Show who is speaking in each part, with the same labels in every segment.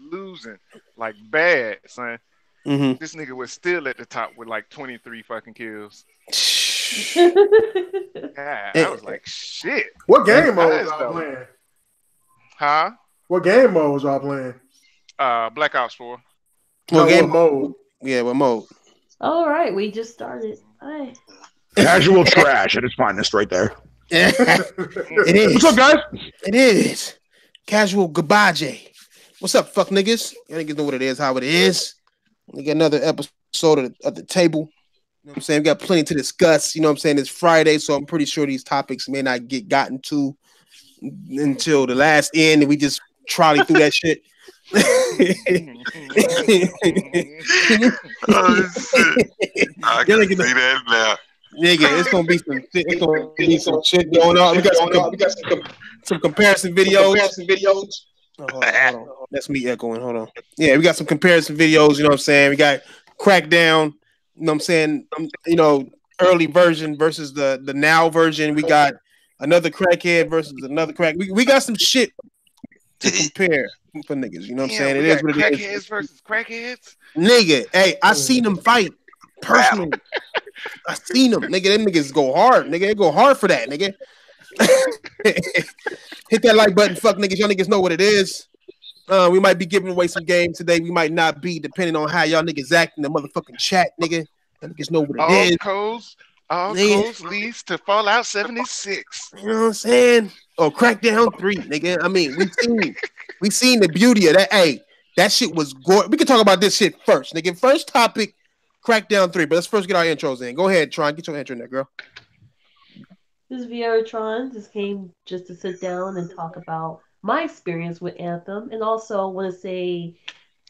Speaker 1: losing like bad, son.
Speaker 2: Mm-hmm.
Speaker 1: This nigga was still at the top with like 23 fucking kills. Yeah, I was like, shit.
Speaker 3: What game mode was
Speaker 1: Nice
Speaker 3: y'all
Speaker 1: though.
Speaker 3: playing?
Speaker 1: Huh?
Speaker 3: What game mode was y'all playing?
Speaker 1: Black Ops 4.
Speaker 2: What
Speaker 3: No, what
Speaker 2: game?
Speaker 3: mode?
Speaker 2: Yeah, what mode?
Speaker 4: All right, we just started. Hi.
Speaker 5: Casual trash at its finest, right there.
Speaker 2: It is.
Speaker 5: What's up, guys?
Speaker 2: It is. Casual goodbye, Jay. What's up, fuck niggas? Y'all niggas know what it is, how it is. We got another episode of the table. You know what I'm saying? We got plenty to discuss. You know what I'm saying? It's Friday, so I'm pretty sure these topics may not get gotten to until the last end, and we just trolley through that shit.
Speaker 5: Oh, shit. I can see that now.
Speaker 2: Nigga, it's gonna be some shit going on. We got some comparison videos. Oh, hold on. That's me echoing. Hold on. Yeah, we got some comparison videos. You know what I'm saying? We got crackdown. You know what I'm saying? Early version versus the now version. We got another crackhead versus another crack. We got some shit to compare for niggas. You know what I'm saying? It is what it is.
Speaker 1: Crackheads versus crackheads.
Speaker 2: Nigga, hey, I seen them fight personally. I seen them, nigga. Them niggas go hard, nigga. They go hard for that, nigga. Hit that like button, fuck niggas. Y'all niggas know what it is. We might be giving away some games today. We might not be, depending on how y'all niggas act in the motherfucking chat, nigga. Y'all niggas know what it is.
Speaker 1: All codes leads to Fallout 76.
Speaker 2: You know what I'm saying? Or Crackdown 3, nigga. I mean, we seen the beauty of that. Hey, that shit was gorgeous. We can talk about this shit first, nigga. First topic, Crackdown 3. But let's first get our intros in. Go ahead, Tron. Get your intro in there, girl.
Speaker 4: This is Tron. Just came just to sit down and talk about my experience with Anthem, and also want to say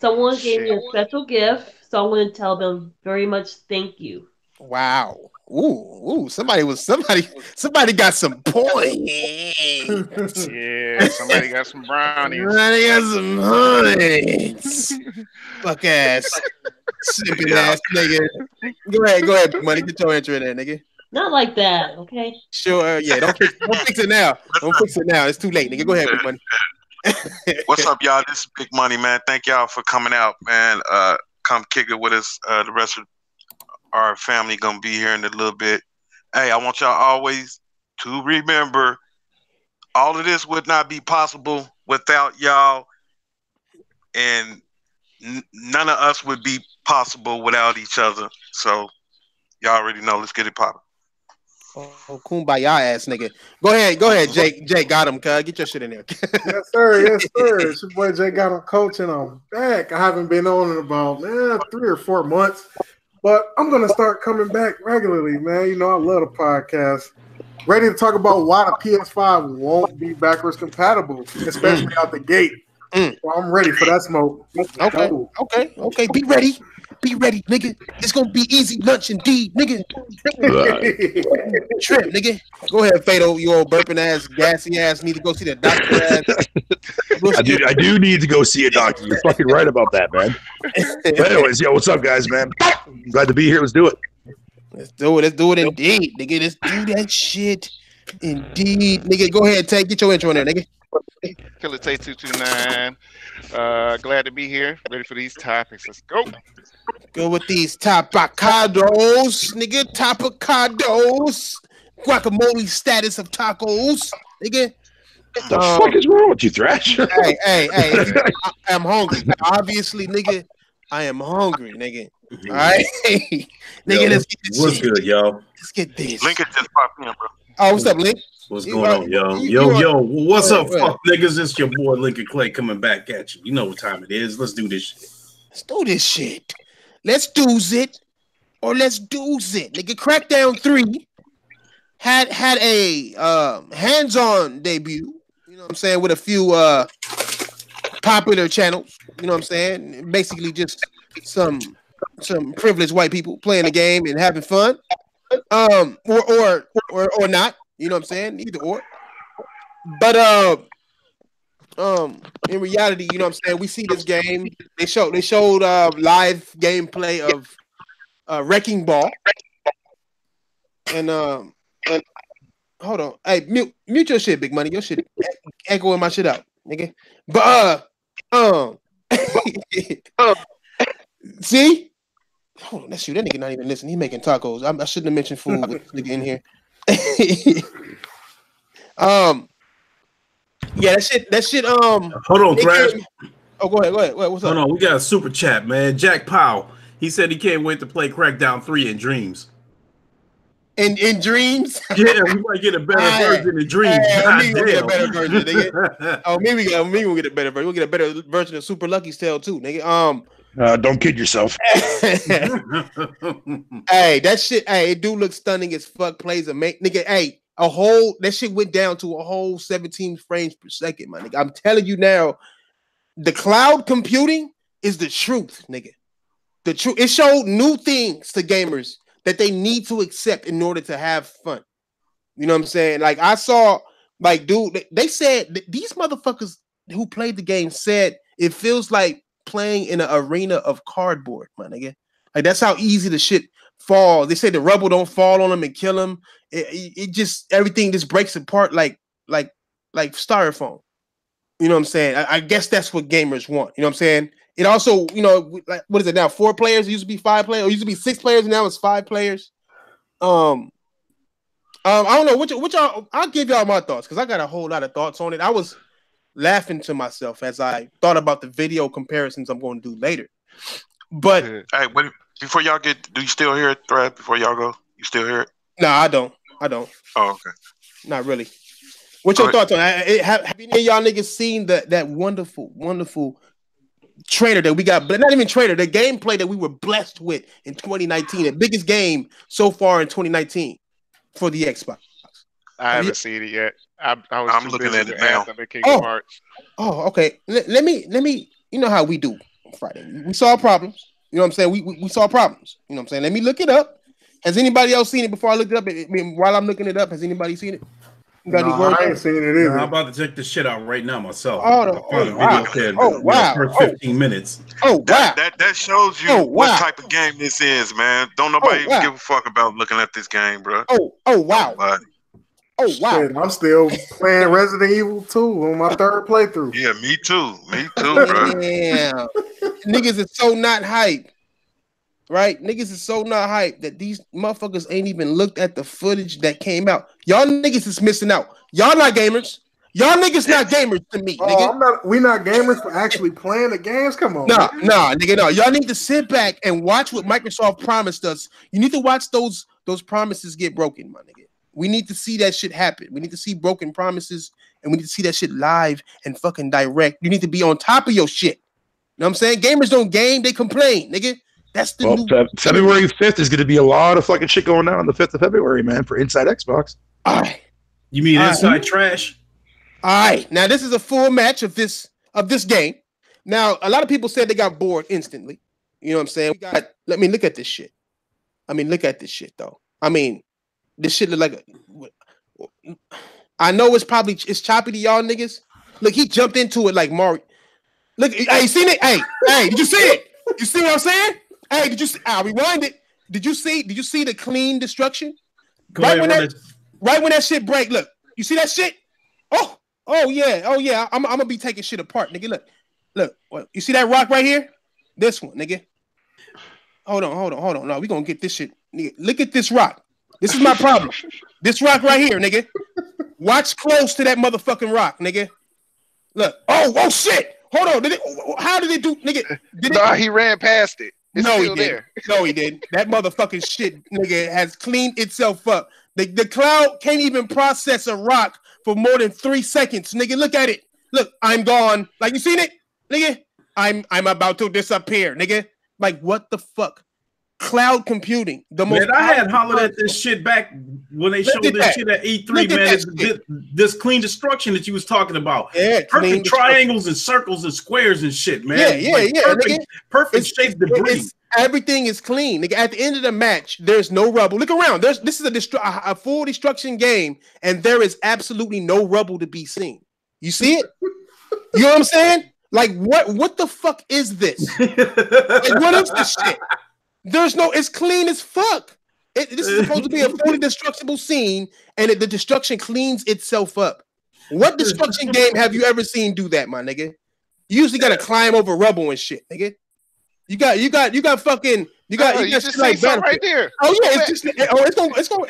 Speaker 4: someone gave me a special gift, so I want to tell them very much thank you.
Speaker 2: Wow. Ooh, somebody got some points.
Speaker 1: Yeah, somebody got some brownies.
Speaker 2: Somebody got some points. Fuck ass. Sipping ass nigga. Go ahead, money. Get your intro in there, nigga.
Speaker 4: Not like that, okay?
Speaker 2: Sure, yeah. Don't fix it now. Don't fix it now. It's too late, nigga. Go ahead, big money.
Speaker 5: What's up, y'all? This is Big Money, man. Thank y'all for coming out, man. Come kick it with us. The rest of our family gonna be here in a little bit. Hey, I want y'all always to remember, all of this would not be possible without y'all, and none of us would be possible without each other. So y'all already know. Let's get it popping.
Speaker 2: Oh, kumbaya ass nigga. Go ahead, Jake. Jake got him, cuz. Get your shit in there.
Speaker 3: Yes, sir. It's your boy Jake got him coaching. I'm back. I haven't been on in about 3 or 4 months. But I'm going to start coming back regularly, man. You know, I love the podcast. Ready to talk about why the PS5 won't be backwards compatible, especially out the gate. So I'm ready for that smoke.
Speaker 2: Okay. Be ready, nigga. It's going to be easy lunch indeed, nigga. Trip, nigga. Go ahead, Fado. You old burping ass, gassy ass. Need to go see the doctor ass.
Speaker 5: I do need to go see a doctor. You're fucking right about that, man. But anyways, yo, what's up, guys, man? Glad to be here. Let's do it.
Speaker 2: Let's do it indeed, nigga. Let's do that shit indeed, nigga. Go ahead, get your intro in there, nigga.
Speaker 1: Killer Tay 229. Glad to be here. Ready for these topics. Let's go.
Speaker 2: Go with these tapacados, nigga. Tapacados. Guacamole status of tacos, nigga.
Speaker 5: What the fuck is wrong with you, Thrash?
Speaker 2: Hey. I'm hungry. Obviously, nigga. I am hungry, nigga. All right? Nigga, let's get this
Speaker 6: What's
Speaker 2: shit.
Speaker 6: good, y'all?
Speaker 2: Let's get this.
Speaker 5: Lincoln just popped in, bro.
Speaker 2: Oh, what's up, Link?
Speaker 6: What's going on, yo? Yo, what's up, fuck niggas? It's your boy Lincoln Clay coming back at you. You know what time it is. Let's do this shit.
Speaker 2: Let's do this shit. Let's do's it. Or let's do's it. Nigga, Crackdown 3 had a hands-on debut. You know what I'm saying? With a few popular channels. You know what I'm saying? Basically just some privileged white people playing the game and having fun. Or not. You know what I'm saying? Either or. But in reality, you know what I'm saying, we see this game. They showed live gameplay of Wrecking Ball. And hold on. Hey, mute your shit, Big Money. Your shit echoing my shit out, nigga. But See? Hold on, that nigga not even listening. He making tacos. I shouldn't have mentioned food with this nigga in here. Yeah, that shit.
Speaker 6: Hold on, Thrash.
Speaker 2: Oh, go ahead. What's up?
Speaker 6: Hold on, we got a super chat, man. Jack Powell. He said he can't wait to play Crackdown 3 in Dreams.
Speaker 2: In Dreams?
Speaker 6: Yeah, we might get a better version in Dreams.
Speaker 2: Me gonna get a better version, nigga. Oh, me gonna get a better version. We'll get a better version of Super Lucky's Tale too, nigga.
Speaker 7: Don't kid yourself.
Speaker 2: Hey, that shit. Hey, it do look stunning as fuck. Plays nigga. Hey, that shit went down to a whole 17 frames per second, my nigga. I'm telling you now, the cloud computing is the truth, nigga. The truth. It showed new things to gamers that they need to accept in order to have fun. You know what I'm saying? Like I saw, like, dude, they said these motherfuckers who played the game said it feels like playing in an arena of cardboard, my nigga. Like that's how easy the shit falls. They say the rubble don't fall on them and kill them. It just everything just breaks apart like styrofoam. You know what I'm saying? I guess that's what gamers want. You know what I'm saying? It also, you know, like what is it now? 4 players. It used to be 5 players. It used to be 6 players. And now it's 5 players. I don't know which y'all. I'll give y'all my thoughts because I got a whole lot of thoughts on it. I was laughing to myself as I thought about the video comparisons I'm going to do later. But
Speaker 5: hey, before y'all do you still hear it, Thread? Before y'all go, you still hear it?
Speaker 2: No, I don't.
Speaker 5: Oh, okay.
Speaker 2: Not really. What's your thoughts on it? Have any of y'all niggas seen that wonderful trailer that we got? But not even trailer, the gameplay that we were blessed with in 2019, the biggest game so far in 2019 for the Xbox.
Speaker 1: I haven't seen it yet. I'm
Speaker 5: looking at it now.
Speaker 2: Oh, okay. Let me. You know how we do on Friday. We saw problems. You know what I'm saying? We saw problems. You know what I'm saying? Let me look it up. Has anybody else seen it before I looked it up? I mean, while I'm looking it up, has anybody seen it?
Speaker 3: I ain't seen it either.
Speaker 6: I'm about to check this shit out right now myself.
Speaker 2: Wow.
Speaker 6: First 15 minutes.
Speaker 2: Oh, wow.
Speaker 5: That shows you what type of game this is, man. Don't nobody even give a fuck about looking at this game, bro.
Speaker 2: Oh, wow.
Speaker 5: Nobody.
Speaker 2: Oh, wow.
Speaker 3: Shit, I'm still playing Resident Evil 2 on my 3rd playthrough.
Speaker 5: Yeah, me too, bro.
Speaker 2: Damn. Niggas is so not hype. Right? Niggas is so not hype that these motherfuckers ain't even looked at the footage that came out. Y'all niggas is missing out. Y'all not gamers. Y'all niggas not gamers to me, nigga.
Speaker 3: We not gamers for actually playing the games. Come on.
Speaker 2: Nah, nigga, no. Y'all need to sit back and watch what Microsoft promised us. You need to watch those promises get broken, my nigga. We need to see that shit happen. We need to see broken promises, and we need to see that shit live and fucking direct. You need to be on top of your shit. You know what I'm saying? Gamers don't game, they complain, nigga. That's the new
Speaker 7: February 5th is going to be a lot of fucking shit going on the 5th of February, man, for Inside Xbox.
Speaker 2: All right.
Speaker 6: You mean Inside Trash?
Speaker 2: All right. Now, this is a full match of this game. Now, a lot of people said they got bored instantly. You know what I'm saying? Let me look at this shit. Look at this shit, though. This shit look like I know it's choppy to y'all niggas. Look, he jumped into it like Mario. Look, hey, you seen it? Hey, did you see it? You see what I'm saying? Hey, did you see? I'll rewind it. Did you see the clean destruction? Right when that shit break, look. You see that shit? Oh yeah. I'm gonna be taking shit apart, nigga. Look. You see that rock right here? This one, nigga. Hold on. No, we gonna get this shit, nigga. Look at this rock. This is my problem. This rock right here, nigga. Watch close to that motherfucking rock, nigga. Look. Oh shit. Hold on. How did it do, nigga?
Speaker 1: He ran past it. It's still there.
Speaker 2: No, he didn't. That motherfucking shit, nigga, has cleaned itself up. The cloud can't even process a rock for more than 3 seconds, nigga. Look at it. Look, I'm gone. Like, you seen it, nigga? I'm about to disappear, nigga. Like, what the fuck? Cloud computing.
Speaker 6: Man, I had hollered at this shit back when they showed this shit at E3, man. This clean destruction that you was talking about.
Speaker 2: Yeah,
Speaker 6: perfect triangles and circles and squares and shit, man.
Speaker 2: Yeah.
Speaker 6: Perfect shaped debris.
Speaker 2: Everything is clean. Nigga, at the end of the match, there's no rubble. Look around. This is a full destruction game, and there is absolutely no rubble to be seen. You see it? You know what I'm saying? Like, what the fuck is this? Like, what is this shit? It's clean as fuck. This is supposed to be a fully destructible scene, and the destruction cleans itself up. What destruction game have you ever seen do that, my nigga? You usually gotta climb over rubble and shit, nigga. You got fucking you
Speaker 1: just
Speaker 2: shit
Speaker 1: see
Speaker 2: like
Speaker 1: something right
Speaker 2: Battlefield.
Speaker 1: there.
Speaker 2: Oh yeah,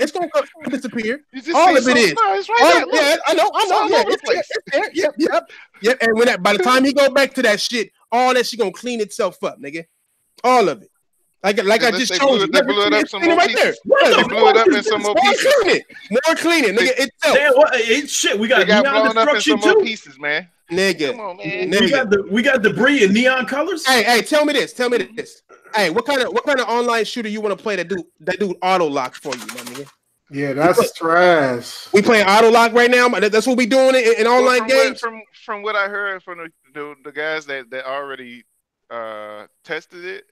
Speaker 2: it's gonna disappear.
Speaker 1: You just
Speaker 2: All
Speaker 1: see
Speaker 2: of it is.
Speaker 1: No, it's right there.
Speaker 2: Yeah, I know.
Speaker 1: all
Speaker 2: Yeah,
Speaker 1: over the place.
Speaker 2: it's there. Yep. And when by the time he go back to that shit, all that shit gonna clean itself up, nigga. All of it. Like I just showed you.
Speaker 1: They blew it up some more
Speaker 2: right there.
Speaker 1: pieces. They blew it up in some more pieces.
Speaker 2: More cleaning, nigga. Itself.
Speaker 6: Damn, what? Shit, we got neon
Speaker 1: blown up in some
Speaker 6: destruction
Speaker 1: more
Speaker 6: too.
Speaker 1: pieces, man.
Speaker 2: Nigga.
Speaker 1: Come on, man.
Speaker 6: We got debris in neon colors.
Speaker 2: Hey, tell me this. Hey, what kind of online shooter you want to play that do auto lock for you, my nigga?
Speaker 3: Yeah, that's trash.
Speaker 2: We playing auto lock right now. That's what we doing in online games.
Speaker 1: From what I heard from the guys that already tested it,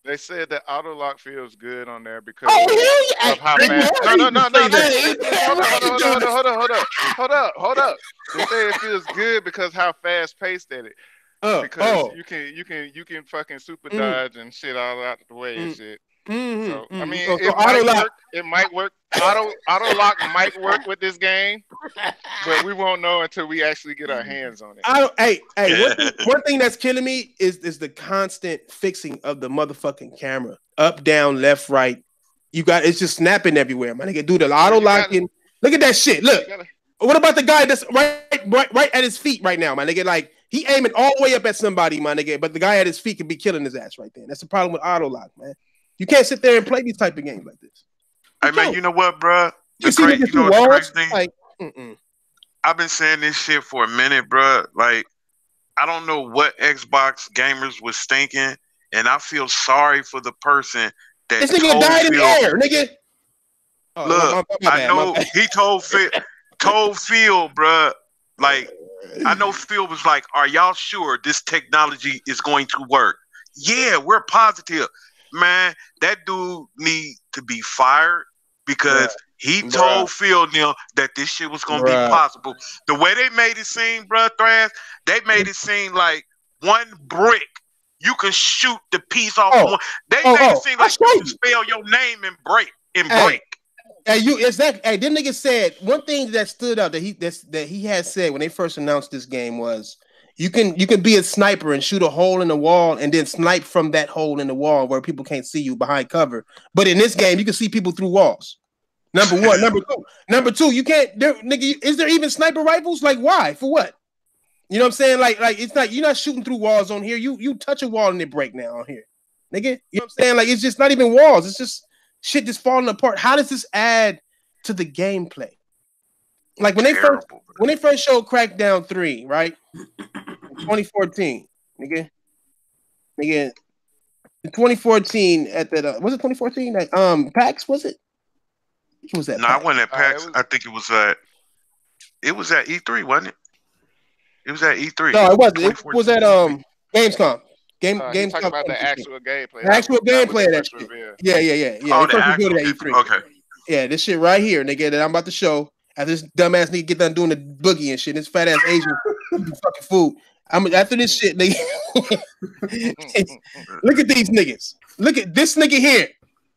Speaker 1: they said that auto lock feels good on there because of how fast. No. Hold up. They say it feels good because how fast paced it is. Because you can fucking super dodge and shit all out the way and shit. So I mean, it might work. Auto lock might work with this game, but we won't know until we actually get our hands on it.
Speaker 2: One thing that's killing me is the constant fixing of the motherfucking camera, up, down, left, right. It's just snapping everywhere, man. Nigga, do the auto locking. Look at that shit. Look. What about the guy that's right at his feet right now, man? Nigga, like he aiming all the way up at somebody, my nigga, but the guy at his feet could be killing his ass right there. That's the problem with auto lock, man. You can't sit there and play these type of games like this.
Speaker 5: Hey man, you know what, bro?
Speaker 2: You see the crazy thing? Like,
Speaker 5: I've been saying this shit for a minute, bro. Like, I don't know what Xbox gamers was thinking, and I feel sorry for the person that
Speaker 2: this nigga died in the air, nigga.
Speaker 5: Look, I know he told Phil, bro. Like, I know Phil was like, "Are y'all sure this technology is going to work?" Yeah, we're positive. Man, that dude need to be fired because he told Phil that this shit was gonna be possible. The way they made it seem, bro, Thrash, they made it seem like one brick you can shoot the piece off. One. They made it seem like you can spell your name and break.
Speaker 2: Hey, them niggas said one thing that stood out that he had said when they first announced this game was you can be a sniper and shoot a hole in the wall and then snipe from that hole in the wall where people can't see you behind cover. But in this game, you can see people through walls. Number one, number two, you can't. Nigga, is there even sniper rifles? Like, why? For what? You know what I'm saying? Like it's not. You're not shooting through walls on here. You touch a wall and it break now on here, nigga. You know what I'm saying? Like it's just not even walls. It's just shit just falling apart. How does this add to the gameplay? Like when they first showed Crackdown 3, right? 2014, nigga. In 2014 at that was it 2014? Like PAX, was it? What was that?
Speaker 5: No, I wasn't at PAX. I think it was at E3, wasn't it? It was at E3.
Speaker 2: No, it wasn't. It was at Gamescom. Gamescom.
Speaker 1: Talking about the actual gameplay.
Speaker 2: The actual gameplay of that shit. Yeah.
Speaker 5: Oh, the actual gameplay. Okay.
Speaker 2: Yeah, this shit right here, nigga, that I'm about to show. After this dumbass nigga get done doing the boogie and shit, this fat ass Asian fucking food. After this shit, nigga. Look at these niggas. Look at this nigga here.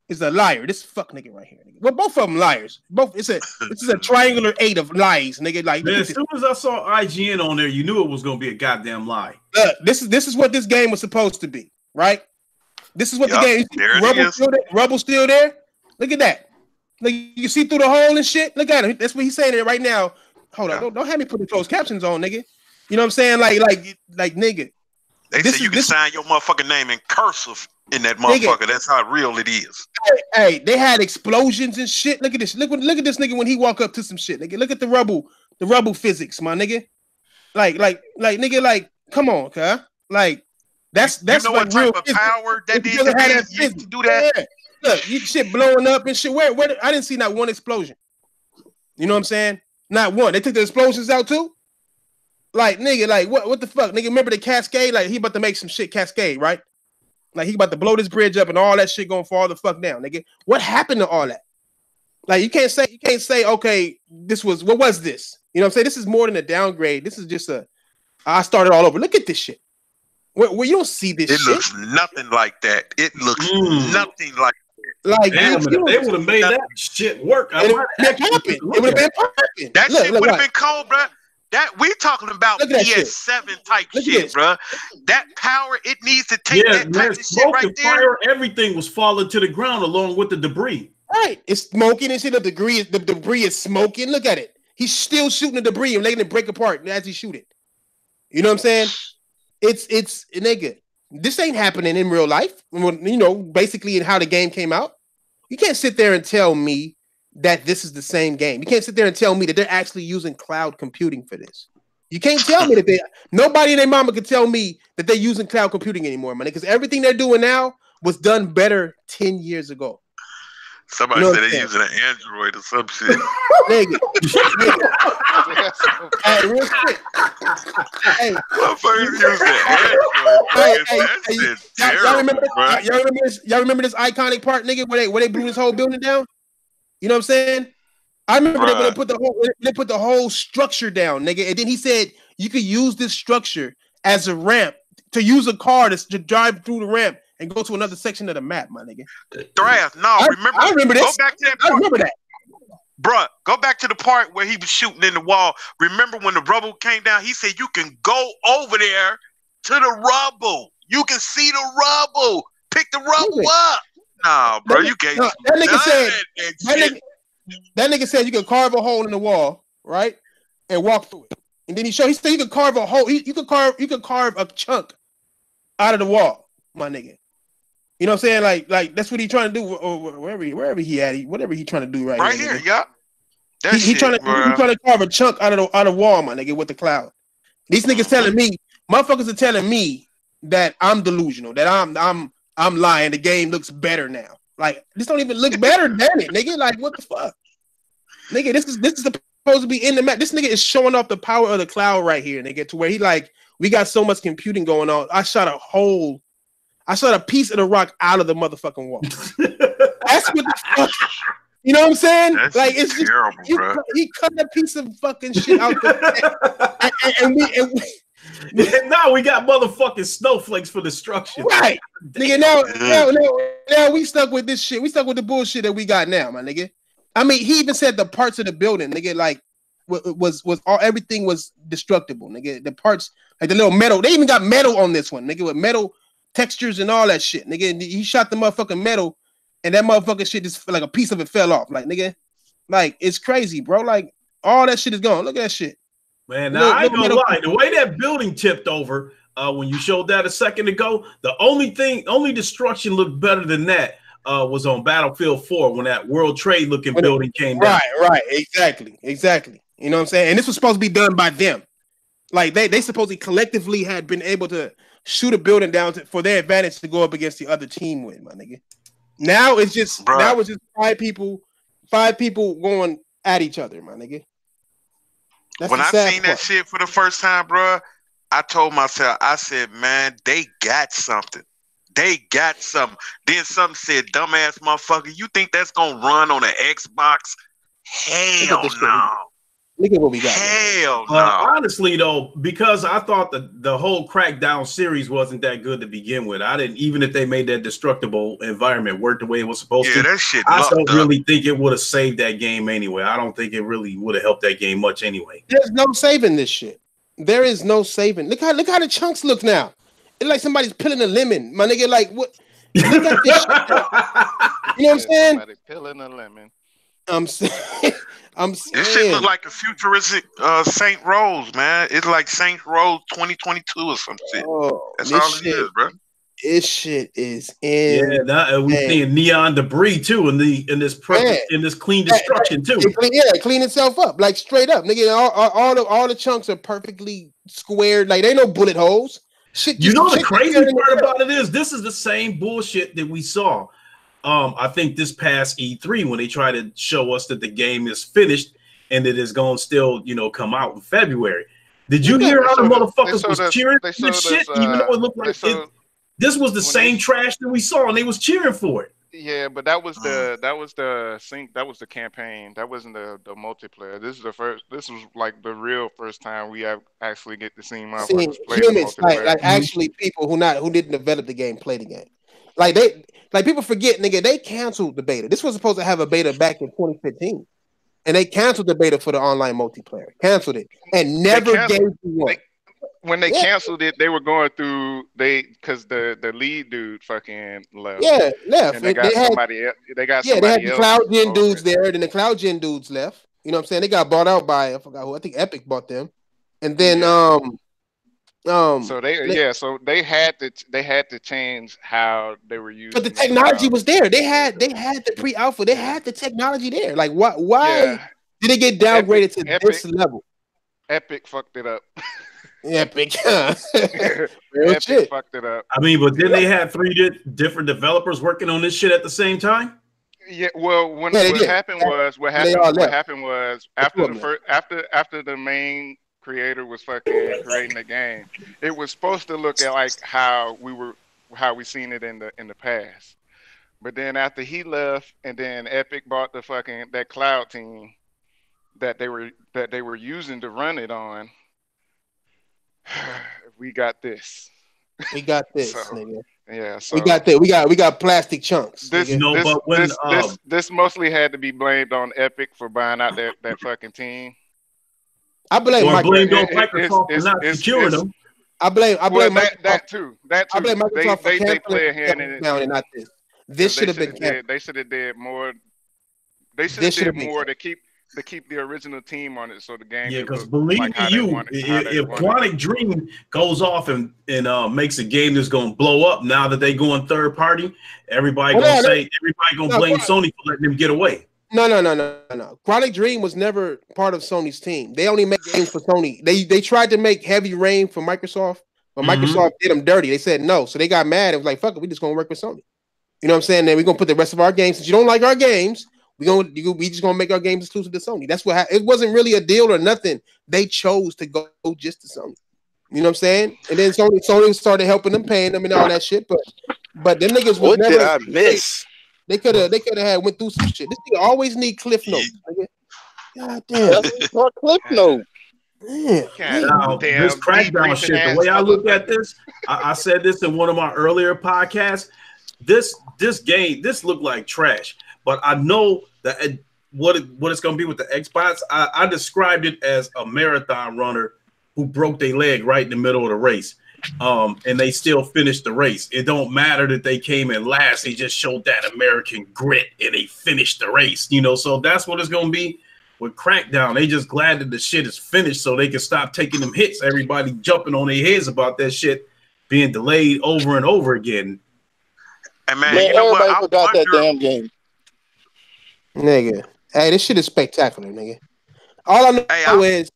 Speaker 2: Is a liar. This fuck nigga right here. Nigga. Well, both of them liars. This is a triangular 8 of lies, nigga. Like,
Speaker 6: man, as soon as I saw IGN on there, you knew it was gonna be a goddamn lie.
Speaker 2: Look, this is what this game was supposed to be, right? This is what the game. Rubble's still there. Look at that. Like you see through the hole and shit. Look at him. That's what he's saying there right now. Hold on. Don't have me put the closed captions on, nigga. You know what I'm saying? Like nigga.
Speaker 5: They say you can sign your motherfucking name in cursive in that motherfucker. Nigga. That's how real it is.
Speaker 2: Hey, they had explosions and shit. Look at this. Look at this nigga when he walk up to some shit. Nigga, look at the rubble physics, my nigga. Like, nigga, like, come on, huh? Like, that's
Speaker 5: you know
Speaker 2: what
Speaker 5: type of power that is to do that.
Speaker 2: Yeah. Look, you shit blowing up and shit. Where I didn't see not one explosion. You know what I'm saying? Not one. They took the explosions out too. Like, nigga, like what the fuck? Nigga, remember the cascade? Like he about to make some shit cascade, right? Like he about to blow this bridge up and all that shit gonna fall the fuck down, nigga. What happened to all that? Like you can't say, okay, what was this? You know what I'm saying? This is more than a downgrade. This is just I started all over. Look at this shit. Where you don't see this shit.
Speaker 5: It looks nothing like that. It looks nothing like that.
Speaker 2: Like
Speaker 6: they would have made that shit work.
Speaker 2: It would have been popping.
Speaker 5: That shit would have been cold, bro. That we talking about PS7 type shit, bro. That power it needs to take that type of shit right there.
Speaker 6: Fire, everything was falling to the ground along with the debris.
Speaker 2: Right, it's smoking and shit. The debris is smoking. Look at it. He's still shooting the debris and letting it break apart as he shoot it. You know what I'm saying? It's nigga. This ain't happening in real life. You know, basically in how the game came out. You can't sit there and tell me that this is the same game. You can't sit there and tell me that they're actually using cloud computing for this. You can't tell me that nobody and their mama can tell me that they're using cloud computing anymore, man. Because everything they're doing now was done better 10 years ago.
Speaker 5: Somebody said they're using an Android or some shit.
Speaker 2: Nigga. Hey, real quick. Hey,
Speaker 5: motherfuckers using Android.
Speaker 2: Y'all remember this iconic part, nigga, where they blew this whole building down? You know what I'm saying? I remember when they put the whole structure down, nigga, and then he said you could use this structure as a ramp to use a car to drive through the ramp and go to another section of the map, my nigga.
Speaker 5: Thrash, I remember this. Go back to that part.
Speaker 2: I remember that.
Speaker 5: Bruh, go back to the part where he was shooting in the wall. Remember when the rubble came down? He said you can go over there to the rubble. You can see the rubble. Pick the rubble up. Nah, bro, you can't.
Speaker 2: No, that nigga said you can carve a hole in the wall, right, and walk through it. And then he said you can carve a hole. You can carve a chunk out of the wall, my nigga. You know what I'm saying? Like that's what he trying to do, or wherever he at, whatever he trying to do right
Speaker 5: here.
Speaker 2: Nigga.
Speaker 5: Yeah.
Speaker 2: He trying to carve a chunk out of the wall, my nigga, with the cloud. These niggas telling me, motherfuckers are telling me that I'm delusional, that I'm lying. The game looks better now. Like this don't even look better than it, nigga. Like what the fuck, nigga? This is supposed to be in the map. This nigga is showing off the power of the cloud right here, nigga. To where he like, we got so much computing going on. I shot a piece of the rock out of the motherfucking wall. That's what the fuck. You know what I'm saying?
Speaker 5: That's
Speaker 2: like it's
Speaker 5: terrible, bro.
Speaker 2: He cut a piece of fucking shit out the and we
Speaker 6: now we got motherfucking snowflakes for destruction.
Speaker 2: Right. Nigga, now we stuck with this shit. We stuck with the bullshit that we got now, my nigga. I mean, he even said the parts of the building, nigga, like was all everything was destructible, nigga. The parts, like the little metal, they even got metal on this one, nigga, with metal textures and all that shit, nigga. And he shot the motherfucking metal, and that motherfucking shit just like a piece of it fell off, like nigga, like it's crazy, bro. Like all that shit is gone. Look at that shit,
Speaker 6: man. Now I ain't gonna lie, the way that building tipped over when you showed that a second ago, the only destruction looked better than that was on Battlefield 4 when that World Trade looking building came down.
Speaker 2: Right, exactly. You know what I'm saying? And this was supposed to be done by them. Like they supposedly collectively had been able to shoot a building down for their advantage to go up against the other team with, my nigga. Now it's just five people going at each other, my nigga. That's
Speaker 5: when I seen that shit for the first time, bro, I told myself, I said, man, they got something. They got something. Then something said, dumbass motherfucker, you think that's gonna run on an Xbox? Hell no.
Speaker 2: Look at what we got.
Speaker 5: Hell no.
Speaker 6: Honestly, though, because I thought the whole Crackdown series wasn't that good to begin with. I didn't, even if they made that destructible environment work the way it was supposed to.
Speaker 5: That shit.
Speaker 6: I don't really think it would have saved that game anyway. I don't think it really would have helped that game much anyway.
Speaker 2: There's no saving this shit. There is no saving. Look how the chunks look now. It's like somebody's peeling a lemon, my nigga. Like what? Look at this shit. You know what I'm saying?
Speaker 1: Somebody peeling a lemon.
Speaker 2: I'm saying.
Speaker 5: This shit look like a futuristic Saint Rose, man. It's like Saint Rose 2022 or some shit. That's all it is, bro.
Speaker 2: This shit is in.
Speaker 6: Yeah, we're seeing neon debris too in this clean destruction too.
Speaker 2: Clean itself up, like straight up, nigga. All the chunks are perfectly squared, like they ain't no bullet holes. Shit,
Speaker 6: you know the crazy part about it is this is the same bullshit that we saw. I think this past E3 when they try to show us that the game is finished and that it's going to still, come out in February. Did you hear how the motherfuckers was cheering for this shit? Even though it looked like this was the same trash that we saw and they was cheering for it.
Speaker 1: Yeah, but that was the campaign. That wasn't the multiplayer. This was like the real first time we actually get to see motherfuckers play
Speaker 2: humans, like actually people who didn't develop the game play the game. Like people forget, nigga, they canceled the beta. This was supposed to have a beta back in 2015. and they canceled the beta for the online multiplayer. Canceled it and never gave you one.
Speaker 1: When they canceled it, they were going through because the lead dude fucking left.
Speaker 2: Yeah, left.
Speaker 1: And they got somebody else. They had the
Speaker 2: CloudGen dudes there. Then the CloudGen dudes left. You know what I'm saying? They got bought out by, I forgot who. I think Epic bought them. And then
Speaker 1: so they had to change how they were using.
Speaker 2: But the technology was there. They had the pre-alpha. They had the technology there. Like why did it get downgraded to this level?
Speaker 1: Epic fucked it up.
Speaker 2: Epic.
Speaker 1: Epic fucked it up.
Speaker 6: I mean, but then they had 3 different developers working on this shit at the same time.
Speaker 1: Yeah, well, what happened was after the main creator was fucking creating the game, it was supposed to look at like how we seen it in the past. But then after he left, and then Epic bought that cloud team that they were using to run it on. We got this.
Speaker 2: Nigga.
Speaker 1: Yeah, so
Speaker 2: we got plastic chunks.
Speaker 1: This mostly had to be blamed on Epic for buying out that fucking team.
Speaker 2: I blame
Speaker 6: Microsoft for not securing them.
Speaker 2: I blame
Speaker 1: that too.
Speaker 2: I blame Microsoft for
Speaker 1: they play a hand in it.
Speaker 2: And not this. This should have been.
Speaker 1: They should have did more. They should have did more to keep the original team on it, so the game.
Speaker 6: Yeah, because believe me, if Quantic Dream goes off and makes a game that's gonna blow up, now that they go on third party, everybody gonna blame Sony for letting them get away.
Speaker 2: No. Quantic Dream was never part of Sony's team. They only make games for Sony. They tried to make Heavy Rain for Microsoft, but Microsoft did them dirty. They said no, so they got mad. It was like, fuck it, we just gonna work with Sony. You know what I'm saying? Then we're gonna put the rest of our games. Since you don't like our games, we just gonna make our games exclusive to Sony. That's what it wasn't really a deal or nothing. They chose to go just to Sony. You know what I'm saying? And then Sony started helping them, paying them, and all that shit. But them niggas was never.
Speaker 8: What did I miss?
Speaker 2: They could have went through some shit. This nigga always need cliff notes. Nigga. God damn.
Speaker 8: What cliff note?
Speaker 6: This crackdown shit. The way I look at this, I said this in one of my earlier podcasts. This game, this looked like trash. But I know that what it's gonna be with the Xbox. I described it as a marathon runner who broke their leg right in the middle of the race. And they still finished the race. It don't matter that they came in last. They just showed that American grit and they finished the race. You know, so that's what it's gonna be with Crackdown. They just glad that the shit is finished so they can stop taking them hits. Everybody jumping on their heads about that shit being delayed over and over again.
Speaker 5: And man, you know
Speaker 8: everybody forgot that damn game.
Speaker 2: Nigga. Hey, this shit is spectacular, nigga. All I know is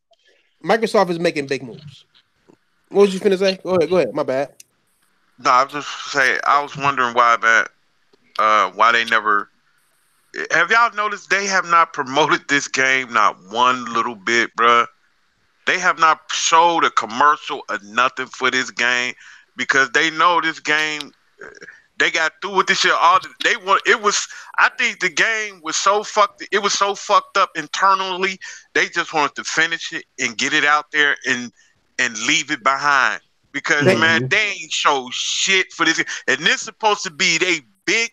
Speaker 2: Microsoft is making big moves. What was you finna say? Go ahead. My bad.
Speaker 5: No, I was just saying, I was wondering why they never. Have y'all noticed they have not promoted this game not one little bit, bruh? They have not showed a commercial or nothing for this game because they know this game. They got through with this shit. I think the game was so fucked. It was so fucked up internally. They just wanted to finish it and get it out there and leave it behind because man, they ain't show shit for this. And this is supposed to be they big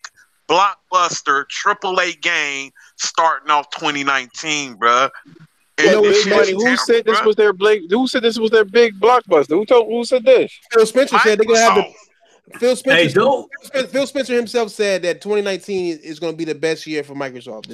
Speaker 5: blockbuster AAA game starting off 2019, bruh.
Speaker 8: Who said this was their big? Who said this was their big blockbuster? Who said this?
Speaker 2: Phil Spencer said they're gonna have the. Phil Spencer himself said that 2019 is going to be the best year for Microsoft.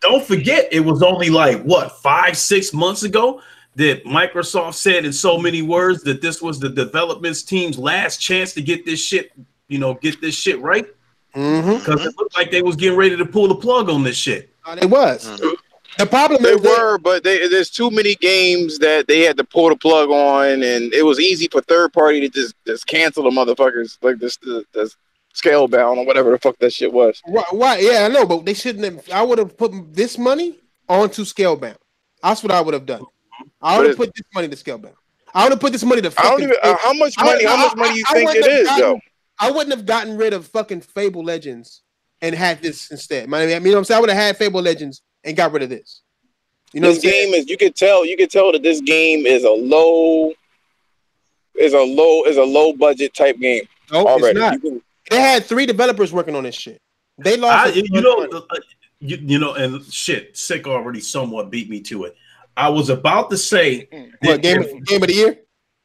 Speaker 6: Don't forget, it was only like what 5-6 months ago that Microsoft said in so many words that this was the development team's last chance to get this shit, right. Because it looked like they was getting ready to pull the plug on this shit.
Speaker 2: It was. The problem
Speaker 8: but there's too many games that they had to pull the plug on, and it was easy for third party to just cancel the motherfuckers like this Scalebound or whatever the fuck that shit was.
Speaker 2: Why? Yeah, I know, but they shouldn't have. I would have put this money onto Scalebound. That's what I would have done. I would have put this money to Scalebound. I would have put this money to. How
Speaker 8: much money you think it is, though?
Speaker 2: I wouldn't have gotten rid of fucking Fable Legends and had this instead. I mean, you know what I'm saying? I would have had Fable Legends and got rid of this. You know,
Speaker 8: this game is you could tell that this game is a low budget type game.
Speaker 2: No, already. It's not. They had 3 developers working on this shit. They lost.
Speaker 6: And shit, Sick already somewhat beat me to it. I was about to say,
Speaker 2: what game of the year?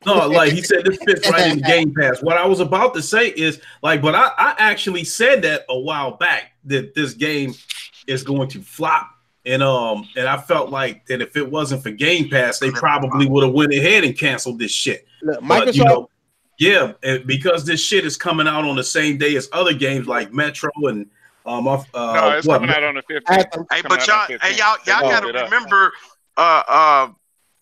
Speaker 6: No, like he said, this fits right in Game Pass. What I was about to say is like, but I actually said that a while back that this game is going to flop, and I felt like that if it wasn't for Game Pass, they probably would have went ahead and canceled this shit.
Speaker 2: Look, Microsoft,
Speaker 6: because this shit is coming out on the same day as other games like Metro and
Speaker 1: no, it's coming out on the 15th.
Speaker 5: Hey, but y'all got to remember,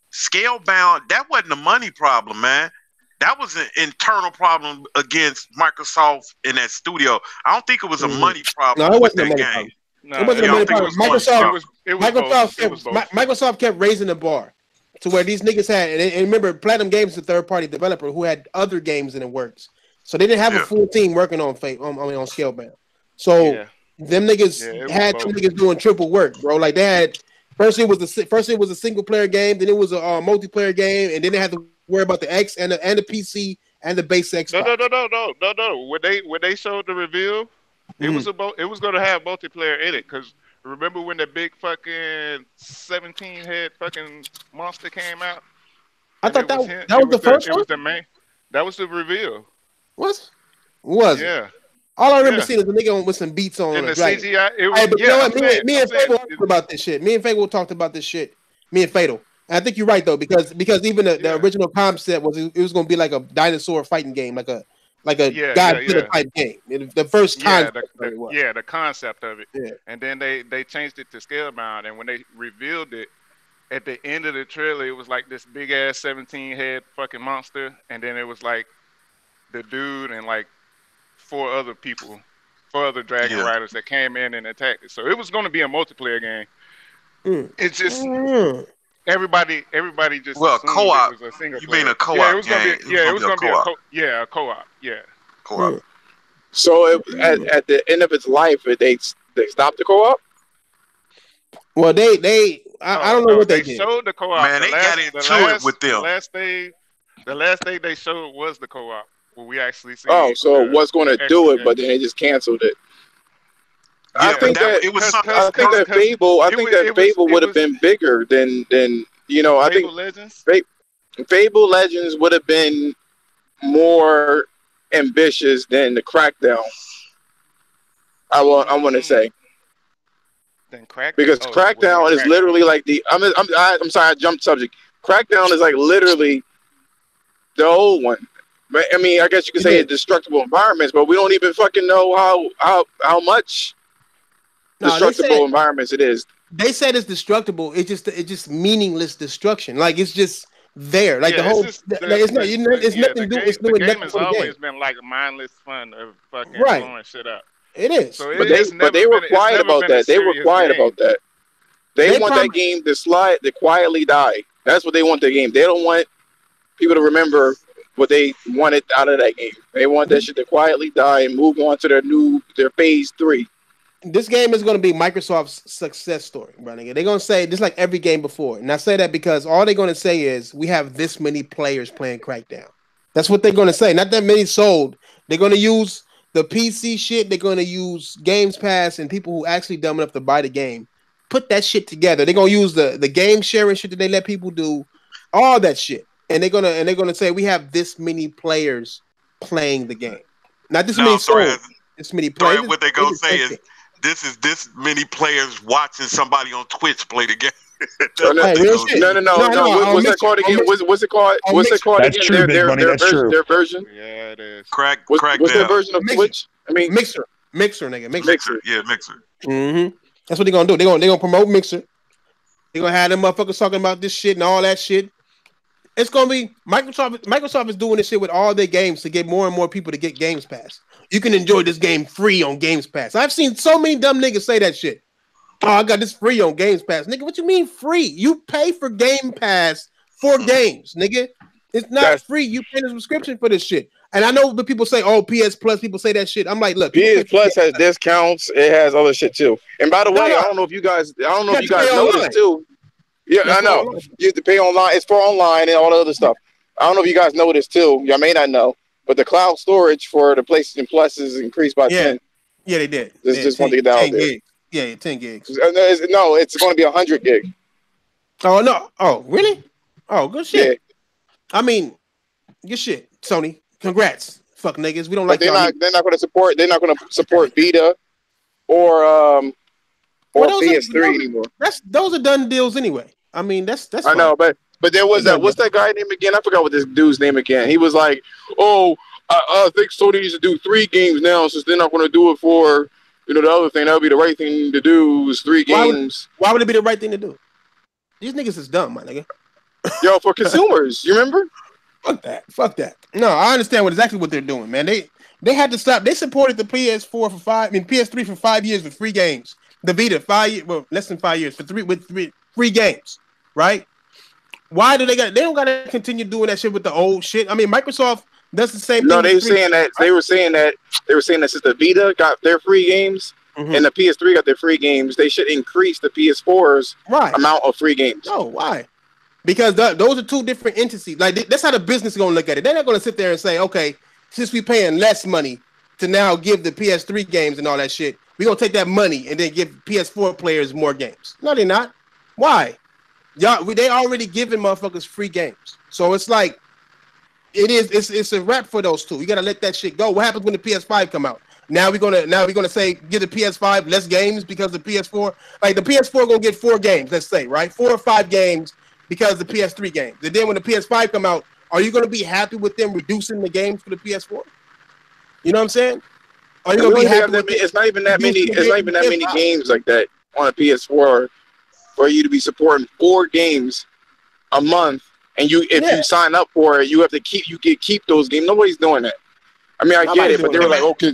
Speaker 5: Scalebound, that wasn't a money problem, man. That was an internal problem against Microsoft in that studio. I don't think it was a money problem.
Speaker 2: No, it wasn't a money problem. No, it wasn't a money problem. Microsoft kept raising the bar to where these niggas had, and remember, Platinum Games is a third-party developer who had other games in the works, so they didn't have a full team working on Scalebound. So them niggas had some niggas doing triple work, bro. Like they had. First it was a single player game, then it was a multiplayer game, and then they had to worry about the X and the PC and the base Xbox.
Speaker 1: No. When they showed the reveal, it was going to have multiplayer in it. Because remember when the big fucking 17-head fucking monster came out?
Speaker 2: I thought that was the first one.
Speaker 1: It was the main. That was the reveal.
Speaker 2: What? Was
Speaker 1: yeah.
Speaker 2: All I remember seeing is a nigga with some beats on.
Speaker 1: And the CGI. It was,
Speaker 2: but you know what? Me and Fable talked about this shit. Me and Fable talked about this shit. Me and Fatal. And I think you're right though, because even the original concept was it was going to be like a dinosaur fighting game, like a Godzilla type game. The first time.
Speaker 1: The concept of it.
Speaker 2: Yeah.
Speaker 1: And then they changed it to Scalebound, and when they revealed it, at the end of the trailer, it was like this big ass 17-head fucking monster, and then it was like the dude and like four other dragon riders that came in and attacked it. So it was going to be a multiplayer game. It's just everybody just
Speaker 5: co-op.
Speaker 1: It was a single
Speaker 5: you
Speaker 1: player.
Speaker 5: mean a co-op?
Speaker 1: Yeah, it was going to be. It was going to be a co-op. Yeah,
Speaker 5: co-op.
Speaker 8: So at the end of its life, they stopped the co-op.
Speaker 2: Well, I don't know what they did.
Speaker 1: Showed the co-op.
Speaker 5: Man, they got into it with them.
Speaker 1: The last day they showed was the co-op. Well, we actually see.
Speaker 8: Oh, so it was going to do it, but then they just canceled it.
Speaker 5: Yeah,
Speaker 8: I think that Fable would have been bigger than I think
Speaker 1: Legends.
Speaker 8: Fable Legends would have been more ambitious than the Crackdown. I want to say.
Speaker 1: Then Crackdown,
Speaker 8: because Crackdown is literally like I'm sorry, I jumped subject. Crackdown is like literally the old one. I mean, I guess you could say it's destructible environments, but we don't even fucking know how much destructible environments it is.
Speaker 2: They said it's destructible. It's just meaningless destruction. Like it's just there. Like it's nothing to do. It's doing nothing.
Speaker 1: The game has always been like mindless fun of fucking blowing shit up.
Speaker 2: It is.
Speaker 1: So
Speaker 8: but they were quiet about that. They were quiet about that. They want that game to quietly die. That's what they want their game. They don't want people to remember what they wanted out of that game. They want that shit to quietly die and move on to their phase 3.
Speaker 2: This game is going to be Microsoft's success story, bro. They're going to say just like every game before. And I say that because all they're going to say is we have this many players playing Crackdown. That's what they're going to say. Not that many sold. They're going to use the PC shit. They're going to use Games Pass and people who actually dumb enough to buy the game. Put that shit together. They're going to use the game sharing shit that they let people do. All that shit. And they're gonna say we have this many players playing the game. Not this many sold. This many players.
Speaker 5: What they're gonna say is this many players watching somebody on Twitch play the game.
Speaker 8: No. What's that called again? What's it called? What's it called again? Their version.
Speaker 1: Yeah, it is.
Speaker 8: What's their version of Twitch? I mean,
Speaker 2: Mixer, nigga,
Speaker 5: Mixer. Yeah, Mixer.
Speaker 2: Mm-hmm. That's what they're gonna do. They're gonna promote Mixer. They're gonna have them motherfuckers talking about this shit and all that shit. It's gonna be Microsoft is doing this shit with all their games to get more and more people to get Games Pass. You can enjoy this game free on Games Pass. I've seen so many dumb niggas say that shit. Oh, I got this free on Games Pass. Nigga, what you mean free? You pay for Game Pass for games, nigga. It's not free. You pay a subscription for this shit. And I know what people say, oh, PS Plus, people say that shit. I'm like, look.
Speaker 8: PS Plus has discounts. It has other shit too. And by the way, I don't know if you guys noticed too. Yeah, I know. You have to pay online. It's for online and all the other stuff. I don't know if you guys know this too. Y'all may not know, but the cloud storage for the PlayStation Plus is increased by 10.
Speaker 2: Yeah, they did.
Speaker 8: Just want to get that out there.
Speaker 2: Gigs. Yeah, 10 gigs.
Speaker 8: No, it's going to be 100 gig.
Speaker 2: Oh no! Oh really? Oh, good shit.
Speaker 8: Yeah.
Speaker 2: I mean, good shit, Sony. Congrats, fuck niggas. We don't like.
Speaker 8: They're not going to support. They're not going to support Vita or PS3 anymore.
Speaker 2: Those are done deals anyway. I mean, that's.
Speaker 8: I know, but there was that. What's that guy name again? I forgot what this dude's name again. He was like, "Oh, I think Sony needs to do 3 games now since they're not going to do it for the other thing. That would be the right thing to do is 3 games."
Speaker 2: Why would it be the right thing to do? These niggas is dumb, my nigga.
Speaker 8: Yo, for consumers, you remember?
Speaker 2: Fuck that. No, I understand exactly what they're doing, man. They had to stop. They supported the PS3 for 5 years with free games. The Vita, less than 5 years for three free games, right? Why do they don't gotta continue doing that shit with the old shit? I mean, Microsoft does the same thing.
Speaker 8: No, they were saying that since the Vita got their free games and the PS3 got their free games, they should increase the PS4's amount of free games.
Speaker 2: Oh, why? Because those are two different entities. Like that's how the business is gonna look at it. They're not gonna sit there and say, okay, since we're paying less money to now give the PS3 games and all that shit, we're gonna take that money and then give PS4 players more games. No, they're not. Why? They already giving motherfuckers free games. So it's like it's a wrap for those two. You gotta let that shit go. What happens when the PS5 come out? Now we're gonna say give the PS5 less games because the PS4, like the PS4 gonna get 4 games, let's say, right? 4 or 5 games because the PS3 games. And then when the PS5 come out, are you gonna be happy with them reducing the games for the PS4? You know what I'm saying? Are you gonna be happy with
Speaker 8: it's not even that many. It's not even that many games like that on a PS4 for you to be supporting 4 games a month. And if you sign up for it, you keep those games. Nobody's doing that. I mean, I get it, but they were like, okay,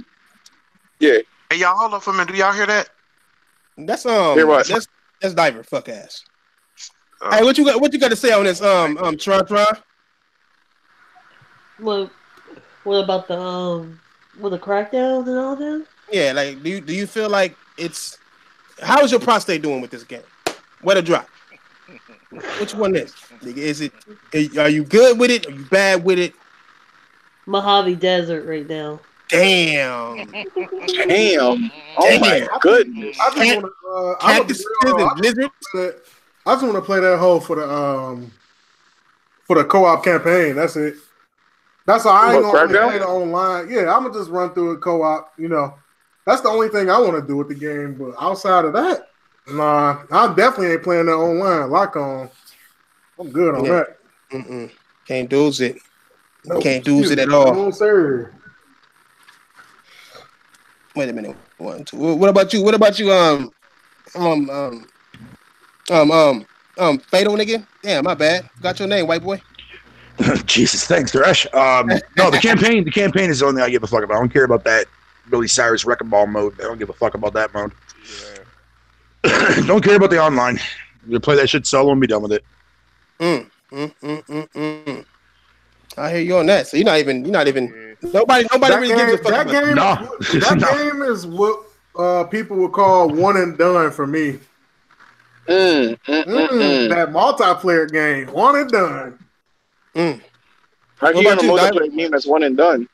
Speaker 8: yeah.
Speaker 5: Hey, y'all, hold on for a minute. Do y'all hear that?
Speaker 2: That's that's Diver, fuck ass. Hey, what you got to say on this? Tron?
Speaker 4: What about the crackdowns and all that?
Speaker 2: Yeah, like do you feel like it's how is your prostate doing with this game? What a drop. Which one is? Are you good with it? Are you bad with it?
Speaker 4: Mojave Desert right now.
Speaker 2: Damn.
Speaker 8: Oh my goodness.
Speaker 3: I just want to play that whole for the co-op campaign. That's it. That's all. I ain't gonna play it online. Yeah, I'm gonna just run through a co-op. That's the only thing I want to do with the game. But outside of that, nah, I definitely ain't playing that online. Lock on. I'm good on that.
Speaker 2: Can't do it. Can't do it at all.
Speaker 3: No, sir.
Speaker 2: Wait a minute. 1, 2. What about you? Fatal nigga? Damn, my bad. Got your name, white boy.
Speaker 7: Jesus, thanks, Thresh. No, the campaign is the only thing I give a fuck about. I don't care about that Billy Cyrus Wrecking Ball mode. I don't give a fuck about that mode. Yeah. Don't care about the online. You play that shit solo and be done with it.
Speaker 2: I hear you on that. So you're not even. Nobody really gives a fuck about
Speaker 3: game. That game is what people would call one and done for me. That multiplayer game, one and done.
Speaker 8: How do you have a multiplayer game that's one and done?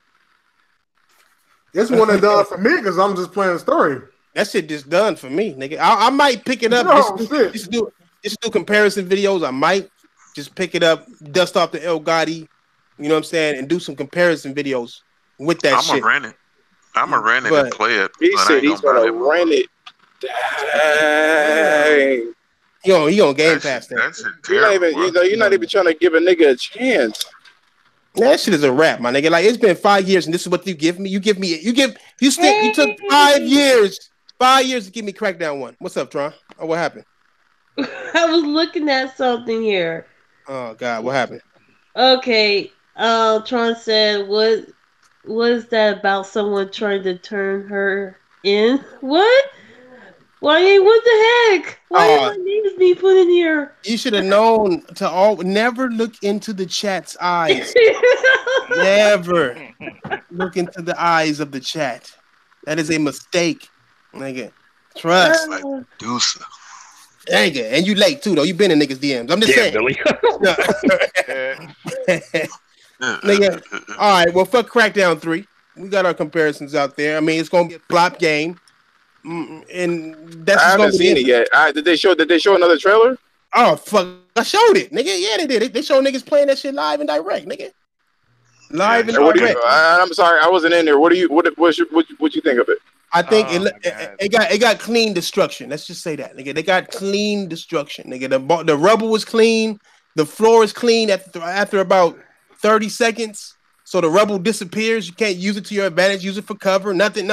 Speaker 3: It's one and done for me because I'm just playing the story.
Speaker 2: That shit just done for me, nigga. I might pick it up just do comparison videos. I might just pick it up, dust off the El Gotti, you know what I'm saying, and do some comparison videos with that shit.
Speaker 5: I'm gonna rent it and play it.
Speaker 8: He said he's gonna rent it. Dang.
Speaker 2: He gonna Game Pass that.
Speaker 8: You're not even trying to give a nigga a chance.
Speaker 2: That shit is a wrap, my nigga. Like it's been 5 years, and this is what you give me. You took 5 years. 5 years to give me Crackdown 1. What's up, Tron? Oh, what happened?
Speaker 4: I was looking at something here.
Speaker 2: Oh God, what happened?
Speaker 4: Okay, Tron said, "What is that about? Someone trying to turn her in? What? Why? What the heck? Why are my names being put in here?"
Speaker 2: You should have known to never look into the chat's eyes. Never look into the eyes of the chat. That is a mistake, nigga. Trust.
Speaker 5: Like Deuce.
Speaker 2: Nigga, and you late too though. You been in niggas DMs. I'm just saying.
Speaker 7: Billy.
Speaker 2: Nigga. All right. Well, fuck Crackdown 3. our comparisons out there. I mean, it's gonna be a flop game, and that's.
Speaker 8: I haven't seen it yet. Did they show another trailer?
Speaker 2: Oh fuck! I showed it, nigga. Yeah, they did. They showed niggas playing that shit live and direct, nigga. Live and direct.
Speaker 8: I'm sorry, I wasn't in there. What you think of it?
Speaker 2: I think it got clean destruction. Let's just say that, nigga. They got clean destruction, nigga. The rubble was clean. The floor is clean after about 30 seconds. So the rubble disappears. You can't use it to your advantage. Use it for cover. Nothing.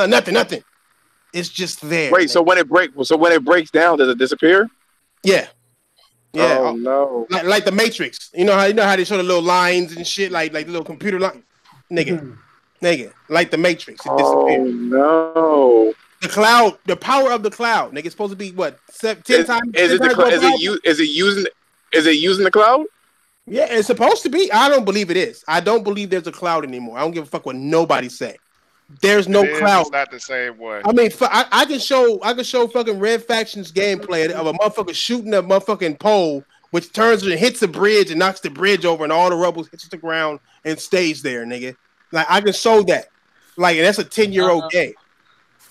Speaker 2: It's just there.
Speaker 8: Wait. Nigga. So when it breaks down, does it disappear?
Speaker 2: Yeah. Yeah.
Speaker 8: Oh no.
Speaker 2: Like the Matrix. You know how they show the little lines and shit, like the little computer line. Nigga. Like the Matrix. It disappears.
Speaker 8: Oh no.
Speaker 2: The cloud, the power of the cloud, nigga. It's supposed to be what 10 times.
Speaker 8: Is it using the cloud?
Speaker 2: Yeah, it's supposed to be. I don't believe it is. I don't believe there's a cloud anymore. I don't give a fuck what nobody say. There's no cloud.
Speaker 1: It's not the same way.
Speaker 2: I mean, I can show fucking Red Faction's gameplay of a motherfucker shooting a motherfucking pole, which turns and hits a bridge and knocks the bridge over, and all the rubble hits the ground and stays there, nigga. Like I can show that. Like, and that's a 10-year-old game.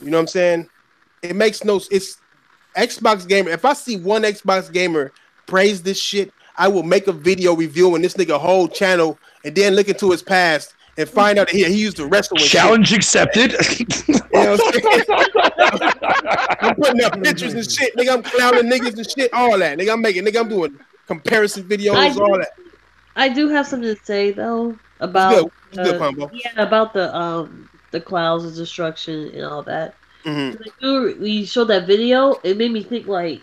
Speaker 2: You know what I'm saying? It makes no. It's Xbox gamer. If I see one Xbox gamer praise this shit, I will make a video reviewing this nigga whole channel and then look into his past and find out that he used to wrestle with
Speaker 7: challenge shit. Accepted.
Speaker 2: You know what I'm putting up pictures and shit, nigga. I'm clowning niggas and shit, all that. Nigga, I'm doing comparison videos, all that.
Speaker 4: I do have something to say though about about the clouds of destruction and all that.
Speaker 2: Mm-hmm.
Speaker 4: We showed that video. It made me think like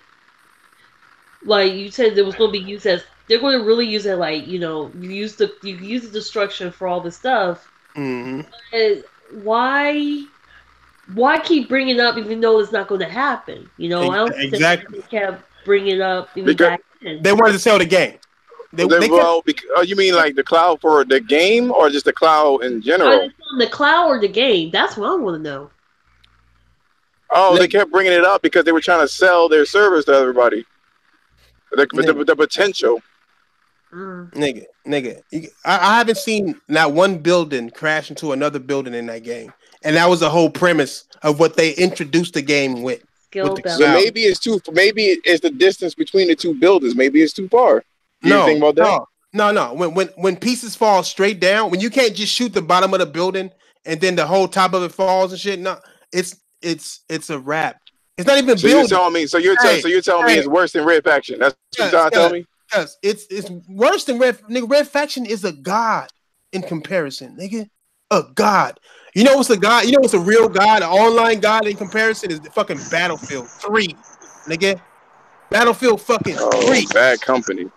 Speaker 4: you said it was going to be used as they're going to really use it like you use the destruction for all the stuff.
Speaker 2: Mm-hmm.
Speaker 4: Why keep bringing it up even though it's not going to happen? I don't think they kept bringing it up even back then.
Speaker 2: They wanted to sell the game.
Speaker 8: You mean like the cloud for the game or just the cloud in general?
Speaker 4: The cloud or the game? That's what I want to know.
Speaker 8: Oh, they kept bringing it up because they were trying to sell their service to everybody. The potential.
Speaker 2: Nigga. I haven't seen not one building crash into another building in that game. And that was the whole premise of what they introduced the game with.
Speaker 8: So maybe it's the distance between the two buildings. Maybe it's too far. No. When pieces fall straight down, when you can't just shoot the bottom of the building and then the whole top of it falls and shit, no, it's a wrap. It's not even building. So you're telling me it's worse than Red Faction. That's what you're trying to tell me?
Speaker 2: Yes, it's worse than Red. Nigga, Red Faction is a god in comparison, nigga. A god. You know what's a god? You know what's a real god? An online god in comparison is the fucking Battlefield 3, nigga. Battlefield fucking 3.
Speaker 8: Bad company.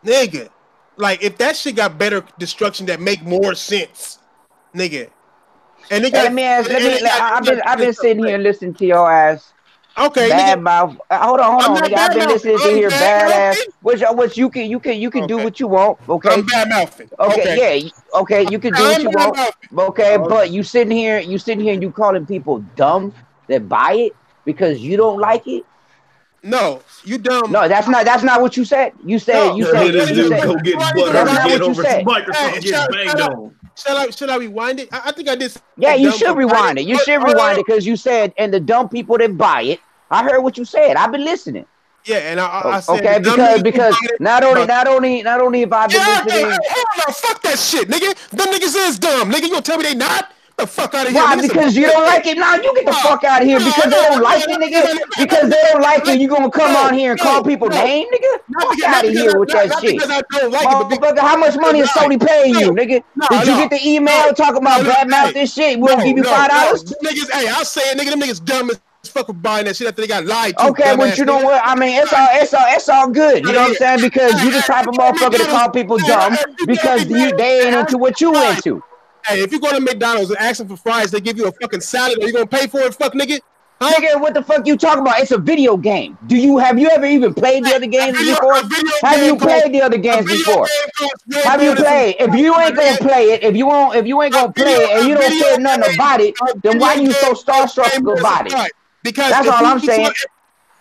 Speaker 2: Nigga. Like, if that shit got better destruction that make more sense, nigga. And they got,
Speaker 9: I've been sitting here listening to your ass.
Speaker 2: Okay,
Speaker 9: bad mouth. Hold on, nigga. I've been listening to your badass. Which you can do what you want. Okay.
Speaker 2: I'm bad mouthing.
Speaker 9: Okay, yeah. Okay, you can do what you want. Okay, but you sitting here and you calling people dumb that buy it because you don't like it.
Speaker 2: No, you dumb.
Speaker 9: No, that's not what you said. You said
Speaker 6: go get butter.
Speaker 9: That's not what you said.
Speaker 6: Get banged on.
Speaker 2: Should I rewind it? I think I did.
Speaker 9: Yeah, you should rewind it. You should rewind it because you said, and the dumb people that buy it. I heard what you said. I've been listening.
Speaker 2: Yeah, and I said
Speaker 9: okay because not only have I been listening.
Speaker 2: Hell no, fuck that shit, nigga. Them niggas is dumb, nigga. You gonna tell me they not? The fuck out of here.
Speaker 9: Why? Because you don't like it? Nah, you get the fuck out of here because they don't like it, nigga. Because they don't like it, you gonna come on here and call people name, nigga? Fuck out of here with that shit. Motherfucker, how much money is Sony paying you, nigga? Did you get the email talking about bad mouth this shit? We'll give you $5.
Speaker 2: Niggas, hey, I'll say it, nigga. Them niggas dumb as fuck for buying that shit after they got lied to.
Speaker 9: Okay, but you know what? I mean, it's all good. You know what I'm saying? Because you the type of motherfucker to call people dumb because they ain't into what you into.
Speaker 2: Hey, if you go to McDonald's and ask them for fries, they give you a fucking salad. Are you gonna pay for it, fuck nigga?
Speaker 9: Huh? Nigga, what the fuck you talking about? It's a video game. Have you ever even played the other games before? Have you played the other games before? Have you played? If you ain't gonna play it, if you ain't gonna play it, and you don't care nothing about it, then why you so starstruck about it?
Speaker 2: Because
Speaker 9: that's all I'm saying.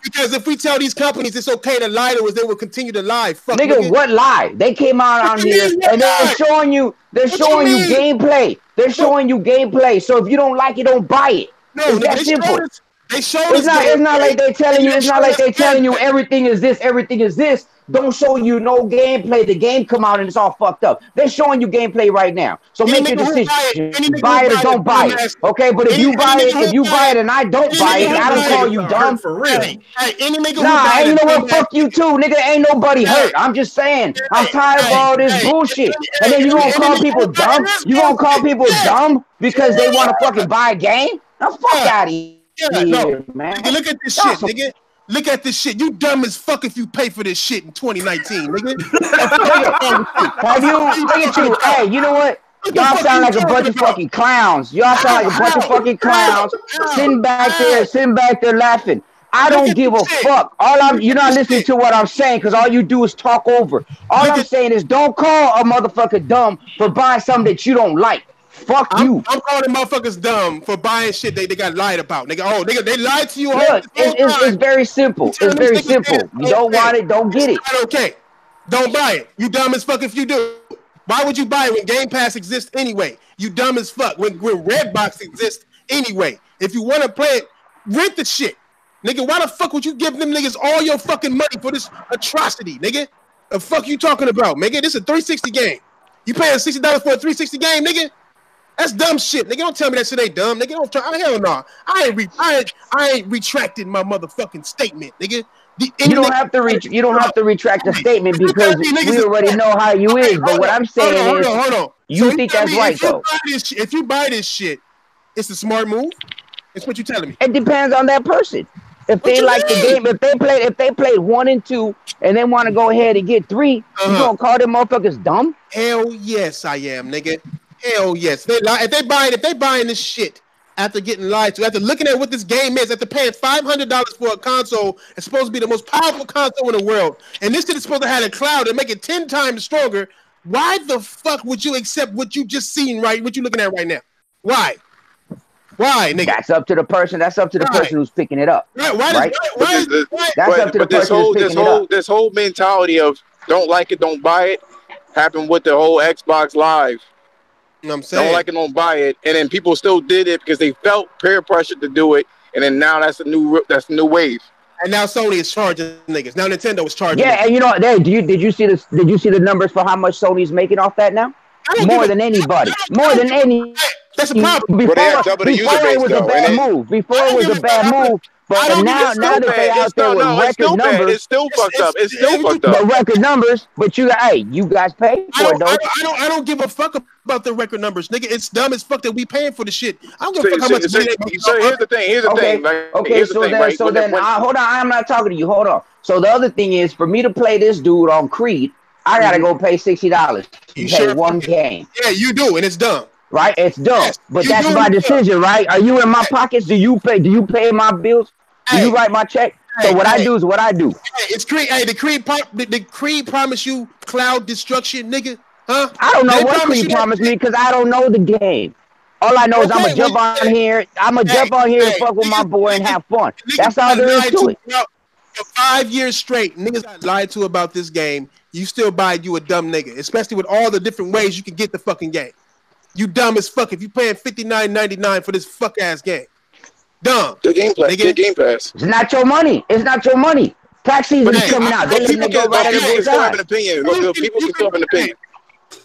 Speaker 2: Because if we tell these companies it's okay to lie to us, they will continue to lie.
Speaker 9: Fuck, nigga, what lie? They came out on here and they're showing you gameplay. They're showing you gameplay. So if you don't like it, don't buy it. It's that simple.
Speaker 2: They showed us.
Speaker 9: It's not like they're telling you. It's not like they're telling you everything is this. Everything is this. Don't show you no gameplay. The game come out and it's all fucked up. They're showing you gameplay right now. So make your decision. Buy it or don't buy it. Okay, but if you buy it, and I don't buy it, I don't call you dumb.
Speaker 6: For real.
Speaker 9: Nah, you know what? Fuck you too, nigga. Ain't nobody hurt. I'm just saying. I'm tired of all this bullshit. And then you gonna call people dumb? You gonna call people dumb because they want to fucking buy a game? Now fuck out of here.
Speaker 2: Yeah, no, man. Nigga, look at this shit, nigga. Look at this shit. You dumb as fuck if you pay for this shit in 2019, nigga.
Speaker 9: Have you? Look at you. Hey, you know what? Y'all sound like a bunch of fucking clowns. Y'all sound like a bunch of fucking clowns sitting back there laughing. I don't give a fuck. You're not listening to what I'm saying because all you do is talk over. All I'm saying is don't call a motherfucker dumb for buying something that you don't like. Fuck you.
Speaker 2: I'm calling motherfuckers dumb for buying shit they got lied about. Nigga, nigga, they lied to you.
Speaker 9: Look, it's very simple. It's very simple. You don't want it, don't get it.
Speaker 2: Okay. Don't buy it. You dumb as fuck if you do. Why would you buy it when Game Pass exists anyway? You dumb as fuck when Redbox exists anyway. If you want to play it, rent the shit. Nigga, why the fuck would you give them niggas all your fucking money for this atrocity, nigga? The fuck you talking about, nigga? This is a 360 game. You paying $60 for a 360 game, nigga? That's dumb shit, nigga. Don't tell me that shit ain't dumb, nigga. Don't try. Hell no. I ain't retracted my motherfucking statement, nigga.
Speaker 9: You don't have to retract the statement because we already know how you is. But what I'm saying is,
Speaker 2: hold on.
Speaker 9: You think that's right though?
Speaker 2: If you buy this shit, it's a smart move. It's what you telling me.
Speaker 9: It depends on that person. If they like the game, if they played 1 and 2 and they want to go ahead and get 3, you gonna call them motherfuckers dumb?
Speaker 2: Hell yes, I am, nigga. Hell yes. If they buying this shit after getting lied to, after looking at what this game is, after paying $500 for a console, it's supposed to be the most powerful console in the world, and this shit is supposed to have a cloud and make it 10 times stronger. Why the fuck would you accept what you just seen, right? What you looking at right now? Why? Why, nigga?
Speaker 9: That's up to the person. That's up to the person who's picking it up.
Speaker 2: Why?
Speaker 9: That's up to the person who's picking it up.
Speaker 8: This whole mentality of don't like it, don't buy it, happened with the whole Xbox Live.
Speaker 2: You know what I'm saying?
Speaker 8: Don't like it, don't buy it, and then people still did it because they felt peer pressure to do it, and then now that's the new wave.
Speaker 2: And now Sony is charging niggas. Now Nintendo is charging.
Speaker 9: Yeah, and you know, did you see this? Did you see the numbers for how much Sony's making off that now? More than anybody. More than any.
Speaker 2: That's a problem.
Speaker 9: Before it was a bad move. Before it was a bad move. But now that they out there with record numbers,
Speaker 8: it's still fucked up. It's still fucked up.
Speaker 9: The record numbers, but you guys pay for it though.
Speaker 2: I don't give a fuck about the record numbers, nigga. It's dumb as fuck that we paying for the shit. I don't give a fuck how much money they make.
Speaker 8: So here's the thing.
Speaker 9: So then, hold on. I'm not talking to you. Hold on. So the other thing is, for me to play this dude on Creed, I gotta go pay $60. You pay one game.
Speaker 2: Yeah, you do, and it's dumb.
Speaker 9: Right? It's dumb. Yes, but that's my decision, right? Are you in my pockets? Do you pay my bills? Do you write my check? So what I do is what I do.
Speaker 2: Hey, it's Creed. Hey, the Creed promise you cloud destruction, nigga. Huh?
Speaker 9: I don't know what Creed promised me because I don't know the game. All I know is I'm gonna jump on here. To fuck with my boy and have fun. That's all there is to it.
Speaker 2: For 5 years straight, niggas got lied to about this game. You still buy you a dumb nigga, especially with all the different ways you can get the fucking game. You dumb as fuck if you paying $59.99 for this fuck ass game. Dumb.
Speaker 8: The Game Pass.
Speaker 9: It's not your money. It's not your money. Tax season is coming out. They let go right at the
Speaker 8: same time. People can still have an opinion.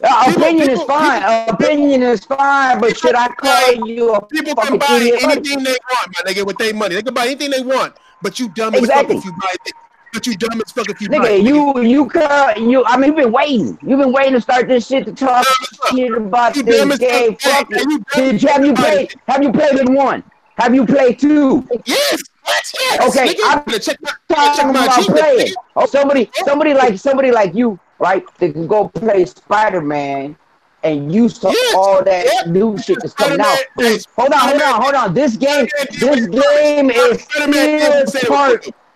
Speaker 9: Opinion is fine. Opinion is fine, but should I call you a
Speaker 2: people can buy anything they want, my nigga, with their money. They can buy anything they want, but you dumb as fuck if you buy it. But you dumb as fuck if you buy it.
Speaker 9: I mean, you've been waiting. You've been waiting to start this shit to talk shit about this game. Fuck it. Have you played it 1? Have you played 2?
Speaker 2: Yes.
Speaker 9: Okay, I'm talking about playing. Oh, somebody like you, right? That can go play Spider-Man and use all that new shit that's coming out. Hold on. This game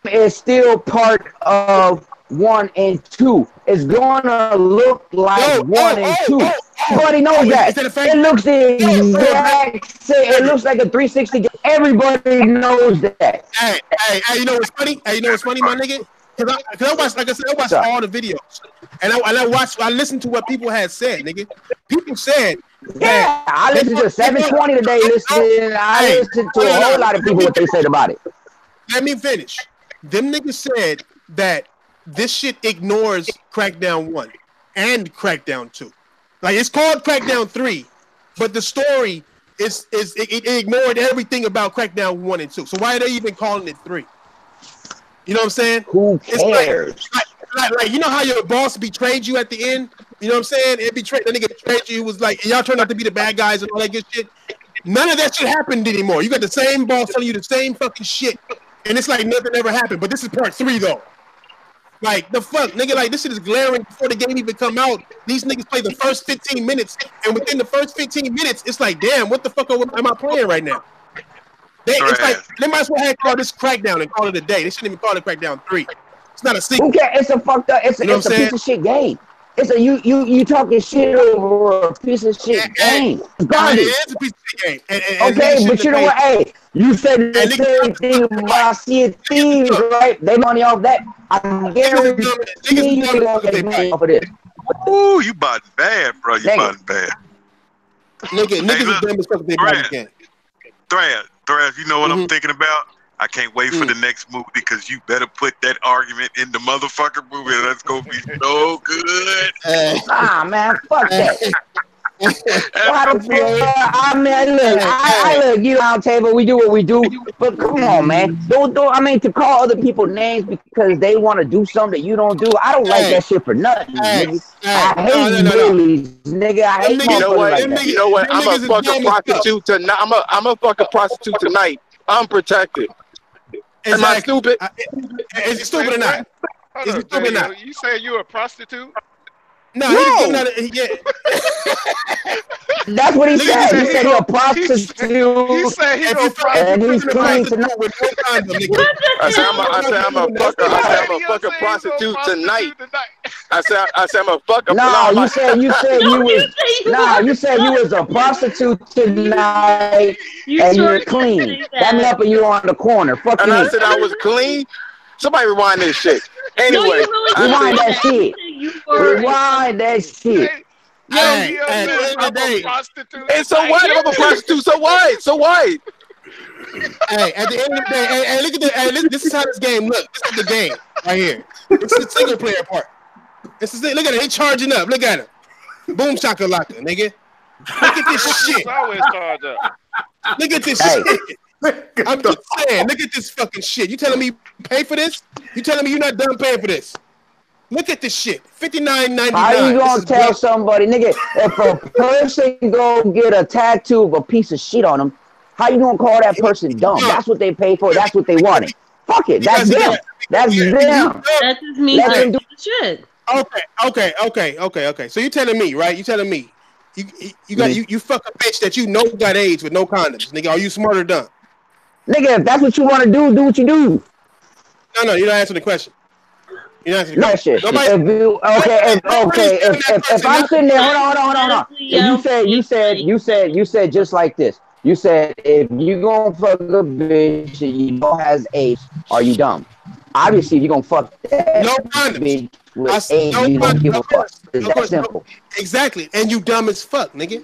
Speaker 9: is still part of 1 and 2. It's gonna look like 1 and 2. Everybody knows that. It looks the exact same. It looks like a 360 game. Everybody knows that.
Speaker 2: Hey, you know what's funny? My nigga? Because I watched, like I said, I watched all the videos. And I listened to what people had said, nigga. people said.
Speaker 9: Yeah, I listened to 720 today. I listened to a whole lot of people what they said about it.
Speaker 2: Let me finish. Them niggas said that this shit ignores Crackdown 1 and Crackdown 2. Like it's called Crackdown 3, but the story it ignored everything about Crackdown 1 and 2. So why are they even calling it 3? You know what I'm saying?
Speaker 9: Who cares?
Speaker 2: It's like you know how your boss betrayed you at the end? You know what I'm saying? That nigga betrayed you. It was like y'all turned out to be the bad guys and all that good shit. None of that shit happened anymore. You got the same boss telling you the same fucking shit. And it's like nothing ever happened. But this is part 3 though. Like the fuck, nigga, like this shit is glaring before the game even come out. These niggas play the first 15 minutes, and within the first 15 minutes, it's like, damn, what the fuck am I playing right now? It's like they might as well have called this Crackdown and call it a day. They shouldn't even call it Crackdown 3. It's not a sequel.
Speaker 9: Okay, it's a fucked up. It's a piece of shit game. It's a you talking shit over a piece of shit game. It's garbage. It is a piece of shit game. Okay, but you know what? Hey, you said the same thing about seeing thieves, right? They money off that. I guarantee you gonna get money off of this.
Speaker 5: Ooh, you bought bad, bro. You bought bad.
Speaker 2: Niggas is dumb as fuck. They buy the game.
Speaker 5: Thrash, you know what I'm thinking about? I can't wait for the next movie because you better put that argument in the motherfucker movie. That's gonna be so good.
Speaker 9: Man, fuck that. I mean, look, I look, you round table, we do what we do, but come on, man. Don't I mean to call other people names because they want to do something that you don't do. I don't like that shit for nothing, nigga. I hate bullies, nigga. I hate
Speaker 8: motherfuckers like that. You know what? I'm a fucking prostitute tonight. I'm a fucking prostitute tonight. Unprotected. Am I stupid?
Speaker 2: Is he stupid or not? Is he stupid or not?
Speaker 1: You say you're a prostitute?
Speaker 2: No.
Speaker 9: That's what he said. He said he's a prostitute.
Speaker 1: He said he's a prostitute.
Speaker 9: And he's clean tonight.
Speaker 8: I said I'm a fucking prostitute tonight. I said I'm a fucking.
Speaker 9: No, you said you was a prostitute tonight, and you're clean. That meant you on the corner. Fuck
Speaker 8: and
Speaker 9: me.
Speaker 8: I said I was clean. Somebody rewind this shit. Anyway,
Speaker 9: rewind that shit. Rewind that shit.
Speaker 8: And so what? I'm a prostitute. So what? So what?
Speaker 2: Hey, at the end of the day, hey, look at this is how this game looks. This is the game right here. This is the single player part. Look at it. They charging up. Look at it. Boom shakalaka, nigga. Look at this shit.
Speaker 1: Always charge up.
Speaker 2: Look at this shit. I'm just saying, look at this fucking shit. You telling me you pay for this? You telling me you're not done paying for this? Look at this shit. $59.99.
Speaker 9: How you gonna tell somebody, nigga, if a person go get a tattoo of a piece of shit on them, how you gonna call that person dumb? That's what they pay for. That's what they wanted. Fuck it. That's them. That's them.
Speaker 4: That just means they do the shit.
Speaker 2: Okay. So you telling me, right? You telling me you fuck a bitch that you know got AIDS with no condoms, nigga? Are you smart or dumb?
Speaker 9: Nigga, if that's what you want to do what you do.
Speaker 2: No, you're not answering the question. You're not answering
Speaker 9: the question. If I'm sitting there, hold on. You said just like this. You said if you gonna fuck a bitch and you know has AIDS, are you dumb? Obviously, if you're gonna fuck that bitch with AIDS, you don't give a fuck. It's that simple.
Speaker 2: Exactly, and you dumb as fuck, nigga.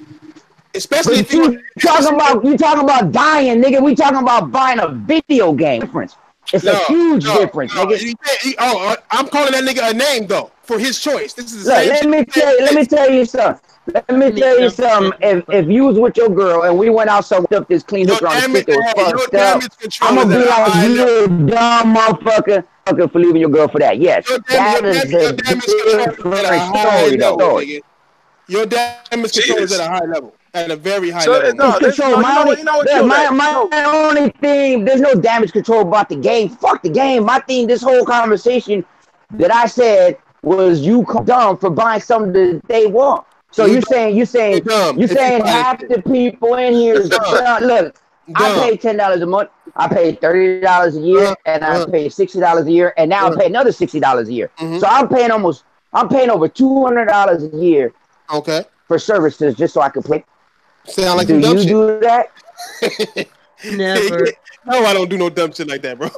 Speaker 2: Especially if
Speaker 9: you talking about dying, nigga. We talking about buying a video game. Difference. It's a huge difference, nigga.
Speaker 2: I'm calling that nigga a name though for his choice. This is the
Speaker 9: same. Let me tell you something. If you was with your girl and we went outside with this clean hooker on the stick that was fucked up, I'm gonna be like, you dumb motherfucker for leaving your girl for that. Yes, that is a different story though.
Speaker 2: Your damage control is at a high level. At a very high level.
Speaker 9: My only thing, there's no damage control about the game. Fuck the game. My thing, this whole conversation that I said was you dumb for buying something that they want. So you're saying half the people in here is dumb. Look, I pay $10 a month. I pay $30 a year, and I pay $60 a year, and now I pay another $60 a year. So I'm paying over $200 a year.
Speaker 2: Okay.
Speaker 9: For services just so I can play.
Speaker 2: Sound like
Speaker 9: do you do that?
Speaker 4: Never.
Speaker 2: No, I don't do no dumb shit like that, bro.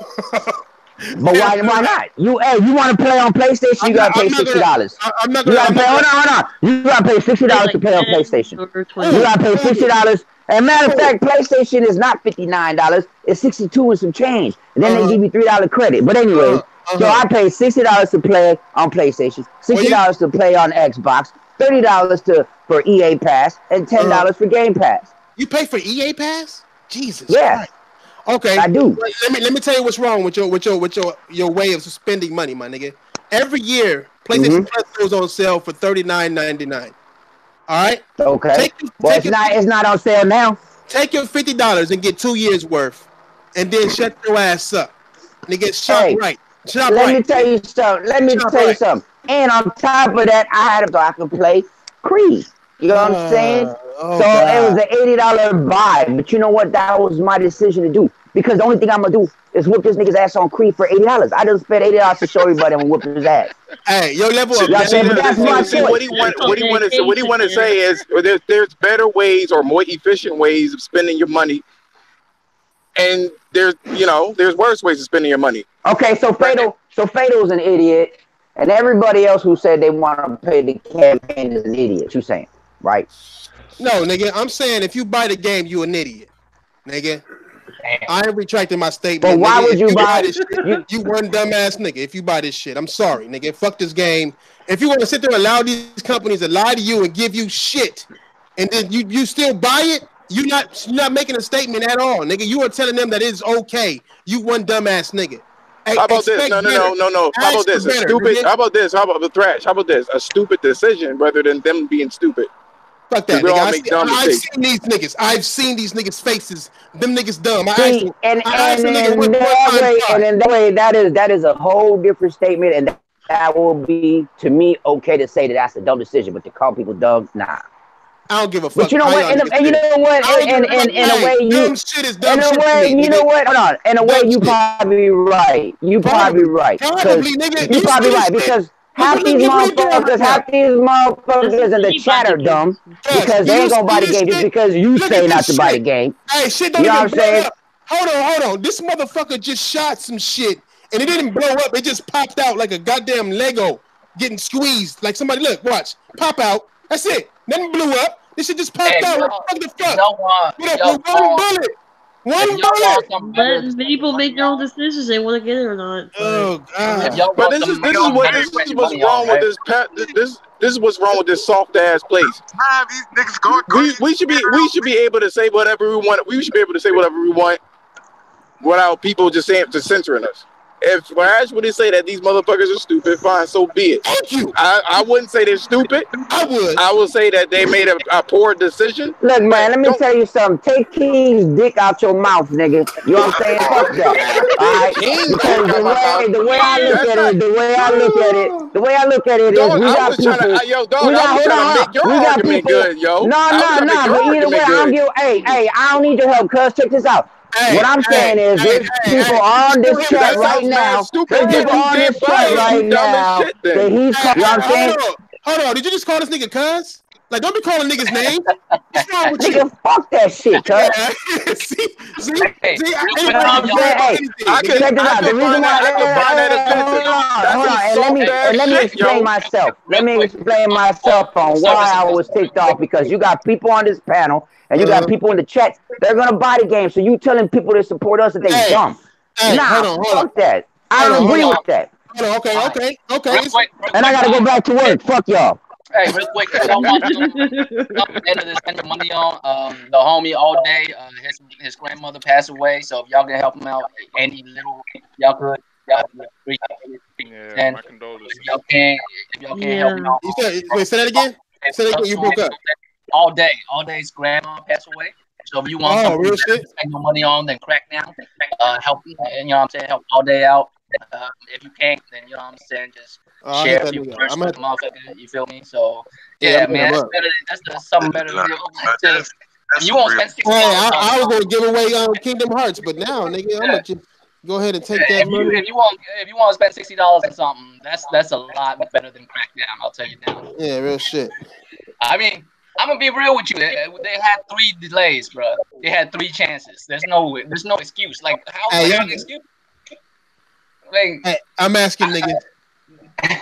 Speaker 9: But why not? You want to play on PlayStation? You gotta pay $60.
Speaker 2: I'm not
Speaker 9: You
Speaker 2: gonna.
Speaker 9: gotta pay. Hold on. You gotta pay $60 to play on PlayStation. You gotta pay $60. And matter of fact, PlayStation is not $59. It's $62 and some change. And then they give you $3 credit. But anyways, so I pay $60 to play on PlayStation, $60 to play on Xbox, $30 for EA Pass, and $10 for Game Pass.
Speaker 2: You pay for EA Pass? Jesus.
Speaker 9: Yeah.
Speaker 2: Christ. Okay.
Speaker 9: I do.
Speaker 2: Let me tell you what's wrong with your way of spending money, my nigga. Every year, PlayStation Plus goes on sale for $39.99. All right.
Speaker 9: Okay. It's not on sale now.
Speaker 2: Take your $50 and get 2 years worth, and then shut your ass up. Nigga, shop right.
Speaker 9: Let me tell you something. And on top of that, I had it so I could play Creed. You know what I'm saying? It was an $80 buy. But you know what? That was my decision to do. Because the only thing I'm going to do is whip this nigga's ass on Creed for $80. I just spent $80 to show everybody I'm going to whip his ass.
Speaker 2: Hey, your level of
Speaker 9: that's my choice.
Speaker 8: What he want to say is there's better ways or more efficient ways of spending your money. And there's worse ways of spending your money.
Speaker 9: Okay, so Fato's an idiot. And everybody else who said they want to pay the campaign is an idiot. You saying, right?
Speaker 2: No, nigga. I'm saying if you buy the game, you an idiot, nigga. I ain't retracting my statement.
Speaker 9: But why
Speaker 2: nigga.
Speaker 9: would you buy
Speaker 2: this shit? You one dumbass nigga. If you buy this shit, I'm sorry, nigga. Fuck this game. If you want to sit there and allow these companies to lie to you and give you shit, and then you still buy it, you're not making a statement at all, nigga. You are telling them that it's okay. You one dumbass nigga. Hey,
Speaker 8: how about this? No. How about this? How about this? How about the thrash? How about this? A stupid decision rather than them being stupid.
Speaker 2: Fuck that, nigga. I've seen these niggas. I've seen these niggas' faces. Them niggas dumb.
Speaker 9: In that way, that is a whole different statement, and that will be, to me, okay to say that that's a dumb decision, but to call people dumb, nah.
Speaker 2: I don't give a fuck.
Speaker 9: But you know what? And you know what? In a way,
Speaker 2: dumb shit is dumb shit.
Speaker 9: You know what? Hold on. In a way, you probably right. You probably right.
Speaker 2: Probably, nigga.
Speaker 9: You probably right because half these motherfuckers in the chat are dumb because they ain't gonna buy the game just because you say not to buy the game.
Speaker 2: Hey, shit don't even blow up. Hold on. This motherfucker just shot some shit and it didn't blow up. It just popped out like a goddamn Lego getting squeezed. Like somebody, look, watch, pop out. That's it. Nothing blew up. This shit just popped out. What the fuck? One bullet. One bullet.
Speaker 4: Let people make their own decisions. They want to get it or not.
Speaker 2: Oh God!
Speaker 8: But this is what's wrong with this. This is what's wrong with this soft ass place.
Speaker 5: These niggas going
Speaker 8: we should be able to say whatever we want. We should be able to say whatever we want without people just censoring us. If Rash would say that these motherfuckers are stupid, fine, so be it.
Speaker 2: Thank you.
Speaker 8: I wouldn't say they're stupid.
Speaker 2: I would.
Speaker 8: I would say that they made a poor decision.
Speaker 9: Look, man, let me tell you something. Take King's dick out your mouth, nigga. You know what I'm saying? Fuck that. All right? Because the way I look at it is we got people. No. But either way, I don't need your help, cuz. Check this out. What I'm saying is there's people on this chat right now. There's people on this chat right now that he's, you know what I'm saying?
Speaker 2: Hold on. Did you just call this nigga cuz? Like, don't be calling niggas names. What's wrong with you?
Speaker 9: Nigga, fuck that shit, cuz. Let me explain myself. Let me explain myself on why I was ticked off, because you got people on this panel and you got people in the chat. They're gonna buy the game, so you telling people to support us that they dumb. Fuck that. I don't agree with that.
Speaker 2: Okay.
Speaker 9: And I gotta go back to work. Fuck y'all.
Speaker 10: Hey, real quick, I want to spend the money on the homie all day. His grandmother passed away, so if y'all can help him out, any little y'all could.
Speaker 1: Yeah, my condolences.
Speaker 10: If y'all can help him out.
Speaker 2: Wait, say that again. Say that again. You broke up.
Speaker 10: All day, his grandma passed away. So if you want something to spend your money on, then crackdown. Help, you know what I'm saying? Help all day out. If you can't, then you know what I'm saying, just share a few words with the motherfucker. You feel me? So man, that's something better than you won't spend $60.
Speaker 2: I was gonna give away Kingdom Hearts, but now, nigga, I'm gonna just go ahead and take that money.
Speaker 10: If you want to spend $60 on something, that's a lot better than crackdown. I'll tell you now.
Speaker 2: Yeah, real shit.
Speaker 10: I mean, I'm gonna be real with you. They had 3 delays, bro. They had 3 chances. There's no excuse. Like, how is that an excuse?
Speaker 2: Hey, I'm asking niggas.
Speaker 10: I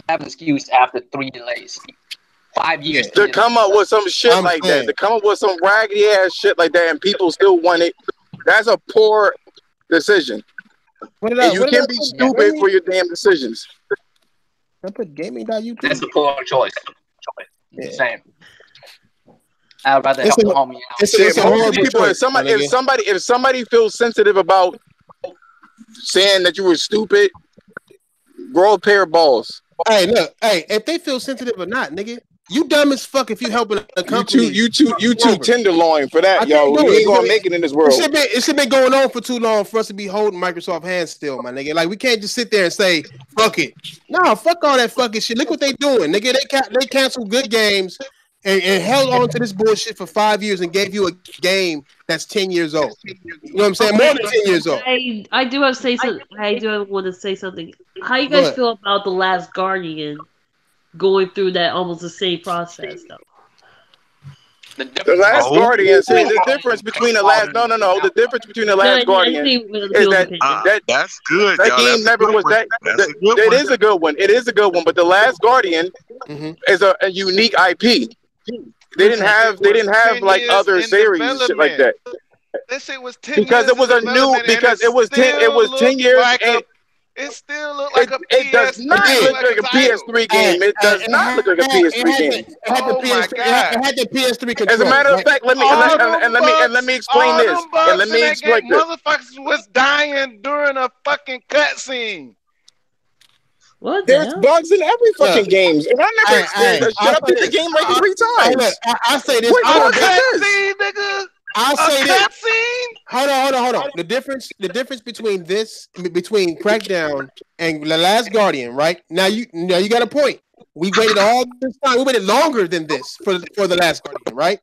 Speaker 10: have an excuse after 3 delays. 5 years
Speaker 8: to come up with some shit like that, to come up with some raggedy ass shit like that, and people still want it. That's a poor decision. And you can't be stupid for your damn decisions.
Speaker 2: I put gaming.youtube.
Speaker 10: That's a poor choice. Yeah. Same. I'd rather help the homie out.
Speaker 8: If somebody feels sensitive about saying that you were stupid, grow a pair of balls.
Speaker 2: Hey, look, if they feel sensitive or not, nigga, you dumb as fuck if you helping a company.
Speaker 8: You too tenderloin for that, yo. You ain't gonna make it in this world.
Speaker 2: It should been going on for too long for us to be holding Microsoft hands still, my nigga. Like, we can't just sit there and say, fuck it. No, fuck all that fucking shit. Look what they doing, nigga. They canceled good games and held on to this bullshit for 5 years and gave you a game that's 10 years old. You know what I'm saying? More than 10 years old.
Speaker 4: I do have to say something. I do want to say something. How you guys feel about The Last Guardian going through that almost the same process, though?
Speaker 8: The Last Guardian. See, the difference between the last the difference between the Last Guardian is that
Speaker 5: that's good.
Speaker 8: That game never was that. It is a good one. It is a good one. But the Last Guardian is a unique IP. They didn't have like other series and shit like that.
Speaker 1: This shit was 10
Speaker 8: because
Speaker 1: years
Speaker 8: it was a new because it was 10 years and
Speaker 1: it still looked like a
Speaker 8: it does not look like a PS3 game. It does not look like a PS3 game.
Speaker 2: It had the PS3 control.
Speaker 8: As a matter of fact, let me explain this. And let me explain this.
Speaker 1: Motherfuckers was dying during a fucking cutscene.
Speaker 4: What?
Speaker 8: There's bugs in every fucking game, and I never experienced that shit. I beat the game like 3 times.
Speaker 2: I say this.
Speaker 1: Cutscene, nigga.
Speaker 2: I'll say this. Hold on. The difference between Crackdown and The Last Guardian, right? Now you got a point. We waited all this time. We waited longer than this for The Last Guardian, right?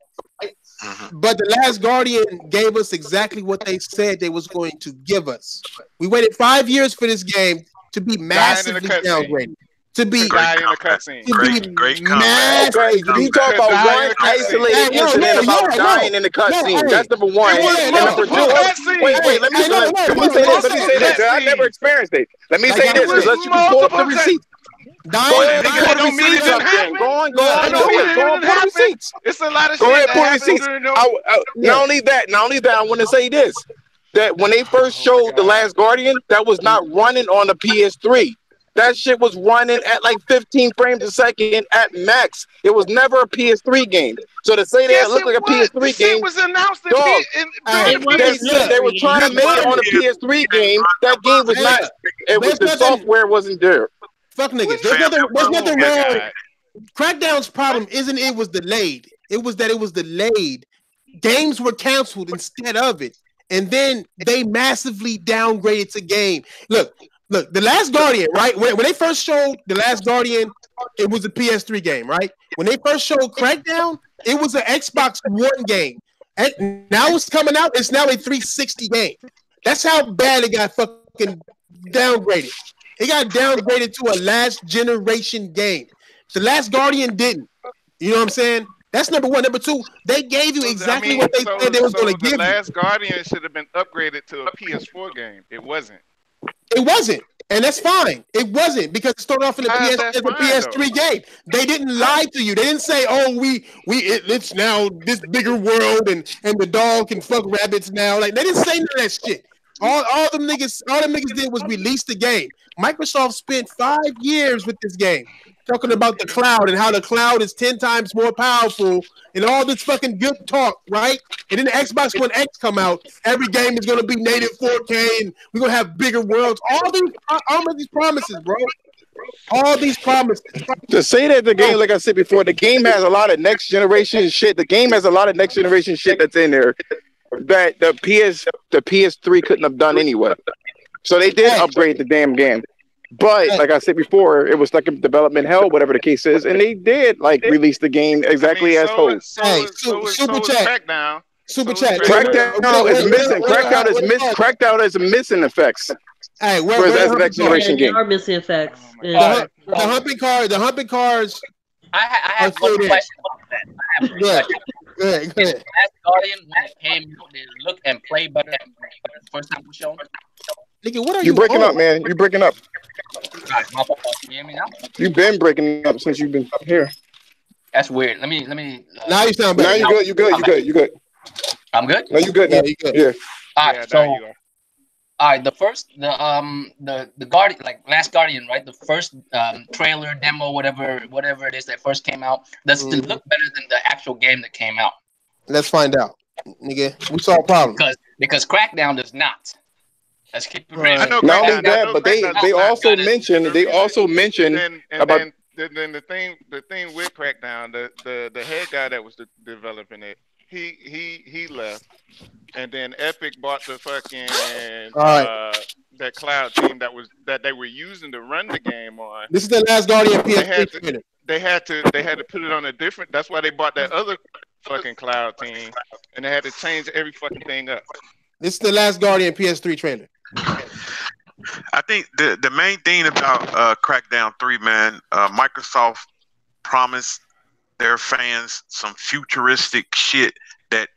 Speaker 2: But The Last Guardian gave us exactly what they said they was going to give us. We waited 5 years for this game to be massively downgraded. To be
Speaker 5: great
Speaker 8: comment. You talk about one isolated incident about dying in the cutscene. That's number one. And number two, wait. Let me say this. I never experienced it. Let me say this. Let's you pull up the receipts. Go ahead, Go on, pull receipts.
Speaker 1: It's a lot of
Speaker 8: shit. Go ahead, pull
Speaker 1: receipts.
Speaker 8: Not only that, I want to say this. That when they first showed The Last Guardian, that was not running on the PS3. That shit was running at like 15 frames a second at max. It was never a PS3 game. So to say that it looked like a PS3 game,
Speaker 1: was announced
Speaker 8: they were trying to make it on a PS3 game. That game was not. It was the software wasn't there.
Speaker 2: Fuck niggas. There's nothing wrong. Crackdown's problem isn't it was delayed. It was that it was delayed. Games were canceled instead of it, and then they massively downgraded the game. Look, The Last Guardian, right? When they first showed The Last Guardian, it was a PS3 game, right? When they first showed Crackdown, it was an Xbox One game. And now it's coming out, it's now a 360 game. That's how bad it got fucking downgraded. It got downgraded to a last generation game. The Last Guardian didn't. You know what I'm saying? That's number one. Number two, they gave you exactly what they said they was going to give you.
Speaker 1: The Last Guardian should have been upgraded to a PS4 game. It wasn't.
Speaker 2: It wasn't, and that's fine. It wasn't because it started off in the PS3 game. They didn't lie to you. They didn't say, "Oh, it's now this bigger world, and the dog can fuck rabbits now." Like they didn't say none of that shit. All them niggas did was release the game. Microsoft spent 5 years with this game, talking about the cloud and how the cloud is 10 times more powerful and all this fucking good talk, right? And then the Xbox One X come out. Every game is going to be native 4K and we're going to have bigger worlds. All these promises, bro. All these promises.
Speaker 8: To say that the game, like I said before, the game has a lot of next generation shit. The game has a lot of next generation shit that's in there that the PS3 couldn't have done anyway. So they did upgrade the damn game. But like I said before, it was like a development hell, whatever the case is, and they did like release the game exactly as told.
Speaker 2: Super chat.
Speaker 8: Crackdown is missing. Crackdown is missing effects.
Speaker 2: Hey,
Speaker 8: where's the next generation game?
Speaker 4: There are missing effects.
Speaker 2: The humping cars.
Speaker 10: I have one question about that.
Speaker 2: Go ahead.
Speaker 10: Guardian, when it came out, did it look and play better than the first time it was shown?
Speaker 2: Nigga, what are
Speaker 8: you breaking up, man? You breaking up.
Speaker 10: Right, my fault. You hear me now?
Speaker 8: You've been breaking up since you've been here.
Speaker 10: That's weird. Let me.
Speaker 2: Now you sound better.
Speaker 8: Now you good. You good.
Speaker 10: I'm good.
Speaker 8: No, you good.
Speaker 2: Yeah,
Speaker 8: Now.
Speaker 2: you good.
Speaker 8: Yeah.
Speaker 10: All right. So, all right. The Guardian, like Last Guardian, right? The first trailer, demo, whatever it is that first came out, does it look better than the actual game that came out?
Speaker 2: Let's find out, nigga. We saw a problem
Speaker 10: because Crackdown does not. Let's keep it real.
Speaker 8: Not only that, but they also mentioned about.
Speaker 1: Then the thing with Crackdown, the head guy that was developing it, he left, and then Epic bought the fucking that cloud team that they were using to run the game on.
Speaker 2: This is the Last Guardian PS3.
Speaker 1: They had to put it on a different. That's why they bought that other fucking cloud team, and they had to change every fucking thing up.
Speaker 2: This is the Last Guardian PS3 trailer.
Speaker 5: I think the main thing about Crackdown 3, man, Microsoft promised their fans some futuristic shit that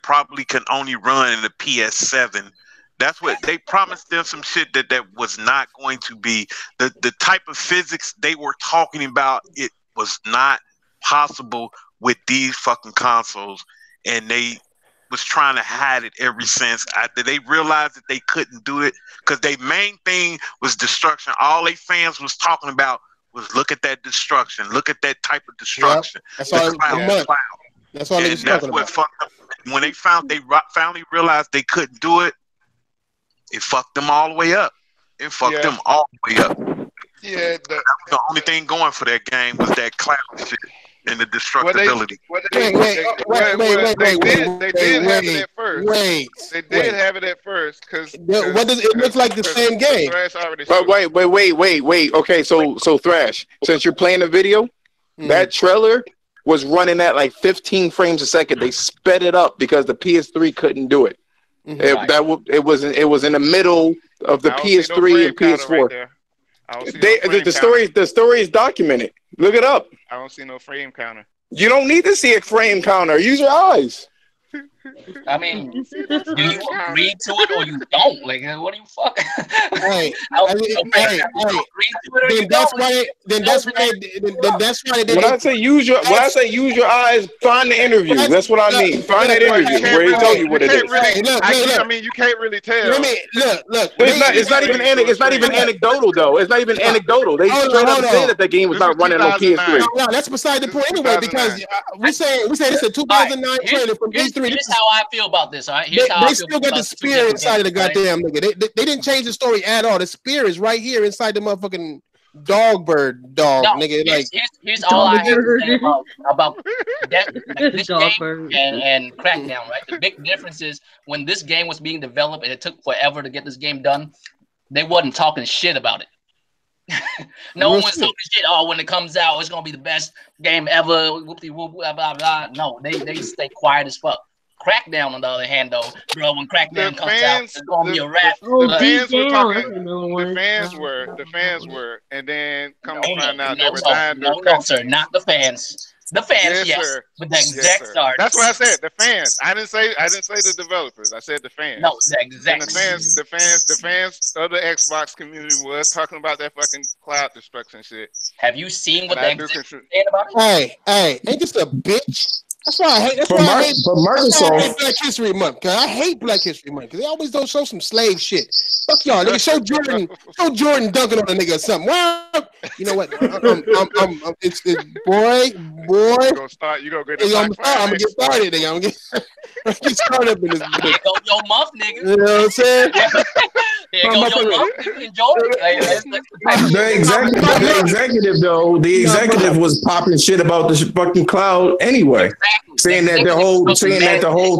Speaker 5: probably can only run in the PS7. That's what they promised them, some shit that was not going to be the type of physics they were talking about. It was not possible with these fucking consoles, and they was trying to hide it ever since after they realized that they couldn't do it, because their main thing was destruction. All they fans was talking about was look at that destruction, look at that type of destruction.
Speaker 2: Yep. That's all. That's all.
Speaker 5: And that's what fucked up. When they finally realized they couldn't do it, it fucked them all the way up. It fucked them all the way up.
Speaker 1: Yeah,
Speaker 5: that was the only thing going for that game was that cloud shit. And the destructibility.
Speaker 1: They did have it at first. They did have it at first because
Speaker 2: what does it look like the same game?
Speaker 8: But wait. Okay, so Thrash, since you're playing the video, that trailer was running at like 15 frames a second. They sped it up because the PS3 couldn't do it. It was in the middle of the PS3 and PS4. The story is documented. Look it up.
Speaker 1: I don't see no frame counter.
Speaker 8: You don't need to see a frame counter. Use your eyes.
Speaker 10: I mean, do you agree to it or you don't? Like, what do you fuck?
Speaker 2: Hey, that's why.
Speaker 8: When I say use your eyes, find the interview. That's what I mean. Find that interview where he tell you what it is.
Speaker 1: I mean, you can't really tell.
Speaker 2: Look.
Speaker 8: It's not even anecdotal though. It's not even anecdotal. They straight up say that the game was not running on PS3.
Speaker 2: No, that's beside the point anyway, because we say it's a 2009 trailer from E3.
Speaker 10: Here's how I feel about this. All right,
Speaker 2: they still got the spear inside of the goddamn nigga. They didn't change the story at all. The spear is right here inside the motherfucking dog, nigga.
Speaker 10: Here's all I have to say about this game and Crackdown. Right, the big difference is when this game was being developed and it took forever to get this game done, they wasn't talking shit about it. No one was talking shit. Oh, when it comes out, it's gonna be the best game ever. Whoop-de-whoop, blah blah blah. No, they stay quiet as fuck. Crackdown, on the other hand, though, bro, when Crackdown comes out, it's gonna be a wrap.
Speaker 1: The fans were, and then come to find out they were dying.
Speaker 10: No, sir, not the fans. The fans, yes, but the execs are.
Speaker 1: That's what I said. The fans. I didn't say the developers. I said the fans.
Speaker 10: No, the execs.
Speaker 1: The fans of the Xbox community was talking about that fucking cloud destruction shit.
Speaker 10: Have you seen what the execs saying about it?
Speaker 2: Hey, ain't this a bitch? That's why I hate. That's why I hate Black History Month. Cause I hate Black History Month because they always don't show some slave shit. Fuck y'all, nigga. Show Jordan dunking on a nigga or something. Well, you know what? It's boy.
Speaker 1: You gonna start? You gonna get? I'm
Speaker 2: gonna get started. Nigga. I'm gonna get started up in this.
Speaker 10: Here go your month, nigga.
Speaker 2: You know what I'm saying?
Speaker 10: Here go your month. Enjoy it.
Speaker 11: The executive was popping shit about the fucking cloud anyway. Saying that the whole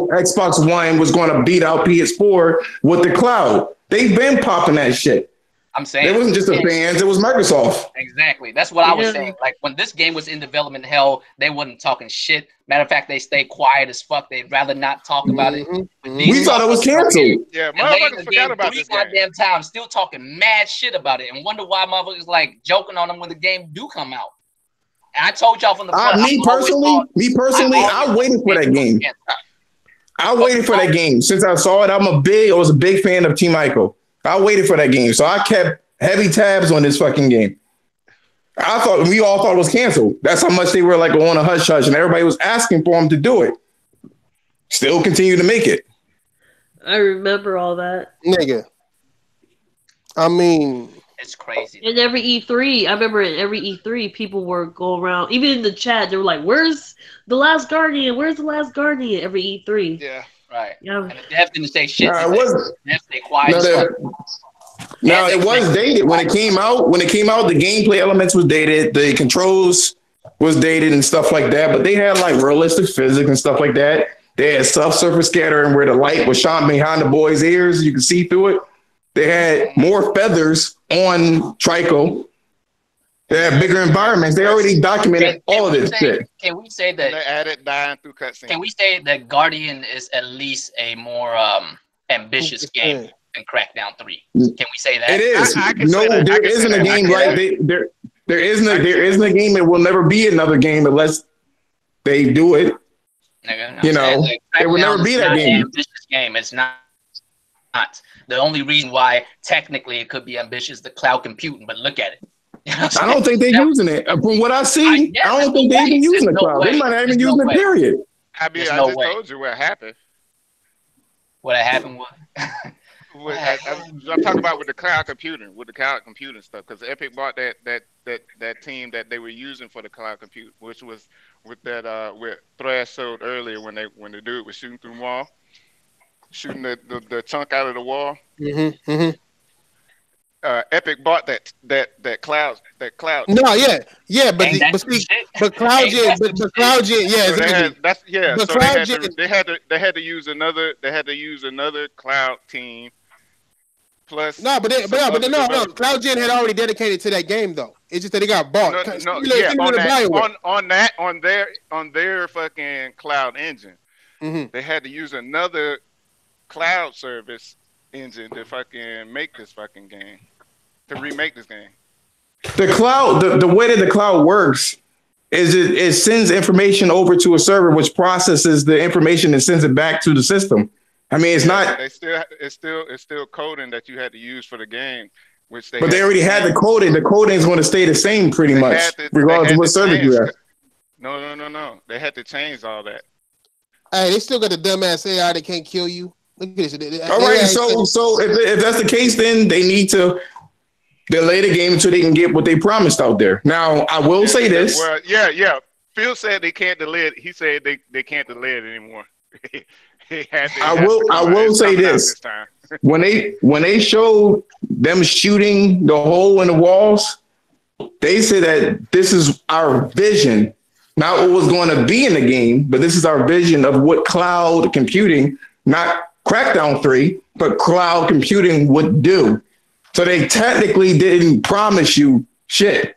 Speaker 11: Xbox One was going to beat out PS4 with the cloud. They've been popping that shit.
Speaker 10: I'm saying
Speaker 11: it wasn't just the fans; it was Microsoft.
Speaker 10: Exactly. That's what I was saying. Like when this game was in development hell, they wasn't talking shit. Matter of fact, they stayed quiet as fuck. They'd rather not talk about it.
Speaker 11: We thought it was canceled.
Speaker 1: Yeah, motherfuckers forgot about this game.
Speaker 10: Goddamn time, still talking mad shit about it, and wonder why motherfuckers like joking on them when the game do come out. And I told y'all from the front.
Speaker 11: Me personally, I waited for that game. I waited for that game. Since I saw it, I was a big fan of Team Ico. I waited for that game. So I kept heavy tabs on this fucking game. We all thought it was canceled. That's how much they were like on a hush hush, and everybody was asking for them to do it. Still continue to make it.
Speaker 4: I remember all that.
Speaker 2: Nigga. I mean,
Speaker 10: it's crazy.
Speaker 4: In every E3, I remember in every E3, people were going around, even in the chat, they were like, "Where's the Last Guardian? Where's the Last Guardian?" Every E3.
Speaker 10: Yeah, right.
Speaker 4: Yeah.
Speaker 10: And the dev didn't say shit.
Speaker 11: It was.
Speaker 10: They quiet.
Speaker 11: Now it was dated when it came out. When it came out, the gameplay elements was dated, the controls was dated and stuff like that. But they had like realistic physics and stuff like that. They had subsurface scattering where the light was shone behind the boy's ears. You could see through it. They had more feathers on Trico. They had bigger environments. They already documented all of this shit.
Speaker 10: Can we say that
Speaker 1: they added dying through cutscenes?
Speaker 10: Can we say that Guardian is at least a more ambitious game than Crackdown 3? Can we say that?
Speaker 11: It is. There isn't a game like there isn't a game that will never be another game unless they do it. You know, it will never be that game.
Speaker 10: Ambitious game. It's not. The only reason why technically it could be ambitious the cloud computing, but look at it. You know
Speaker 11: I don't think they're using it. From what I see, I don't think they're even using the cloud. They might not even using it, period.
Speaker 1: I mean, I just told you what happened.
Speaker 10: What happened was...
Speaker 1: I'm talking about with the cloud computing stuff, because Epic bought that team that they were using for the cloud compute, which was with that with Thrash showed earlier when the dude was shooting through the wall, shooting the chunk out of the wall. Epic bought that cloud.
Speaker 2: No, but CloudGen,
Speaker 1: they had to use another cloud team. Plus,
Speaker 2: CloudGen had already dedicated to that game though. It's just that they got bought.
Speaker 1: On their fucking cloud engine, they had to use another cloud service engine to fucking make this fucking game, to remake this game.
Speaker 11: The cloud, the way that the cloud works is it sends information over to a server, which processes the information and sends it back to the system. I mean, it's not.
Speaker 1: It's still coding that you had to use for the game, which they.
Speaker 11: But they already had the coding. The coding is going to stay the same pretty much, regardless of what server you have.
Speaker 1: No. They had to change all that.
Speaker 2: Hey, they still got the dumbass AI that can't kill you. Look at this.
Speaker 11: All right, so if that's the case, then they need to delay the game until they can get what they promised out there. Now, I will say this.
Speaker 1: Well, yeah. Phil said they can't delay it. He said they can't delay it anymore.
Speaker 11: I will say this. when they showed them shooting the hole in the walls, they said that this is our vision, not what was going to be in the game, but this is our vision of what cloud computing, not Crackdown 3, but cloud computing would do. So they technically didn't promise you shit.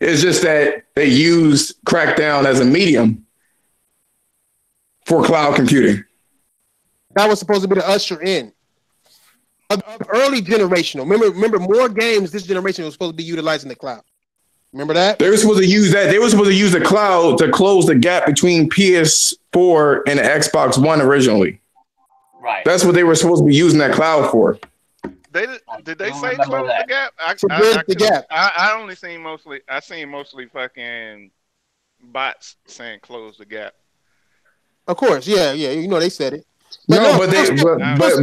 Speaker 11: It's just that they used Crackdown as a medium for cloud computing.
Speaker 2: That was supposed to be the usher in. Early generational. Remember more games this generation was supposed to be utilizing the cloud. Remember that?
Speaker 11: They were supposed to use that. They were supposed to use the cloud to close the gap between PS4 and the Xbox One originally.
Speaker 10: Right.
Speaker 11: That's what they were supposed to be using that cloud for.
Speaker 1: Did they say close the gap? I only seen mostly. I seen mostly fucking bots saying close the gap.
Speaker 2: Of course, yeah. You know they said it.
Speaker 11: But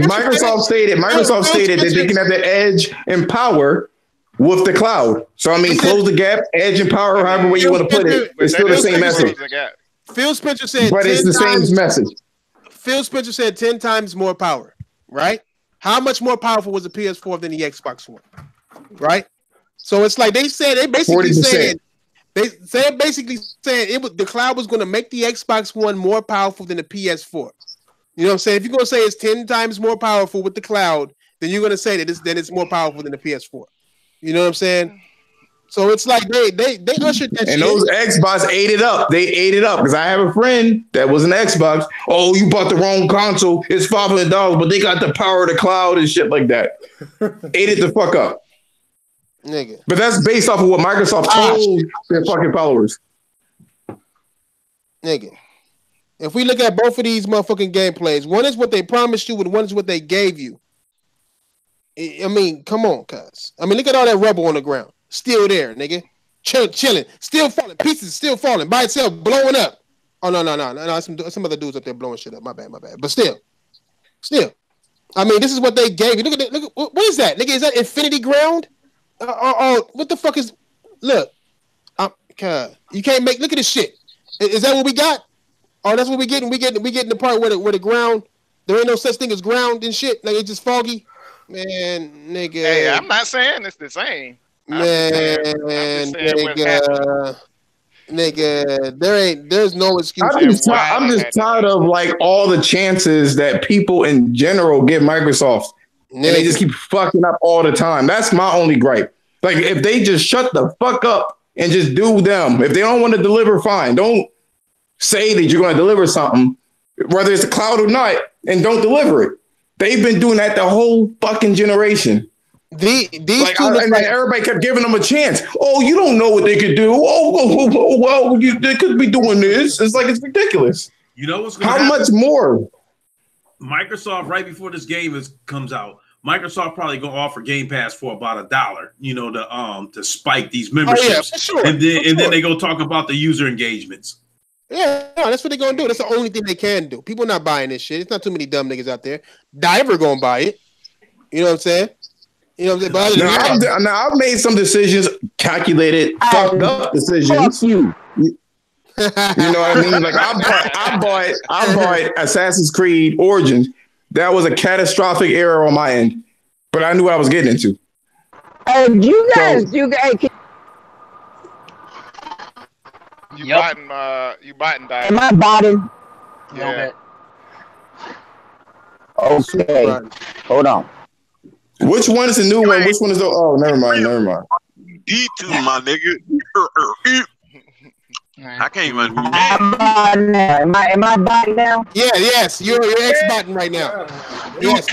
Speaker 11: Microsoft stated that they can have the edge and power with the cloud. So I mean, close the gap, edge and power, however way you want to put it. It's still the same message.
Speaker 2: Phil Spencer said,
Speaker 11: but it's the same message.
Speaker 2: Phil Spencer said 10 times more power, right? How much more powerful was the PS4 than the Xbox One, right? So it's like they basically said the cloud was going to make the Xbox One more powerful than the PS4. You know what I'm saying? If you're going to say it's 10 times more powerful with the cloud, then you're going to say that it's more powerful than the PS4. You know what I'm saying? So it's like they ushered that shit.
Speaker 11: And those Xbox ate it up. They ate it up because I have a friend that was an Xbox. Oh, you bought the wrong console. It's $500, but they got the power of the cloud and shit like that. Ate it the fuck up.
Speaker 2: Nigga.
Speaker 11: But that's based off of what Microsoft told their fucking followers.
Speaker 2: Nigga. If we look at both of these motherfucking gameplays, one is what they promised you, and one is what they gave you. I mean, come on, cuz. I mean, look at all that rubble on the ground, still there, nigga, chilling, still falling, pieces still falling by itself, blowing up. Oh no! Some other dudes up there blowing shit up. My bad. But still. I mean, this is what they gave you. Look at what is that, nigga? Is that Infinity Ground? What the fuck is? Look, you can't make. Look at this shit. Is that what we got? Oh, that's what we getting. We getting the part where the ground. There ain't no such thing as ground and shit. Like it's just foggy. Man, nigga.
Speaker 1: Hey, I'm not saying it's the same.
Speaker 2: Nigga, there's no excuse.
Speaker 11: I'm just tired of like all the chances that people in general give Microsoft, and they just keep fucking up all the time. That's my only gripe. Like if they just shut the fuck up and just do them. If they don't want to deliver, fine. Don't say that you're going to deliver something, whether it's a cloud or not, and don't deliver it. They've been doing that the whole fucking generation. Everybody kept giving them a chance. Oh, you don't know what they could do. They could be doing this. It's like it's ridiculous.
Speaker 6: You know what's going
Speaker 11: to happen? How much more?
Speaker 6: Microsoft, right before this game comes out, Microsoft probably gonna offer Game Pass for about $1. You know, to spike these memberships.
Speaker 2: Oh, yeah, for sure.
Speaker 6: And then they go talk about the user engagements.
Speaker 2: Yeah, no, that's what they're gonna do. That's the only thing they can do. People not buying this shit. It's not too many dumb niggas out there. Diver gonna buy it. You know what I'm saying? You know what I'm saying?
Speaker 11: Now I've made some decisions, calculated, fucked up decisions. You know what I mean? Like I bought Assassin's Creed Origins. That was a catastrophic error on my end, but I knew what I was getting into.
Speaker 9: You guys.
Speaker 1: You biting Diver.
Speaker 9: Am I biting?
Speaker 1: Yeah.
Speaker 9: Okay. Hold on.
Speaker 11: Which one is the new one? Which one is the? Oh, never mind.
Speaker 5: D2, my nigga. I can't even.
Speaker 9: Am I biting now?
Speaker 2: Yeah, yes. You're X-botting right now.
Speaker 5: Yes.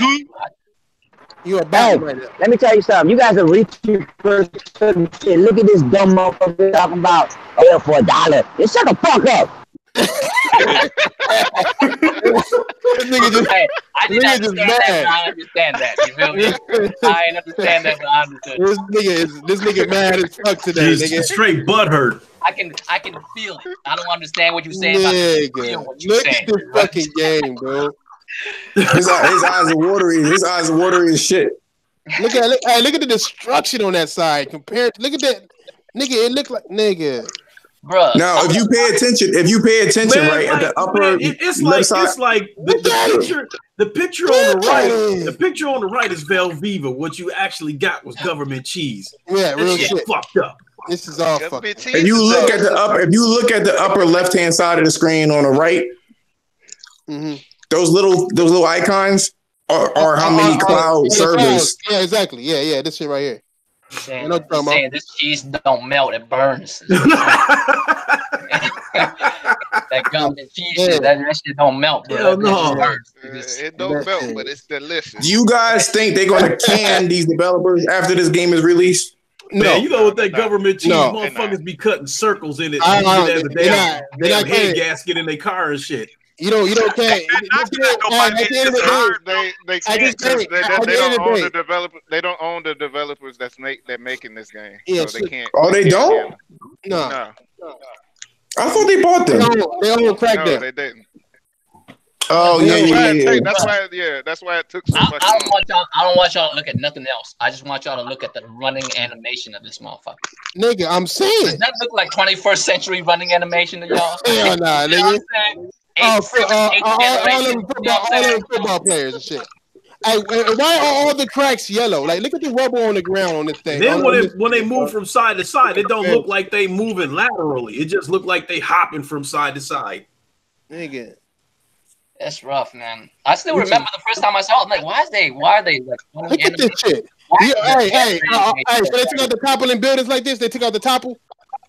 Speaker 2: You are biting right now.
Speaker 9: Let me tell you something. You guys are reaching for shit. Look at this dumb motherfucker talking about for $1. Just shut the fuck up.
Speaker 10: I didn't understand that, but I understand that. You feel me? I didn't understand that, but I understood.
Speaker 2: This nigga mad as fuck today. Nigga.
Speaker 6: Straight butthurt.
Speaker 10: I can feel it. I don't understand what you're saying. But I can feel what you're
Speaker 2: Look
Speaker 10: saying.
Speaker 2: at this fucking game, bro.
Speaker 11: His eyes are watery. His eyes are watery as shit.
Speaker 2: Look at the destruction on that side. Look at that, nigga. It looked like nigga.
Speaker 10: Bruh.
Speaker 11: Now, if you pay attention,
Speaker 6: Man,
Speaker 11: right at the upper
Speaker 6: it's
Speaker 11: left side,
Speaker 6: it's like the picture on the right. The picture on the right is Velviva. What you actually got was government cheese.
Speaker 2: Yeah, real shit.
Speaker 6: Fucked up.
Speaker 2: This is all fucked up.
Speaker 11: If you look at the upper left hand side of the screen on the right, those little icons are how many cloud servers.
Speaker 2: Yeah, exactly. Yeah, this shit right here.
Speaker 10: Saying this cheese don't melt, it burns. That government cheese shit, that shit don't melt, bro.
Speaker 1: No. It don't melt, but it's delicious.
Speaker 11: Do you guys think they're gonna can these developers after this game is released?
Speaker 6: No, man, you know what that government cheese motherfuckers be cutting circles in it. They have a head gasket in their car and shit.
Speaker 2: You don't care.
Speaker 1: They don't own the developers that making this game. Yeah, so they can't.
Speaker 11: Oh, they don't?
Speaker 2: No.
Speaker 11: I thought they bought them.
Speaker 2: They own Crackdown.
Speaker 1: No, they didn't.
Speaker 11: Oh yeah.
Speaker 1: That's why it took so much.
Speaker 10: I don't want y'all to look at nothing else. I just want y'all to look at the running animation of this motherfucker.
Speaker 2: Nigga, I'm saying.
Speaker 10: Does that look like 21st century running animation to y'all?
Speaker 2: Hell nah, nigga. All them football players and shit. Hey, why are all the cracks yellow? Like, look at the rubble on the ground on this thing.
Speaker 6: Then when they move from side to side, it don't look like they moving laterally. It just look like they hopping from side to side.
Speaker 2: Nigga,
Speaker 10: that's rough, man. I still remember the first time I saw it. I'm like, why are they like?
Speaker 2: Look at this shit. Hey, so they took out the toppling buildings like this. They took out the topple.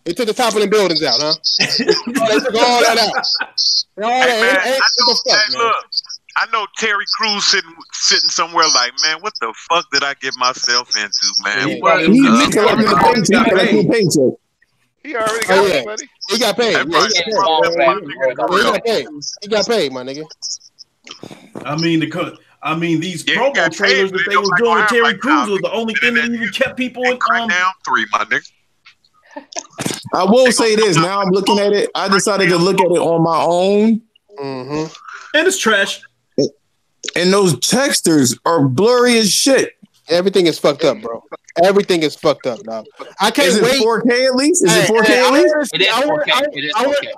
Speaker 2: They took the toppling buildings out, huh? They took all that out.
Speaker 5: I know Terry Crews sitting somewhere like, man, what the fuck did I get myself into, man?
Speaker 1: He already got his money.
Speaker 2: He got paid. Yeah, he got paid, my nigga.
Speaker 6: I mean, these promo trailers that they were doing with Terry Crews was the only thing that even kept people in.
Speaker 5: Down 3, my nigga.
Speaker 11: I will say this. Now I'm looking at it. I decided to look at it on my own.
Speaker 6: Mm-hmm. And it's trash.
Speaker 11: And those textures are blurry as shit.
Speaker 2: Everything is fucked up, bro. Everything is fucked up, dog. I can't wait.
Speaker 11: 4K at least? Is it 4K at least?
Speaker 10: It is 4K. It is 4K.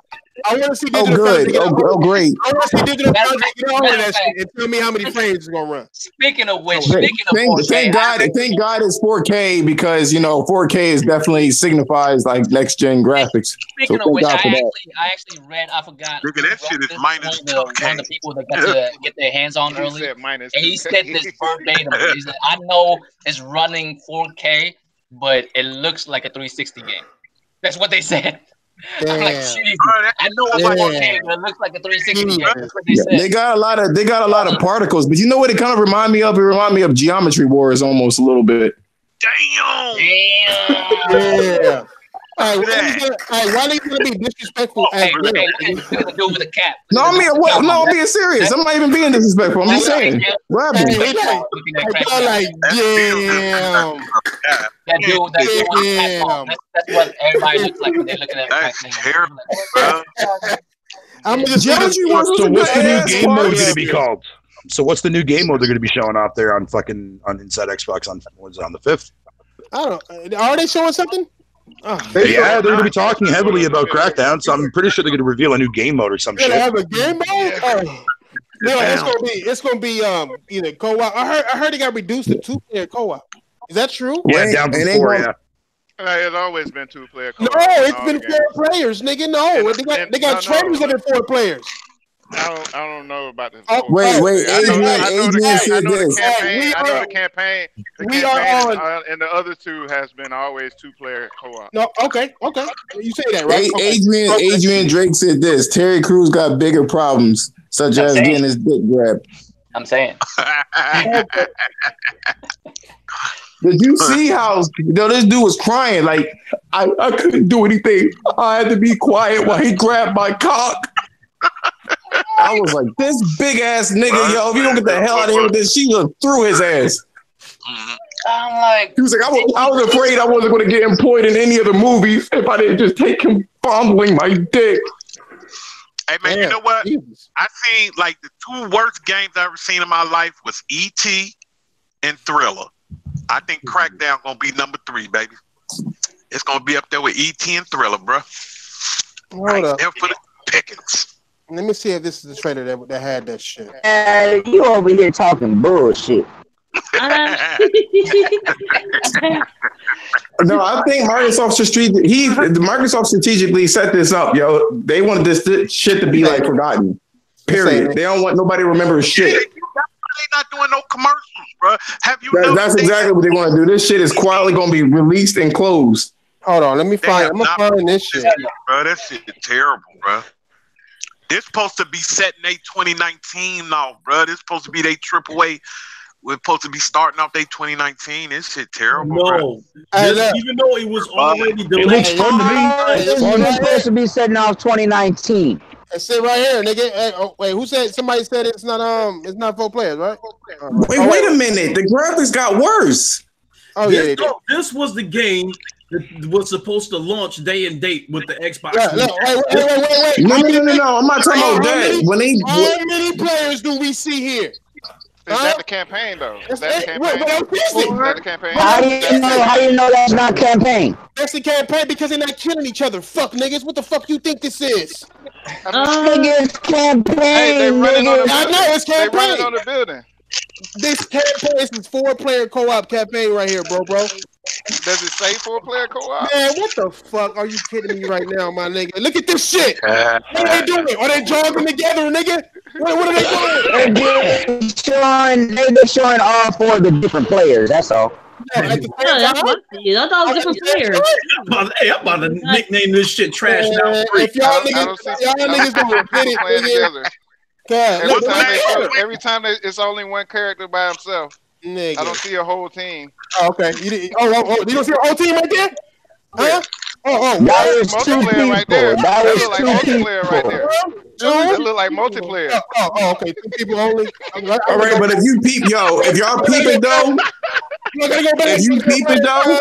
Speaker 2: I want to see
Speaker 11: digital. Oh, good. Oh, great.
Speaker 2: I want to see digital project get on that shit and tell me how many frames it's gonna run.
Speaker 10: Speaking of which,
Speaker 11: thank God it's 4K because 4K is definitely signifies like next gen graphics.
Speaker 10: Speaking of which, I actually read. I forgot.
Speaker 5: Look at that shit. It's minus 2K.
Speaker 10: One of the people that got to get their hands on early. And he said this verbatim. He said, "I know it's running 4K, but it looks like a 360 game." That's what they said.
Speaker 2: Damn.
Speaker 10: I'm like, Jesus. I know it's 4K, but it looks like a 360 game. That's what they said.
Speaker 11: They got a lot of particles, but you know what it kind of remind me of? It remind me of Geometry Wars almost a little bit.
Speaker 5: Damn.
Speaker 2: Yeah. All right, why are you gonna be disrespectful?
Speaker 10: Hey, look at the dude with the cap.
Speaker 11: No, I'm being serious. I'm not even being disrespectful. I'm just saying. Grab me.
Speaker 2: Like, damn.
Speaker 10: That dude with the cap. That's what everybody looks like when they're looking at
Speaker 5: That's terrible, bro.
Speaker 11: Geometry Wars.
Speaker 7: So what's the new game mode going to be called? So what's the new game mode they're going to be showing out there on Inside Xbox on the 5th?
Speaker 2: I don't. Are they showing something?
Speaker 7: Yeah, they're going to be talking heavily about Crackdown, so I'm pretty sure they're going to reveal a new game mode or some shit.
Speaker 2: They have a game mode? No, it's gonna be either co-op. I heard it got reduced to 2-player co-op. Is that true?
Speaker 7: Yeah, down from 4. Yeah.
Speaker 1: It's always been 2-player co-op.
Speaker 2: No, it's been 4 players, nigga. No, they got trainers that are 4 players.
Speaker 1: I don't know about this.
Speaker 11: Wait, Adrian said this.
Speaker 1: I know the campaign. We are on, and the other 2 has been always 2-player co-op.
Speaker 2: No, okay. You say that, right?
Speaker 11: Adrian Drake said this. Terry Crews got bigger problems, such as getting his dick grabbed.
Speaker 10: I'm saying.
Speaker 11: Did you see how this dude was crying? Like I couldn't do anything. I had to be quiet while he grabbed my cock. I was like, this big ass nigga, yo, if you don't get the hell out of here with this, she just threw his ass.
Speaker 10: I'm like,
Speaker 11: he was like, I was afraid I wasn't going to get employed in any of the movies if I didn't just take him fumbling my dick.
Speaker 5: Hey man, you know what? I seen like the 2 worst games I ever seen in my life was E.T. and Thriller. I think Crackdown gonna be number 3, baby. It's gonna be up there with E.T. and Thriller, bro.
Speaker 2: Hold up.
Speaker 5: There for the pickings.
Speaker 2: Let me see if this is the trailer that had that shit.
Speaker 9: You over here talking bullshit.
Speaker 11: No, I think Microsoft strategically set this up, yo. They wanted this shit to be like forgotten. Period. They don't want nobody to remember shit.
Speaker 5: They not doing no commercials, bro. Have you?
Speaker 11: That's exactly what they want to do. This shit is quietly gonna be released and closed.
Speaker 2: Hold on, let me find. I'm gonna find this shit,
Speaker 5: bro. That shit is terrible, bro. This supposed to be set in 2019 now, bro. This supposed to be they AAA. We're supposed to be starting off 2019. This shit terrible, bro.
Speaker 6: Even though it was already delayed.
Speaker 9: It's supposed to be setting off 2019.
Speaker 2: It's it right here, nigga. Hey, wait, who said? Somebody said it's not 4 players, right?
Speaker 11: Wait a minute. The graphics got worse.
Speaker 2: Oh yeah,
Speaker 6: this was the game that was supposed to launch day and date with the Xbox.
Speaker 2: Wait.
Speaker 11: No. I'm not talking about that.
Speaker 2: How many players do we see here?
Speaker 1: Is that the campaign though? Is that the campaign? Is that the campaign?
Speaker 9: How do you know that's not campaign?
Speaker 2: That's the campaign because they're not killing each other. Fuck niggas. What the fuck you think this is?
Speaker 9: Niggas campaign.
Speaker 1: Hey,
Speaker 9: nigga.
Speaker 2: I know it's campaign.
Speaker 1: They running on the building.
Speaker 2: This campaign is 4-player co-op campaign right here, bro.
Speaker 1: Does it say 4-player co-op?
Speaker 2: Man, what the fuck? Are you kidding me right now, my nigga? Look at this shit. What are they doing? Are they jogging together, nigga? What are they
Speaker 9: doing? They're showing all 4 of the different players. That's all.
Speaker 4: I thought it was different players.
Speaker 6: Hey, I'm about to nickname this shit Trash Now.
Speaker 2: If y'all niggas don't get it, nigga.
Speaker 1: Every time it's only one character by himself. Nigga. I don't see a whole team.
Speaker 2: Oh, okay. You don't see a whole team right there? Huh?
Speaker 9: That was two people.
Speaker 1: right there.
Speaker 9: That
Speaker 1: That
Speaker 9: was
Speaker 1: look like
Speaker 9: two
Speaker 1: multiplayer
Speaker 9: people.
Speaker 1: right there. That look like multiplayer.
Speaker 2: Okay. 2 people only.
Speaker 11: All right, but if you peep, if y'all peep it though, if you peep it though,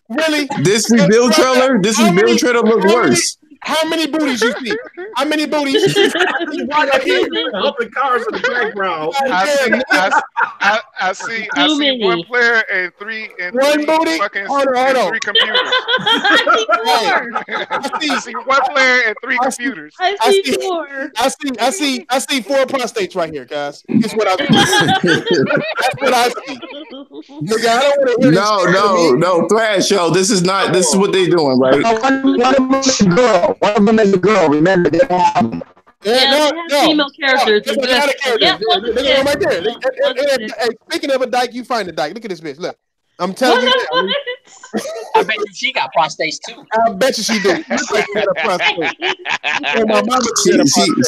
Speaker 2: really,
Speaker 11: this rebuild trailer look worse.
Speaker 2: How many booties you see? How many booties?
Speaker 6: Helping cars in the background.
Speaker 1: I see 1 player and three
Speaker 2: booty.
Speaker 1: Fucking
Speaker 2: hold on.
Speaker 1: 3 computers.
Speaker 2: I
Speaker 1: see 1 player and 3 computers.
Speaker 2: I see 4. I see 4 prostates right here, guys. That's what I see. That's what I see. Nigga, I don't want to hear
Speaker 11: No, Flash, yo, this is what they doing, right?
Speaker 9: One of them is a girl. Remember, they have them.
Speaker 4: Yeah, female characters.
Speaker 2: They're right there. Hey, speaking of a dyke, you find a dyke. Look at this bitch. Look, I'm telling you.
Speaker 10: I bet you she got prostates too.
Speaker 2: I bet you she do.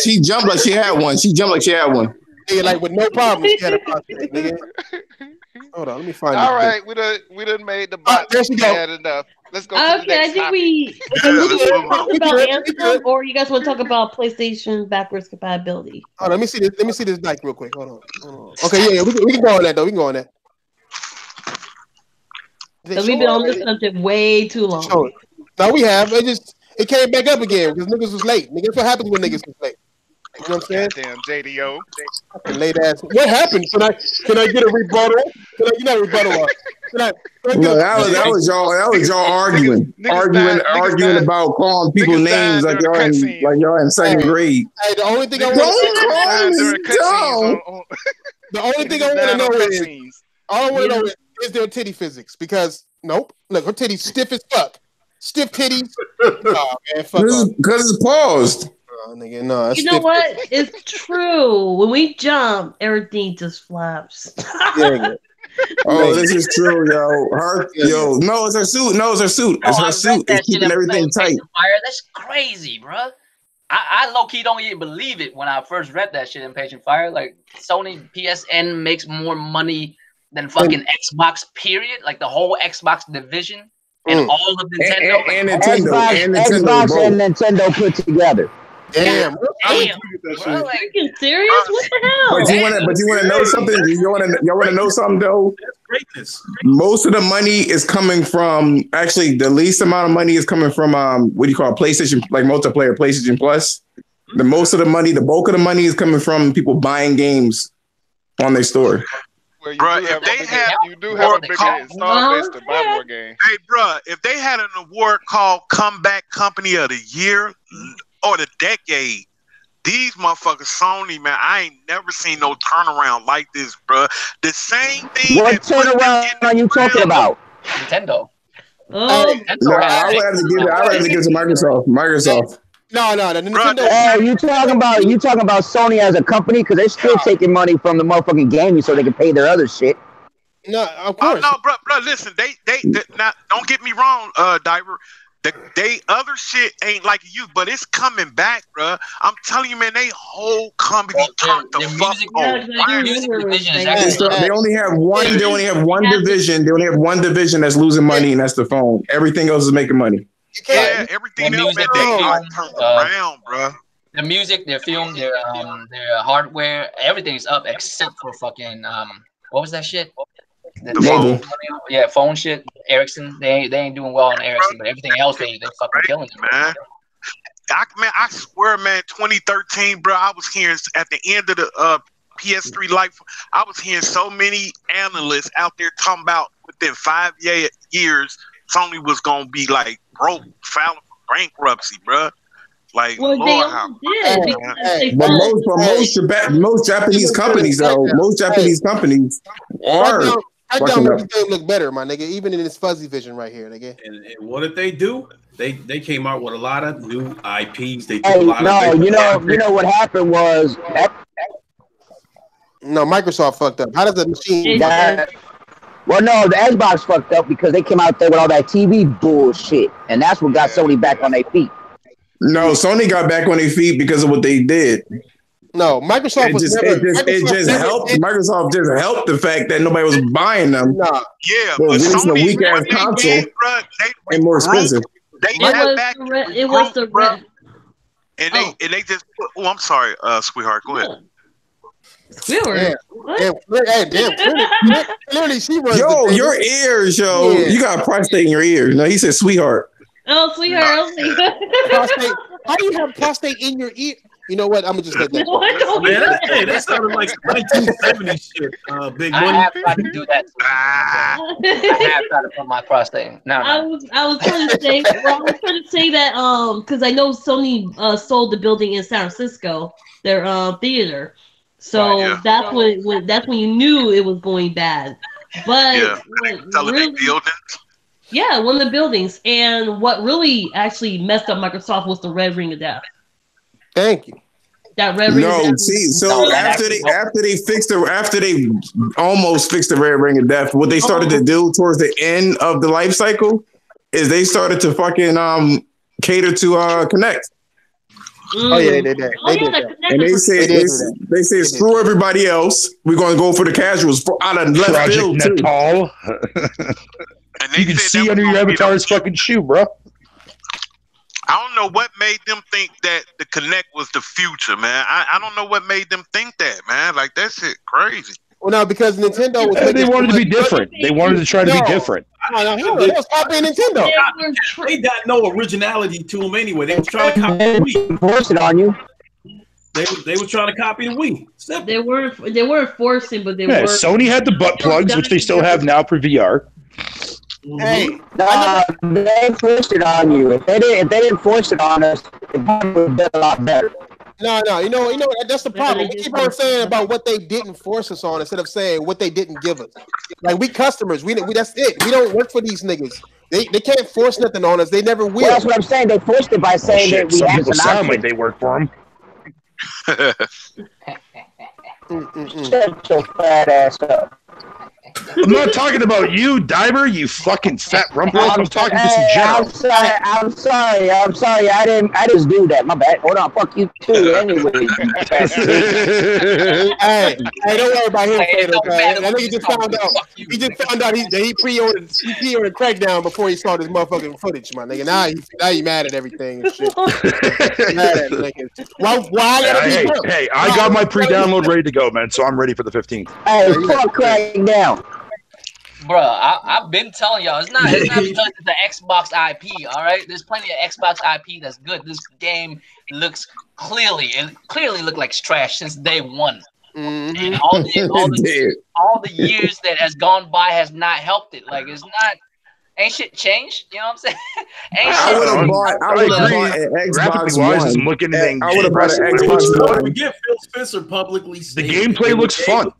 Speaker 11: She jumped like she had one.
Speaker 2: Yeah, like with no problem, she had a prostate. Nigga. Hold on, let me find.
Speaker 1: All right, we done made the box.
Speaker 2: There she go.
Speaker 1: Bad enough. Let's go to the next
Speaker 4: I think
Speaker 1: topic.
Speaker 4: we talk about Anthem, or you guys want to talk about PlayStation backwards compatibility?
Speaker 2: Oh, let me see this. Let me see this dyke real quick. Hold on. Okay, yeah, we can go on that though. We can go on that.
Speaker 4: Because we've been on this subject way too long.
Speaker 2: Sure. No, we have. It came back up again because niggas was late. Nigga, that's what happens when niggas was late. You know what I'm saying?
Speaker 1: Damn JDO.
Speaker 2: Late ass. What happened? Can I get a rebuttal? Not a rebuttal.
Speaker 11: That was y'all arguing about calling people names like y'all in 2nd grade.
Speaker 2: Hey, the only thing I want to know is their titty physics, because nope. Look, her titties stiff as fuck. Stiff titties. Oh, man, fuck off.
Speaker 11: Because it's paused.
Speaker 2: Nigga, no,
Speaker 4: you know what? It's true. When we jump, everything just flaps.
Speaker 11: Oh, this is true, yo. No, it's her suit. It's her suit. It's keeping everything tight.
Speaker 10: Fire. That's crazy, bro. I low key don't even believe it when I first read that shit in Patient Fire. Like Sony PSN makes more money than fucking Xbox. Period. Like the whole Xbox division and all of Nintendo
Speaker 11: and Nintendo
Speaker 9: Xbox and Nintendo put together.
Speaker 2: Damn,
Speaker 10: bro, like,
Speaker 4: you serious? What the hell?
Speaker 11: But you want to know something? Y'all want to know something though?
Speaker 6: That's greatness.
Speaker 11: Most of the money is coming from, actually, the least amount of money is coming from what do you call it? PlayStation, like multiplayer, PlayStation Plus. The bulk of the money is coming from people buying games on their store.
Speaker 1: Well, you do have a bigger install base to buy more games.
Speaker 5: Hey, bro, if they had an award called Comeback Company of the Year or the Decade, these motherfuckers, Sony, man, I ain't never seen no turnaround like this, bro. The same thing.
Speaker 9: What turnaround are you talking about?
Speaker 10: Nintendo.
Speaker 11: I would have to give it to Microsoft.
Speaker 2: No, the Nintendo.
Speaker 9: Oh, you talking about Sony as a company, because they're still taking money from the motherfucking gaming so they can pay their other shit.
Speaker 2: No, of course.
Speaker 5: No, bro, listen, they now, don't get me wrong, Diver. They other shit ain't like you, but it's coming back, bro. I'm telling you, man, they whole company turned the fuck on.
Speaker 11: They only have one. They only have one division. They only have one division that's losing money, and that's the phone. Everything else is making money.
Speaker 5: Yeah, everything else that they turned around, bro.
Speaker 10: The music, their film, their hardware, everything's up except for fucking what was that shit?
Speaker 5: The phone.
Speaker 10: Yeah, phone shit. Ericsson, they ain't doing well on Ericsson, but everything else they fucking killing it,
Speaker 5: man. I swear, man, 2013, bro. I was hearing at the end of the PS3 life, I was hearing so many analysts out there talking about within 5 years, Sony was gonna be like broke, filing for bankruptcy, bro. Like,
Speaker 4: well,
Speaker 5: Lord,
Speaker 11: but most Japanese companies, though, most Japanese companies are.
Speaker 2: Crackdown makes the game look better, my nigga. Even in this fuzzy vision right here, nigga.
Speaker 6: And what did they do? They came out with a lot of new IPs. They
Speaker 9: you know what happened was
Speaker 2: Microsoft fucked up. How does the machine?
Speaker 9: Well, no, the Xbox fucked up because they came out there with all that TV bullshit, and that's what got Sony back on their feet.
Speaker 11: No, Sony got back on their feet because of what they did.
Speaker 2: No, Microsoft
Speaker 11: Microsoft just helped the fact that nobody was buying them.
Speaker 5: Yeah,
Speaker 11: but Sony, a weak ass console and more expensive.
Speaker 4: It was the red.
Speaker 5: And they just put, I'm sorry, sweetheart, go ahead.
Speaker 4: Sweetheart.
Speaker 3: Clearly she was.
Speaker 11: Yo, your ears, yo. Yeah. You got prostate in your ears. No, he said sweetheart.
Speaker 4: Oh, sweetheart.
Speaker 2: Prostate. How do you have prostate in your ear? You know what? I'm gonna just let that.
Speaker 6: Man, that sounded like 1970s shit. Big money.
Speaker 10: I have tried to do that. I have tried to put my prostate. No.
Speaker 4: I was trying to say. Well, I was trying to say that because I know Sony sold the building in San Francisco, their theater. So that's when you knew it was going bad. But
Speaker 5: buildings.
Speaker 4: Yeah, one of the buildings. And what really actually messed up Microsoft was the red ring of death.
Speaker 2: Thank you.
Speaker 4: That red ring.
Speaker 11: No, see, so after they almost fixed the red ring of death, what they started to do towards the end of the life cycle is they started to fucking cater to Connect.
Speaker 2: Oh yeah, they did that.
Speaker 11: And they said screw everybody else. We're gonna go for the casuals out of left field too.
Speaker 7: And you can see under your avatar's fucking shoe, bro.
Speaker 5: I don't know what made them think that the Kinect was the future, man. I don't know what made them think that, man. Like, that shit crazy.
Speaker 2: Well, no, because Nintendo was
Speaker 7: they wanted to be different. They wanted to try to be different.
Speaker 2: No, they was copying Nintendo.
Speaker 6: They got no originality to them anyway. They were trying to copy the Wii.
Speaker 9: Force it on you.
Speaker 6: They were trying to copy the Wii. Simple.
Speaker 4: They weren't forcing, but they were.
Speaker 7: Sony had the butt plugs, which they still have now for VR.
Speaker 2: Hey,
Speaker 9: they forced it on you. If they didn't force it on us, it would have been a lot better.
Speaker 2: No, you know that's the problem. We keep on saying about what they didn't force us on instead of saying what they didn't give us. Like, we customers, we that's it. We don't work for these niggas. They can't force nothing on us. They never will.
Speaker 9: Well, that's what I'm saying. They forced it by saying that we have to
Speaker 7: sound like they work for them.
Speaker 9: Shut your fat ass up.
Speaker 7: I'm not talking about you, Diver, you fucking fat rump. I'm talking to some general.
Speaker 9: I'm sorry. I didn't do that. My bad. Hold on. Fuck you too. Anyway.
Speaker 2: hey, don't worry about him, Fredo. That nigga just found out. He just found out he pre-ordered Crackdown before he saw this motherfucking footage, my nigga. Now he mad at everything and shit. Mad at niggas.
Speaker 7: Hey, I got my pre-download ready to go, man. So I'm ready for the 15th.
Speaker 9: Hey, fuck Crackdown.
Speaker 10: Bro, I've been telling y'all, it's not because it's the Xbox IP, all right? There's plenty of Xbox IP that's good. This game looks clearly looked like trash since day one. Mm-hmm. And all the years that has gone by has not helped it. Like, ain't shit changed. You know what I'm saying?
Speaker 11: I would have bought an Xbox One.
Speaker 7: I'm looking at
Speaker 11: I would have bought an Xbox One.
Speaker 6: We get Phil Spencer publicly
Speaker 7: stated. The gameplay looks fun.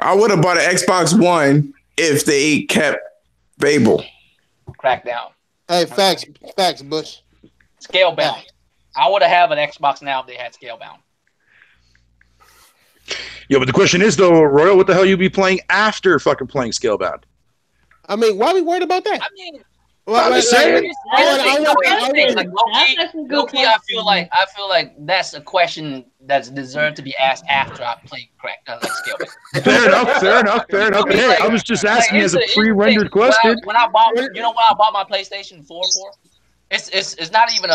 Speaker 11: I would have bought an Xbox One if they kept Fable.
Speaker 10: Crackdown.
Speaker 2: Hey, facts, Bush.
Speaker 10: Scalebound. I would have an Xbox now if they had Scalebound.
Speaker 7: Yeah, but the question is, though, Royal, what the hell you be playing after fucking playing Scalebound?
Speaker 2: I mean, why are we worried about that?
Speaker 10: I mean,
Speaker 7: I'm saying.
Speaker 10: Low-key, I feel like that's a question that's deserved to be asked after I play Crackdown, like Scalebound.
Speaker 7: Fair enough. Hey, I was just asking as a pre-rendered question.
Speaker 10: When I bought my PlayStation 4 for, it's not even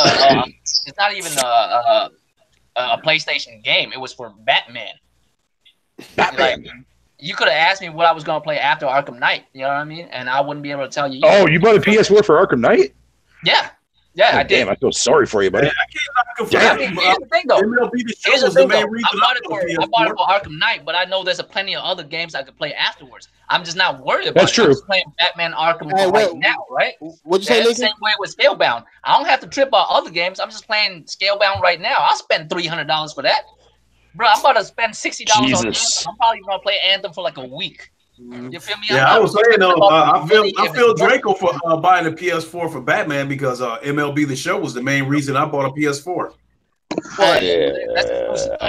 Speaker 10: a PlayStation game. It was for Batman. Like, you could have asked me what I was going to play after Arkham Knight. You know what I mean? And I wouldn't be able to tell you.
Speaker 7: Oh, you bought a PS4 for Arkham Knight?
Speaker 10: Yeah, I did.
Speaker 7: Damn, I feel sorry for you, buddy.
Speaker 10: I mean, here's the thing, though. I bought it for Arkham Knight, but I know there's plenty of other games I could play afterwards. I'm just not worried about
Speaker 7: That's
Speaker 10: it.
Speaker 7: True.
Speaker 10: I'm just playing Batman Arkham right now, right?
Speaker 2: What'd you say,
Speaker 10: the same way with Scalebound. I don't have to trip out other games. I'm just playing Scalebound right now. I'll spend $300 for that. Bro, I'm about to spend $60 on Anthem. I'm probably going to play Anthem for like a week. You feel me?
Speaker 6: Yeah, I was saying, I feel Draco for buying a PS4 for Batman because MLB The Show was the main reason I bought a PS4.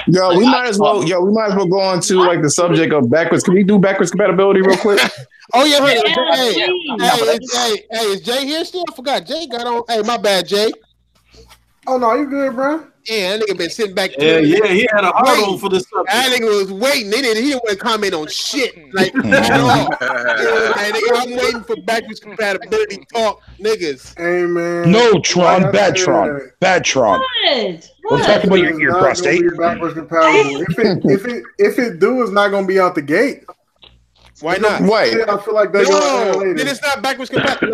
Speaker 11: We might as well go on to like the subject of backwards. Can we do backwards compatibility real quick?
Speaker 2: Oh yeah, hey, is Jay here still? I forgot Jay got on. Hey, my bad, Jay. Oh no, you good, bro? Yeah, that nigga been sitting back.
Speaker 6: Yeah, he had a hard on for this stuff.
Speaker 2: That nigga was waiting. He didn't want to comment on shit. Like, at all. Nigga, I'm waiting for backwards compatibility talk, niggas.
Speaker 3: Hey, man.
Speaker 7: No, Tron, bad Tron. Bad Tron. Let's talk about your prostate.
Speaker 3: Backwards compatible. If it do, it's not going to be out the gate.
Speaker 2: Why not?
Speaker 3: Wait. I feel like they're
Speaker 2: then it's not backwards compatible.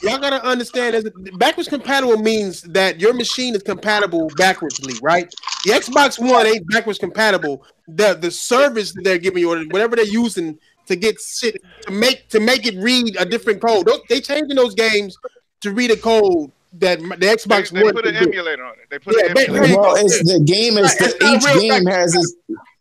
Speaker 2: Y'all gotta understand, backwards compatible means that your machine is compatible backwardsly, right? The Xbox One ain't backwards compatible. The service that they're giving you, or whatever they're using to get shit to make it read a different code. They changing those games to read a code that the Xbox One.
Speaker 1: They put an emulator on it. They put an emulator.
Speaker 11: Well,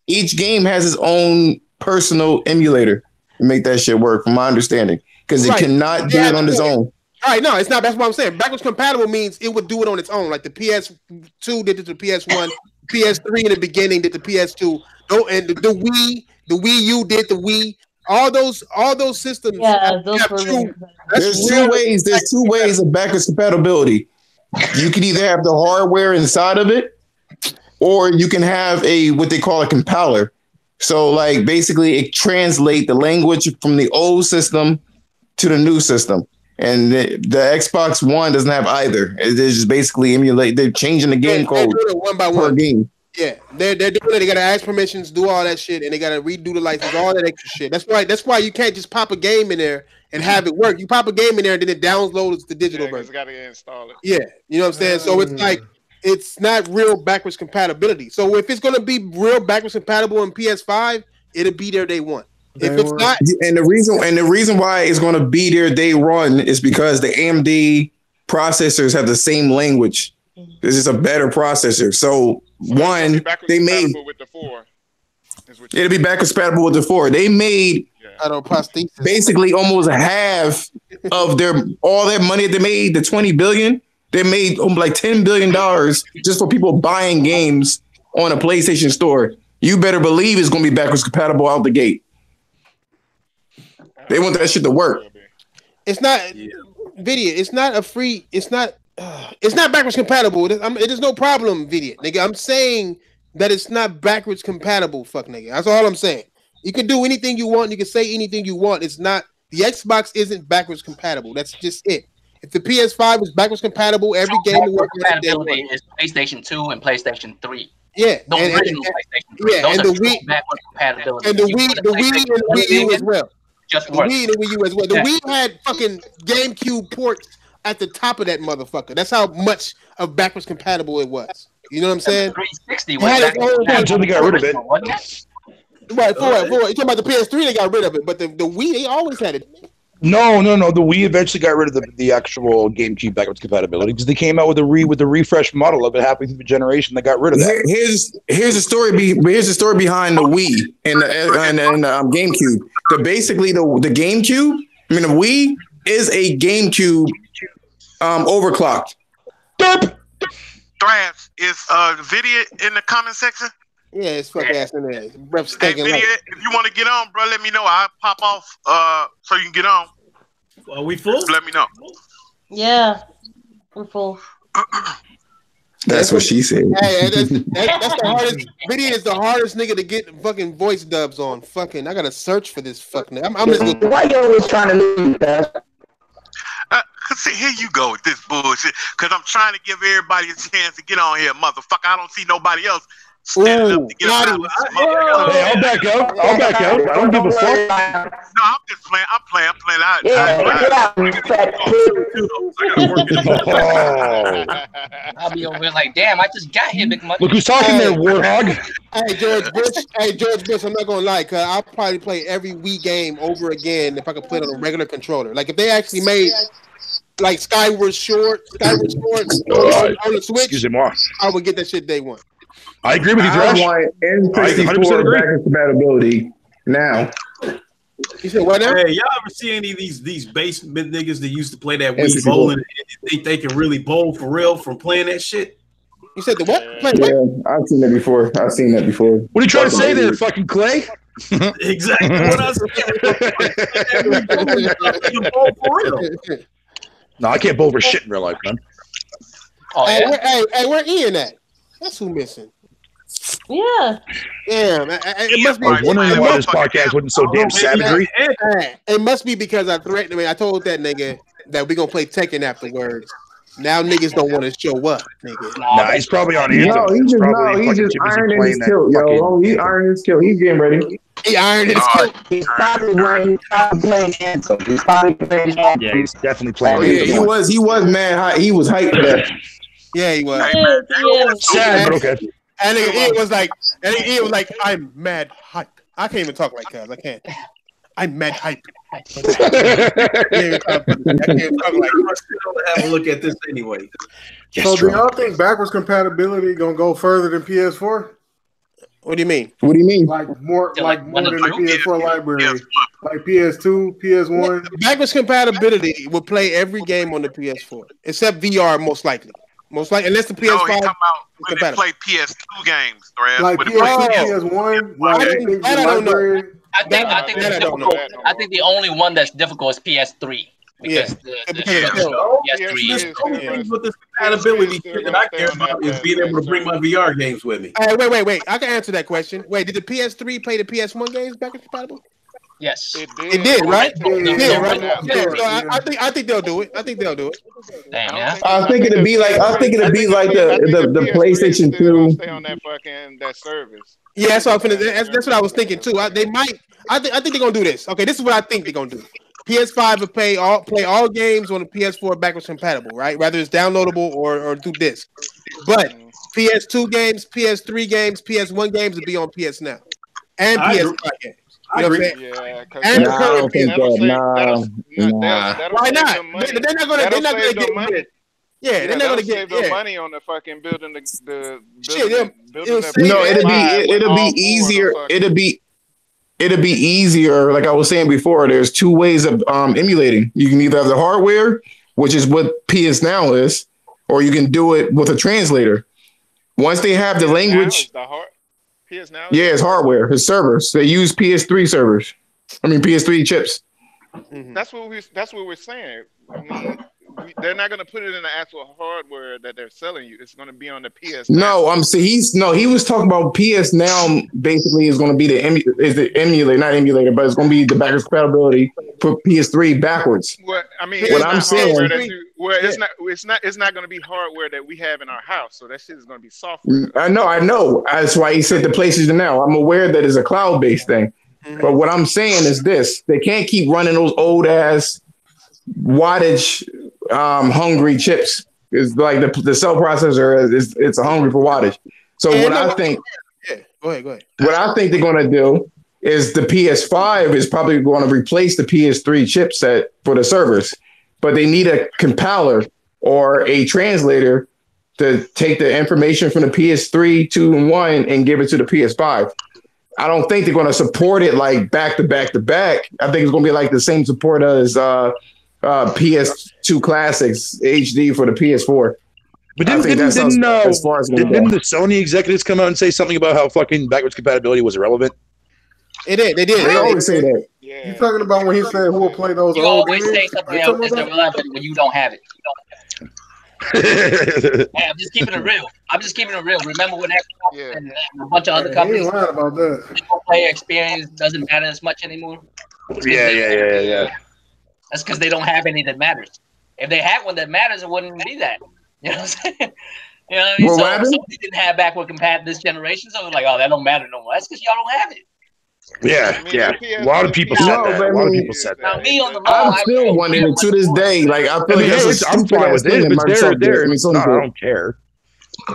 Speaker 11: each game has its own personal emulator to make that shit work, from my understanding, because it cannot do it on its own.
Speaker 2: All right, no, it's not. That's what I'm saying. Backwards compatible means it would do it on its own. Like the PS2 did it to the PS1, PS3 in the beginning did the PS2, and the Wii U did the Wii. All those systems.
Speaker 4: Yeah, those were
Speaker 2: true.
Speaker 11: There's two ways. There's two ways of backwards compatibility. You can either have the hardware inside of it, or you can have what they call a compiler. So, like, basically, it translates the language from the old system to the new system. And the Xbox One doesn't have either. It's just basically emulate. They're changing the game code
Speaker 2: one by
Speaker 11: per
Speaker 2: one.
Speaker 11: game.
Speaker 2: Yeah, they're doing it. They gotta ask permissions, do all that shit, and they gotta redo the license, all that extra shit. That's why you can't just pop a game in there and have it work. You pop a game in there and then it downloads the digital version.
Speaker 1: Gotta install it.
Speaker 2: Yeah, you know what I'm saying. So it's like it's not real backwards compatibility. So if it's gonna be real backwards compatible on PS5, it'll be there day one. If it's not,
Speaker 11: and the reason why it's going to be there day one is because the AMD processors have the same language. This is a better processor. So one, they made
Speaker 1: with the 4.
Speaker 11: It'll be backwards compatible with the 4. They made basically almost half of all their money they made, the $20 billion. They made like $10 billion just for people buying games on a PlayStation store. You better believe it's going to be backwards compatible out the gate. They want that shit to work.
Speaker 2: It's not video. It's not a free. It's not backwards compatible. There's no problem, video, nigga. I'm saying that it's not backwards compatible. Fuck, nigga. That's all I'm saying. You can do anything you want. You can say anything you want. It's not. The Xbox isn't backwards compatible. That's just it. If the PS5 was backwards compatible, every game would work.
Speaker 10: Compatibility is PlayStation 2 and PlayStation 3.
Speaker 2: Yeah,
Speaker 10: the original PlayStation 3.
Speaker 2: Yeah,
Speaker 10: those
Speaker 2: and
Speaker 10: are
Speaker 2: the Wii
Speaker 10: backwards compatibility.
Speaker 2: And the Wii and the Wii U as well.
Speaker 10: Just
Speaker 2: the Wii and the Wii U as well. The Wii had fucking GameCube ports at the top of that motherfucker. That's how much of backwards compatible it was. You know what I'm saying?
Speaker 10: 360 was
Speaker 7: until they got rid of it.
Speaker 2: Right, for you talking about the PS3, they got rid of it, but the Wii, they always had it.
Speaker 7: No. The Wii eventually got rid of the actual GameCube backwards compatibility because they came out with the refresh model of it halfway through the generation. They got rid of that.
Speaker 11: Here's the story. Here's the story behind the Wii and the GameCube. Basically, the GameCube, the Wii is a GameCube overclocked.
Speaker 5: Thrash, is video in the comment section?
Speaker 2: Yeah, it's fucking ass in there.
Speaker 5: Hey, video, if you want to get on, bro, let me know. I'll pop off so you can get on.
Speaker 6: Are we full?
Speaker 5: Let me know.
Speaker 4: Yeah, we're full.
Speaker 11: That's what she said.
Speaker 2: Hey, that's the hardest. Video is the hardest nigga to get fucking voice dubs on. Fucking, I gotta search for this fucking. I'm just gonna...
Speaker 9: Why you always trying to lose that?
Speaker 5: See, here you go with this bullshit. Because I'm trying to give everybody a chance to get on here, motherfucker. I don't see nobody else standing up to get on.
Speaker 7: Hey, I'll back out. I don't give a fuck.
Speaker 5: No, I'm just playing. I'm playing.
Speaker 10: I'll be over here like, damn, I just got here, big money.
Speaker 7: Look who's talking there, Warthog.
Speaker 2: Hey, George Bush, I'm not gonna lie, cause I'll probably play every Wii game over again if I could play it on a regular controller. Like if they actually made like Skyward Sword on the Switch, I would get that shit day one.
Speaker 7: I agree with you, Thrash.
Speaker 11: I want N64 backwards compatibility now.
Speaker 2: You said what now?
Speaker 6: Hey, y'all ever see any of these basement niggas that used to play that Wii bowling and think they can really bowl for real from playing that shit?
Speaker 2: You said the what?
Speaker 11: Yeah, I've seen that before.
Speaker 7: What are you trying to say there, fucking Clay?
Speaker 6: Exactly what I said.
Speaker 7: No, I can't bowl for shit in real life, man.
Speaker 10: Oh, yeah?
Speaker 2: Hey, where Ian at? That's who missing.
Speaker 4: Yeah.
Speaker 2: Yeah, it must be.
Speaker 7: I was wondering why this podcast wasn't so damn savagery.
Speaker 2: It must be because I threatened. I mean, I told that nigga that we gonna play Tekken afterwards. Now niggas don't want to show up, nigga.
Speaker 7: Nah, he's probably on Anthem.
Speaker 11: He's just ironing his kilt, yo. He ironed his kilt. He's getting ready.
Speaker 2: He ironed his kilt.
Speaker 9: He's probably playing Anthem. He's probably playing Anthem.
Speaker 7: Yeah, he's definitely playing.
Speaker 11: Yeah, he was mad high. He was hyped for that.
Speaker 2: Yeah, he was.
Speaker 7: Sad, but okay.
Speaker 2: And it was like, I'm mad hype. I can't even talk like cuz. I can't. I'm mad hype. I can't talk like.
Speaker 6: Have a look at this anyway.
Speaker 3: So, do y'all think backwards compatibility gonna go further than PS4?
Speaker 2: What do you mean?
Speaker 11: What do you mean?
Speaker 3: Like more than the PS4 library, like PS2, PS1.
Speaker 2: Backwards compatibility will play every game on the PS4 except VR, most likely. Most likely, unless the PS5.
Speaker 5: No, he talking about when they play PS2 games, Thread.
Speaker 3: Like PS1, like
Speaker 2: I don't know.
Speaker 10: I think the only one that's difficult is PS3. Because
Speaker 6: the only thing with this compatibility shit that I care about is being able to bring my VR games with me.
Speaker 2: Hey, wait. I can answer that question. Wait, did the PS3 play the PS1 games backwards compatible?
Speaker 10: Yes,
Speaker 2: it did, right? It did, right? Yeah, so I think they'll do it.
Speaker 10: Damn, yeah.
Speaker 11: I think it'd be like the PlayStation 2.
Speaker 1: Stay on that service.
Speaker 2: Yeah, that's what I was thinking too. They might. I think they're gonna do this. Okay, this is what I think they're gonna do. PS5 will play all games on the PS4 backwards compatible, right? Whether it's downloadable or through disc. But PS2 games, PS3 games, PS1 games will be on PS Now and PS5 games. I agree.
Speaker 1: Yeah,
Speaker 2: and
Speaker 11: don't think that.
Speaker 2: Why not? They're not gonna get money. Yeah, they're not gonna get
Speaker 1: money on the fucking building.
Speaker 11: It'll be easier. It'll be easier. Like I was saying before, there's two ways of emulating. You can either have the hardware, which is what PS Now is, or you can do it with a translator. Once they have the language.
Speaker 1: PS Now?
Speaker 11: Yeah, it's hardware. It's servers. They use PS3 servers. I mean PS3 chips.
Speaker 1: Mm-hmm. That's what we're saying. I mean, they're not going to put it in the actual hardware that they're selling you. It's going to be on the PS.
Speaker 11: No, he was talking about PS Now. Basically, is going to be the emulator, not emulator, but it's going to be the backwards compatibility for PS3 backwards.
Speaker 1: Well, I mean,
Speaker 11: what I'm saying,
Speaker 1: it's not going to be hardware that we have in our house. So that shit is going to be software.
Speaker 11: I know. That's why he said the PlayStation Now. I'm aware that it's a cloud-based thing, but what I'm saying is this: they can't keep running those old ass wattage hungry chips. It's like the cell processor it's hungry for wattage. So I think
Speaker 2: go ahead.
Speaker 11: What I think they're gonna do is the PS5 is probably going to replace the PS3 chipset for the servers, but they need a compiler or a translator to take the information from the PS3, 2, and 1 and give it to the PS5. I don't think they're going to support it like back to back to back. I think it's going to be like the same support as PS2 Classics HD for the PS4.
Speaker 7: But didn't the Sony executives come out and say something about how fucking backwards compatibility was irrelevant?
Speaker 2: They did.
Speaker 11: They always say that.
Speaker 3: Yeah. You talking about when he said who will play those
Speaker 10: you
Speaker 3: old
Speaker 10: games? You always say something else is irrelevant when you don't have it. Hey, I'm just keeping it real. Remember when Xbox and a bunch of other companies
Speaker 3: lied about that.
Speaker 10: Single player experience doesn't matter as much anymore?
Speaker 7: Yeah.
Speaker 10: That's because they don't have any that matters. If they had one that matters, it wouldn't be that. You know what I'm saying? You know what I mean? So they didn't have backward compatibility this generation, so it's like, oh, that don't matter no more. That's because y'all don't have it.
Speaker 7: Yeah. A lot of people said that.
Speaker 10: Now, me on the law,
Speaker 11: I'm still wondering to this day. Like I feel
Speaker 7: I'm fine with it. I don't care.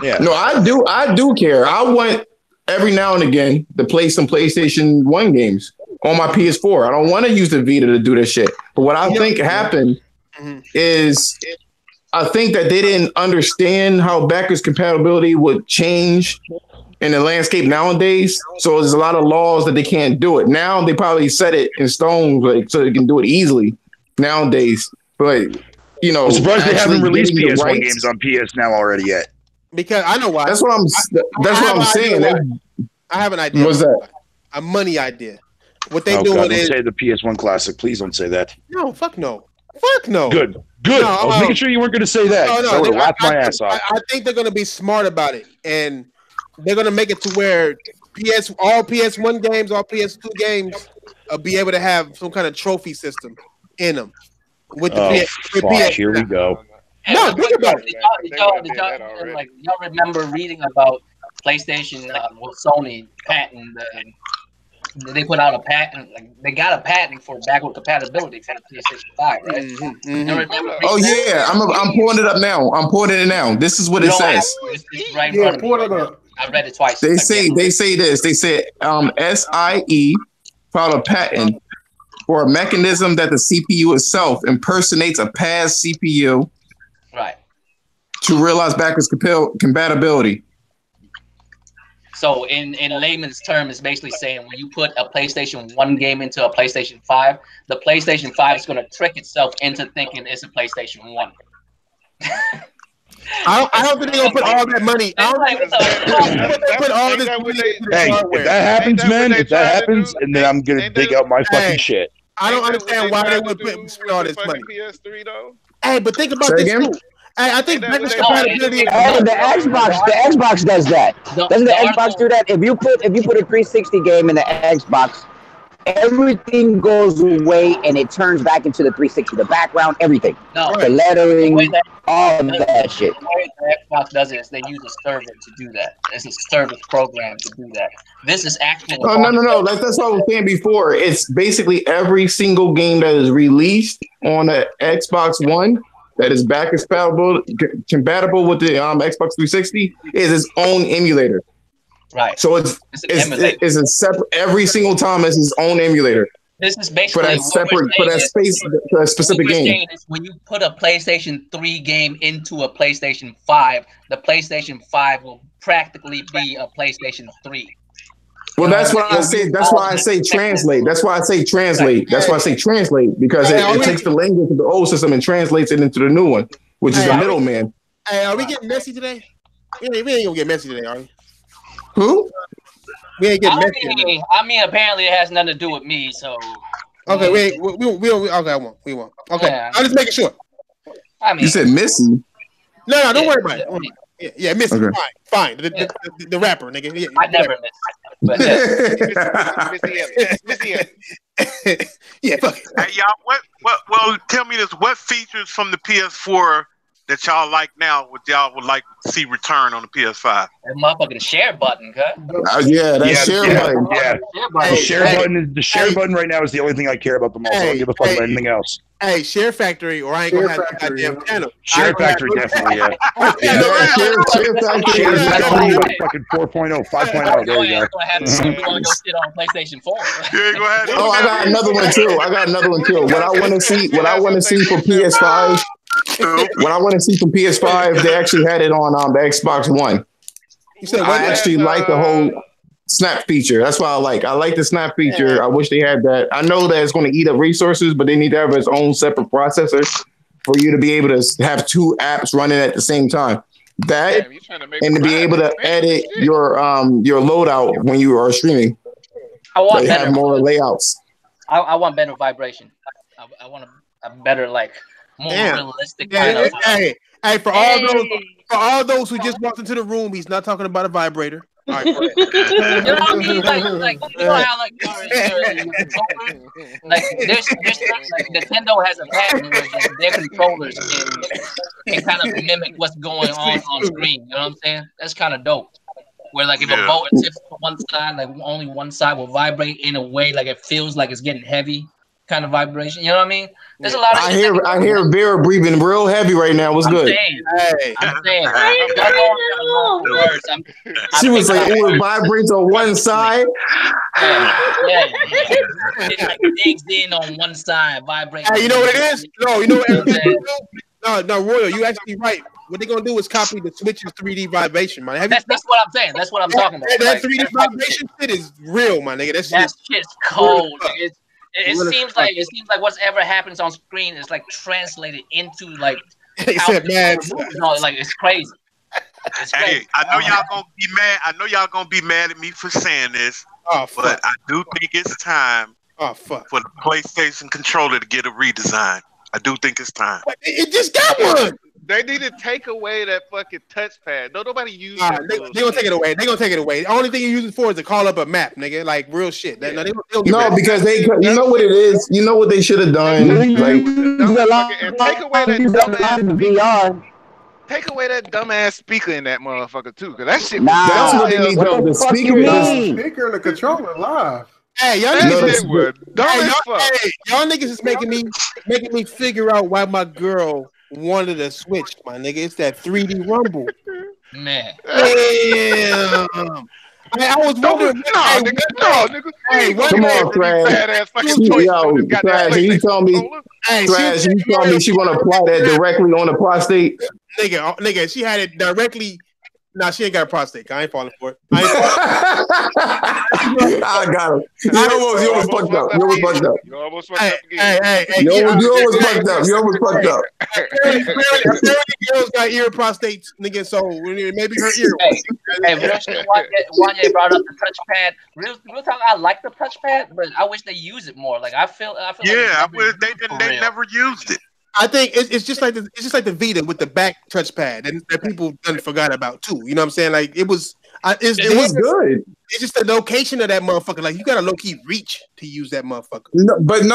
Speaker 7: Yeah.
Speaker 11: No, I do care. I want every now and again to play some PlayStation 1 games on my PS4. I don't want to use the Vita to do this shit. But what I think happened is I think that they didn't understand how backwards compatibility would change in the landscape nowadays. So there's a lot of laws that they can't do it. Now they probably set it in stone so they can do it easily nowadays. But
Speaker 7: I'm surprised they haven't released PS1 games on PS Now already yet.
Speaker 2: Because I know why.
Speaker 11: That's what I'm saying.
Speaker 2: I have an idea.
Speaker 11: What's that?
Speaker 2: A money idea. What they doing is
Speaker 7: say the PS1 Classic. Please don't say that.
Speaker 2: No, fuck no. Fuck no.
Speaker 7: Good. No, I was making sure you weren't going to say that. No, I would have laughed my ass off.
Speaker 2: I think they're going to be smart about it, and they're going to make it to where all PS1 games, all PS2 games, be able to have some kind of trophy system in them. With the PS.
Speaker 7: Here we go.
Speaker 2: No, think about it.
Speaker 10: Y'all remember reading about PlayStation Sony patent? They put out a patent. Like they got a patent for backward compatibility for the PlayStation 5, right?
Speaker 11: Oh yeah, I'm pulling it up now. I'm pulling it now. This is what it says.
Speaker 10: It's right in front of me. I read it twice.
Speaker 11: They say this. They said SIE filed a patent for a mechanism that the CPU itself impersonates a past CPU,
Speaker 10: right,
Speaker 11: to realize backwards compatibility.
Speaker 10: So in layman's terms, it's basically saying when you put a PlayStation 1 game into a PlayStation 5, the PlayStation 5 is going to trick itself into thinking it's a PlayStation 1.
Speaker 2: I don't think they're going to put all that money. I don't think they put all this money into the hardware.
Speaker 7: If that happens, man, and then I'm going to dig out my fucking shit.
Speaker 2: I don't understand why they would spend all this money. PS3 though. Hey, but think about this too. I think backwards compatibility.
Speaker 9: The Xbox does that. Doesn't the Xbox do that? If you put a 360 game in the Xbox, everything goes away and it turns back into the 360. The background, everything. No, the lettering, all of that shit.
Speaker 10: The way the Xbox does it is they use a server to do that. It's a service program to do that. This is actually.
Speaker 11: Oh no! That's what I was saying before. It's basically every single game that is released on the Xbox One that is backwards compatible with the Xbox 360 is its own emulator.
Speaker 10: Right.
Speaker 11: So it's a separate. Every single time it's its own emulator.
Speaker 10: This is basically
Speaker 11: for that specific game.
Speaker 10: When you put a PlayStation 3 game into a PlayStation 5, the PlayStation 5 will practically be a PlayStation 3.
Speaker 11: Well, that's why I say. That's why I say translate. That's why I say translate. That's why I say translate because it takes the language of the old system and translates it into the new one, which is the middleman.
Speaker 2: Hey, are we getting messy today? We ain't gonna get messy today, are we?
Speaker 11: Who?
Speaker 2: We ain't getting messy.
Speaker 10: I mean, apparently it has nothing to do with me. So
Speaker 2: okay, we won't. Okay, yeah. I'm just making sure.
Speaker 11: I mean, you said Missy.
Speaker 2: No, don't worry about it. Yeah, Missy. Okay. Fine. The rapper, nigga. Yeah,
Speaker 10: I never miss. But
Speaker 2: yeah, fuck it.
Speaker 5: Hey, y'all, well, tell me this: what features from the PS4 that y'all like now would like to see return on the PS5?
Speaker 10: That motherfucking share button, cut.
Speaker 11: Yeah, that share button.
Speaker 7: Yeah, the share button right now is the only thing I care about the most. I don't give a fuck about anything else.
Speaker 2: Hey, Share Factory, or I ain't gonna have a goddamn channel.
Speaker 7: Share Factory, definitely, yeah. Share Factory, fucking 4.0, 5.0. There you go.
Speaker 10: You're gonna go sit on PlayStation 4.
Speaker 11: Oh, I got another one too. What I want to see for PS5. What I want to see from PS5, they actually had it on the Xbox One. I actually like the whole snap feature. That's what I like. I like the snap feature. Yeah. I wish they had that. I know that it's going to eat up resources, but they need to have its own separate processor for you to be able to have two apps running at the same time. That and to be able to edit your loadout when you are streaming.
Speaker 10: I want better.
Speaker 11: Have more layouts.
Speaker 10: I want better vibration. I want a better more realistic kind of.
Speaker 2: Hey, for all those who just walked into the room, he's not talking about a vibrator. All right,
Speaker 10: you know what I mean? Like you know how Nintendo has a patent where their controllers can kind of mimic what's going on screen. You know what I'm saying? That's kind of dope. Where if a bolt tips to one side, only one side will vibrate in a way it feels like it's getting heavy. Kind of vibration, you know what I mean? There's a lot of.
Speaker 11: I hear Vera breathing real heavy right now. What's good?
Speaker 10: I'm saying.
Speaker 11: She was like, it vibrates on one side.
Speaker 10: Yeah. It digs in on one side, vibrates.
Speaker 2: Hey, you know what it is? No, you know what it is? No, Royal, you actually right. What they're gonna do is copy the Switch's 3D vibration, man.
Speaker 10: That's what I'm saying. That's what I'm talking about.
Speaker 2: That 3D vibration shit is real, my nigga.
Speaker 10: That shit's cold. It seems like whatever happens on screen is translated into it's crazy.
Speaker 5: Hey, I know y'all gonna be mad. I know y'all gonna be mad at me for saying this, but I do think it's time for the PlayStation controller to get a redesign. I do think it's time.
Speaker 2: It just got one.
Speaker 1: They need to take away that fucking touchpad. No, nobody use
Speaker 2: that. They gonna take it away. They gonna take it away. The only thing you use it for is to call up a map, nigga. Like real shit.
Speaker 11: No, because you know what it is. You know what they should have done.
Speaker 1: And take away that dumbass. Take away that dumbass speaker in that motherfucker too, cause that shit.
Speaker 11: That's what they need. The speaker
Speaker 3: and the controller live.
Speaker 2: Hey, y'all niggas is making me figure out why my girl wanted a Switch, my nigga. It's that 3D Rumble.
Speaker 10: Man.
Speaker 2: Damn. I was wondering.
Speaker 5: Nigga.
Speaker 2: Hey,
Speaker 11: come on, Trash. Trash. You told me she want to apply that directly on the prostate.
Speaker 2: Nigga, she had it directly. Nah, she ain't got a prostate. I ain't falling for it.
Speaker 11: I got him. You almost fucked up. You almost fucked up.
Speaker 1: You almost fucked up again.
Speaker 11: Hey, you almost fucked up. You almost fucked up.
Speaker 2: Apparently, girls got ear prostates, nigga. So maybe her ear.
Speaker 10: Hey, real shit. Wanye brought up the touchpad. Real talk. I like the touchpad, but I wish they use it more. Like I feel.
Speaker 5: Yeah, they never used it.
Speaker 2: I think it's just like the Vita with the back touchpad that people done forgot about too. You know what I'm saying? Like it was
Speaker 11: good.
Speaker 2: It's just the location of that motherfucker. Like you got to low key reach to use that motherfucker.
Speaker 11: No. Because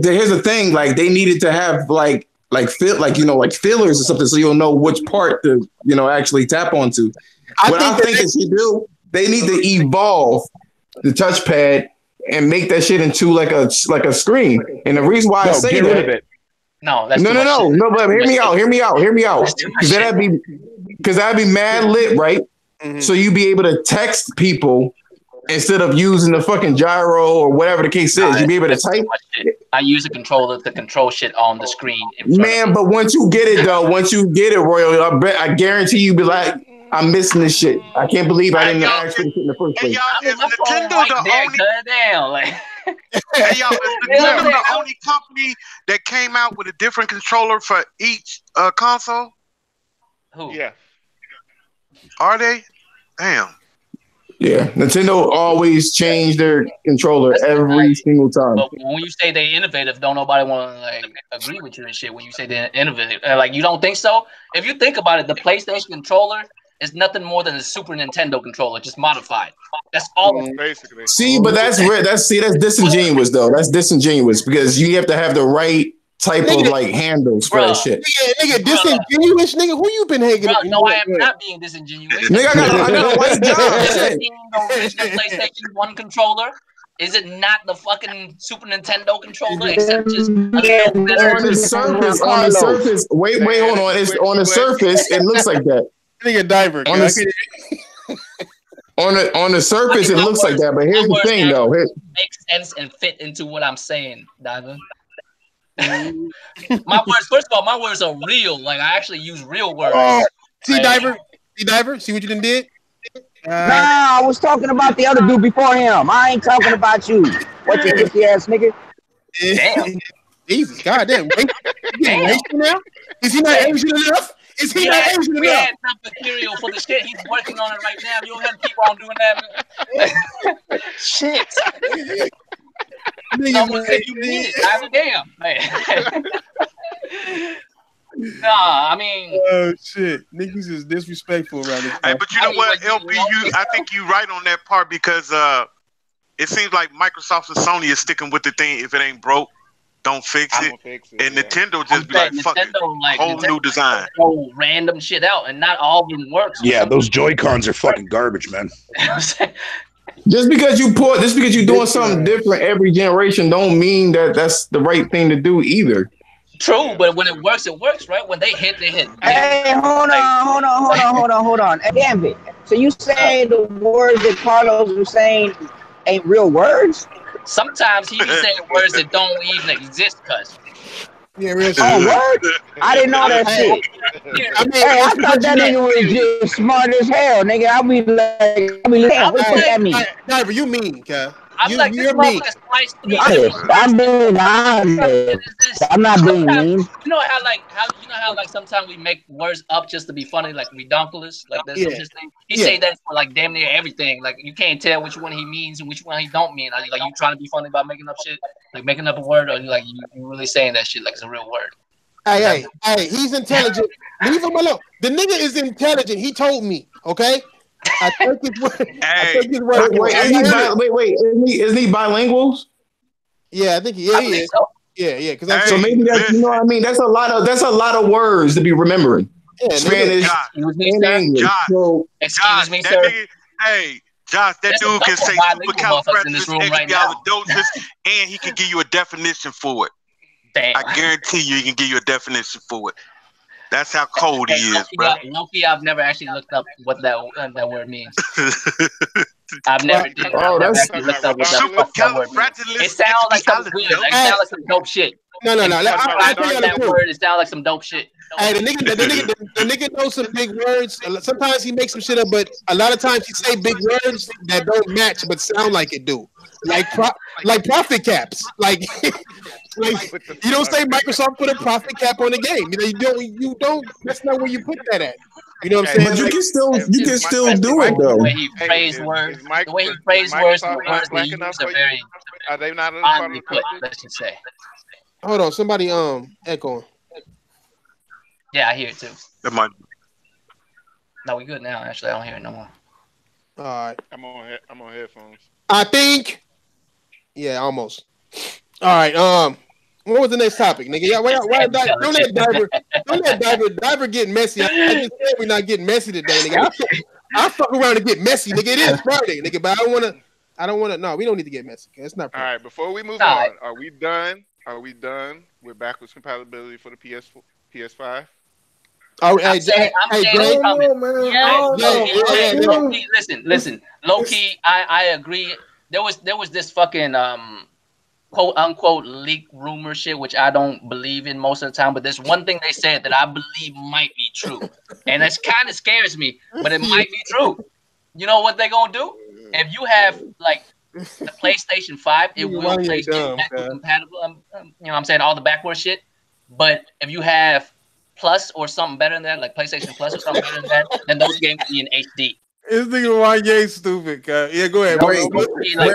Speaker 11: here's the thing. Like they needed to have like fillers or something, so you'll know which part to actually tap onto. I think they should do. They need to evolve the touchpad and make that shit into like a screen. And the reason why I say that.
Speaker 10: No, that's
Speaker 11: no. But hear me out. Because that'd be mad lit, right? Mm-hmm. So you'd be able to text people instead of using the fucking gyro or whatever the case is. You'd be able to type.
Speaker 10: I use a controller to control shit on the screen.
Speaker 11: Man, but once you get it, Royal, I guarantee you be like, I'm missing this shit. I can't believe I didn't actually shit in the first place.
Speaker 5: Is Nintendo the only? Hey, y'all, is Nintendo the only company that came out with a different controller for each console?
Speaker 10: Who?
Speaker 1: Yeah.
Speaker 5: Are they? Damn.
Speaker 11: Yeah, Nintendo always changed their controller every single time.
Speaker 10: But when you say they innovative, don't nobody want to agree with you and shit. When you say they're innovative, you don't think so? If you think about it, the PlayStation controller is nothing more than a Super Nintendo controller, just modified. That's all.
Speaker 1: Basically.
Speaker 11: See, but that's disingenuous though. That's disingenuous because you have to have the right type of handles for that shit.
Speaker 2: Nigga, disingenuous, nigga. Who you been hanging with?
Speaker 10: No, I am not being disingenuous.
Speaker 11: Nigga, I got a white job.
Speaker 10: The original PlayStation 1 controller. Is it not the fucking Super Nintendo controller? Except just
Speaker 11: on the surface. Wait, hold on. It's on the surface. It looks like that.
Speaker 2: Nigga diver.
Speaker 11: On the surface, it looks like that. But here's the thing, though.
Speaker 10: Makes sense and fit into what I'm saying, Diver. My words. First of all, my words are real. Like I actually use real words.
Speaker 2: See, Diver. See what you done did.
Speaker 9: Nah, I was talking about the other dude before him. I ain't talking about you. What you pussy ass nigga?
Speaker 10: Damn.
Speaker 2: Jesus, goddamn. Now? Is he not Asian enough? Is he not Asian enough?
Speaker 10: We had enough material for the shit. He's working on it right now. You don't have to keep on doing that. Shit. Someone said you need it. Damn. Nah, I mean.
Speaker 2: Oh shit, niggas is disrespectful around this.
Speaker 5: Hey, but you know what, LB? I think you right on that part because it seems like Microsoft and Sony is sticking with the thing. If it ain't broke, don't fix it. And Nintendo just be like, fuck it, whole new design.
Speaker 10: Throw random shit out, and not all of them works.
Speaker 7: Yeah, those Joy-Cons are fucking garbage, man.
Speaker 11: Just because you're doing something different every generation, don't mean that that's the right thing to do either.
Speaker 10: True, but when it works, right? When they hit, they hit.
Speaker 9: Hey, hold on. Hey, damn it. So you say the words that Carlos was saying ain't real words?
Speaker 10: Sometimes he be saying words that don't even exist, cuz.
Speaker 2: Yeah, real shit.
Speaker 9: Oh, word? I didn't know that shit. I thought that nigga was just smart as hell, nigga. I be like, damn, what the fuck that mean?
Speaker 2: Diver, you mean, cuz?
Speaker 10: I'm like, this motherfucker's twice.
Speaker 9: I'm being honest. I'm not being mean.
Speaker 10: You know how sometimes we make words up just to be funny, like redonkulous, like there's no such thing. He say that for like damn near everything. Like you can't tell which one he means and which one he don't mean. Like you trying to be funny about making up shit, like making up a word, or like you really saying that shit like it's a real word.
Speaker 2: Hey, he's intelligent. Leave him alone. The nigga is intelligent. He told me, okay? I think his word.
Speaker 11: Wait. Isn't he bilingual?
Speaker 2: Yeah, I think he is.
Speaker 10: So.
Speaker 2: Yeah.
Speaker 11: So maybe that's, you know what I mean? That's a lot of words to be remembering.
Speaker 2: Yeah,
Speaker 11: Spanish and English.
Speaker 10: Excuse me, sir.
Speaker 5: Josh, that dude can say supercalifragilisticexpialidocious, and he can give you a definition for it.
Speaker 10: Damn.
Speaker 5: I guarantee you, he can give you a definition for it. That's how cold he is, bro.
Speaker 10: Loki, I've never actually looked up what that word means. I've never looked up what that word means. It sounds like something good. It sounds like some dope shit.
Speaker 2: No. I tell you
Speaker 10: that word. It sounds like some dope shit.
Speaker 2: Hey, the nigga knows some big words. Sometimes he makes some shit up, but a lot of times he say big words that don't match but sound like it do. Like profit caps. Like you don't say Microsoft put a profit cap on the game. You don't. That's not where you put that at. You know what I'm saying?
Speaker 11: But you can still do it though.
Speaker 10: The way he praised words, the words he used are very.
Speaker 1: Are they not
Speaker 10: oddly put? Let's just say.
Speaker 2: Hold on, somebody echoing.
Speaker 10: Yeah, I hear it too.
Speaker 5: That might.
Speaker 10: No, we good now. Actually, I don't hear it no more.
Speaker 2: All right.
Speaker 1: I'm on headphones.
Speaker 2: I think. Yeah, almost. All right. What was the next topic, nigga? Yeah, don't let Diver get messy. I just said we're not getting messy today, nigga. I'll fuck around and get messy, nigga. It is Friday, nigga, but I don't wanna. No, we don't need to get messy. It's not.
Speaker 1: All right. Before we move on, are we done? Are we done with backwards compatibility for the PS5?
Speaker 10: Oh, hey, listen. Low key, I agree. There was this fucking quote unquote leak rumor shit, which I don't believe in most of the time. But there's one thing they said that I believe might be true, and it kind of scares me, but it might be true. You know what they're gonna do? If you have like the PlayStation 5, it will play compatible. You know what I'm saying, all the backward shit. But if you have Plus or something better than that, like PlayStation Plus or something better than that, then those games will be in HD.
Speaker 2: This nigga Wanye stupid, guy. Yeah, go ahead.
Speaker 11: Wait,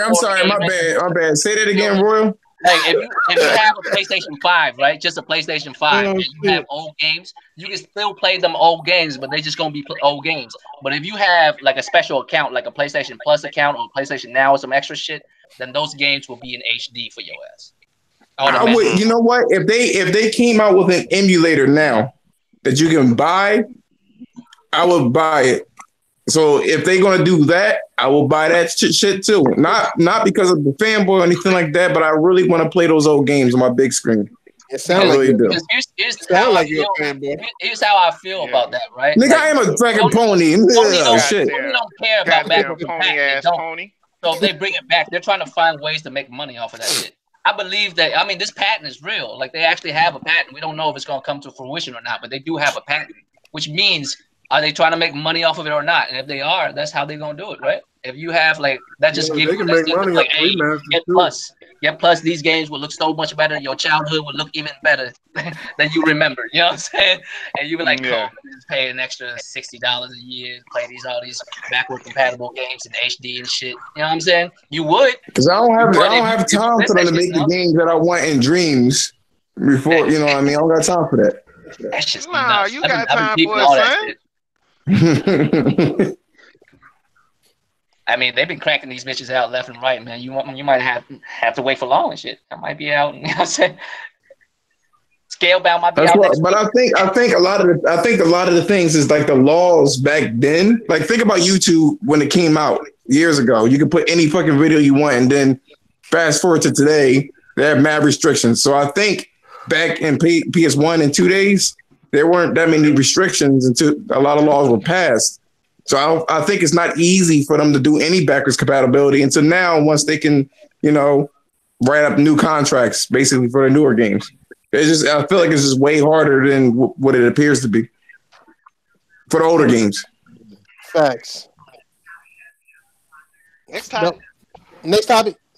Speaker 11: I'm sorry, my bad. Say that again, Royal.
Speaker 10: Like if you have a PlayStation 5, right? Just a PlayStation 5, and you have old games, you can still play them old games, but they just gonna be old games. But if you have like a special account, like a PlayStation Plus account or PlayStation Now or some extra shit, then those games will be in HD for your ass.
Speaker 11: You know what? If they came out with an emulator now that you can buy, I would buy it. So if they're gonna do that, I will buy that shit too. Not because of the fanboy or anything like that, but I really want to play those old games on my big screen.
Speaker 2: It sounds like you do.
Speaker 10: Here's how I feel about that, right?
Speaker 11: Nigga, I am a fucking pony.
Speaker 10: Shit. Tony don't care about backwards compatibility. So if they bring it back, they're trying to find ways to make money off of that shit. I believe that. I mean, this patent is real. Like they actually have a patent. We don't know if it's gonna come to fruition or not, but they do have a patent, which means are they trying to make money off of it or not? And if they are, that's how they're gonna do it, right? If you have like that, just give you like, hey, get plus. These games will look so much better. Your childhood will look even better than you remember. You know what I'm saying? And you be like, cool, just pay an extra $60 a year, play all these backward compatible games in HD and shit. You know what I'm saying? You would,
Speaker 11: because I don't have time for them to make the games that I want in dreams before. You know what I mean? I don't got time for that.
Speaker 10: That's just
Speaker 1: nuts. You got time for it, son.
Speaker 10: I mean, they've been cracking these bitches out left and right, man. You might have to wait for long and shit. I might be out. You know what I'm saying? Scalebound might be out.
Speaker 11: But I think a lot of the things is like the laws back then. Like think about YouTube when it came out years ago. You could put any fucking video you want, and then fast forward to today, they have mad restrictions. So I think back in PS1 in 2 days, there weren't that many restrictions until a lot of laws were passed. So I think it's not easy for them to do any backwards compatibility until now, once they can, write up new contracts basically for the newer games. I feel like it's just way harder than what it appears to be for the older games.
Speaker 2: Facts.
Speaker 1: Next topic.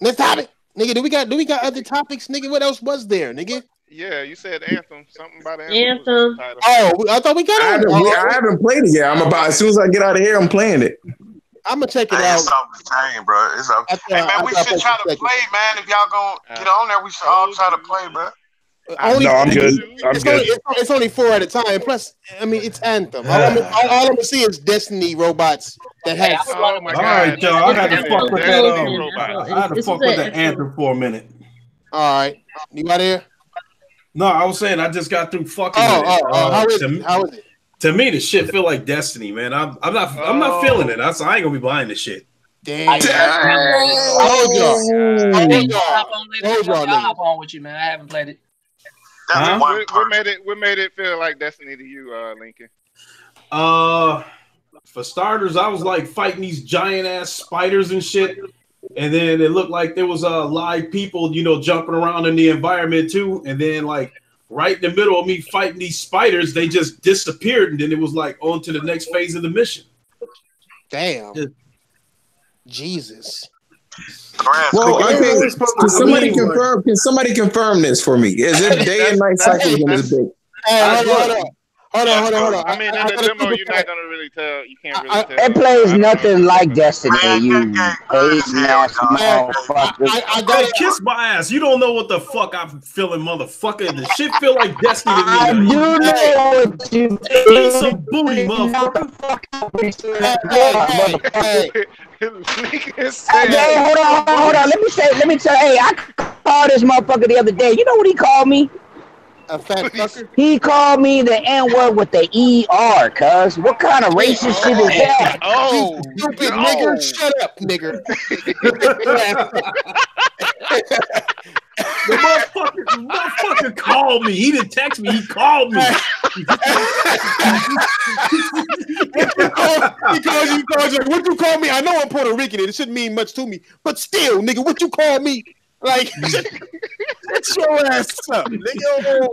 Speaker 2: Next topic, nigga. Do we got other topics, nigga? What else was there, nigga?
Speaker 1: Yeah, you said Anthem. Something about
Speaker 4: Anthem.
Speaker 2: Oh, I thought we got
Speaker 11: it. I haven't played it yet. I'm about as soon as I get out of here, I'm playing it.
Speaker 2: I'm gonna check it out.
Speaker 5: It's off the chain, bro. It's up. Hey man, we should try to play, man. If y'all gonna get on there, we should all try to play, bro.
Speaker 2: I'm good.
Speaker 7: It's
Speaker 2: only 4 at a time. Plus, I mean, it's Anthem. All I'm gonna see is Destiny robots that have.
Speaker 6: Oh my god! All right, y'all. I had to fuck with that. I had to fuck with that Anthem for a minute.
Speaker 2: All right, you out here?
Speaker 6: No, I was saying I just got through fucking.
Speaker 2: How is it?
Speaker 6: To me, the shit feel like Destiny, man. I'm not feeling it. I ain't gonna be buying this shit.
Speaker 4: Damn.
Speaker 10: Hold y'all on with you, man. I haven't played it.
Speaker 1: What made it feel like Destiny to you, Lincoln?
Speaker 6: For starters, I was like fighting these giant ass spiders and shit, and then it looked like there was live people, jumping around in the environment too. And then like right in the middle of me fighting these spiders, they just disappeared, and then it was like on to the next phase of the mission.
Speaker 2: Damn. Jesus.
Speaker 11: Well, can somebody confirm this for me? Is it day and night cycles in this bit?
Speaker 2: Hold on.
Speaker 1: I mean, in the demo, you're not gonna really tell. You can't really tell.
Speaker 9: It plays nothing like Destiny. You crazy ass motherfucker.
Speaker 6: I gotta kiss my ass. You don't know what the fuck I'm feeling, motherfucker. The shit feel like Destiny to me.
Speaker 9: I do know what you
Speaker 6: feel. Some booty, motherfucker.
Speaker 9: Hey, hold on. Let me tell. Hey, I called this motherfucker the other day. You know what he called me?
Speaker 2: A fat fucker?
Speaker 9: He called me the N-word with the ER, cuz. What kind of racist shit is that?
Speaker 2: Oh, stupid nigger. Shut up, nigger.
Speaker 6: The motherfucker called me. He didn't text me. He called me.
Speaker 2: He called you. What you call me? I know I'm Puerto Rican. It shouldn't mean much to me. But still, nigga, what you call me? Like, shut your ass up, nigga.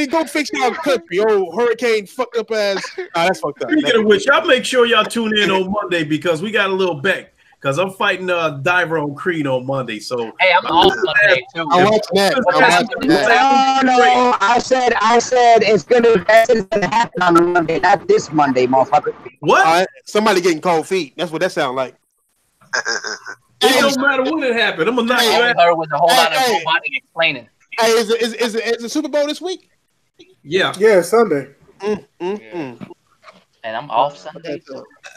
Speaker 2: Go fix your country. Hurricane fucked up ass. That's fucked up.
Speaker 6: Speaking of which, y'all make sure y'all tune in on Monday because we got a little bet. Because I'm fighting Diver on Creed on Monday. So
Speaker 10: hey, I'm off Monday too.
Speaker 2: I'm watching that.
Speaker 9: No, I said it's gonna happen on Monday, not this Monday, motherfucker.
Speaker 6: What?
Speaker 2: Somebody getting cold feet. That's what that sounds like.
Speaker 6: It don't matter when it happened. I'm gonna knock you out.
Speaker 10: Her with a whole lot of robotic explaining.
Speaker 2: Hey, is the Super Bowl this week?
Speaker 6: Yeah,
Speaker 3: Sunday.
Speaker 10: And I'm off Sunday.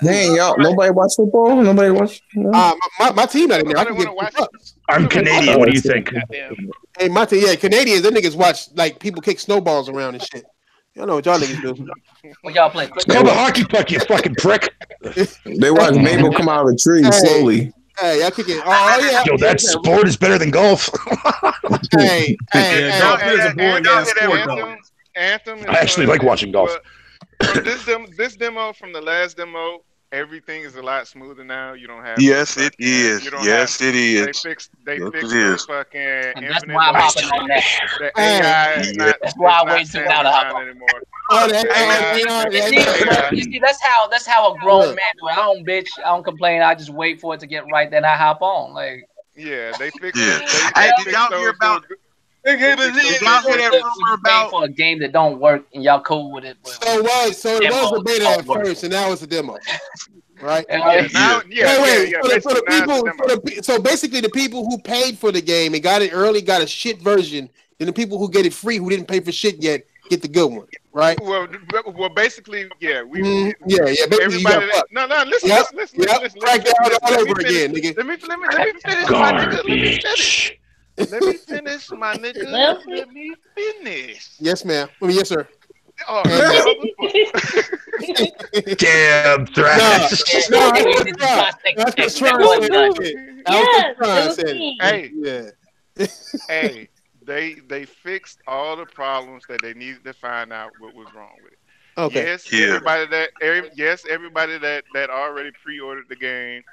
Speaker 11: Dang, y'all, nobody watch football? Nobody watch? No?
Speaker 2: My team not in there. I can get watch
Speaker 7: I'm Canadian. What do you think?
Speaker 2: Hey, my team, Canadians, them niggas watch like people kick snowballs around and shit. Y'all know what y'all niggas do.
Speaker 10: What y'all play?
Speaker 7: Call the hockey puck, you fucking prick.
Speaker 11: They watch Mabel come out of a tree slowly.
Speaker 2: Hey, y'all kicking. Oh yeah.
Speaker 7: Yo, that sport is better than golf.
Speaker 2: Hey,
Speaker 6: golf is a boring ass sport, though.
Speaker 1: Anthem.
Speaker 7: I actually like watching golf.
Speaker 1: This demo from the last demo, everything is a lot smoother now. You don't have.
Speaker 5: Yes, it is. Yes, it is.
Speaker 1: They fixed the fucking
Speaker 10: and that's why I'm hopping on that.
Speaker 1: The AI is not.
Speaker 10: That's why I wait till now to hop on
Speaker 1: anymore.
Speaker 10: You see, that's how a grown man do it. I don't complain. I just wait for it to get right, then I hop on. Like,
Speaker 1: yeah, they fixed
Speaker 5: it.
Speaker 1: Hey,
Speaker 5: did y'all hear about? Did y'all hear that rumor about
Speaker 10: for a game that don't work and y'all cool with it?
Speaker 2: So it was a beta at first, and now it's a demo, right? So basically, the people who paid for the game and got it early got a shit version, and the people who get it free who didn't pay for shit yet get the good one, right?
Speaker 1: Well, basically, yeah,
Speaker 2: basically,
Speaker 1: everybody. No, listen.
Speaker 2: Crackdown all over again, nigga.
Speaker 1: Let me finish, my nigga. Let me finish, my nigga. Let me finish.
Speaker 2: Yes, ma'am. Yes, sir.
Speaker 1: Oh,
Speaker 7: damn thrash.
Speaker 2: That's
Speaker 1: Hey, they fixed all the problems that they needed to find out what was wrong with it.
Speaker 2: Okay.
Speaker 1: Everybody that already pre-ordered the game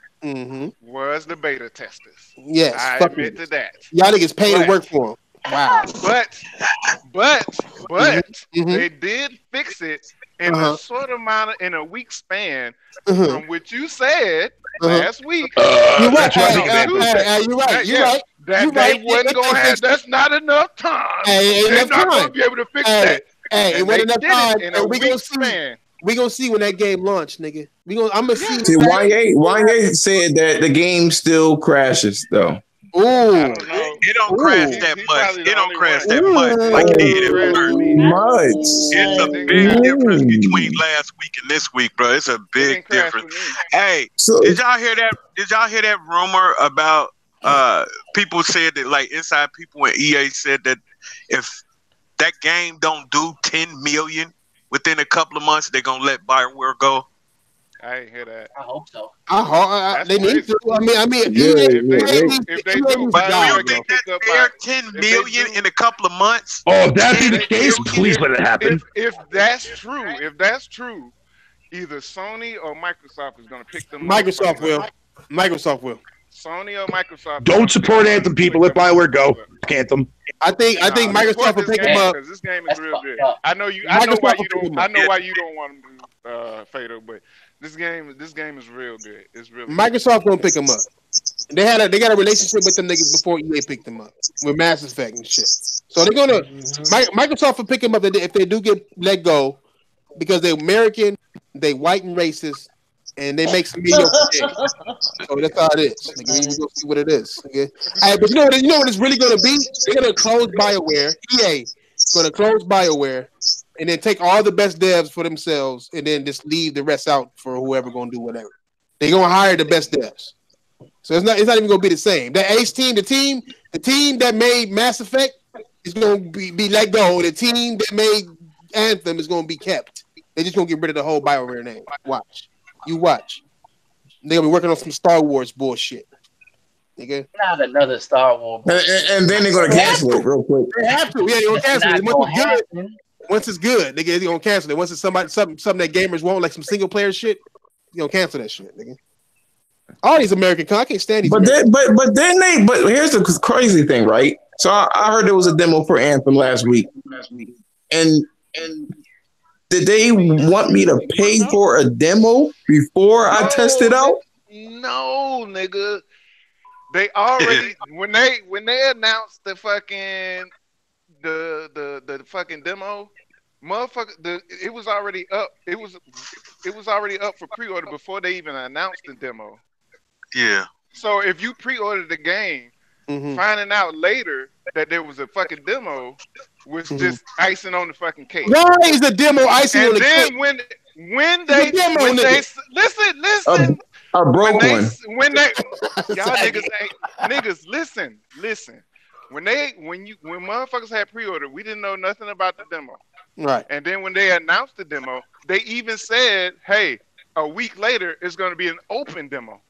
Speaker 1: was the beta testers.
Speaker 2: Yes,
Speaker 1: I admit to that.
Speaker 2: Y'all niggas paid to work for them. Wow.
Speaker 1: But they did fix it in a short amount in a week span from what you said last week.
Speaker 2: You're right.
Speaker 1: You're right. You're right. That they wasn't gonna have. That's not enough time. They're not gonna be able to fix that.
Speaker 2: It wasn't enough time.
Speaker 1: And we gonna see.
Speaker 2: We gonna see when that game launch, nigga. I'm gonna see.
Speaker 11: See, Wanye said that the game still crashes though.
Speaker 5: Ooh, it don't crash that much. It don't crash that much like it did at first. It's a big difference between last week and this week, bro. It's a big difference. Hey, did y'all hear that? Did y'all hear that rumor about people said that like inside people in EA said that if that game don't do 10 million within a couple of months, they're gonna let BioWare go?
Speaker 1: I ain't hear that.
Speaker 10: I hope so.
Speaker 2: They need to. I mean,
Speaker 1: if they do, BioWare can pick up
Speaker 5: 10 million in a couple of months.
Speaker 7: Oh, if that be the case, please let it happen.
Speaker 1: If that's true, either Sony or Microsoft is gonna pick them up.
Speaker 2: Microsoft will.
Speaker 1: Sony or Microsoft.
Speaker 7: Don't support Anthem, people. Let BioWare go. Anthem.
Speaker 2: I think Microsoft will pick them up.
Speaker 1: This game is real good. I know why you don't want them to Fatal, but this game is real good. It's really
Speaker 2: Microsoft gonna pick them up. They got a relationship with them niggas before EA picked them up with Mass Effect and shit. So they're gonna Microsoft will pick them up if they do get let go because they're American, they white and racist. And they make some mediocre games. So that's how it is. Nigga, we gonna see what it is. Okay? Right, but you know what it's really gonna be? They're gonna close BioWare. EA is gonna close BioWare and then take all the best devs for themselves and then just leave the rest out for whoever gonna do whatever. They're gonna hire the best devs. So it's not even gonna be the same. The Ace team, the team that made Mass Effect is gonna be let go. The team that made Anthem is gonna be kept. They're just gonna get rid of the whole BioWare name. Watch. You watch. They're gonna be working on some Star Wars bullshit. Nigga.
Speaker 10: Not another Star Wars.
Speaker 11: And then they're gonna cancel it real quick.
Speaker 2: They have to. Yeah, they're gonna cancel it. Once it's good, nigga, they're gonna cancel it. Once it's something that gamers want, like some single player shit, you're gonna cancel that shit, nigga. All these American I can't stand these.
Speaker 11: But here's the crazy thing, right? So I heard there was a demo for Anthem last week. And did they want me to pay for a demo before I test it out?
Speaker 1: No, nigga. They already when they announced the fucking the fucking demo, motherfucker, it was already up. It was already up for pre-order before they even announced the demo.
Speaker 5: Yeah.
Speaker 1: So if you pre-ordered the game, finding out later that there was a fucking demo was just icing on the fucking cake.
Speaker 2: Why is the demo icing on the cake?
Speaker 1: And then when they listen,
Speaker 11: a broke one.
Speaker 1: When they y'all niggas listen. When motherfuckers had pre-order, we didn't know nothing about the demo.
Speaker 2: Right.
Speaker 1: And then when they announced the demo, they even said, "Hey, a week later it's going to be an open demo."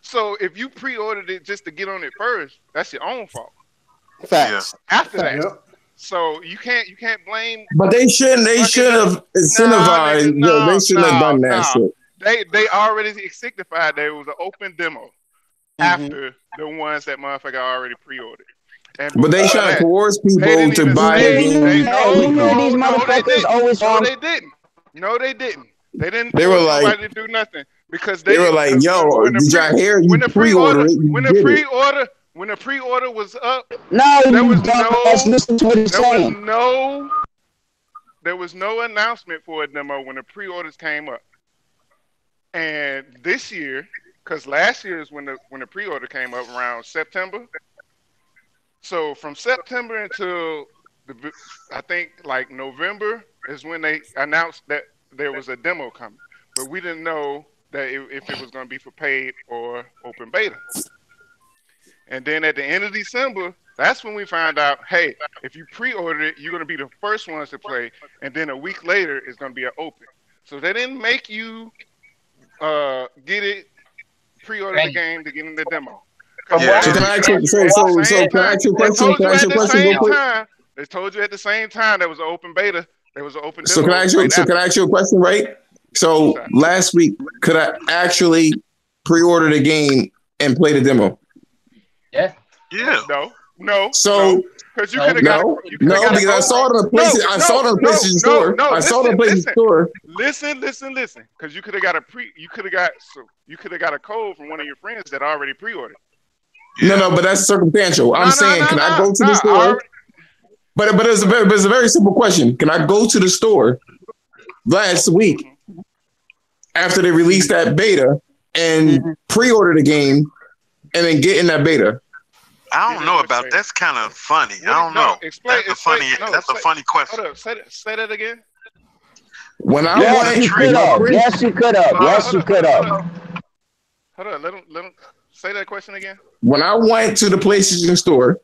Speaker 1: So if you pre-ordered it just to get on it first, that's your own fault.
Speaker 2: Facts.
Speaker 1: After that, so you can't blame.
Speaker 11: But they should have incentivized. They shouldn't have done that shit.
Speaker 1: They already signified that it was an open demo after the ones that motherfucker already pre-ordered.
Speaker 11: But they trying to coerce people to buy it.
Speaker 9: These motherfuckers always
Speaker 1: No, they didn't. They didn't.
Speaker 11: They were like,
Speaker 1: nobody to do nothing because
Speaker 11: they were like, "Yo, did y'all hear? You pre-order it.
Speaker 1: When the pre-order was up,
Speaker 9: there
Speaker 1: was no announcement for a demo when the pre-orders came up. And this year, because last year is when the pre-order came up around September. So from September until I think like November is when they announced that there was a demo coming, but we didn't know that if it was going to be for paid or open beta. And then at the end of December, that's when we found out, hey, if you pre-ordered it, you're going to be the first ones to play, and then a week later, it's going to be an open. So they didn't make you pre-order the game to get in the demo.
Speaker 11: Can I ask you a question?
Speaker 1: They told you at the same time there was an open beta. There was an open demo.
Speaker 11: So can I ask you a question, right? So last week, could I actually pre-order the game and play the demo?
Speaker 10: Yeah.
Speaker 1: No. No.
Speaker 11: So
Speaker 1: because you could have got
Speaker 11: because I saw it on the PlayStation. I saw it on the PlayStation store. I saw it on the PlayStation store.
Speaker 1: Listen. Because you could have got a code from one of your friends that already pre-ordered.
Speaker 11: No, but that's circumstantial. I'm saying, can I go to the store? But it's a very simple question. Can I go to the store last week after they released that beta and pre-order the game and then get in that beta?
Speaker 5: I don't know about that's kind of funny. I don't know. That's a funny question.
Speaker 1: Hold up. Say that again.
Speaker 11: When I
Speaker 9: yes, you could have.
Speaker 1: Hold on. Let him say that question again.
Speaker 11: When I went to the PlayStation store,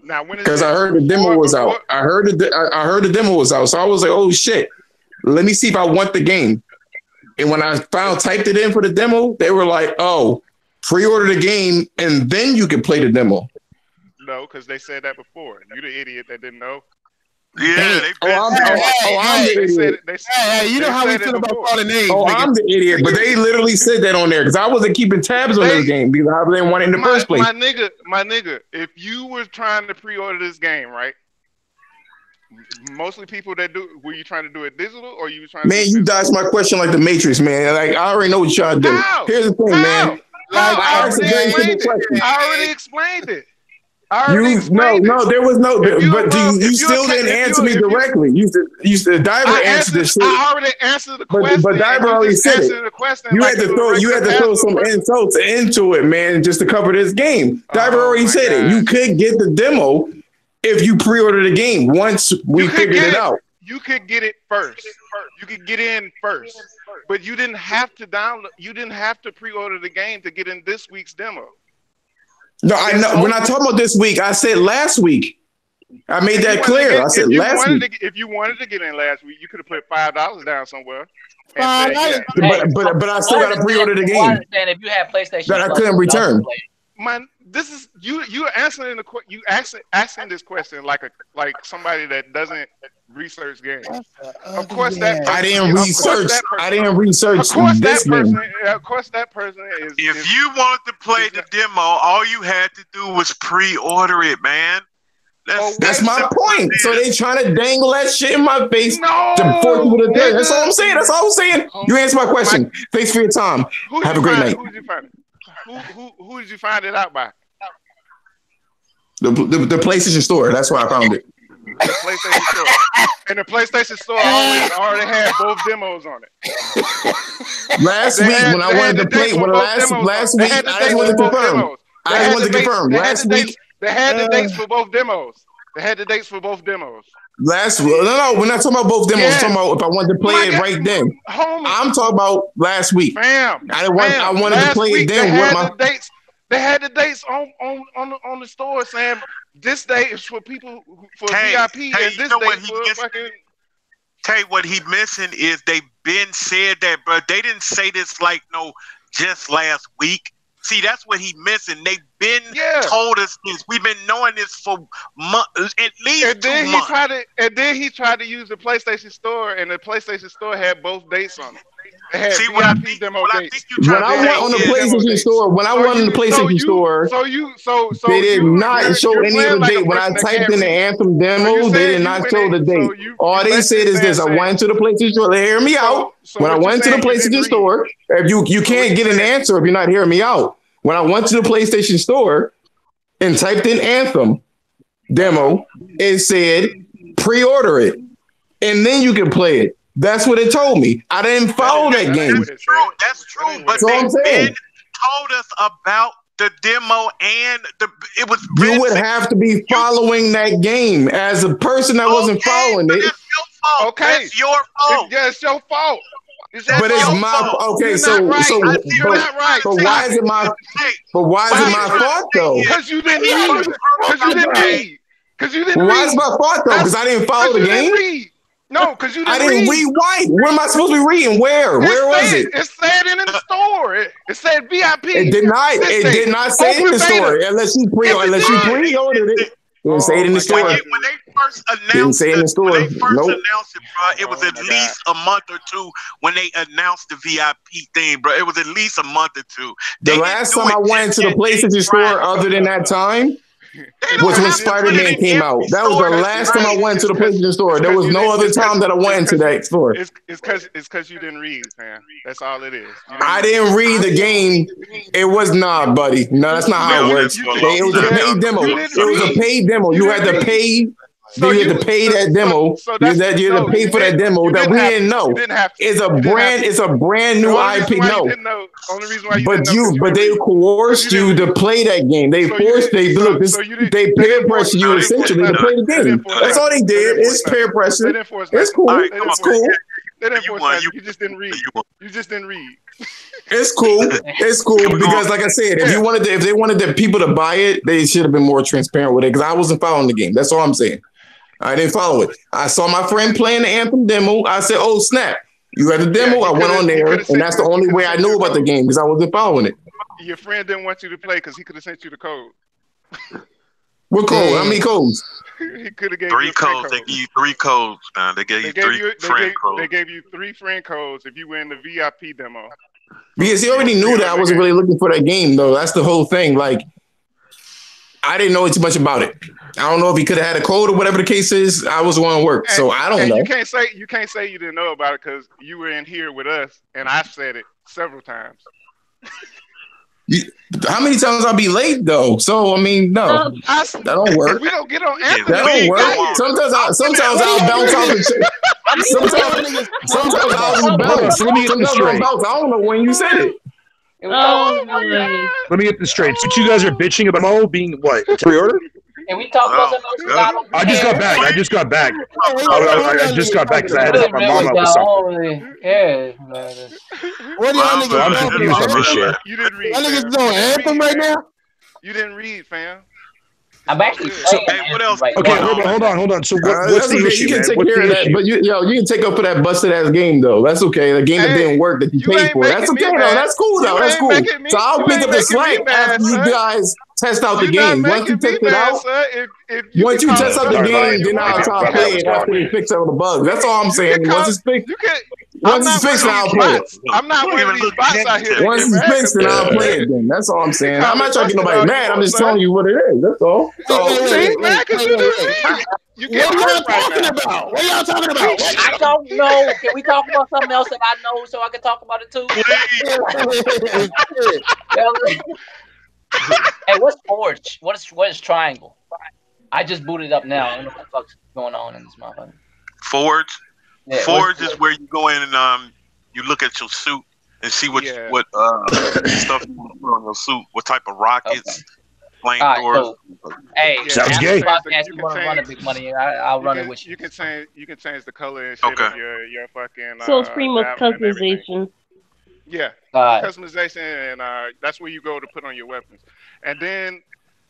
Speaker 1: now when
Speaker 11: because I heard the demo was out. I heard the demo was out, so I was like, "Oh shit, let me see if I want the game." And when I typed it in for the demo, they were like, "Oh, pre-order the game and then you can play the demo."
Speaker 1: No, because they said that before. You the idiot that didn't know.
Speaker 5: Yeah,
Speaker 11: I'm the idiot.
Speaker 2: You know how we feel about calling names.
Speaker 11: Oh, I'm the idiot, but they literally said that on there because I wasn't keeping tabs on this game because I didn't want it in the first place.
Speaker 1: My nigga, if you were trying to pre-order this game, right? Mostly people that do, were you trying to do it digital or you were trying?
Speaker 11: Man, you dodged my question like the Matrix, man. Like I already know what you're trying to do.
Speaker 1: How?
Speaker 11: Here's the thing, man.
Speaker 1: I already explained it.
Speaker 11: No, there was no. But you still didn't answer me directly. You said Diver answered this shit.
Speaker 1: I already answered the question.
Speaker 11: But Diver already said it. You had to throw some insults into it, man, just to cover this game. Diver already said it. You could get the demo if you pre-order the game once we figured it out.
Speaker 1: You could get it first. You could get in first, but you didn't have to download. You didn't have to pre-order the game to get in this week's demo.
Speaker 11: No, I know. When I talk about this week, I said last week. I made that clear. I said last week.
Speaker 1: If you wanted to get in last week, you could have put $5 down somewhere.
Speaker 11: But I still got to pre-order the game.
Speaker 10: If you have PlayStation,
Speaker 11: that I couldn't return.
Speaker 1: Man, this is you answering asking this question like somebody that doesn't research games. Of course, that person,
Speaker 11: I didn't research.
Speaker 1: Of course, that person is.
Speaker 5: If you wanted to play the demo, all you had to do was pre-order it, man.
Speaker 11: That's my point. So they trying to dangle that shit in my face to force people to do it. That's all I'm saying. You answer my question. Thanks for your time. Have a great night.
Speaker 1: Who did you find it out by?
Speaker 11: The PlayStation Store. That's where I found it.
Speaker 1: The PlayStation Store. And the PlayStation Store already had both demos on it.
Speaker 11: Last week when I wanted to play, last week I just wanted to confirm. Last week
Speaker 1: they had the dates for both demos.
Speaker 11: Last week, no, we're not talking about both demos. We're talking about if I wanted to play it right then. I'm talking about last week. I wanted to play it then.
Speaker 1: They had the dates on the store saying this day is for people for VIP and this day for fucking.
Speaker 5: Tay, what he missing is they been said that, bro. They didn't say this just last week. See, that's what he missing. They've been told us this. We've been knowing this for months, at least 2 months.
Speaker 1: Then he tried to use the PlayStation Store, and the PlayStation Store had both dates on it.
Speaker 5: See, when I went
Speaker 11: on the PlayStation Store, they did not show any of the date. When I typed in the Anthem demo, they did not show the date. All they said is this: I went to the PlayStation Store. Hear me out. When I went to the PlayStation Store, if you can't get an answer if you're not hearing me out. When I went to the PlayStation Store and typed in Anthem demo, it said pre-order it, and then you can play it. That's what it told me. I didn't follow that game.
Speaker 5: That's true. But they've been told us about the demo and it was.
Speaker 11: You would have to be following that game as a person that wasn't following it.
Speaker 5: That's your fault.
Speaker 1: Okay,
Speaker 5: it's your fault.
Speaker 1: It's your fault.
Speaker 11: But it's my okay. So why is it my? But why is it my fault though?
Speaker 1: Because you didn't read.
Speaker 11: Why is it my fault though? Because I didn't follow the game.
Speaker 1: No, because you didn't read.
Speaker 11: I didn't read white. Where am I supposed to be reading? Where was it?
Speaker 1: It said in the store. It said VIP.
Speaker 11: It did not. It did not say in the store unless you pre-ordered it. It didn't say it in the store.
Speaker 5: When they first announced it, bro, it was at least a month or two when they announced the VIP thing, bro. It was at least a month or two.
Speaker 11: The last time I went to the PlayStation Store, other than that time, was when Spider-Man came out. That was the last time I went to the PlayStation store. There was no other time that I went into that store.
Speaker 1: It's because you didn't read, man. That's all it is.
Speaker 11: I didn't read the game. It was not, buddy. No, that's not how it works. It was a paid demo. It was a paid demo. You had to pay. You had to pay that demo. You had to pay for that demo that we didn't know. It's a brand new IP. No, but they coerced you to play that game. They they peer pressure you essentially to play the game. That's all they did. It's peer pressure. It's cool. It's cool.
Speaker 1: They didn't force that. You just didn't read. You just didn't read.
Speaker 11: It's cool. It's cool because, like I said, if they wanted the people to buy it, they should have been more transparent with it. Because I wasn't following the game. That's all I'm saying. I didn't follow it. I saw my friend playing the Anthem demo. I said, "Oh snap! You had the demo." I went on there, and that's the only way I knew about the game because I wasn't following it.
Speaker 1: Your friend didn't want you to play because he could have sent you the code.
Speaker 11: What code? How many codes?
Speaker 1: He could have gave
Speaker 5: 3 codes. They gave you 3 codes. They gave you 3 friend codes.
Speaker 1: They gave you 3 friend codes if you were in the VIP demo.
Speaker 11: Because he already knew that I wasn't really looking for that game, though. That's the whole thing. Like, I didn't know too much about it. I don't know if he could have had a code or whatever the case is. I was going to work, so I don't know.
Speaker 1: You can't say you didn't know about it because you were in here with us, and I said it several times.
Speaker 11: How many times I'll be late though? So I mean, no, that don't work.
Speaker 1: We don't get on Anthem.
Speaker 11: That don't work. Sometimes I'll bounce off the shit. Sometimes I'll bounce.
Speaker 7: Let me get this straight.
Speaker 11: I don't know when you said it.
Speaker 7: Let me get this straight. So you guys are bitching about Mo being what? Pre-order?
Speaker 10: And we talked about something.
Speaker 7: I just got back. I just got back because I had to help my mom out with something.
Speaker 3: What y'all niggas
Speaker 7: I'm confused on this shit.
Speaker 1: You didn't read.
Speaker 3: Y'all niggas doing Anthem right now?
Speaker 1: You didn't read, fam.
Speaker 10: I'm actually playing.
Speaker 5: What else?
Speaker 10: Right
Speaker 7: Okay,
Speaker 10: now.
Speaker 7: hold on. So what's the issue?
Speaker 11: You can take care of that, but you can take up for that busted ass game though. That's okay. The game that didn't work that you paid for. That's okay though. That's cool though. That's cool. So I'll pick up the slack after you guys test out the game. Once you test it out, once you test out the game, then I'll try to play it after they fix all the bugs. That's all I'm saying. Once it's fixed. Once it's fixed, I'll play it.
Speaker 1: I'm not one of these bots out here.
Speaker 11: Once it's fixed, then I'll play it. Then that's all I'm saying. I'm not trying to get nobody mad. I'm just telling you what it is. That's all.
Speaker 3: What y'all talking about? What y'all talking about?
Speaker 10: I don't know. Can we talk about something else that I know so I can talk about it too? Hey, what's Forge? What is Triangle? I just booted up now. I don't know what the fuck's going on in this motherfucker.
Speaker 5: Forge?
Speaker 10: Yeah,
Speaker 5: Forge is where you go in and you look at your suit and see what stuff you want to put on your suit, what type of rockets, flamethrowers.
Speaker 10: Hey,
Speaker 7: sounds gay.
Speaker 10: You want to run a big money? I'll run it with you.
Speaker 1: You can change the color and shit of your fucking.
Speaker 4: So it's pretty much customization.
Speaker 1: Yeah, customization, and that's where you go to put on your weapons. And then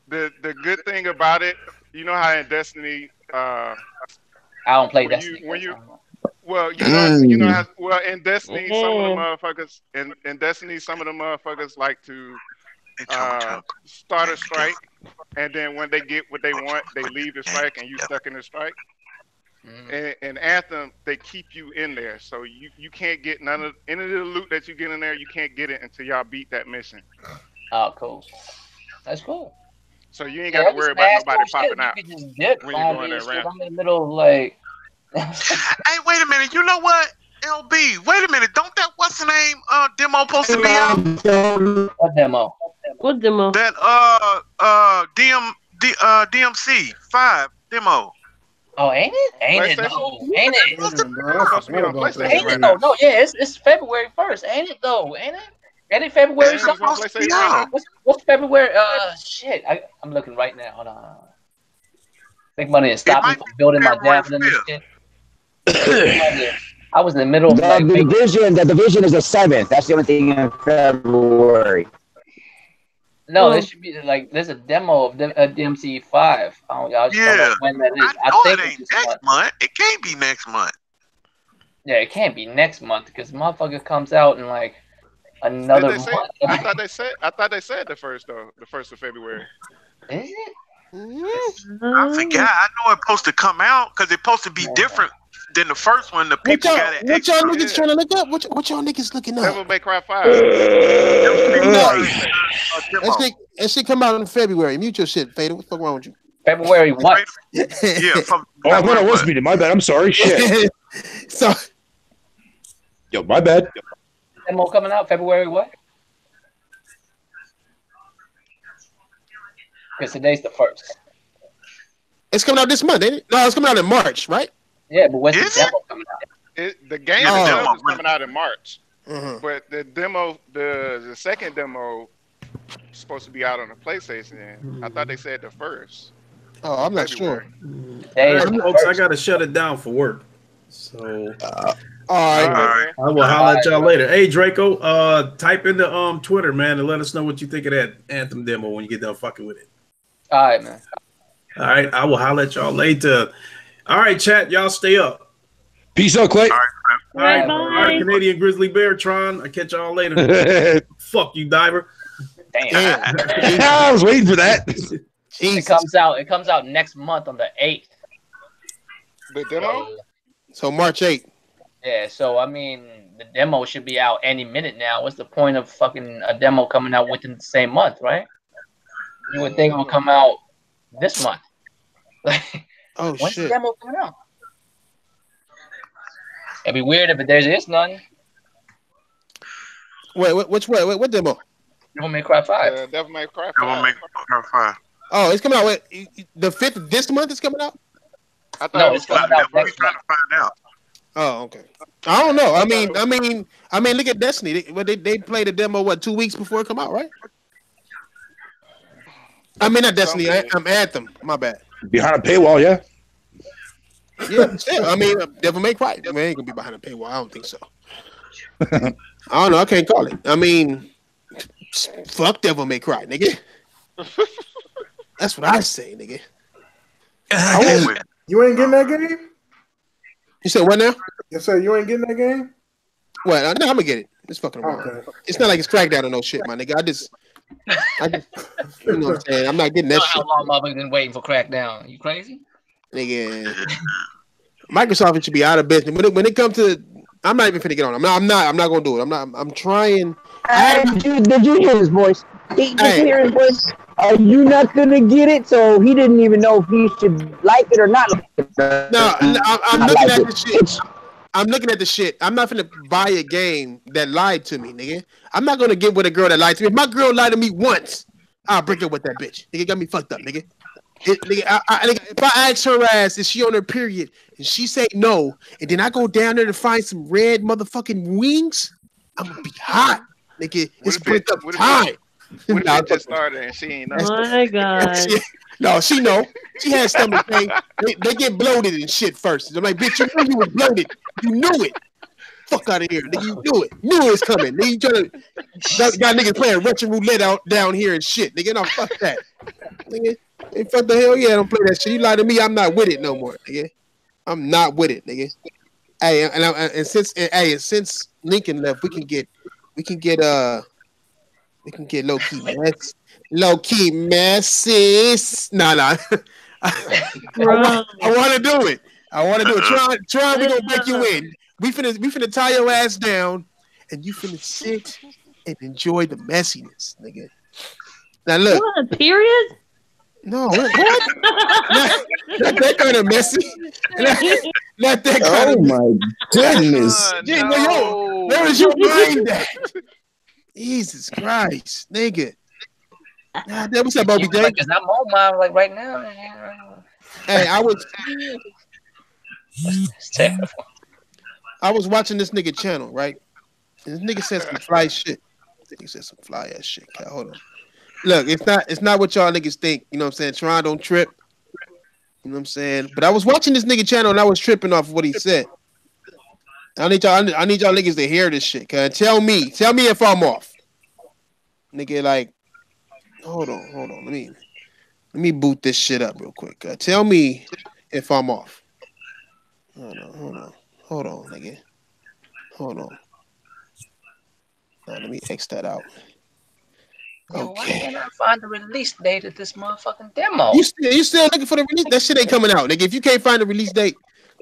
Speaker 1: the good thing about it, you know how in Destiny,
Speaker 10: I don't play Destiny.
Speaker 1: You know how, in Destiny, some of the motherfuckers in Destiny, some of the motherfuckers like to start a strike, and then when they get what they want, they leave the strike, and you stuck in the strike. And Anthem, they keep you in there, so you can't get any of the loot that you get in there. You can't get it until y'all beat that mission.
Speaker 10: Oh, cool. That's cool.
Speaker 1: So you ain't got to worry about nobody popping out
Speaker 10: when you're going there. I'm in the middle of
Speaker 5: Hey, wait a minute. You know what, LB? Wait a minute. Don't that what's the name demo supposed to be out?
Speaker 10: What demo?
Speaker 4: What demo?
Speaker 5: That DMC 5 demo.
Speaker 10: Oh, ain't it? Ain't it? No. Ain't it?
Speaker 1: No,
Speaker 10: yeah, it's February 1st. Ain't it though? Ain't it? Ain't it February something? What's February? Shit. I'm looking right now. Hold on. Big money is stopping me from building my javelin and shit. I was in the middle of
Speaker 9: the division. The division is the 7th. That's the only thing in February.
Speaker 10: No, this should be like there's a demo of DMC 5. I don't know when that is.
Speaker 5: I think it ain't next month. It can't be next month.
Speaker 10: Yeah, it can't be next month because motherfucker comes out in like another month.
Speaker 1: I thought they said the 1st though, the 1st of February.
Speaker 10: Is it?
Speaker 5: I forgot. I know it's supposed to come out because it's supposed to be different than the first one. The people got it.
Speaker 3: What y'all niggas trying to look up? What y'all niggas looking up?
Speaker 1: Devil May Cry 5.
Speaker 2: That shit come out in February. Mute your shit, Fader. What the fuck wrong with you?
Speaker 10: February what?
Speaker 5: Yeah.
Speaker 7: I thought I was muted. My bad. I'm sorry. Shit.
Speaker 2: So,
Speaker 7: yo, my bad.
Speaker 10: Demo coming out February what? Because today's the 1st.
Speaker 2: It's coming out this month, ain't it? No, it's coming out in March, right?
Speaker 10: Yeah, but when's the demo coming out?
Speaker 1: The game itself is coming out in March, but the demo, the second demo, is supposed to be out on the PlayStation. I thought they said the 1st.
Speaker 2: Oh, I'm not sure.
Speaker 6: Folks, I gotta shut it down for work. So,
Speaker 2: all right.
Speaker 6: I will holler at y'all later. Hey, Draco, type into Twitter, man, and let us know what you think of that Anthem demo when you get done fucking with it.
Speaker 10: All right, man.
Speaker 6: All right, I will holler at y'all later. All right, chat, y'all stay up.
Speaker 7: Peace out, Clay.
Speaker 6: All right, Canadian Grizzly Bear, Tron. I catch y'all later. Fuck you, Diver.
Speaker 10: Damn.
Speaker 7: I was waiting for that.
Speaker 10: It comes out next month on the 8th.
Speaker 1: The demo?
Speaker 2: So March 8th.
Speaker 10: Yeah, so I mean the demo should be out any minute now. What's the point of fucking a demo coming out within the same month, right? You would think it would come out this month.
Speaker 2: Oh
Speaker 10: when's
Speaker 2: shit.
Speaker 10: the demo coming out? It'd be weird if there is none.
Speaker 2: Wait, what demo?
Speaker 10: Devil May Cry 5.
Speaker 1: Devil May Cry 5.
Speaker 5: Devil May Cry 5.
Speaker 2: Oh, it's coming out. The 5th this month is coming out?
Speaker 1: I thought
Speaker 10: it's coming out next month.
Speaker 5: Trying to find out.
Speaker 2: Oh, okay. I don't know. I mean, look at Destiny. They played the demo 2 weeks before it come out, right? I mean, not Destiny. I'm Anthem. My bad.
Speaker 7: Behind a paywall, yeah.
Speaker 2: Yeah, still. I mean, Devil May Cry. I mean, ain't gonna be behind a paywall. I don't think so. I don't know. I can't call it. I mean, fuck Devil May Cry, nigga. That's what I say, nigga.
Speaker 3: You ain't getting that game?
Speaker 2: You said what now?
Speaker 3: You said you ain't getting that game?
Speaker 2: What? No, I'm gonna get it. It's fucking wrong.
Speaker 3: Okay.
Speaker 2: It's not like it's crackdown or no shit, my nigga. I just you know what I'm saying? I'm not getting that shit.
Speaker 10: How long motherfuckers been waiting for Crackdown? You crazy?
Speaker 2: Nigga. Microsoft should be out of business. When it comes to, I'm not even finna get on. I'm not gonna do it. I'm trying.
Speaker 9: Did you hear his voice? Did you hear his voice? Are you not gonna get it? So he didn't even know if he should like it or not.
Speaker 2: No, I'm looking at the shit. I'm looking at the shit. I'm not finna buy a game that lied to me, nigga. I'm not gonna get with a girl that lied to me. If my girl lied to me once, I'll break up with that bitch. Nigga got me fucked up, nigga. Nigga, if I ask her ass, is she on her period, and she say no, and then I go down there to find some red motherfucking wings, I'm gonna be hot, nigga. It's break up time.
Speaker 1: What if it just started and she ain't know?
Speaker 4: Oh my god.
Speaker 2: No, she know. She had stomach pain. They get bloated and shit first. I'm like, bitch, you knew you was bloated. You knew it. Fuck out of here, nigga. You knew it. Knew it was coming. Nigga, you trying to got niggas playing Russian roulette out down here and shit. Nigga, no, fuck that. Nigga, hey, fuck the hell yeah, don't play that shit. You lie to me, I'm not with it no more, nigga. I'm not with it, nigga. Hey, and since Lincoln left, we can get low key messes. Nah. I want to do it. Try. We gonna break you in. We finna tie your ass down, and you finna sit and enjoy the messiness, nigga. Now look.
Speaker 4: What, period?
Speaker 2: No, what? not that kind of messy. Not that kind of.
Speaker 11: Oh my goodness!
Speaker 2: No. Where is your mind at? Jesus Christ, nigga. Nah, what's up, Bobby J?
Speaker 10: Because I'm on mine like right now.
Speaker 2: Hey, I was.
Speaker 10: It's terrible.
Speaker 2: I was watching this nigga channel, right? And this nigga said some fly shit. He said some fly ass shit. Hold on. Look, it's not what y'all niggas think. You know what I'm saying? Tron don't trip. You know what I'm saying? But I was watching this nigga channel and I was tripping off of what he said. I need y'all niggas to hear this shit. Cause tell me if I'm off. Nigga, like, hold on. Let me boot this shit up real quick. Tell me if I'm off. Hold on, nigga. Hold on. Now, let me X that out.
Speaker 10: Okay. Why can't I find the release date of this motherfucking demo?
Speaker 2: You still looking for the release? That shit ain't coming out, nigga. If you can't find the release date,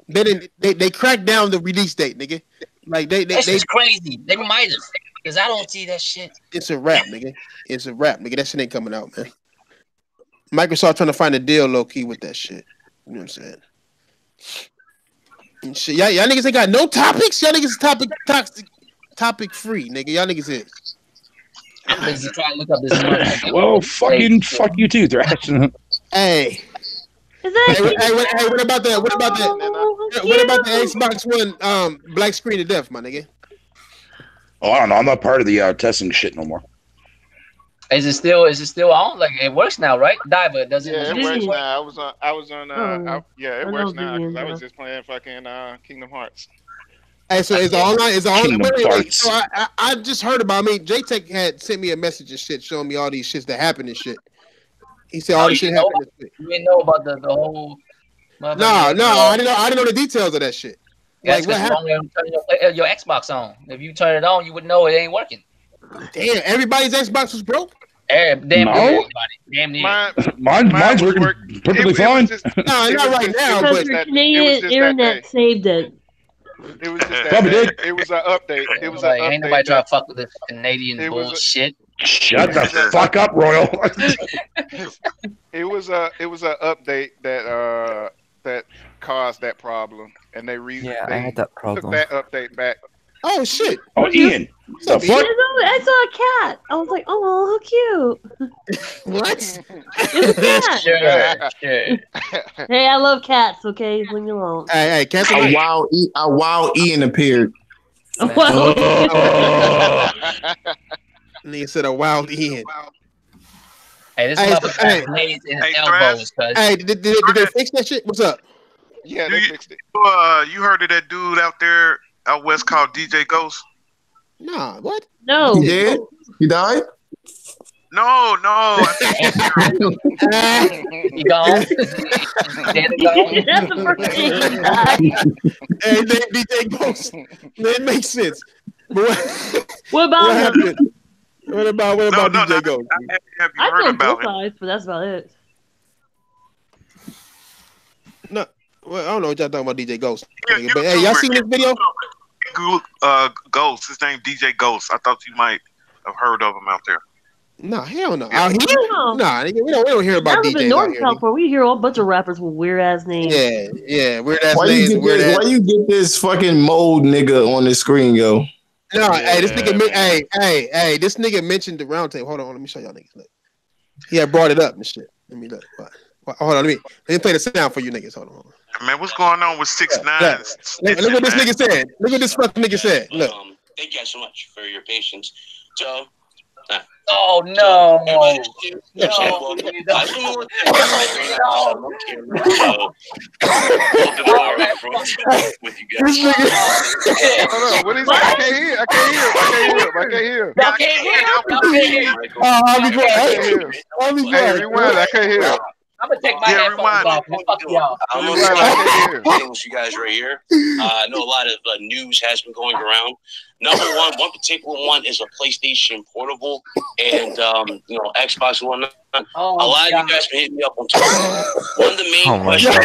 Speaker 2: they crack down the release date, nigga. Like
Speaker 10: this is crazy. They might have. Because I don't see that shit.
Speaker 2: It's a wrap, nigga. It's a wrap, nigga. That shit ain't coming out, man. Microsoft trying to find a deal low key with that shit. You know what I'm saying? And shit, y'all niggas ain't got no topics. Y'all niggas is topic free, nigga. Y'all niggas is.
Speaker 7: Well, fuck you too, Thrash.
Speaker 2: Hey. What about the Xbox One black screen to death, my nigga?
Speaker 7: Oh, I don't know. I'm not part of the testing shit no more.
Speaker 10: Is it still on? Like it works now, right? Diva, does it?
Speaker 1: Yeah, it works now. I was on. It works now because I was just playing fucking Kingdom Hearts.
Speaker 2: Hey, so is it online? Wait. So I just heard about. J-Tech had sent me a message and shit, showing me all these shits that happened and shit. He said all this shit happened.
Speaker 10: You didn't know about the whole.
Speaker 2: No, I didn't know the details of that shit.
Speaker 10: Like what happened? You turn your Xbox on. If you turn it on, you would know it ain't working.
Speaker 2: Damn, everybody's Xbox was broke.
Speaker 10: Damn near everybody. Damn near.
Speaker 7: Mine's working perfectly fine.
Speaker 2: No, not right now.
Speaker 4: Because your Canadian internet saved it.
Speaker 1: It was just that it was an update. It was an update.
Speaker 10: Ain't nobody trying to fuck with this Canadian bullshit.
Speaker 7: Shut the fuck up, Royal.
Speaker 1: It was an update that caused that problem, and they
Speaker 12: I had that problem.
Speaker 1: took that update back.
Speaker 2: Oh shit!
Speaker 7: Oh, Ian. The fuck?
Speaker 4: I saw a cat. I was like, oh, how cute.
Speaker 2: What?
Speaker 4: It's a cat. Sure. Hey, I love cats. Okay, leave me alone.
Speaker 2: Hey, cats.
Speaker 11: A wild Ian appeared.
Speaker 2: Nigga said a wild Ian.
Speaker 10: Hey, this motherfucker plays in his elbows.
Speaker 2: Hey, did they fix that shit? What's up?
Speaker 1: Yeah, they fixed it.
Speaker 5: You heard of that dude out there out west called DJ Ghost?
Speaker 2: Nah, what?
Speaker 4: No.
Speaker 11: He did? He died?
Speaker 5: No.
Speaker 10: He gone.
Speaker 4: That's the first thing he died.
Speaker 2: Hey, DJ Ghost. That makes sense.
Speaker 4: What about him?
Speaker 2: What about DJ Ghost?
Speaker 5: Have you heard about
Speaker 4: him? But that's about it.
Speaker 2: No, well, I don't know what y'all talking about DJ Ghost. But hey, y'all seen this video?
Speaker 5: Ghost. His name DJ Ghost. I thought you might have heard of him out there.
Speaker 2: Nah, hell no. Out here? Nah, we don't hear about DJs
Speaker 4: North California. We hear a bunch of rappers with weird ass names.
Speaker 2: Yeah, weird ass names.
Speaker 11: Why you get this fucking mold nigga on the screen, yo?
Speaker 2: No, hey, this nigga mentioned the round table. Hold on, let me show y'all niggas. Look. He had brought it up and shit. Let me look. Hold on, let me play the sound for you niggas. Hold on.
Speaker 5: Man, what's going on with 6ix9ine?
Speaker 2: Look what this nigga said. Look what this fucking nigga said. Look.
Speaker 13: Thank you guys so much for your patience. So,
Speaker 10: oh no!
Speaker 13: With you guys.
Speaker 1: Hold on, what is that? I can't hear. I can't hear.
Speaker 10: I'm gonna take my headphones off. Fuck y'all.
Speaker 13: I'm gonna things you guys right here. I know a lot of news has been going around. Number one particular one is a PlayStation Portable and Xbox One. A lot of you guys been hitting me up on Twitter. One of the main questions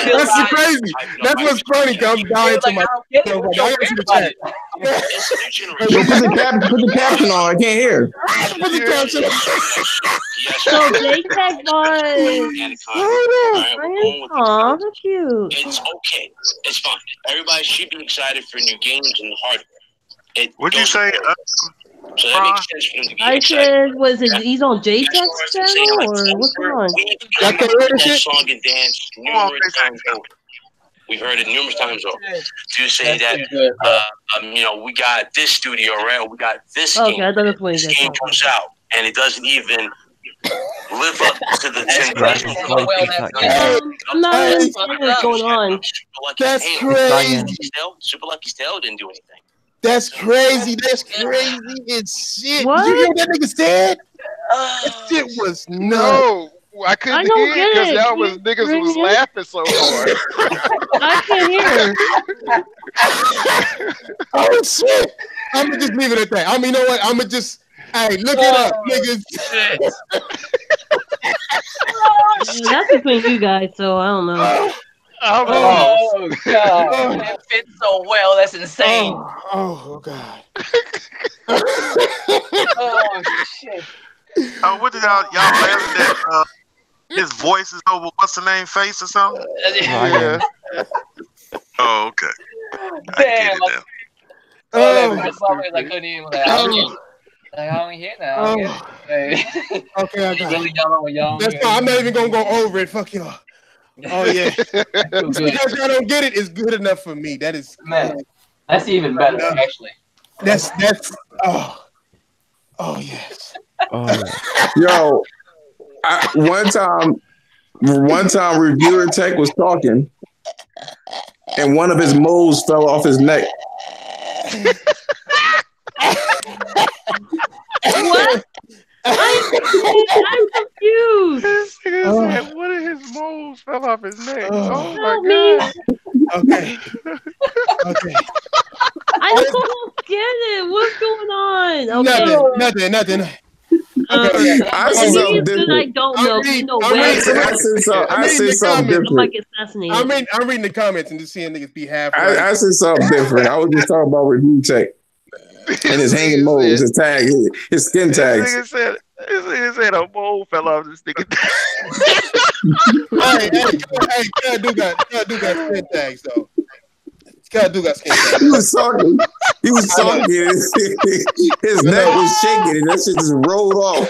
Speaker 2: That's crazy. That's what's funny. I'm dying to my.
Speaker 11: Put the caption on. I can't hear.
Speaker 2: Put the caption.
Speaker 4: So J-Tech boys. Aw, how cute.
Speaker 13: It's okay. It's fine. Everybody should be excited for new games and hardware.
Speaker 5: What'd you say?
Speaker 13: So that makes sense for them to be
Speaker 4: I
Speaker 13: excited.
Speaker 4: said, he's on J-Tech's channel or what's going on?
Speaker 13: We've heard that song and dance numerous times over. We've heard it numerous times over. To say that, we got this studio, right? We got this game. This game comes out, and it doesn't even live up to the expectations.
Speaker 4: I'm not understanding what's going on.
Speaker 2: That's crazy.
Speaker 13: Super Lucky Stale didn't do anything.
Speaker 2: That's crazy. That's crazy as shit.
Speaker 4: What?
Speaker 2: Did you hear what that nigga said? That shit was
Speaker 1: no. I couldn't hear because y'all niggas was laughing so hard.
Speaker 4: I can't hear.
Speaker 2: Oh shit! I'm gonna just leave it at that. I mean, you know what? I'm gonna just look it up, niggas.
Speaker 4: That's between you guys, so I don't know.
Speaker 10: Oh God! It fits so well. That's insane.
Speaker 2: Oh God.
Speaker 10: Oh shit.
Speaker 5: What did y'all laughing at? His voice is over. What's the name? Face or something?
Speaker 1: Yeah.
Speaker 5: Oh, okay.
Speaker 10: Damn.
Speaker 5: I
Speaker 10: couldn't even. I don't hear that.
Speaker 2: Okay, I got
Speaker 10: really y'all.
Speaker 2: That's fine. I'm not even gonna go over it. Fuck y'all. Oh yeah. Because y'all don't get it, it's good enough for me. That is
Speaker 10: man. That's even better, actually.
Speaker 2: That's oh yes.
Speaker 11: Yo, one time reviewer tech was talking, and one of his moles fell off his neck.
Speaker 4: What? I'm confused.
Speaker 1: This nigga said one of his moles fell off his neck. Oh my God.
Speaker 2: Okay.
Speaker 4: I don't get it. What's going on? Okay.
Speaker 2: Nothing.
Speaker 11: I said something different.
Speaker 4: I don't know.
Speaker 11: I said something different.
Speaker 4: I might get assassinated.
Speaker 2: I'm reading the comments and just seeing niggas be half.
Speaker 11: I said something different. I was just talking about review tech and his hanging moles, his tag, his skin tags.
Speaker 1: This nigga said a mole fell off this nigga.
Speaker 2: Hey, God do got skin tags though. God do got skin tags.
Speaker 11: He was talking. His neck was shaking, and that shit just rolled off.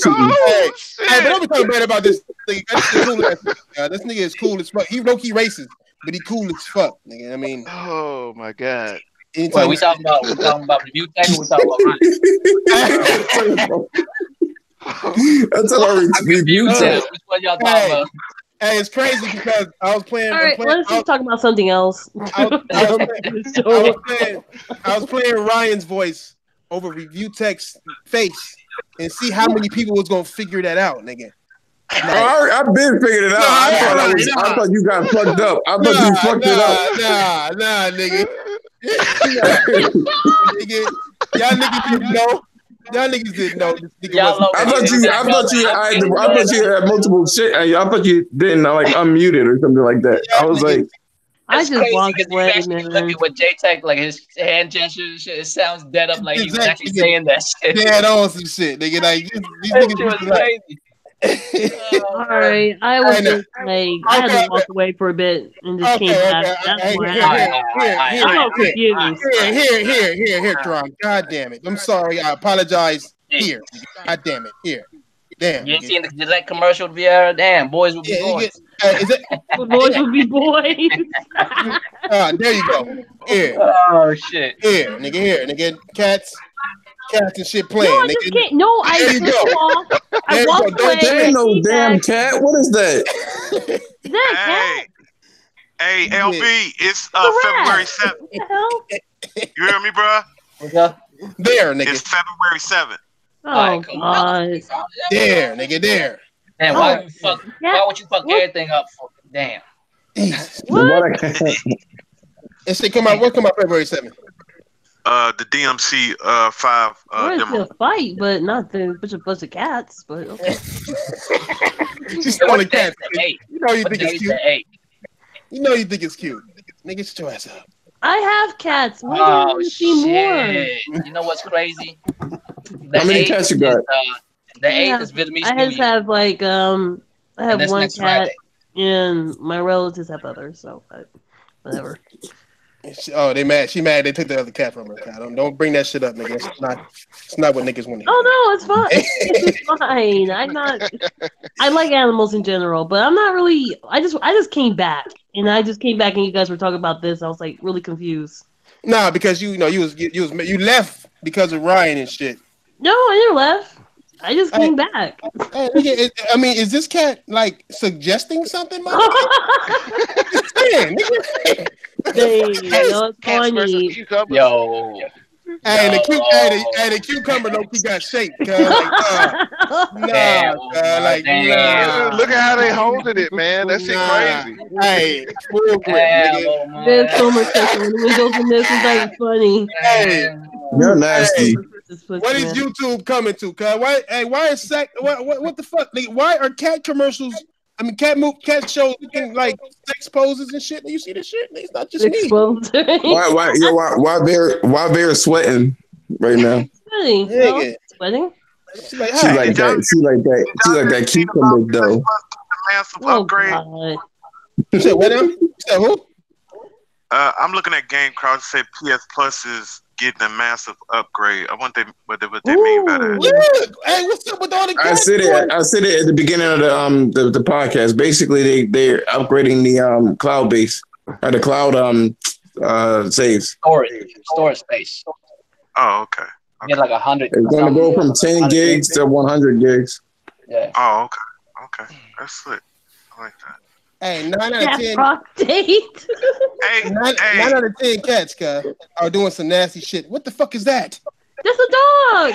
Speaker 2: Hey, but don't be talking bad about this nigga. This nigga is cool as fuck. He low-key racist, but he cool as fuck, nigga. I mean,
Speaker 1: oh my God.
Speaker 10: Wait, we talking about review tech, or we talking about
Speaker 11: That's about review tech.
Speaker 10: Which one y'all talking about?
Speaker 2: Hey, it's crazy because I was playing.
Speaker 4: All right, let's just talk about something else.
Speaker 2: I was playing Ryan's voice over review tech's face and see how many people was gonna figure that out, nigga.
Speaker 11: I've been figured it out. I thought you got fucked up. I thought you fucked it up.
Speaker 2: Nah, nigga. Nigga, y'all niggas didn't know. Y'all niggas didn't know this nigga was.
Speaker 11: I thought you had multiple shit. I thought you didn't like unmute it or something like that. I was like,
Speaker 4: I just walked away, man.
Speaker 10: Look at what J-Tech, like his hand gestures and shit. It sounds dead up, like he was actually saying that shit.
Speaker 2: Dead on some shit, nigga. Like these niggas
Speaker 10: was crazy.
Speaker 4: All right, I was just like, I had to walk away for a bit and just came back. That's why I'm confused.
Speaker 2: Here, Tron. God damn it. I'm sorry. I apologize. Here. God damn it. Here. Damn.
Speaker 10: You ain't seen the Gillette commercial, Vieira? Damn, boys will be boys.
Speaker 4: Boys will be boys.
Speaker 2: There you go. Here.
Speaker 10: Oh shit.
Speaker 2: Here, nigga. Cats and shit playing.
Speaker 4: No, I just can't. No, I walked away.
Speaker 11: There ain't no damn cat. What is that?
Speaker 4: Is that a cat?
Speaker 5: Hey, LB, it's February 7th. You hear me, bro?
Speaker 2: There, nigga.
Speaker 5: It's February 7th.
Speaker 4: Oh, God.
Speaker 2: There, nigga, there.
Speaker 10: Man, why would you fuck everything up for? Damn.
Speaker 2: What? It should come out. What come out February 7th?
Speaker 5: The DMC 5
Speaker 4: demo. A fight, but not the bunch of cats. But okay.
Speaker 2: Just only cats. You know you think it's cute. You know you think it's cute. Nigga, shut your ass up.
Speaker 4: I have cats. Why do you want to see more?
Speaker 10: You know what's crazy?
Speaker 11: How many cats you got?
Speaker 10: The 8th is Vietnamese.
Speaker 4: I just have like I have one cat, Friday. And my relatives have others. So whatever.
Speaker 2: Oh, they mad. She mad. They took the other cat from her. Don't bring that shit up, nigga. It's not what niggas want to hear.
Speaker 4: Oh no, it's fine. It's fine. I'm not. I like animals in general, but I'm not really. I just came back, and you guys were talking about this. I was like really confused.
Speaker 2: Nah, because you left because of Ryan and shit.
Speaker 4: No, I never left. I just came back.
Speaker 2: I mean, is this cat like suggesting something?
Speaker 4: It's funny.
Speaker 10: Yo.
Speaker 2: And the cucumber he got shaped. Nah.
Speaker 1: Look at how they holding it, man. That shit crazy.
Speaker 2: Hey, real quick, nigga.
Speaker 4: There's so much stuff in the windows in this. It's like funny.
Speaker 2: Hey,
Speaker 11: you're nasty.
Speaker 2: What is YouTube coming to? Cause why is what the fuck? Nigga, why are cat commercials I mean, cat shows looking like sex poses and shit. You see this shit? It's not just me.
Speaker 11: Why Bear sweating right now?
Speaker 4: Sweating.
Speaker 11: She like that cucumber though.
Speaker 5: Massive upgrade.
Speaker 2: You said what? You said who?
Speaker 5: I'm looking at Game Crowd. Say PS Plus is getting a massive upgrade. I wonder what they mean by that.
Speaker 2: Look, hey, what's up with all the?
Speaker 11: I said it at the beginning of the podcast. Basically, they're upgrading the cloud base or the cloud saves
Speaker 10: storage space.
Speaker 5: Oh, okay.
Speaker 10: You get like 100.
Speaker 11: It's gonna go from 10 gigs to 100 gigs.
Speaker 10: Yeah.
Speaker 5: Oh, okay. That's slick. I like that.
Speaker 2: Hey, 9 out of 10.
Speaker 5: Hey,
Speaker 2: 9 out of 10 cats are doing some nasty shit. What the fuck is that?
Speaker 4: That's a dog.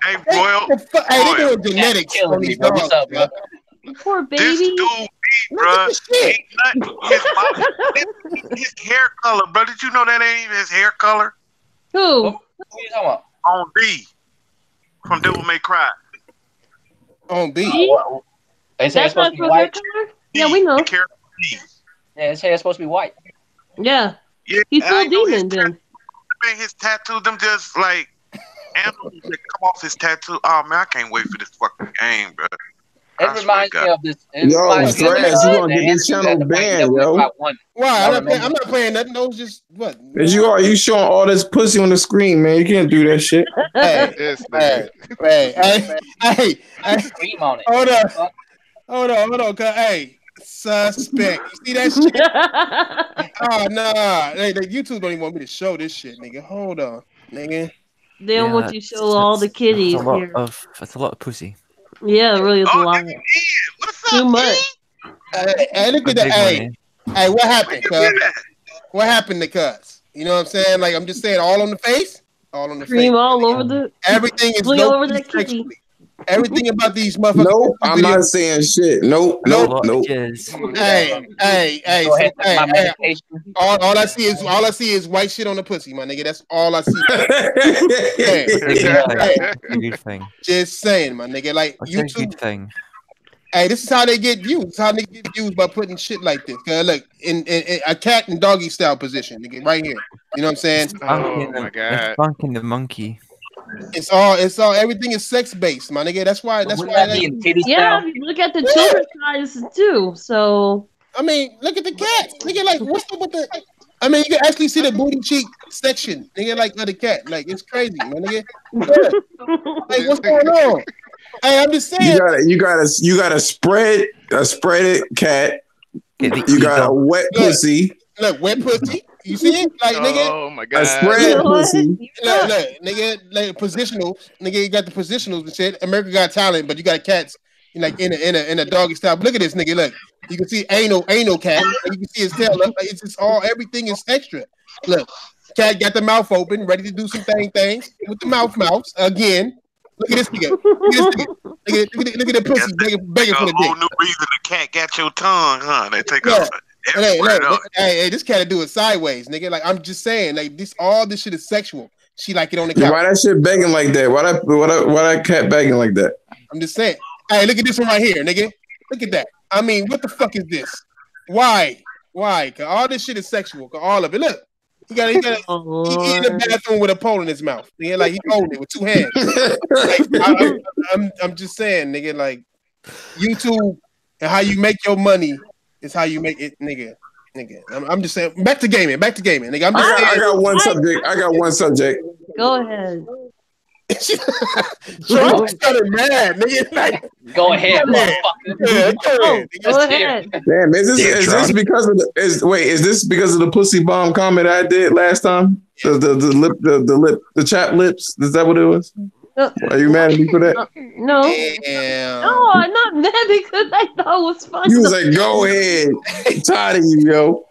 Speaker 5: Hey, Boyle.
Speaker 2: Hey, they doing genetics on these dogs.
Speaker 10: What's up, bro?
Speaker 4: Poor baby.
Speaker 5: This dude, bro. His hair color, bro. Did you know that ain't even his hair color?
Speaker 4: Who?
Speaker 10: What are you talking about?
Speaker 5: On B from Devil May Cry.
Speaker 2: On B.
Speaker 10: They say it's supposed to be white.
Speaker 4: Yeah, we know.
Speaker 10: Yeah, they say it's supposed to be white.
Speaker 4: Yeah. He's full demon then.
Speaker 5: His tattoo, them just like animals that come off his tattoo. Oh man, I can't wait for this fucking game, bro.
Speaker 10: It reminds me of this.
Speaker 11: Yo, Thrash, you gonna get this channel banned, yo?
Speaker 2: Why? I'm not playing nothing. Those just what?
Speaker 11: You showing all this pussy on the screen, man. You can't do that shit.
Speaker 2: Hey. Hold on. Hey, suspect. You see that shit? Oh, nah. Hey, YouTube don't even want me to show this shit, nigga. Hold on, nigga.
Speaker 4: They don't want you to show all the kitties here.
Speaker 12: That's a lot of pussy.
Speaker 4: Yeah, it really is a lot. Too much.
Speaker 2: Hey, look at that. Hey, what happened, cuz? What happened to cuz? You know what I'm saying? Like, I'm just saying, all on the face? All on the
Speaker 4: Cream
Speaker 2: face.
Speaker 4: all over the...
Speaker 2: Everything is
Speaker 4: all over the kitty.
Speaker 2: Everything about these motherfuckers.
Speaker 11: Nope, I'm not saying shit. Nope.
Speaker 2: Hey. All I see is white shit on the pussy, my nigga. That's all I see.
Speaker 12: Good thing.
Speaker 2: Just saying, my nigga. Like YouTube.
Speaker 12: Good thing.
Speaker 2: Hey, this is how they get views. This is how they get views by putting shit like this. Look, in a cat and doggy style position, nigga, right here. You know what I'm saying?
Speaker 1: Oh my god.
Speaker 12: Funking the monkey.
Speaker 2: It's all everything is sex based, my nigga. That's why
Speaker 4: yeah, look at the children's sizes too. So
Speaker 2: I mean, look at the cat. Nigga, like what's up with the I mean, you can actually see the booty cheek section, nigga, like of the cat. Like it's crazy, my nigga. Like what's going on? Hey, I'm just saying.
Speaker 11: You gotta spread it cat. You got a wet pussy.
Speaker 2: Look, wet pussy. You see it? Like, nigga.
Speaker 1: Oh my god.
Speaker 11: A spread pussy.
Speaker 2: Look, nigga, like positionals. Nigga, you got the positionals and shit. America Got Talent, but you got cats like in a doggy style. But look at this, nigga. Look, you can see anal cat. You can see his tail. Like, it's just everything is extra. Look, cat got the mouth open, ready to do some things with the mouth again. Look at this nigga. Look at the pussy begging for the dick.
Speaker 5: Whole new reason the cat got your tongue, huh? They take off.
Speaker 2: Hey, this cat do it sideways, nigga. Like I'm just saying, like all this shit is sexual. She like it on the couch.
Speaker 11: Why that shit begging like that? Why that cat begging like that?
Speaker 2: I'm just saying. Hey, look at this one right here, nigga. Look at that. I mean, what the fuck is this? Why? Cause all this shit is sexual. Cause all of it. Look, he in the bathroom with a pole in his mouth. Nigga, like he holding it with 2 hands. Like, I'm just saying, nigga. Like YouTube and how you make your money. It's how you make it, nigga. I'm just saying. Back to gaming, nigga.
Speaker 11: I got one subject.
Speaker 4: Go ahead.
Speaker 2: Sean started mad, nigga. Like,
Speaker 10: go ahead, motherfucker.
Speaker 2: Go ahead.
Speaker 11: Damn, is this because of the pussy bomb comment I did last time? The chap lips. Is that what it was? Are you mad at me for that?
Speaker 4: No. No, I'm not mad because I thought it was funny.
Speaker 11: You was like, go ahead. I'm tired of you, yo.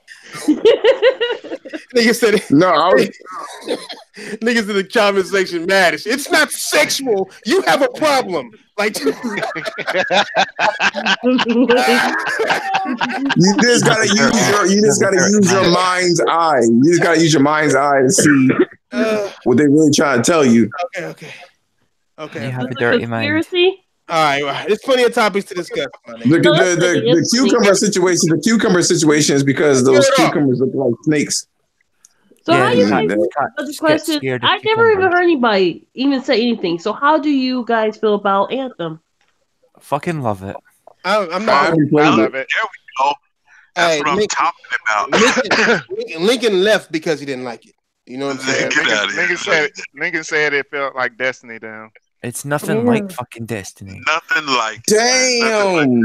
Speaker 2: Nigga said it.
Speaker 11: No, I was.
Speaker 2: Niggas in the comment section mad. It's not sexual. You have a problem. Like you
Speaker 11: just gotta use your mind's eye. You just gotta use your mind's eye to see what they really trying to tell you.
Speaker 2: Okay.
Speaker 12: You have a dirty mind.
Speaker 2: All right. There's plenty of topics to discuss.
Speaker 11: The cucumber situation. The cucumber situation is because those cucumbers look like snakes.
Speaker 4: So how you guys? The question. I never even heard anybody even say anything. So how do you guys feel about Anthem?
Speaker 12: Fucking love it.
Speaker 2: I'm not.
Speaker 5: I love it. There we go. That's what I'm talking about.
Speaker 2: Lincoln left because he didn't like it. You know what I'm saying?
Speaker 1: Lincoln said it felt like Destiny down.
Speaker 12: It's nothing like fucking Destiny.
Speaker 5: Nothing like.
Speaker 11: Damn.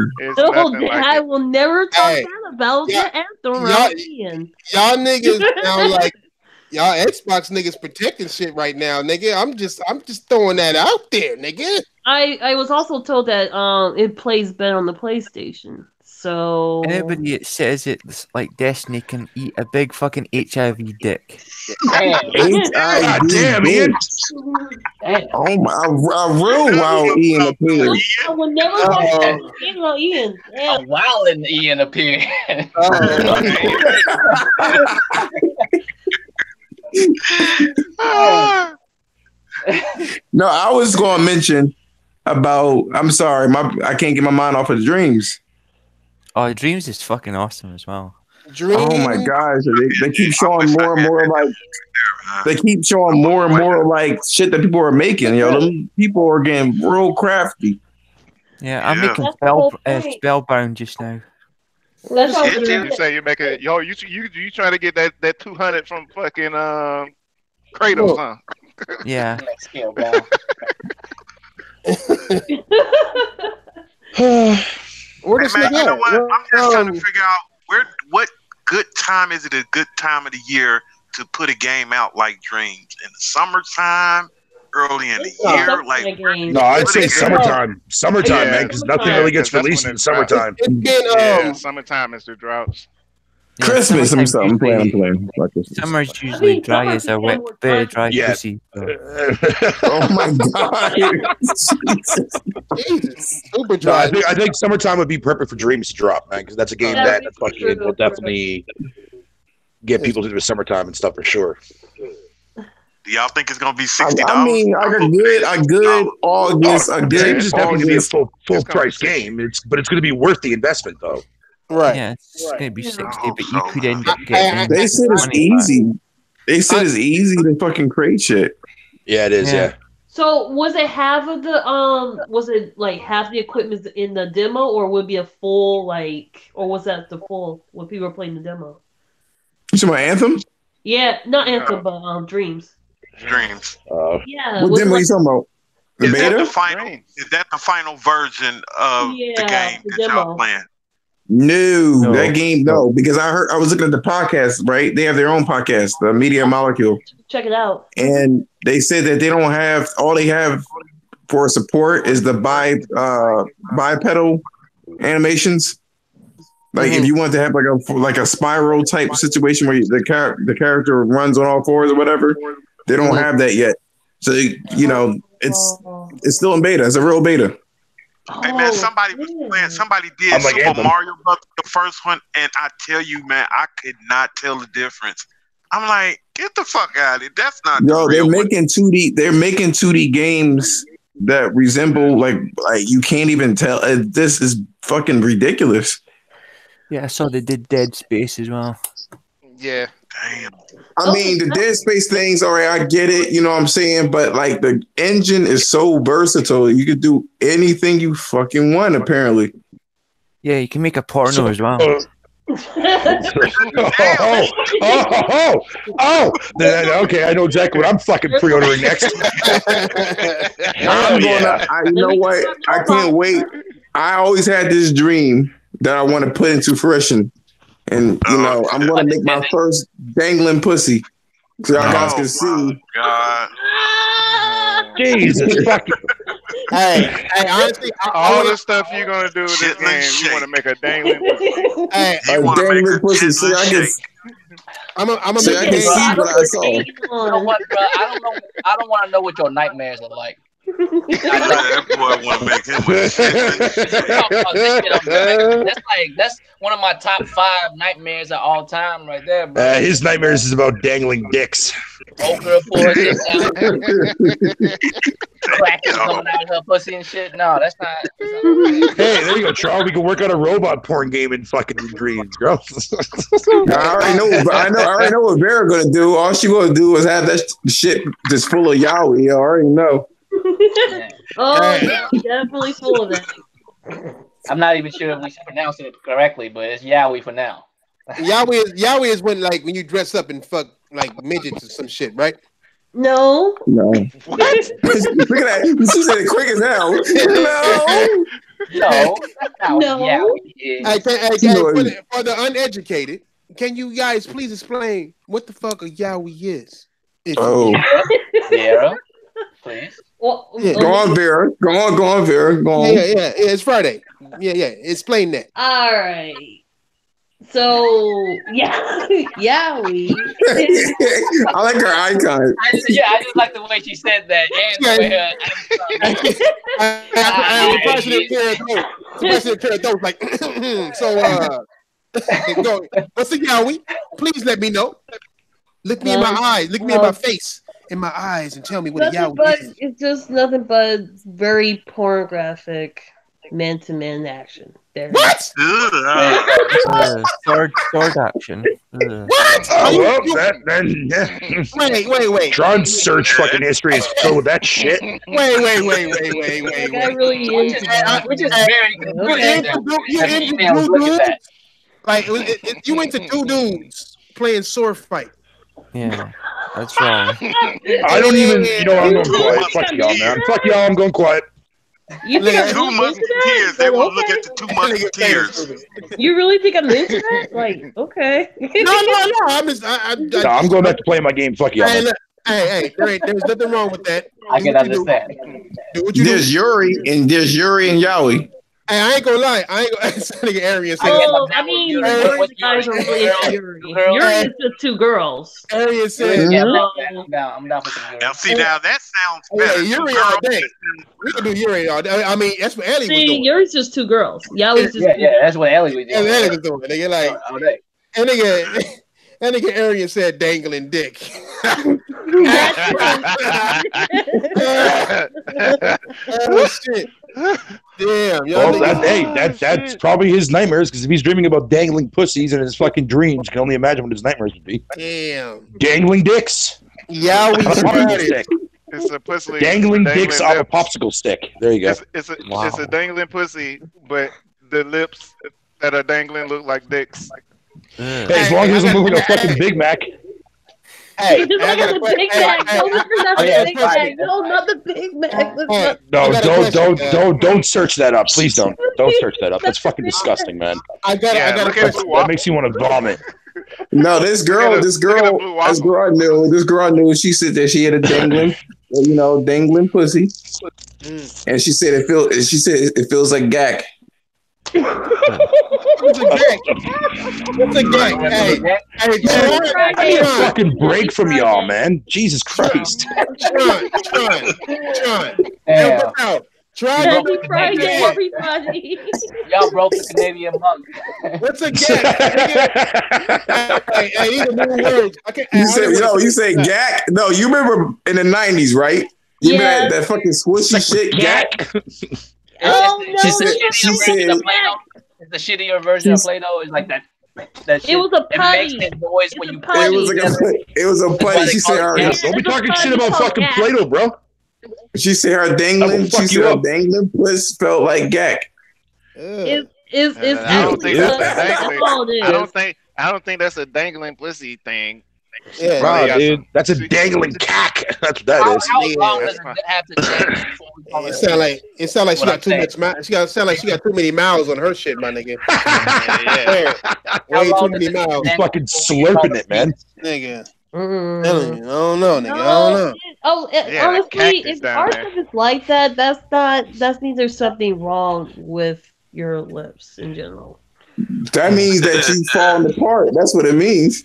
Speaker 4: I will never talk bad about your Anthem.
Speaker 2: Y'all niggas sound like y'all Xbox niggas protecting shit right now, nigga. I'm just throwing that out there, nigga.
Speaker 4: I was also told that it plays better on the PlayStation. So
Speaker 12: anybody that says it's like Destiny can eat a big fucking HIV dick.
Speaker 11: HIV dick. Oh my! A real wild Ian appeared.
Speaker 4: I would never talk about Ian.
Speaker 10: A wild Ian appeared.
Speaker 11: No, I was going to mention about. I'm sorry, I can't get my mind off of Dreams.
Speaker 12: Oh, Dreams is fucking awesome as well.
Speaker 11: Oh my gosh, they keep showing more and more like they keep showing more and more like shit that people are making. Yo, them people are getting real crafty.
Speaker 12: Yeah, I'm making Spellbound just now.
Speaker 4: That's how
Speaker 1: you say you make it. Yo, you trying to get that 200 from fucking Kratos, huh?
Speaker 12: Yeah.
Speaker 5: Where does you know what? I'm just trying to figure out what good time is it a good time of the year to put a game out like Dreams? In the summertime, early in the year? Like
Speaker 7: no, I'd say summertime. Summertime, man, because nothing really gets released in the summertime.
Speaker 1: Summertime is the droughts.
Speaker 11: Christmas, I'm playing.
Speaker 12: Summer's usually dry as a wet, very dry pussy.
Speaker 11: Oh my god!
Speaker 2: Jesus, super dry.
Speaker 7: No, I think summertime would be perfect for Dreams to drop, man, because that's a game that fucking will definitely get people to the summertime and stuff for sure.
Speaker 5: Do y'all think it's gonna be $60?
Speaker 11: I mean, a good August.
Speaker 7: Dreams is definitely gonna be a full price game. But it's gonna be worth the investment though.
Speaker 2: Right.
Speaker 12: Yeah, it's gonna be 60, but you could end up getting.
Speaker 11: They said it's easy. They said it's easy to fucking create shit.
Speaker 7: Yeah, it is. Yeah.
Speaker 4: So was it half of the was it like half the equipment in the demo, or would it be a full or was that the full when people were playing the demo?
Speaker 11: You talking about Anthem?
Speaker 4: Yeah, not Anthem, but Dreams.
Speaker 5: Dreams.
Speaker 4: Yeah.
Speaker 11: What demo are you talking about? The beta?
Speaker 5: Is that the final version of the game that y'all playing?
Speaker 11: No, that game, no, because I was looking at the podcast, right? They have their own podcast, the Media Molecule.
Speaker 4: Check it out.
Speaker 11: And they said that they don't have, all they have for support is the bipedal animations. Like if you want to have like a spiral type situation where the character runs on all fours or whatever, they don't have that yet. So it's still in beta. It's a real beta.
Speaker 5: Hey man, somebody was playing. Somebody did Super Mario Bros. The first one, and I tell you, man, I could not tell the difference. I'm like, get the fuck out of it. That's not.
Speaker 11: Yo, they're making 2D. They're making 2D games that resemble like you can't even tell. This is fucking ridiculous.
Speaker 12: Yeah, I saw they did Dead Space as well.
Speaker 1: Yeah.
Speaker 5: Damn.
Speaker 11: I mean, the Dead Space things, all right, I get it, you know what I'm saying? But like the engine is so versatile, you could do anything you fucking want, apparently.
Speaker 12: Yeah, you can make a porno as well.
Speaker 7: Okay, I know exactly what I'm fucking pre-ordering next.
Speaker 11: You know what? I can't wait. I always had this dream that I want to put into fruition. And, I'm going to make my first dangling pussy. So y'all guys can see.
Speaker 5: God.
Speaker 7: Jesus fucking.
Speaker 2: Hey, honestly,
Speaker 1: all the stuff you're going to do in this game, you want to make a dangling pussy.
Speaker 2: Hey,
Speaker 11: a dangling pussy. See, I'm going to make it see what I saw.
Speaker 10: You know what, bro? I don't want to know what your nightmares are like.
Speaker 5: That boy want to make him
Speaker 10: that's one of my top 5 nightmares of all time, right there, bro.
Speaker 7: His nightmares is about dangling dicks.
Speaker 10: Old girl pussy, cracking coming out of her pussy and shit. No, that's not.
Speaker 7: Hey, there you go, Charles. We can work on a robot porn game in fucking dreams, bro.
Speaker 11: I already know what Vera gonna do. All she gonna do is have that shit just full of yaoi. I already know.
Speaker 4: Yeah, definitely full of that.
Speaker 10: I'm not even sure if we should pronounce it correctly, but it's yaoi for now.
Speaker 2: Yaoi is when you dress up and fuck like midgets or some shit, right?
Speaker 4: No.
Speaker 11: What? Look at that. She said it quick as hell.
Speaker 10: No.
Speaker 2: For the uneducated, can you guys please explain what the fuck a yaoi is?
Speaker 10: Vera, please.
Speaker 11: Go on, Vera. Go on, Vera. Go on.
Speaker 2: Yeah. It's Friday. Yeah. Explain that.
Speaker 4: All right. So yaoi.
Speaker 11: I like her icon.
Speaker 10: I just like the way she said that.
Speaker 2: What's a yaoi? Please let me know. Look me in my eyes. Look me in my face, in my eyes, and tell me what a yaoi is.
Speaker 4: It's just nothing but very pornographic man-to-man action. There.
Speaker 2: What?
Speaker 12: Sword action.
Speaker 2: What? Wait.
Speaker 7: Tron's search fucking history is filled with that shit.
Speaker 2: Wait.
Speaker 4: That guy really is.
Speaker 10: Which is very good.
Speaker 2: Like you went to 2 dudes playing sword fight.
Speaker 12: Yeah, that's wrong.
Speaker 7: I don't even. You know, I'm going quiet. Fuck y'all, man. Fuck y'all. I'm going quiet.
Speaker 5: You think I'm 2 musketeers? They will look at the 2 musketeers.
Speaker 4: You really think I'm into that? Like, okay.
Speaker 2: No.
Speaker 7: I'm going back to playing my game. Fuck y'all.
Speaker 2: Hey, there's nothing wrong with that.
Speaker 10: I can understand.
Speaker 11: There's Yuri and yaoi.
Speaker 2: Hey, I ain't gonna lie. Nigga Arian said.
Speaker 4: I mean, the guys are really into Yuri. Yuri is just 2 girls.
Speaker 2: Arian said.
Speaker 10: I'm down for some Yuri.
Speaker 5: Now, see, now that sounds better.
Speaker 2: Yuri all day. We can do Yuri all day. I mean, that's what Ellie was doing.
Speaker 4: Yuri's just 2 girls. Yaoi's just
Speaker 10: that's what Ellie was doing.
Speaker 2: Ellie was doing. Nigga, like, that nigga Arian said dangling dick. Oh shit. Damn,
Speaker 7: that's probably his nightmares, because if he's dreaming about dangling pussies in his fucking dreams, you can only imagine what his nightmares would be.
Speaker 2: Damn.
Speaker 7: Dangling dicks.
Speaker 2: Yeah,
Speaker 1: it's a pussy.
Speaker 7: Dangling dicks on a popsicle stick. There you go.
Speaker 1: It's a dangling pussy, but the lips that are dangling look like dicks.
Speaker 7: Hey, as long as it doesn't look like a fucking Big Mac.
Speaker 4: Hey, look at the Big Mac. No, not the Big Mac.
Speaker 7: No, don't search that up. Please don't search that up. That's fucking disgusting, man. That makes you want to vomit.
Speaker 11: No, this girl I knew. She said that she had a dangling pussy, and she said it feels like gack.
Speaker 2: What's a gag?
Speaker 7: Hey, a fucking break from y'all, man. Jesus Christ.
Speaker 2: Tron. Try
Speaker 10: everybody. Y'all broke the Canadian mug.
Speaker 2: What's a gag? Hey, these are new words.
Speaker 11: You say gag? No, you remember in the 90s, right? You remember that fucking squishy shit, gag?
Speaker 4: Oh no!
Speaker 11: She said
Speaker 10: the shittier version of Play-Doh is like that. That shit,
Speaker 4: it was a putty.
Speaker 10: It makes noise when you
Speaker 11: it was a putty. She said,
Speaker 7: "Don't be talking shit about fucking Play-Doh, bro."
Speaker 11: She said her dangling. She said her dangling puss felt like gack.
Speaker 4: I
Speaker 1: don't think that's a dangling pussy thing.
Speaker 7: Yeah, wow, dude, that's a dangling cack. That's what that is.
Speaker 10: How long does it have to change before we call
Speaker 2: it sound like she got too much. She got too many miles on her shit, my nigga. Way too many miles.
Speaker 7: He's fucking slurping it, man.
Speaker 2: Nigga. I don't know, nigga. I don't know.
Speaker 4: Honestly, if our stuff is like that, that means there's something wrong with your lips in general.
Speaker 11: That means that you falling apart. That's what it means.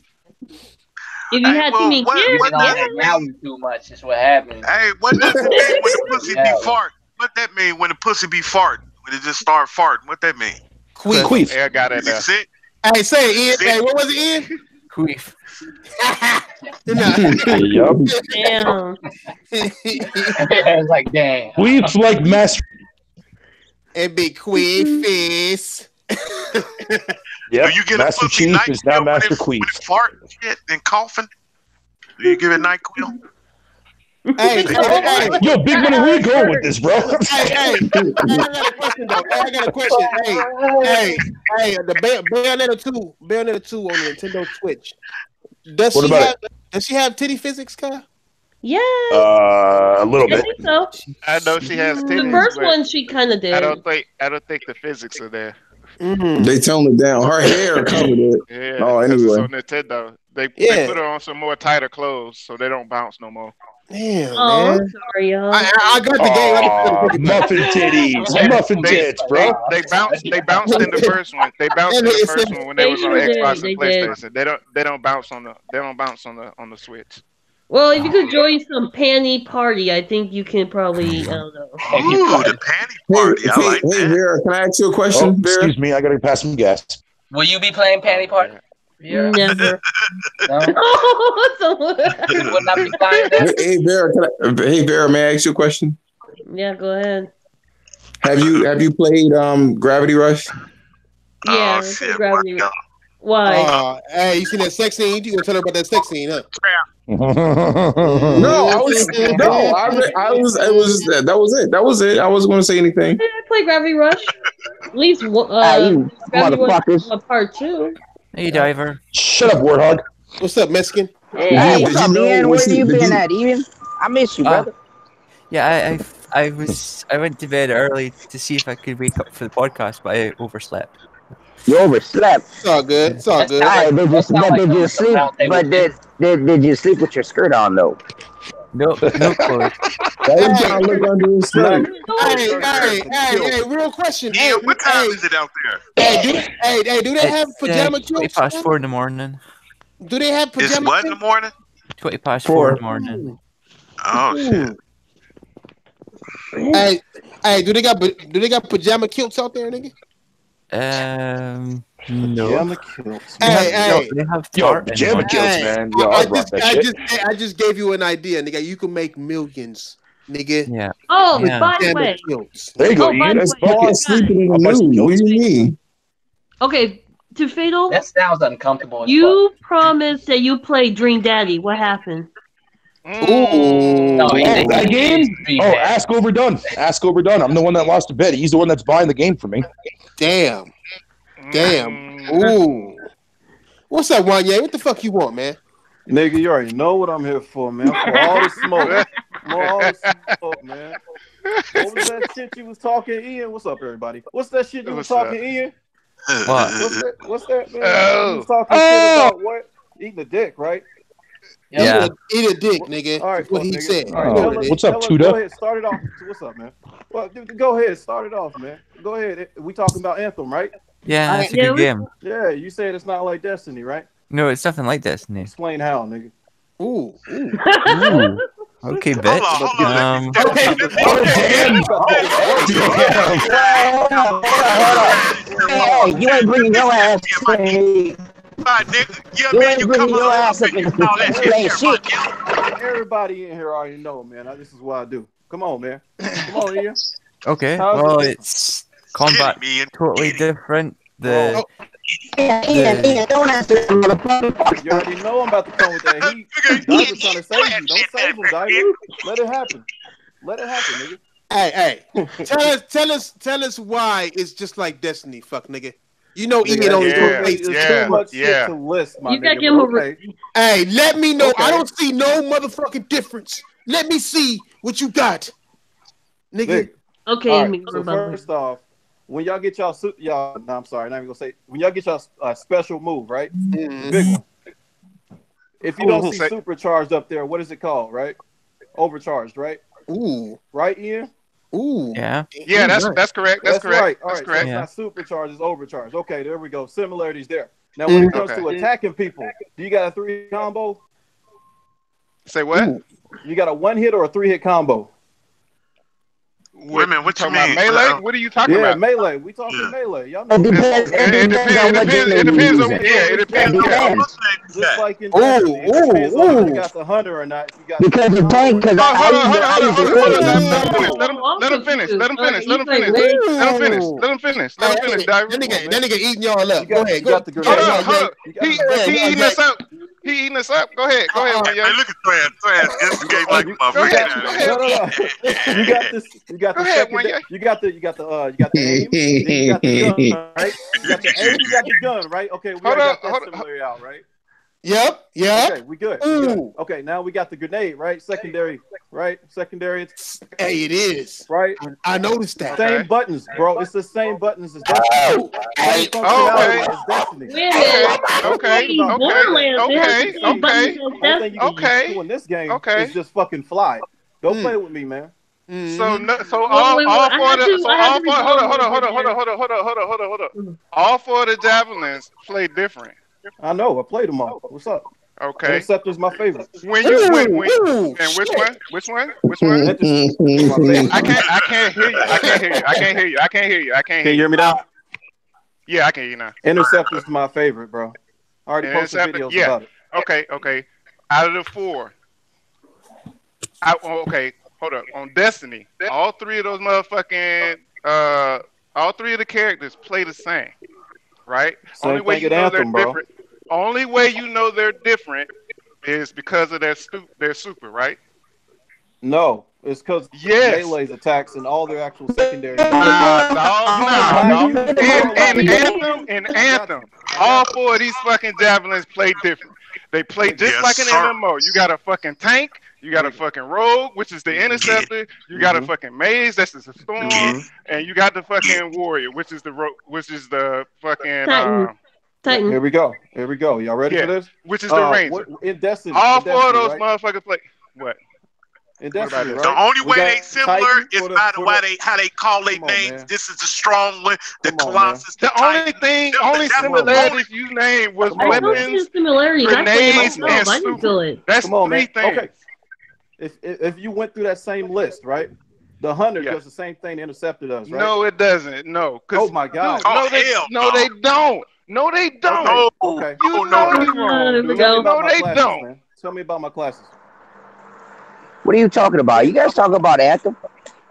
Speaker 4: If you had too many kids,
Speaker 10: now you too much. Is what happens.
Speaker 5: Hey, what does it mean when the pussy be fart? What that mean when the pussy be fart? When it just start farting? What that mean?
Speaker 2: Queef.
Speaker 1: I got it.
Speaker 5: Is it?
Speaker 2: Hey, say it, Ian. Hey, what was it, Ian?
Speaker 12: Queef.
Speaker 7: Yup.
Speaker 4: Damn.
Speaker 10: It's like damn.
Speaker 7: Queef's like master.
Speaker 2: It be queef face.
Speaker 7: Yeah.
Speaker 5: Do you get
Speaker 7: Master
Speaker 5: a pussy
Speaker 7: Chief is now Master Queef.
Speaker 5: when it fart and shit and coughing? Do you give it NyQuil?
Speaker 2: Hey,
Speaker 7: yo, Big Money, where you going with this, bro?
Speaker 2: hey, I got a question though. I got a question. Hey, the Bayonetta 2 on the Nintendo Switch. Does she have titty physics, Kyle?
Speaker 4: Yeah.
Speaker 7: A little bit.
Speaker 4: I think so.
Speaker 1: I know she has titties.
Speaker 4: The first one she kind of did.
Speaker 1: I don't think the physics are there.
Speaker 11: They toned it down. Her hair covered it.
Speaker 1: Yeah.
Speaker 11: Oh, anyway.
Speaker 1: It's on Nintendo. They put her on some more tighter clothes so they don't bounce no more.
Speaker 2: Damn,
Speaker 4: man.
Speaker 2: I'm
Speaker 4: sorry, y'all.
Speaker 2: I got the game.
Speaker 7: Muffin titties. Muffin tits, bro.
Speaker 1: They bounced in the first one. They bounced in the first one when they was on Xbox and PlayStation. They don't bounce on the Switch.
Speaker 4: Well, if you could join some panty party, I think you can probably. I don't know.
Speaker 5: Ooh, the panty party. I like that.
Speaker 11: Hey, Vera, can I ask you a question?
Speaker 7: Excuse me, I gotta pass some gas.
Speaker 10: Will you be playing panty party? Yeah.
Speaker 4: Never.
Speaker 10: No. You would not be playing that.
Speaker 11: Hey, Vera, may I ask you a question?
Speaker 4: Yeah, go ahead.
Speaker 11: Have you played Gravity Rush?
Speaker 4: Yeah, Gravity Rush. Why?
Speaker 2: Hey, you seen that sex scene? You gonna tell her about that sex scene, huh?
Speaker 11: No, that was it. I wasn't gonna say anything.
Speaker 4: I play Gravity Rush. At least
Speaker 9: you
Speaker 4: Gravity
Speaker 9: motherfuckers.
Speaker 4: Rush part 2.
Speaker 12: Hey, Diver.
Speaker 7: Shut up, Warthog.
Speaker 2: What's up, Mexican?
Speaker 9: Hey, what's up, Ian? Where you been at, Ian? I miss you, brother.
Speaker 12: Yeah, I went to bed early to see if I could wake up for the podcast, but I overslept.
Speaker 9: You overslept.
Speaker 2: It's all good. It's all good.
Speaker 9: Did you sleep? But did you sleep with your skirt on though?
Speaker 12: No clothes.
Speaker 11: Hey, look under his skirt.
Speaker 2: Hey, real question.
Speaker 5: Yeah, what time is it out there?
Speaker 2: Hey, do they have pajama kilts?
Speaker 12: 4 in the morning.
Speaker 2: Do they have pajama kilts?
Speaker 5: It's what in the morning?
Speaker 12: 4 in the morning.
Speaker 5: Oh shit.
Speaker 2: Hey, do they got pajama kilts out there, nigga?
Speaker 12: No.
Speaker 11: Pajama kilts.
Speaker 2: Hey,
Speaker 12: they have
Speaker 7: pajama kilts, man. Yo,
Speaker 2: I just gave you an idea, nigga. You can make millions, nigga.
Speaker 12: Yeah.
Speaker 4: Oh, by the way.
Speaker 7: There you go,
Speaker 4: Ian.
Speaker 11: That's all sleeping in the nude. What do you mean?
Speaker 4: Okay, to Fatal.
Speaker 10: That sounds uncomfortable.
Speaker 4: You promised that you played Dream Daddy. What happened?
Speaker 7: Ooh.
Speaker 10: No,
Speaker 7: that game? Oh, Ask Overdone. Ask Overdone. I'm the one that lost the bet. He's the one that's buying the game for me.
Speaker 2: Damn. Ooh. What's up, Wanye? What the fuck you want, man?
Speaker 14: Nigga, you already know what I'm here for, man. For all the smoke. All the smoke, man. What was that shit you was talking, Ian? What's up, everybody? What's that shit you was talking, Ian?
Speaker 12: What?
Speaker 14: What's that, man? You was talking shit about what? Eating a dick, right?
Speaker 2: Yeah. Eat a dick, nigga.
Speaker 14: All right,
Speaker 2: what he
Speaker 14: nigga.
Speaker 2: said.
Speaker 14: All right,
Speaker 7: what's up, Tuda?
Speaker 14: Go ahead, start it off. What's up, man? Well, go ahead, start it off, man. Go ahead. We talking about Anthem, right?
Speaker 12: Yeah, it's a good game.
Speaker 14: Yeah, you said it's not like Destiny, right?
Speaker 12: No, it's nothing like Destiny.
Speaker 14: Explain how, nigga.
Speaker 2: Ooh.
Speaker 12: Okay, bitch.
Speaker 9: Hey, you ain't bringing your ass. You ain't bringing your ass up and explain shit.
Speaker 14: Everybody in here already know, man. This is what I do. Come on, man. Come on, Ian.
Speaker 12: Okay, well, it's combat totally different.
Speaker 9: Ian, don't answer the motherfucker.
Speaker 14: You already know I'm about to come with that heat. Diver's trying to save you. Don't save him, Diver. Let it happen. Let it happen, nigga.
Speaker 2: Hey. Tell us why it's just like Destiny, fuck nigga. You know Ian only
Speaker 14: too much shit to list, my nigga.
Speaker 2: Hey, let me know. Okay. I don't see no motherfucking difference. Let me see what you got, nigga.
Speaker 4: Okay.
Speaker 14: Right, so first off, when y'all get y'all I'm sorry, not even gonna say. When y'all get y'all special move, right? Big one. If you don't see supercharged up there, what is it called, right? Overcharged, right?
Speaker 2: Ooh.
Speaker 14: Right, Ian?
Speaker 2: Ooh.
Speaker 12: Yeah.
Speaker 1: Yeah, that's correct. That's correct.
Speaker 14: Right. All right.
Speaker 1: Correct.
Speaker 14: So it's not supercharged, it's overcharged. Okay, there we go. Similarities there. Now, when it comes to attacking people, do you got a 3 combo?
Speaker 1: Say what?
Speaker 14: Ooh. You got a 1-hit or a 3-hit combo?
Speaker 5: Wait a minute, what you mean?
Speaker 1: Melee? What are you talking about?
Speaker 14: Yeah, melee. We talking melee. Y'all know.
Speaker 9: It depends on what
Speaker 1: it depends.
Speaker 14: Just like in Destiny, it depends on if you got the hunter or not. If you got
Speaker 9: because the tank, because
Speaker 1: hold on. Let him finish. Let him finish. That
Speaker 2: nigga eating y'all up. Go ahead.
Speaker 14: Got the grenade.
Speaker 1: He eating us up. He eating us up. Go ahead.
Speaker 5: Hey, look at Trash. Instigate like a motherfucker.
Speaker 14: You got this. You got the second. You got the aim. Then you got the gun, right? You got the aim. You got the gun, right? Okay, we got that similarity out, right?
Speaker 2: Yep.
Speaker 14: Okay, we good. Okay, now we got the grenade, right? Secondary, right? Secondary.
Speaker 2: Hey, it is.
Speaker 14: Right?
Speaker 2: I noticed that.
Speaker 14: Same buttons, bro. It's the same buttons as Destiny. Same functionality as Destiny.
Speaker 1: Okay.
Speaker 14: In this game is just fucking fly. Go play with me, man.
Speaker 1: All four of the javelins play different.
Speaker 14: I know. I played them all. What's up?
Speaker 1: Okay.
Speaker 14: Interceptor's my favorite.
Speaker 1: When you and which one? I can't hear you.
Speaker 14: Can you hear me now?
Speaker 1: Yeah, I can hear you now.
Speaker 14: Interceptor's my favorite, bro. I already posted videos about it.
Speaker 1: Okay. Out of the four, hold up. On Destiny, all three of those motherfucking, all three of the characters play the same, right?
Speaker 14: Only way you know they're different.
Speaker 1: Only way you know they're different is because of their super, right?
Speaker 14: No, it's because Melee's attacks and all their actual secondary.
Speaker 1: In Anthem, all four of these fucking javelins play different. They play just like an MMO. You got a fucking tank. You got a fucking rogue, which is the interceptor. You got a fucking maze, that's the storm, and you got the fucking warrior, which is the fucking
Speaker 4: Titan.
Speaker 14: Here we go. Y'all ready for this?
Speaker 1: Which is the ranger.
Speaker 14: In Destiny,
Speaker 1: all four of those motherfuckers play. What?
Speaker 14: In Destiny, right?
Speaker 5: The only way they similar is by how they call their names. Man. This is the strong one, the Colossus.
Speaker 1: The only similarities you named was weapons, grenades, and super. That's three things. Okay.
Speaker 14: If you went through that same list, right? The hunter does the same thing the interceptor does, right?
Speaker 1: No, it doesn't. No.
Speaker 14: Oh my God.
Speaker 1: They don't. No, they don't.
Speaker 14: Okay.
Speaker 1: They don't.
Speaker 14: Tell me about my classes.
Speaker 9: What are you talking about? You guys talking about Anthem?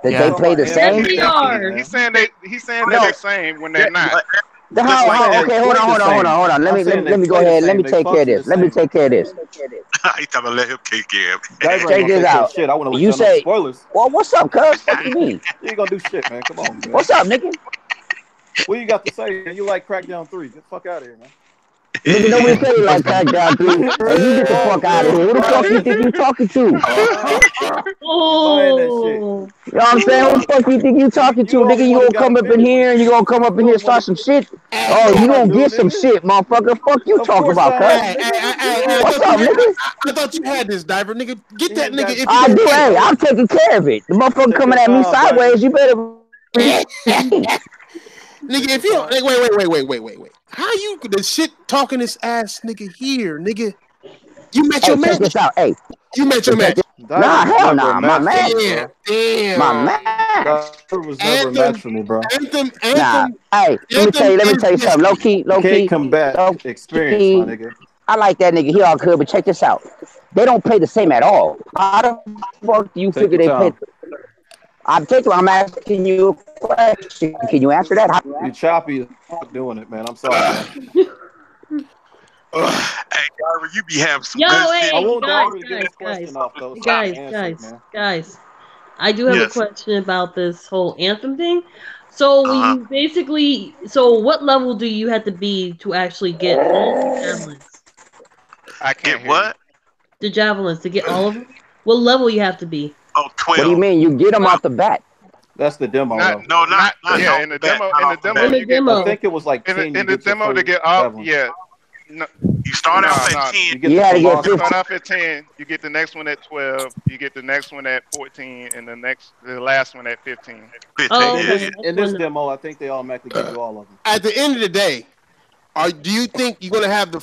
Speaker 9: That they play the same?
Speaker 1: He's saying they're the same when they're not.
Speaker 9: Okay, hold on. Let me go ahead. Let me take care of this.
Speaker 5: He's talking about let him take care of
Speaker 9: it. Check this out.
Speaker 14: Shit, I want to
Speaker 9: you say
Speaker 14: spoilers.
Speaker 9: Well, what's up, cuz? What you mean?
Speaker 14: You ain't gonna do shit, man. Come on, man.
Speaker 9: What's up, nigga?
Speaker 14: What you got to say, man? You like Crackdown 3. Get the fuck out of here, man.
Speaker 9: Nigga, nobody say you like Crackdown 3. Hey, you get the fuck out of here. Who the fuck you think you talking to? You know what I'm saying? Who the fuck you think you talking to? Nigga, you gonna come up in here and you gonna come up in here and start some shit? Oh, you gonna get some shit, motherfucker. Fuck you talking about, cuz. What's up, nigga?
Speaker 2: I thought you had this, Diver. Nigga, get that nigga.
Speaker 9: I do. Hey, I'm taking care of it. The motherfucker coming at me sideways, you better...
Speaker 2: Nigga, if you don't, wait. How you the shit talking this ass nigga here, nigga? You met your match.
Speaker 9: Check this out, hey.
Speaker 2: You met your match.
Speaker 9: Nah, hell nah, my man.
Speaker 2: Damn.
Speaker 9: My man.
Speaker 14: That was never a match for me, bro.
Speaker 2: Anthem.
Speaker 9: Nah, hey, let me tell you something. Low key.
Speaker 14: Can't combat experience, my nigga.
Speaker 9: I like that nigga. He all good, but check this out. They don't play the same at all. How the fuck do you figure they play? I'm asking you a question. Can you answer that?
Speaker 14: You choppy doing it, man. I'm sorry, man.
Speaker 5: Hey, Darby, you be having some
Speaker 4: good
Speaker 5: shit.
Speaker 14: I won't Darby to get his question off, though.
Speaker 4: Guys. I do have a question about this whole Anthem thing. So you basically, what level do you have to be to actually get all the javelins?
Speaker 1: I can't
Speaker 5: get what?
Speaker 4: The javelins, to get all of them? What level you have to be?
Speaker 5: Oh, 12.
Speaker 9: What do you mean? You get them off the bat.
Speaker 14: That's the demo.
Speaker 1: In the demo.
Speaker 14: I think it was like 10.
Speaker 1: In the demo to get off, No,
Speaker 5: you start off at 10.
Speaker 9: You
Speaker 1: start off at 10. You get the next one at 12. You get the next one at 14, and the last one at 15.
Speaker 14: In this demo, I think they automatically give you all of them.
Speaker 2: At the end of the day, do you think you're gonna have the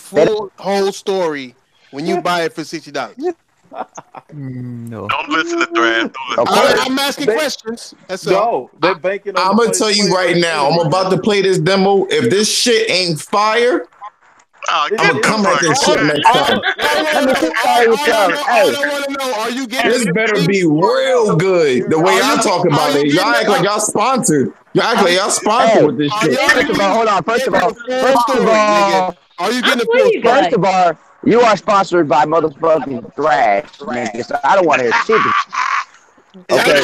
Speaker 2: whole story when you buy it for $60?
Speaker 12: No.
Speaker 5: Don't listen to Thread.
Speaker 2: I'm asking questions. That's all.
Speaker 14: No, they're banking on
Speaker 11: I'm gonna tell you right now. I'm about to play this demo. If this shit ain't fire, I'm gonna come at this shit next time.
Speaker 9: Let me tell you something. Hey,
Speaker 2: I want to know: are you getting
Speaker 11: This better be real good. The way y'all talk about it, y'all act like y'all sponsored. Y'all act like y'all sponsored with this shit.
Speaker 9: First of all, hold on. First of all,
Speaker 2: are you getting
Speaker 9: the first of all, you are sponsored by motherfucking Thrash, nigga. So I don't want to hear shit. Okay.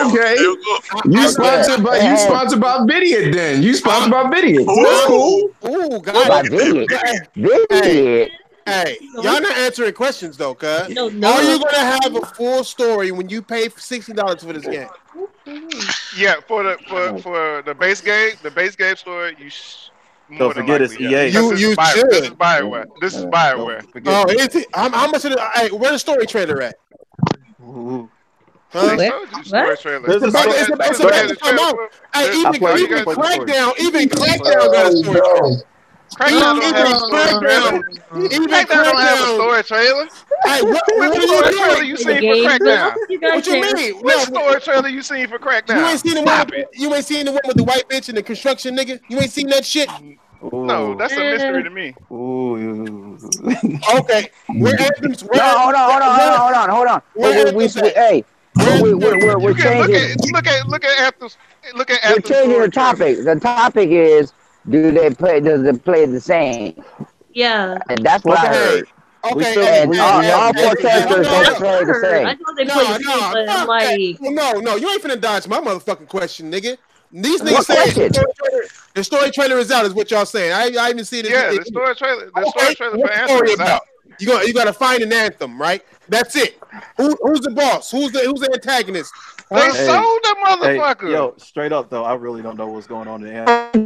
Speaker 11: Okay. You sponsored by Vidia then. You sponsored by Vidia. That's cool.
Speaker 2: Ooh, got it. Hey, y'all not answering questions though, cuz. No. Are you gonna have a full story when you pay $60 for this game?
Speaker 1: Yeah, for the base game story, you
Speaker 14: don't forget it's EA.
Speaker 2: You should.
Speaker 1: This is Bioware. This is Bioware.
Speaker 2: Oh, is it? How much of the? Hey, where's the story trailer at?
Speaker 1: Huh?
Speaker 2: Story trailer.
Speaker 1: There's a
Speaker 2: story trailer. Hey, even Crackdown got a story trailer.
Speaker 1: Crackdown don't have a story trailer. Hey, what story trailer you seen for Crackdown?
Speaker 2: What you mean?
Speaker 1: What story trailer you seen for Crackdown?
Speaker 2: You ain't seen the one with the white bitch and the construction nigga? You ain't seen that shit?
Speaker 1: No, that's a mystery to me.
Speaker 2: Okay.
Speaker 9: Hold on. We're changing.
Speaker 1: Look at Anthem's.
Speaker 9: We're changing the topic. The topic is, does it play the same?
Speaker 4: Yeah.
Speaker 9: And that's what I heard.
Speaker 2: Okay.
Speaker 9: All four characters don't play the same.
Speaker 4: I thought they played the same, but I'm like...
Speaker 2: No, you ain't finna dodge my motherfucking question, nigga. These niggas saying the story trailer is out, is what y'all saying. I even see it.
Speaker 1: Yeah, the story trailer for Anthem is out.
Speaker 2: You gotta find an Anthem, right? That's it. Who's the boss? Who's the antagonist?
Speaker 1: They sold the motherfucker.
Speaker 14: Hey, yo, straight up though, I really don't know what's going on in Anthem.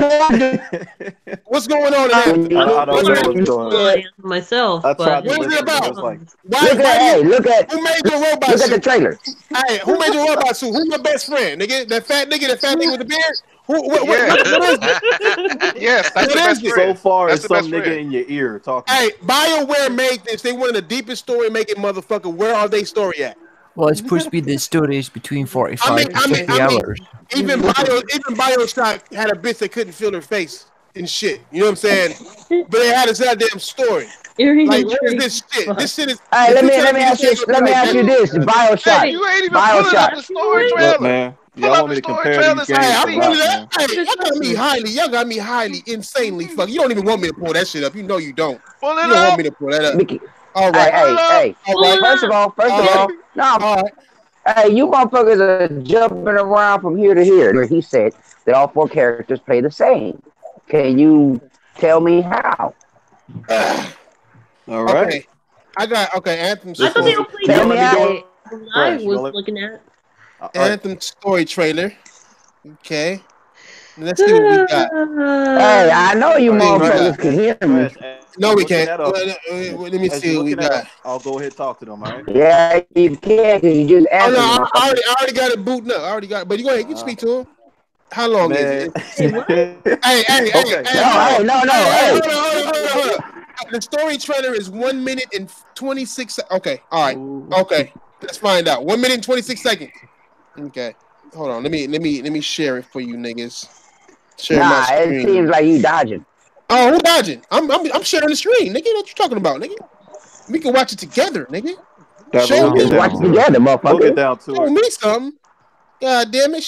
Speaker 2: What's going on in Anthem?
Speaker 14: I don't know what's going on.
Speaker 4: Myself.
Speaker 14: I tried to
Speaker 2: what is it about?
Speaker 9: Look at
Speaker 2: who made your robot
Speaker 9: look
Speaker 2: suit?
Speaker 9: at the trailer.
Speaker 2: Hey, who made your robot suit? Who's your best friend? Nigga, that fat nigga with the beard? What is it?
Speaker 1: Yes, that's the best friend.
Speaker 14: So far, it's some nigga in your ear talking.
Speaker 2: Hey, BioWare made this. They one of the deepest story making motherfucker. Where are they story at?
Speaker 12: Well, it's supposed to be the stories between 45 and 50 hours.
Speaker 2: Even BioShock had a bitch that couldn't feel her face and shit. You know what I'm saying? But they had this goddamn story. Like, what is this shit? This shit is.
Speaker 9: Hey, let me ask you this: BioShock.
Speaker 1: Hey, you ain't even pulling up the story trailer.
Speaker 14: Look, man. Y'all want me to compare these games?
Speaker 2: Y'all got me highly, insanely fucked. You don't even want me to pull that shit up. You know you don't.
Speaker 1: Pull it
Speaker 2: you don't
Speaker 1: up.
Speaker 2: want me to pull that up.
Speaker 9: Mickey.
Speaker 2: All right.
Speaker 9: Hey. First of all, no. Hey, you motherfuckers are jumping around from here to here. Where he said that all four characters play the same. Can you tell me how?
Speaker 14: All right.
Speaker 2: Anthem.
Speaker 4: I thought they don't play
Speaker 9: Tell me how.
Speaker 4: I was looking at
Speaker 2: Anthem story trailer. Okay. Let's see what we got.
Speaker 9: Hey, I know you motherfuckers can hear me.
Speaker 2: No, we can't. Let me see what we got.
Speaker 14: I'll go ahead and talk to them, all right?
Speaker 9: Yeah, you can, because you just asked me.
Speaker 2: I already got it booting up. But you go ahead. You speak to him. How long is it? Hey.
Speaker 9: No.
Speaker 2: Hold on. The story trailer is 1 minute and 26. Okay. All right. Okay. Let's find out. 1 minute and 26 seconds. Okay. Hold on. Let me share it for you niggas. Share my screen.
Speaker 9: It seems like you dodging.
Speaker 2: Oh, who dodging? I'm sharing the screen, nigga. What you talking about, nigga? We can watch it together, nigga.
Speaker 9: Show me. Watch it together, motherfucker.
Speaker 14: Get down to
Speaker 2: show me something. God damn it.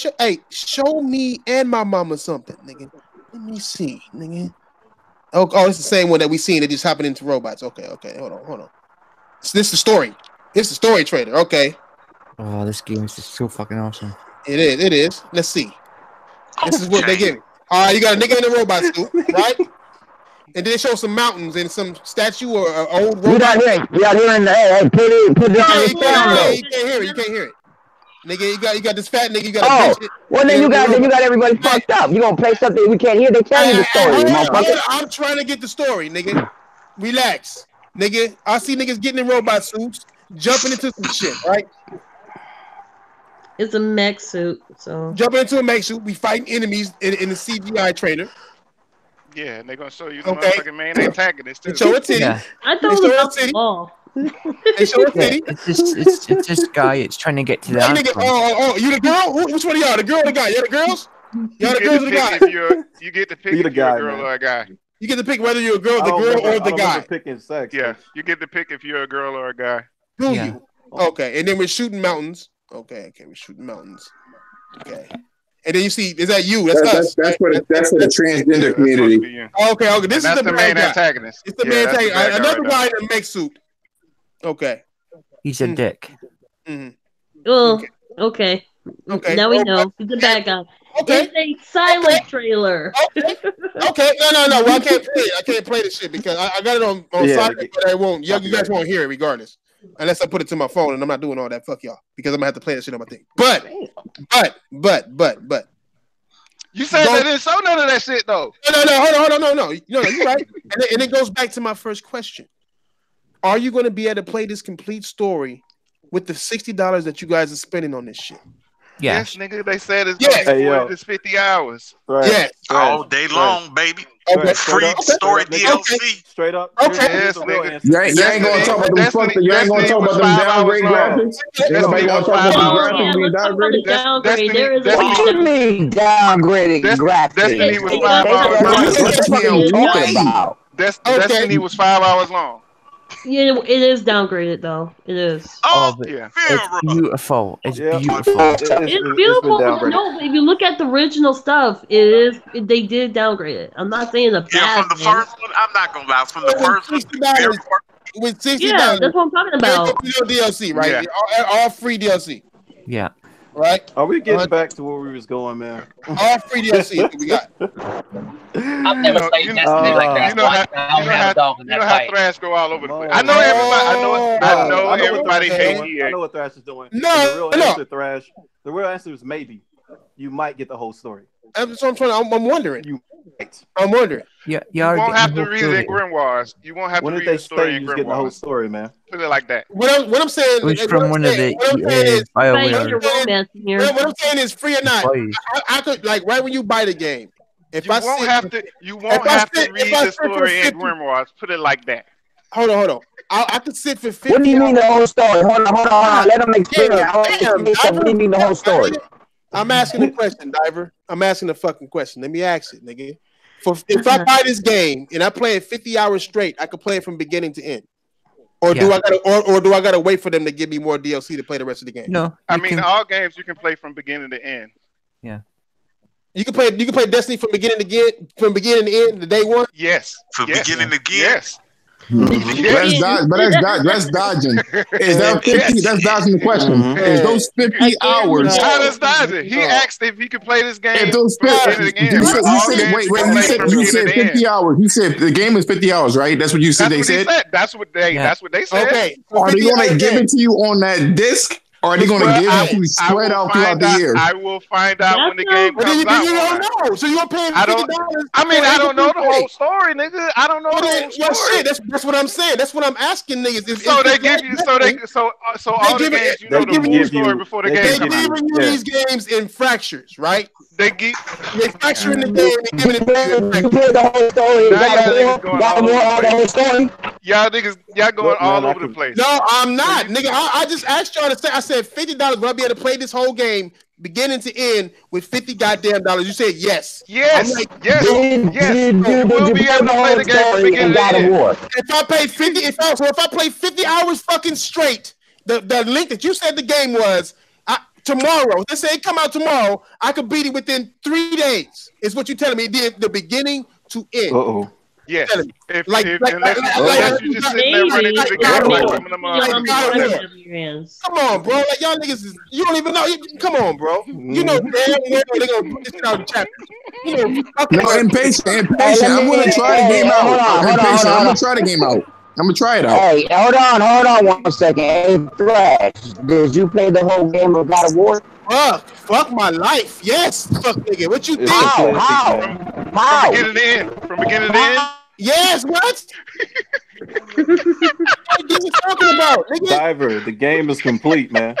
Speaker 2: Show me and my mama something, nigga. Let me see, nigga. Oh, it's the same one that we seen. It just happened into robots. Okay. Hold on. So this is the story. This is the story trailer. Okay.
Speaker 12: Oh, this game is just so fucking awesome.
Speaker 2: It is. Let's see. This is what they give. All right, you got a nigga in a robot suit, right? And then they show some mountains and some statue or an old robot.
Speaker 9: You got here in the hey, put it on the sound.
Speaker 2: You can't hear it. Nigga, you got this fat nigga. You got a bitch.
Speaker 9: Well, then you got everybody fucked up. You gonna play something we can't hear? They tell you the story, motherfucker.
Speaker 2: I'm trying to get the story, nigga. Relax, nigga. I see niggas getting in robot suits, jumping into some shit, right?
Speaker 4: It's a mech suit, so
Speaker 2: jumping into a mech suit. We fighting enemies in the CGI trailer.
Speaker 1: Yeah, and they're gonna show you the motherfucking main antagonist too.
Speaker 2: Show a titty.
Speaker 4: I thought it was about the law.
Speaker 2: They show a titty.
Speaker 12: It's this guy. It's trying to get to the anthem.
Speaker 2: Oh, you the girl? Which one of y'all? The girl or the guy? You're the girls? Y'all the girls or the guy?
Speaker 1: You get to pick if you're a girl or a guy.
Speaker 2: You get to pick whether you're a girl, or the guy.
Speaker 14: Picking sex.
Speaker 1: Yeah, you get to pick if you're a girl or a guy.
Speaker 2: Do you? Okay, and then we're shooting mountains. Okay, we're shooting mountains. Okay. And then you see, is that you? That's us.
Speaker 11: That's for the transgender community.
Speaker 2: Okay. This is the
Speaker 1: main antagonist.
Speaker 2: It's the main antagonist. Another guy in a mech suit. Okay.
Speaker 12: He's a dick.
Speaker 4: Oh, okay. Now we know he's a bad guy.
Speaker 2: Okay.
Speaker 4: It's a silent trailer.
Speaker 2: Okay. No. Well, I can't play it. I can't play this shit because I got it on silent, but I won't. You guys won't hear it regardless. Unless I put it to my phone, and I'm not doing all that. Fuck y'all, because I'm gonna have to play that shit on my thing. But.
Speaker 1: You said they didn't show none of that shit though.
Speaker 2: No. Hold on. No, you're right. And it goes back to my first question: are you going to be able to play this complete story with the $60 that you guys are spending on this shit?
Speaker 1: Yes, nigga. They said it's going to be 50 hours.
Speaker 2: Right. Yes.
Speaker 5: All day long, baby.
Speaker 2: Okay.
Speaker 5: Free story DLC.
Speaker 14: Straight up.
Speaker 2: Okay.
Speaker 1: Yes, nigga.
Speaker 11: You ain't gonna talk about them fucking. You ain't gonna talk about them downgrade graphics. Nobody gonna talk about the graphics being downgraded.
Speaker 9: What do you mean downgraded graphics?
Speaker 1: Destiny was 5 hours long. Destiny was 5 hours long.
Speaker 4: Yeah, it is downgraded though. It is.
Speaker 12: Oh, it's beautiful. It's beautiful.
Speaker 4: It's beautiful. No, but if you look at the original stuff, they did downgrade it. I'm not saying a bad
Speaker 5: from the first one, I'm not gonna lie. From the first one,
Speaker 2: with $60,
Speaker 4: yeah, that's what I'm talking about.
Speaker 2: DLC, right? Yeah. All free DLC.
Speaker 12: Yeah.
Speaker 2: Right?
Speaker 14: Are we getting back to where we was going, man?
Speaker 2: All free DLC we got.
Speaker 10: I've never played Destiny like that.
Speaker 1: You know how Thrash go all over the place. I know everybody. I know everybody hates EA.
Speaker 14: I know what Thrash is doing.
Speaker 2: No.
Speaker 14: The real answer is maybe. You might get the whole story.
Speaker 2: That's what I'm wondering. I'm wondering.
Speaker 1: You won't have to read the grimoires. You won't have to read the story in grimoires.
Speaker 14: Getting the whole story, man.
Speaker 1: Put it like that.
Speaker 2: What I'm saying
Speaker 12: is from one of the
Speaker 2: what I'm saying is free or not. I could right when you buy the game.
Speaker 1: You won't have to read the story in grimoires. Put it like that.
Speaker 2: Hold on. I could sit for 50.
Speaker 9: What do you mean the whole story? Hold on. Let them explain it. What do you mean the whole story?
Speaker 2: I'm asking a question, Diver. I'm asking a fucking question. Let me ask it, nigga. If I buy this game and I play it 50 hours straight, I could play it from beginning to end. Or do I gotta wait for them to give me more DLC to play the rest of the game?
Speaker 12: No.
Speaker 1: I mean all games you can play from beginning to end.
Speaker 12: Yeah.
Speaker 2: You can play Destiny from beginning to end, the day one?
Speaker 1: Yes.
Speaker 5: From beginning to end.
Speaker 1: Yes.
Speaker 11: That's dodging. Is that 50? That's dodging the question. Is those 50 hours?
Speaker 1: How does dodging? He asked if he could play this game.
Speaker 11: If those 50, you said 50 hours. You said the game is 50 hours, right? That's what you said. They said.
Speaker 1: That's what they said.
Speaker 2: Okay.
Speaker 11: Are they going to give it to you on that disc? Or are they going to give it to you spread out throughout the year?
Speaker 1: I will find out when the game comes out.
Speaker 2: You don't know. So you're paying $50.
Speaker 1: I don't know the whole story, nigga. I don't know the whole story.
Speaker 2: Shit, that's what I'm saying. That's what I'm asking niggas.
Speaker 1: So they give you, so all the games, you know the full story before the game comes out.
Speaker 2: They're giving you these games in fractures, right?
Speaker 1: They
Speaker 2: fracturing the game and giving it to
Speaker 9: you. Play the whole story.
Speaker 1: Y'all going all over the place.
Speaker 2: No, I'm not, nigga. I just asked y'all to say. I said $50. Will I be able to play this whole game beginning to end with $50 goddamn dollars? You said yes.
Speaker 1: Yes.
Speaker 2: I'm like,
Speaker 1: yes. We'll be able to play the game from beginning to end.
Speaker 2: If I pay 50, if I play 50 hours fucking straight, the link that you said the game was. Tomorrow, let's say it come out tomorrow, I could beat it within 3 days. Is what you're telling me? The beginning to end.
Speaker 1: Yes. Unless you just sitting there running to the game like some of them.
Speaker 2: Come on, bro. Like y'all niggas, you don't even know. Come on, bro. You know damn well they're gonna put this shit out of chapter.
Speaker 11: No, impatient. I'm gonna try the game out. I'm gonna try the game out. I'm gonna try it out.
Speaker 9: Hey, hold on 1 second. Hey, Thrash, did you play the whole game of God of War?
Speaker 2: Fuck my life. Yes, fuck nigga. What you think?
Speaker 9: How?
Speaker 1: From beginning to end?
Speaker 2: Yes, what? What are you talking about, nigga?
Speaker 14: Diver, the game is complete, man.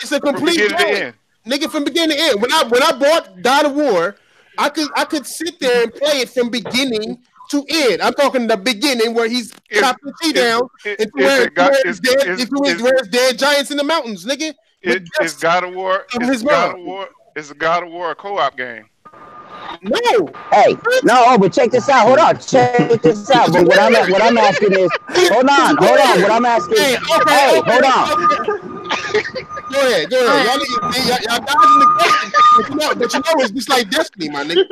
Speaker 2: It's a complete game. Nigga, from beginning to end. When I bought God of War, I could sit there and play it from beginning to end. I'm talking the beginning where he's chopping the down into where it's dead giants in the mountains, nigga.
Speaker 1: It's God of War. It's a God of War co-op game.
Speaker 2: No.
Speaker 9: Hey, but check this out. Hold on. Check this out. But what I'm asking is, hold on. What I'm asking is, hey, hold on.
Speaker 2: Go ahead. Y'all dodging the question. But you know it's just like Destiny, my nigga.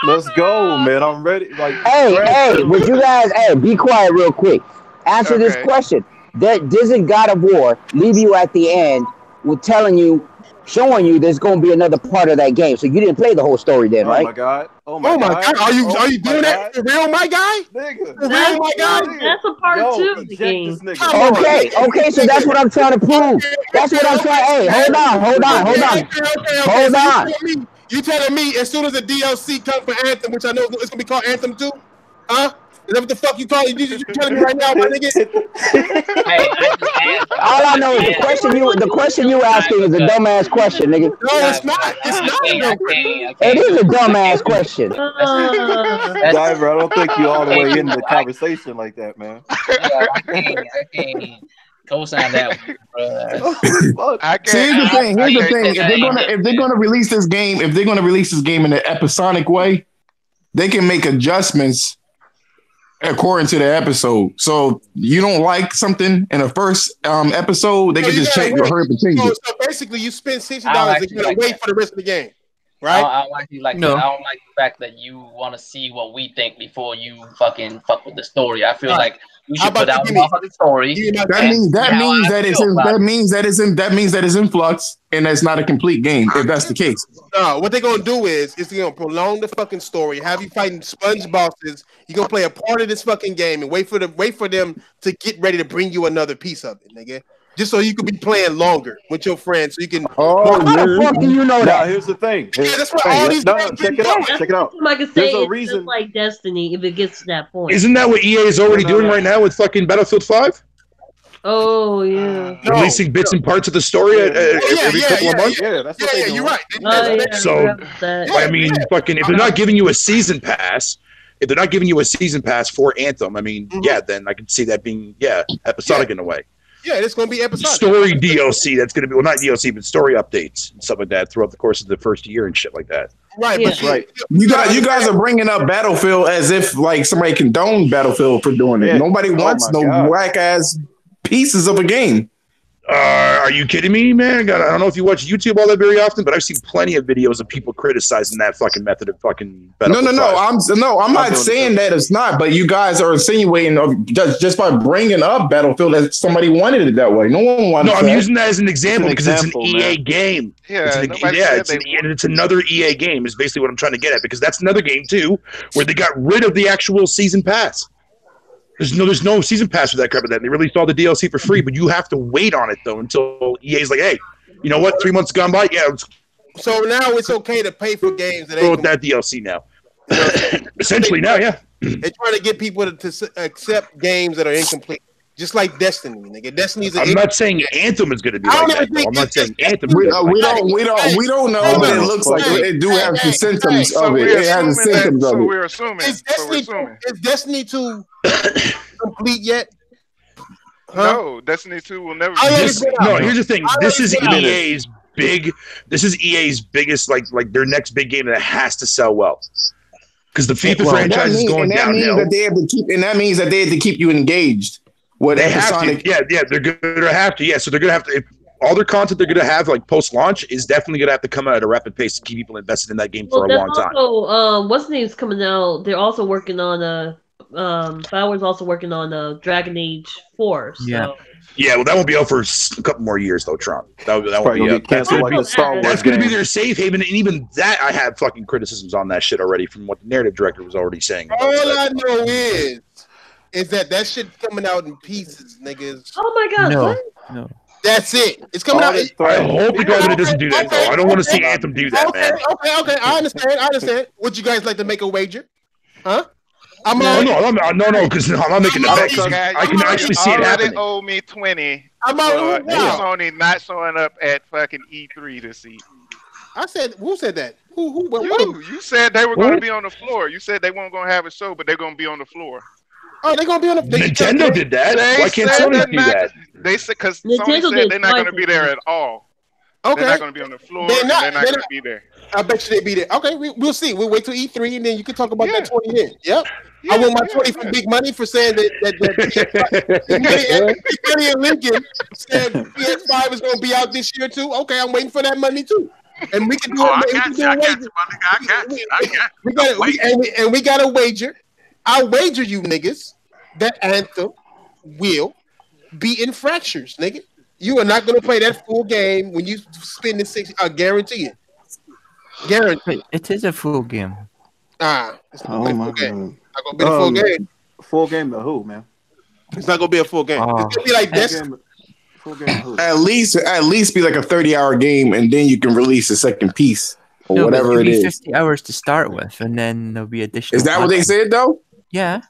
Speaker 14: Let's go, man. I'm ready. Like,
Speaker 9: hey, would you guys, be quiet real quick. Answer this question. Doesn't God of War leave you at the end with showing you there's going to be another part of that game? So you didn't play the whole story then, right?
Speaker 14: Oh my god!
Speaker 2: Are you doing that for real, my guy?
Speaker 14: Nigga.
Speaker 2: For real, my guy?
Speaker 4: That's a part 2 of the game.
Speaker 9: Okay, so that's what I'm trying to prove. That's what I'm trying. Hey, hold on.
Speaker 2: You telling me as soon as the DLC comes for Anthem, which I know it's gonna be called Anthem 2, huh? Is that what the fuck you call it? You telling me right now, my nigga?
Speaker 9: All I know is the question you asking is a dumbass question, nigga.
Speaker 2: No, it's not. It's not.
Speaker 9: It is a dumbass question.
Speaker 14: Diver, I don't think you all the way into the conversation like that, man.
Speaker 10: I can't co-sign that one.
Speaker 11: Here's the thing. If they're gonna release this game, in an episodic way, they can make adjustments according to the episode. So you don't like something in the first episode, they can just change it.
Speaker 2: So basically, you spend $60 and you gotta wait for the rest of the game, right?
Speaker 10: I don't like the fact that you want to see what we think before you fucking fuck with the story. I feel like we should put out the story.
Speaker 11: That means that it's in flux, and that's not a complete game. If that's the case,
Speaker 2: no. What they're gonna do is they're gonna prolong the fucking story, have you fighting sponge bosses. You're gonna play a part of this fucking game and wait for them to get ready to bring you another piece of it, nigga. Just so you can be playing longer with your friends, so you can.
Speaker 9: How the fuck do you know that?
Speaker 14: Now, here's the thing.
Speaker 2: That's what all these.
Speaker 14: Check it out.
Speaker 4: Like I say, there's a reason. Just like Destiny, if it gets to that point.
Speaker 7: Isn't that what EA is already doing right now with fucking Battlefield 5?
Speaker 4: Oh yeah.
Speaker 7: Releasing bits and parts of the story every couple of months.
Speaker 14: Yeah, that's what
Speaker 2: you're right.
Speaker 7: So I mean, fucking, if they're not giving you a season pass. If they're not giving you a season pass for Anthem, I mean, then I can see that being, episodic in a way.
Speaker 2: Yeah, it's going to be episodic.
Speaker 7: Story DLC, that's going to be, well, not DLC, but story updates and stuff like that throughout the course of the first year and shit like that.
Speaker 2: Right, but
Speaker 11: you guys are bringing up Battlefield as if, like, somebody condoned Battlefield for doing it. Nobody wants whack-ass pieces of a game.
Speaker 7: Are you kidding me, man? I don't know if you watch YouTube all that very often, but I've seen plenty of videos of people criticizing that fucking method of fucking.
Speaker 11: No. I'm not saying that it's not, but you guys are insinuating just by bringing up Battlefield that somebody wanted it that way. No one wanted.
Speaker 7: No, I'm using that as an example because it's an EA game. It's another EA game. Is basically what I'm trying to get at, because that's another game too where they got rid of the actual season pass. There's no season pass for that crap of that. They released all the DLC for free, but you have to wait on it though until EA's like, hey, you know what? 3 months gone by,
Speaker 2: so now it's okay to pay for games that
Speaker 7: go with that DLC now. Essentially now, yeah.
Speaker 2: They're trying to get people to accept games that are incomplete. Just like Destiny, nigga. Destiny's.
Speaker 7: I'm not saying Anthem is going to be like that. I'm not saying Anthem.
Speaker 11: We don't know, but it looks like it do have the symptoms of it. It has the symptoms of it.
Speaker 1: So we're assuming.
Speaker 2: Is Destiny 2 complete yet?
Speaker 1: Huh? No, Destiny 2 will never.
Speaker 7: Here's the thing. This is EA's big. This is EA's biggest, like their next big game that has to sell well. Because the FIFA franchise is going downhill.
Speaker 11: That means that they have to keep you engaged.
Speaker 7: They have to, they're going to have to, so they're going to have to, if all their content they're going to have, like, post-launch, is definitely going to have to come out at a rapid pace to keep people invested in that game for a long time.
Speaker 4: Also, what's the name's coming out, they're also working on, BioWare's also working on Dragon Age 4, so.
Speaker 7: Yeah, well, that won't be out for a couple more years, though, Trump. That won't be canceled. That's going to be their safe haven, and even that, I have fucking criticisms on that shit already from what the narrative director was already saying.
Speaker 2: All I know is that shit coming out in pieces, niggas.
Speaker 4: Oh my god!
Speaker 12: No.
Speaker 2: That's it. It's coming out.
Speaker 7: I hope the government doesn't do that, though. I don't want to see Anthem do that, man.
Speaker 2: Okay. I understand. Would you guys like to make a wager? Huh?
Speaker 7: No, because I'm not making the bet. I can actually see it happening.
Speaker 1: Owe me 20. Sony not showing up at fucking E3 to see.
Speaker 2: I said, who said that? Who?
Speaker 1: You said they were going to be on the floor. You said they weren't going to have a show, but they're going to be on the floor.
Speaker 2: Oh, they're going to be on the floor.
Speaker 7: Nintendo did that. Why can't Sony do that?
Speaker 1: They said because Sony said they're not going to be there at all.
Speaker 2: Okay.
Speaker 1: They're not going to be on the floor. They're not going to be there.
Speaker 2: I bet you they'll be there. Okay, we'll see. We'll wait till E3 and then you can talk about that 20 then. Yep. I want my 20 from Big Money for saying that Big Money and Lincoln said ps5 is going to be out this year too. Okay, I'm waiting for that money too. And we can do it. We got a wager. I wager you niggas that Anthem will be in fractures, nigga. You are not going to play that full game when you spend the 60. I guarantee it. Guarantee.
Speaker 12: It is a full game.
Speaker 2: It's not
Speaker 14: my
Speaker 2: God. Not gonna be a full game.
Speaker 14: Full game to who, man?
Speaker 2: It's not gonna be a full game. It's gonna be like this.
Speaker 14: Full game to who?
Speaker 11: At least be like a 30-hour game, and then you can release a second piece or whatever it is.
Speaker 12: 50 hours to start with, and then there'll be additional.
Speaker 11: Is that what they said though?
Speaker 12: Yeah.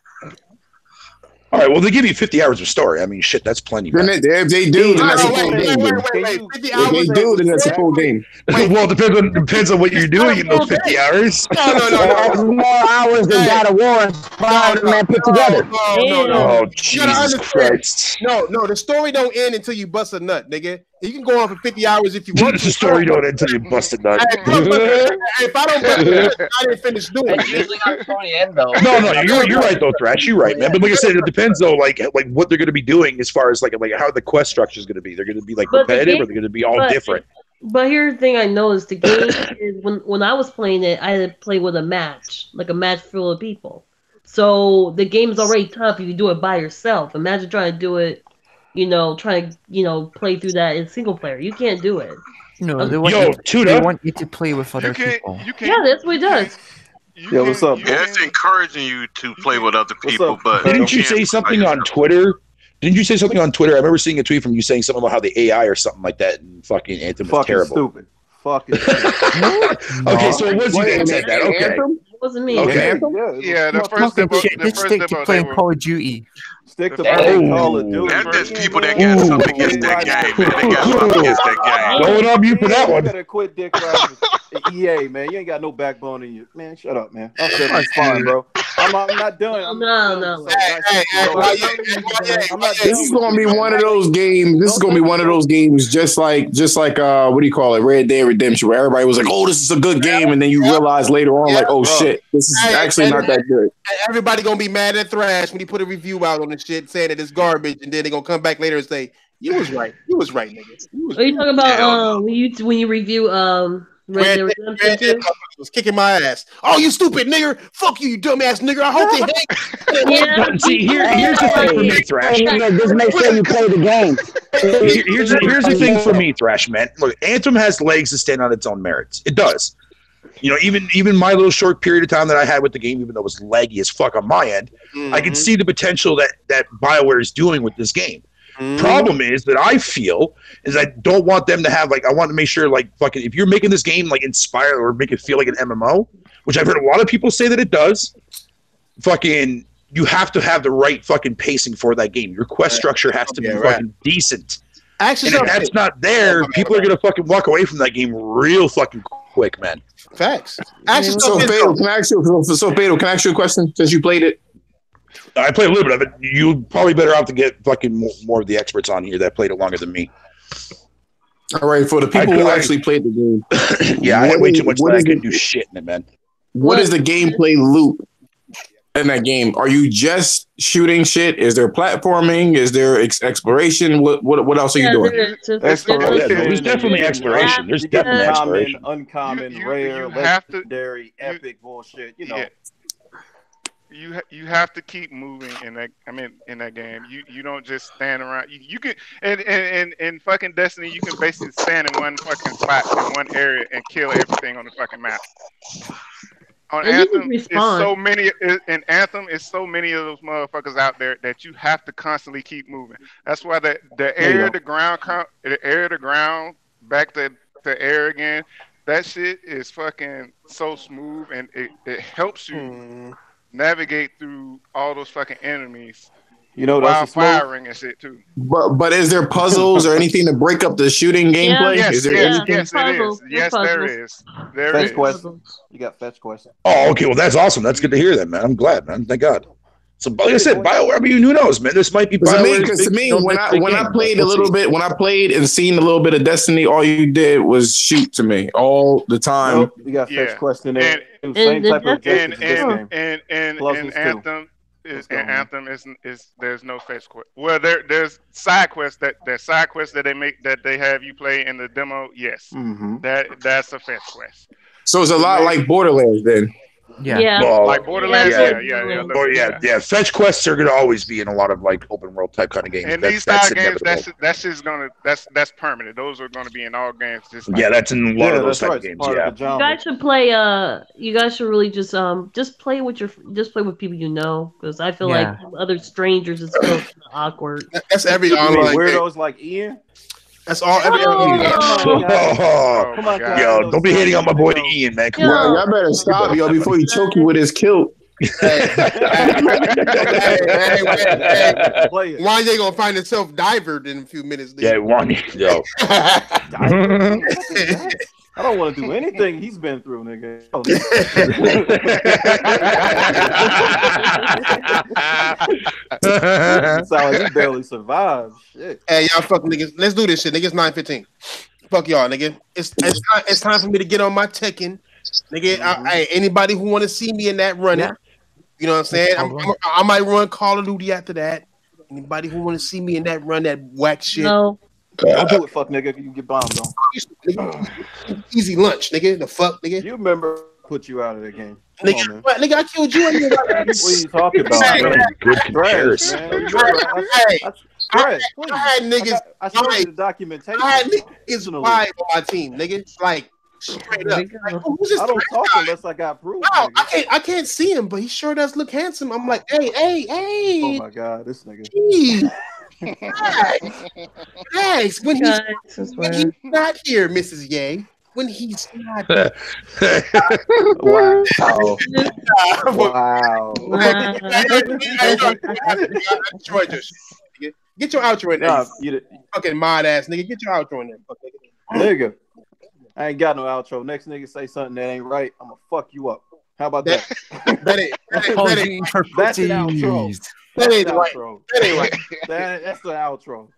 Speaker 7: All right, well, they give you 50 hours of story. I mean, shit, that's plenty.
Speaker 11: If they do, then that's a full game. If they do, then that's a full game.
Speaker 7: Well, it depends on what you're doing in those 50 hours.
Speaker 9: No. More hours than God of War and Spider-Man put together.
Speaker 2: No.
Speaker 7: Oh, Jesus Christ.
Speaker 2: No, the story don't end until you bust a nut, nigga. You can go on for 50 hours if you want.
Speaker 7: The story don't end until you bust a nut.
Speaker 2: If I don't bust a nut, I didn't finish doing it.
Speaker 10: Usually not the story end though.
Speaker 7: No, you're right though, Thrash. You're right, man. But like I said, it depends though, like what they're going to be doing as far as like how the quest structure is going to be. They're going to be like repetitive, or they're going to be all different.
Speaker 4: But here's the thing I noticed: the game is when I was playing it, I had to play with a match full of people. So the game is already tough if you do it by yourself. Imagine trying to do it, play through that in single player. You can't do it.
Speaker 12: No, they want you to play with other people.
Speaker 4: Yeah, that's what it does.
Speaker 14: What's up?
Speaker 5: Yeah, it's encouraging you to play with other people, but
Speaker 7: didn't you say something on Twitter? Didn't you say something on Twitter? I remember seeing a tweet from you saying something about how the AI or something like that in fucking Anthem was terrible.
Speaker 14: Stupid. Fucking
Speaker 7: Okay, so it was you that said that. Okay.
Speaker 4: It wasn't me.
Speaker 7: Okay.
Speaker 1: Yeah, the first demo.
Speaker 12: Let's stick to playing Call of Duty.
Speaker 14: Stick to playing Call of Duty.
Speaker 5: There's people that got something against that game, man. They got something against that game.
Speaker 7: Going on mute for that one.
Speaker 14: You better quit dick riding EA, man. You ain't got no backbone in you. Man, shut up, man. I said it's fine, bro. I'm not done.
Speaker 4: No.
Speaker 11: This is gonna be one of those games. This is gonna be one of those games, just like what do you call it, Red Dead Redemption, where everybody was like, "Oh, this is a good game," and then you realize later on, like, "Oh shit, this is actually not that good."
Speaker 2: Everybody gonna be mad at Thrash when he put a review out on the shit saying that it's garbage, and then they gonna come back later and say, "You was right, nigga."
Speaker 4: Are you talking about when you review Red Dead Redemption
Speaker 2: was kicking my ass. Oh, you stupid nigger! Fuck you, dumbass nigger! I hope they hate.
Speaker 7: See, here's the thing for me, Thrash.
Speaker 9: Just make sure you play the game.
Speaker 7: Here's the thing for me, Thrash, man. Look, Anthem has legs to stand on its own merits. It does. Even my little short period of time that I had with the game, even though it was laggy as fuck on my end, I can see the potential that BioWare is doing with this game. Problem is that I feel is I don't want them to have I want to make sure fucking if you're making this game inspire or make it feel like an MMO, which I've heard a lot of people say that it does, fucking you have to have the right fucking pacing for that game. Your quest structure has to be fucking decent.
Speaker 2: Actually,
Speaker 7: and if that's not there, people are gonna fucking walk away from that game real fucking quick, man.
Speaker 2: Facts.
Speaker 11: Actually, Fatal, can I ask you a question since you played it?
Speaker 7: I played a little bit of it. You probably better off to get fucking more of the experts on here that played it longer than me.
Speaker 11: All right, for the people who actually played the game.
Speaker 7: Yeah, I had way too much that I couldn't do shit in it, man.
Speaker 11: What is the gameplay loop in that game? Are you just shooting shit? Is there platforming? Is there exploration? What else are you doing?
Speaker 7: There's definitely exploration. There's definitely exploration.
Speaker 14: Uncommon, rare, legendary, epic bullshit.
Speaker 1: You have to keep moving in that game. You don't just stand around. You can in fucking Destiny you can basically stand in one fucking spot in one area and kill everything on the fucking map. On Anthem, it's so many so many of those motherfuckers out there that you have to constantly keep moving. That's why the air to ground back to air again. That shit is fucking so smooth and it helps you navigate through all those fucking enemies
Speaker 14: You know,
Speaker 1: while firing and shit too.
Speaker 11: But is there puzzles or anything to break up the shooting gameplay?
Speaker 1: Yes,
Speaker 11: is there anything?
Speaker 1: Yes, it is. Yes, there is. There
Speaker 14: fetch
Speaker 1: is.
Speaker 14: Questions. You got fetch questions.
Speaker 7: Oh, okay. Well, that's awesome. That's good to hear that, man. I'm glad, man. Thank God. So, like I said, BioWare. I mean, who knows, man? This might be BioWare.
Speaker 11: Because to me, when I played a little bit, when I played and seen a little bit of Destiny, all you did was shoot to me all the time.
Speaker 14: Nope, you got fetch question there. Same type of objectives in this game.
Speaker 1: And Anthem is there's no fetch quest. Well, there's side quests that they have you play in the demo. Yes, that's a fetch quest.
Speaker 11: So it's a lot like Borderlands then.
Speaker 4: Yeah.
Speaker 7: Well,
Speaker 1: like Borderlands.
Speaker 7: Yeah. Fetch quests are gonna always be in a lot of like open world type kind of games.
Speaker 1: And these style games, that's just gonna that's permanent. Those are gonna be in all games. Just like
Speaker 7: that's in a lot of those type of games. Yeah.
Speaker 4: You guys should play. You guys should really just play with people you know, because I feel like other strangers is still awkward.
Speaker 11: That's every online
Speaker 14: weirdos like Ian.
Speaker 11: That's all. Come
Speaker 7: on, yo, don't be hating on my boy Ian, man. Come on,
Speaker 11: y'all better stop, yo, before he choke you with his kilt. Wanye gonna find himself divered in a few minutes.
Speaker 7: Yeah, Wanye, yo.
Speaker 14: I don't want to do anything he's been through, nigga. Sound like he barely survived. Shit.
Speaker 11: Hey, y'all fucking niggas. Let's do this shit. Niggas 9:15. Fuck y'all, nigga. It's time for me to get on my Tekken. Nigga, hey, anybody who want to see me in that running, you know what I'm saying? I might run Call of Duty after that. Anybody who want to see me in that run, that whack shit.
Speaker 4: No.
Speaker 14: Don't do it, fuck nigga. You get bombed on.
Speaker 11: Easy lunch, nigga. The fuck, nigga.
Speaker 14: You remember put you out of the game.
Speaker 11: Nigga, nigga, I killed you.
Speaker 14: What are you talking about? Trash, man.
Speaker 11: I had niggas.
Speaker 14: I showed you the documentation.
Speaker 11: I had niggas five on my team, nigga. Like straight up. Like,
Speaker 14: I don't talk unless I got proof.
Speaker 11: Wow, I can't see him, but he sure does look handsome. I'm like, hey.
Speaker 14: Oh my god, this nigga.
Speaker 11: Thanks. When he's not here, Mrs. Ye. When he's not here.
Speaker 14: Wow.
Speaker 11: Get your outro in there. Fucking mod ass nigga. Get your outro in there.
Speaker 14: Nigga. I ain't got no outro. Next nigga say something that ain't right, I'm gonna fuck you up. How about that? That's the outro. That ain't right. That's the outro.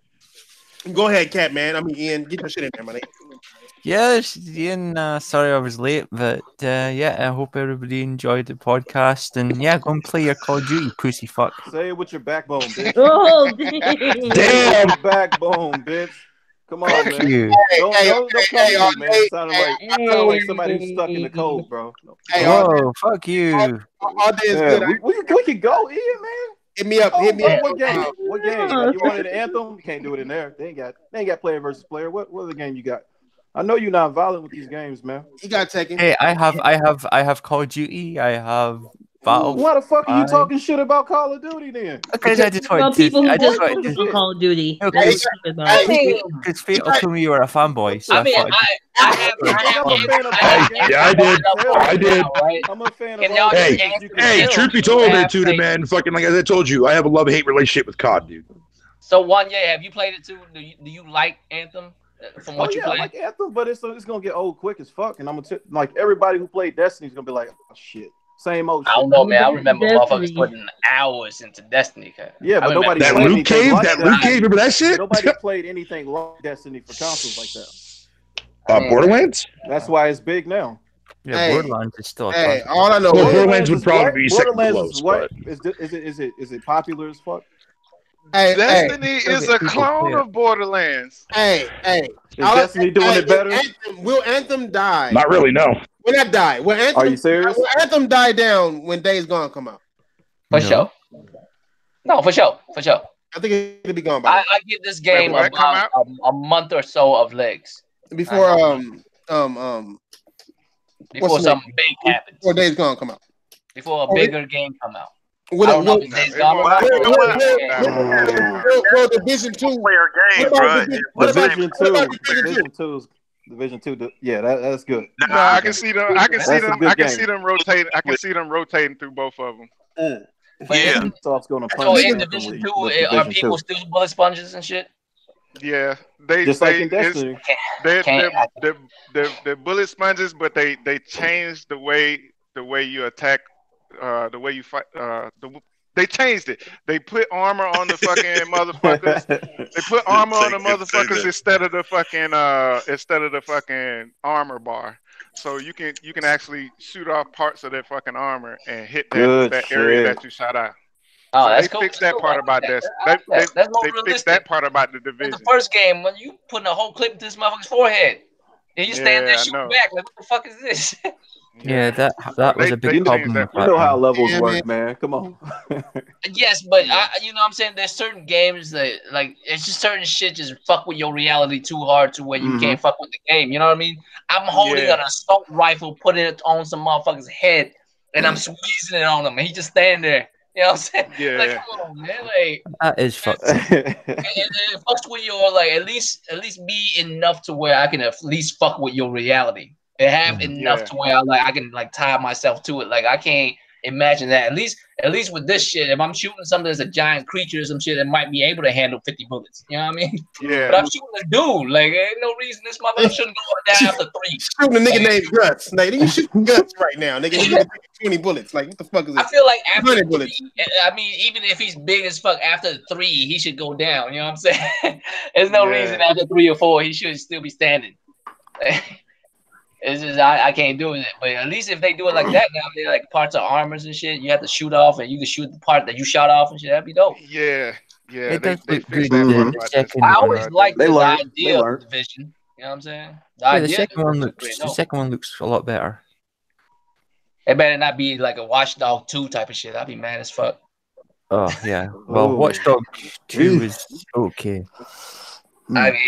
Speaker 11: Go ahead, Cat man. I mean, Ian, get your shit in there, man.
Speaker 12: Yeah, Ian. Sorry I was late, but I hope everybody enjoyed the podcast. And go and play your Call of Duty, pussy fuck.
Speaker 14: Say it with your backbone, bitch.
Speaker 4: Oh,
Speaker 14: damn backbone, bitch. Come on, man. Don't come to me, man. It sounded like somebody who's stuck in the cold, bro.
Speaker 12: Fuck you.
Speaker 11: All day is good.
Speaker 14: We can go, Ian, man.
Speaker 11: Hit me up.
Speaker 14: What game? What game? You wanted an Anthem? You can't do it in there. They ain't got player versus player. What other game you got? I know you're not violent with these games, man.
Speaker 11: You got Tekken.
Speaker 12: Hey, I have Call of Duty. I have Battle.
Speaker 14: Why the fuck are you talking shit about All of Duty then?
Speaker 12: Because I just want to.
Speaker 4: People who just Call of Duty.
Speaker 12: Because Fatal told me you were a fanboy. So
Speaker 10: I mean, I
Speaker 7: did.
Speaker 14: I'm a fan of.
Speaker 7: Hey, truth be told, there too, man. Fucking like as I told you, I have a love-hate relationship with COD, dude.
Speaker 10: So Wanye, have you played it too? Do you like Anthem? From what you played?
Speaker 14: I like Anthem, but it's gonna get old quick as fuck, and I'm gonna like everybody who played Destiny's gonna be like, oh shit. Same old shit.
Speaker 10: I don't know, man. I remember motherfuckers putting hours into Destiny.
Speaker 14: Yeah, but nobody
Speaker 7: that Loot Cave, remember that shit?
Speaker 14: Nobody played anything like Destiny for consoles like that.
Speaker 7: Borderlands?
Speaker 14: That's why it's big now.
Speaker 12: Yeah, Borderlands is still.
Speaker 11: All I know,
Speaker 7: Borderlands would probably be second
Speaker 14: close. Is it popular as fuck?
Speaker 1: Destiny is a clone of Borderlands.
Speaker 11: Is
Speaker 14: Destiny doing it better?
Speaker 11: Will Anthem die?
Speaker 7: Not really, no.
Speaker 11: Will that die?
Speaker 14: Are you serious?
Speaker 11: Will Anthem die down when Days Gone come out?
Speaker 10: For sure. No, for sure. I
Speaker 11: think it'll be gone
Speaker 10: by. I give this game about a month or so of legs
Speaker 11: before
Speaker 10: before something big happens.
Speaker 11: Before Days Gone come out.
Speaker 10: Before a bigger game come out.
Speaker 11: Well, Division 2
Speaker 5: player game, bro.
Speaker 14: Division 2. Yeah, that's good.
Speaker 1: No, I can see them. I can see them rotating. I can see them rotating through both of them.
Speaker 5: Yeah.
Speaker 14: So it's gonna
Speaker 10: So in Division 2, are people still bullet sponges and shit?
Speaker 1: Yeah,
Speaker 14: just like in Destiny.
Speaker 1: They're bullet sponges, but they changed the way you attack, the way you fight. They changed it. They put armor on the fucking motherfuckers. They put armor on the motherfuckers instead of the fucking armor bar. So you can actually shoot off parts of that fucking armor and hit that area that you shot out.
Speaker 10: Oh,
Speaker 1: so
Speaker 10: that's
Speaker 1: they
Speaker 10: cool.
Speaker 1: fixed that part about this.
Speaker 10: That's more
Speaker 1: They
Speaker 10: realistic.
Speaker 1: fixed that part about the division.
Speaker 10: In the first game, when you putting a whole clip to this motherfucker's forehead, and you stand there shooting back, like, what the fuck is this?
Speaker 12: Yeah, that was a big problem.
Speaker 14: You know how levels work, man. Come on.
Speaker 10: Yes, but you know what I'm saying? There's certain games that, like, it's just certain shit just fuck with your reality too hard to where you can't fuck with the game. You know what I mean? I'm holding an assault rifle, putting it on some motherfucker's head, and I'm squeezing it on him, and he just standing there. You know what I'm saying?
Speaker 1: Yeah.
Speaker 10: Like, come on, man. Like,
Speaker 12: that is fucked.
Speaker 10: it fucks with your, like, at least be enough to where I can at least fuck with your reality. And have enough to where I can like tie myself to it. Like, I can't imagine that. At least with this shit, if I'm shooting something that's a giant creature or some shit that might be able to handle 50 bullets. You know what I mean?
Speaker 1: Yeah.
Speaker 10: But I'm shooting a dude. Like, ain't no reason this motherfucker shouldn't go down after 3.
Speaker 2: Shooting a nigga named Guts. Like, you shooting Guts right now, nigga. You get 20 bullets. Like, what the fuck is this?
Speaker 10: I feel like after 3,
Speaker 2: bullets.
Speaker 10: I mean, even if he's big as fuck, after 3, he should go down. You know what I'm saying? There's no reason after 3 or 4 he should still be standing. It's just I can't do it. But at least if they do it like that now, they're like parts of armors and shit. You have to shoot off, and you can shoot the part that you shot off and shit. That'd be dope.
Speaker 1: Yeah.
Speaker 12: It does look good.
Speaker 10: I always liked the idea of Division. You know what I'm saying?
Speaker 12: The second one looks a lot better.
Speaker 10: It better not be like a Watch Dog 2 type of shit. I'd be mad as fuck.
Speaker 12: Oh yeah. Well, Watch Dog 2 is okay.
Speaker 10: I mean,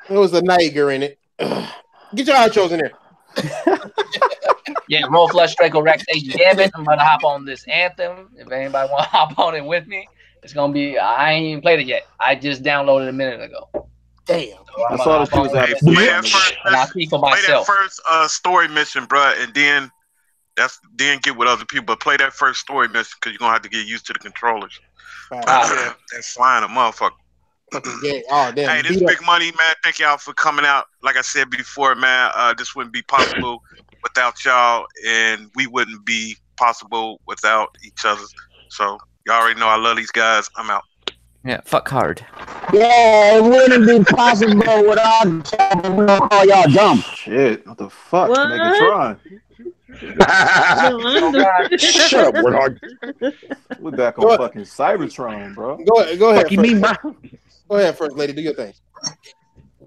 Speaker 2: there was a Niger in it. Get your outros in there.
Speaker 10: Yeah, Roll Flush Draco Rex HDM. I'm gonna hop on this Anthem. If anybody want to hop on it with me, it's gonna be. I ain't even played it yet. I just downloaded a minute ago.
Speaker 2: Damn.
Speaker 10: So
Speaker 14: I saw that you was out.
Speaker 5: Play that first story mission, bro, and then get with other people. But play that first story mission because you're gonna have to get used to the controllers. That's flying a motherfucker.
Speaker 2: Oh, damn.
Speaker 5: Hey, this big money, man. Thank y'all for coming out. Like I said before, man, this wouldn't be possible without y'all, and we wouldn't be possible without each other. So y'all already know I love these guys. I'm out.
Speaker 12: Yeah, fuck hard.
Speaker 9: Yeah, it wouldn't be possible without y'all. We don't call y'all dumb.
Speaker 14: Shit, what the fuck,
Speaker 4: What?
Speaker 14: Megatron?
Speaker 7: Shut up, Warthog.
Speaker 14: We're back on fucking Cybertron, bro.
Speaker 2: Go ahead.
Speaker 7: Fuck you mean, bro?
Speaker 2: Go ahead, first lady. Do your thing.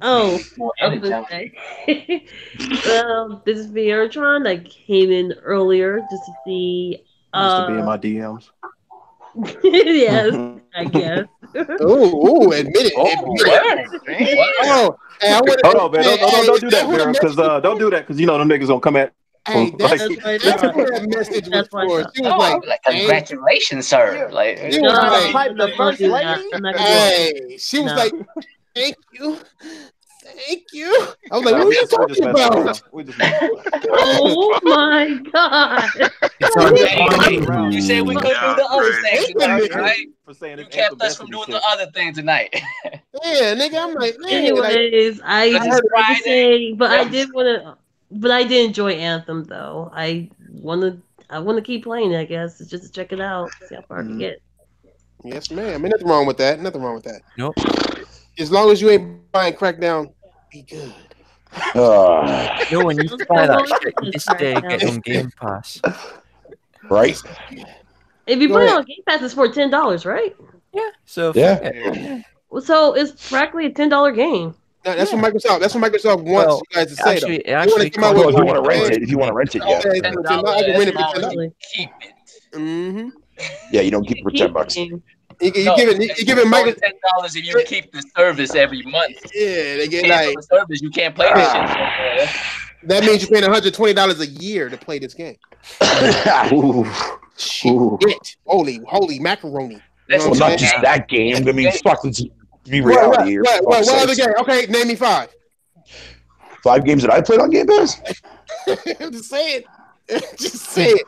Speaker 4: Oh, I was gonna say. This is Vieratron. I came in earlier just to see.
Speaker 14: Used to be in my DMs.
Speaker 4: Yes, I guess.
Speaker 2: Ooh, admit it.
Speaker 14: Oh, hey, hold on, man. Don't do that, Vera, because don't do that, because you know them niggas gonna come at.
Speaker 2: Hey, that's what that message was for. She was like,
Speaker 10: congratulations, sir. Like,
Speaker 2: she was like,
Speaker 4: the first lady.
Speaker 2: Hey, she was like, thank you. Thank you. I was like, what are you talking about?
Speaker 4: Oh my god.
Speaker 10: You said we couldn't do the other thing tonight, right? You kept us from doing the other thing tonight.
Speaker 2: Yeah, nigga, I'm like, man.
Speaker 4: Anyways, I heard say, but I did want to. But I did enjoy Anthem though. I want to keep playing. I guess it's just to check it out, see how far I can get.
Speaker 2: Yes, ma'am. Ain't nothing wrong with that. Nothing wrong with that.
Speaker 12: Nope.
Speaker 2: As long as you ain't buying Crackdown, be good.
Speaker 12: No, when you buy that shit, you just get on Game Pass.
Speaker 7: Right?
Speaker 4: If you play it on Game Pass, it's for $10, right?
Speaker 12: Yeah. So
Speaker 7: yeah.
Speaker 4: So it's practically a $10 game.
Speaker 2: No, that's what Microsoft. That's what Microsoft wants you guys to say.
Speaker 12: Actually,
Speaker 2: though. You want to come out with
Speaker 7: if you want to rent it, yeah.
Speaker 2: I can rent it for $10.
Speaker 10: Keep it.
Speaker 2: Mm-hmm.
Speaker 7: Yeah, you don't keep it for $10.
Speaker 2: You give it Microsoft
Speaker 10: $10 if you keep the service every month.
Speaker 2: Yeah, they get
Speaker 10: like the service. You can't play this shit.
Speaker 2: That means you're paying $120 a year to play this game. Shit! Holy macaroni!
Speaker 7: Well, not just that game. I mean, fuck. Let's be reality here.
Speaker 2: What other game? Okay, name me 5.
Speaker 7: 5 games that I played on Game Pass.
Speaker 2: I'm just saying. Just say it.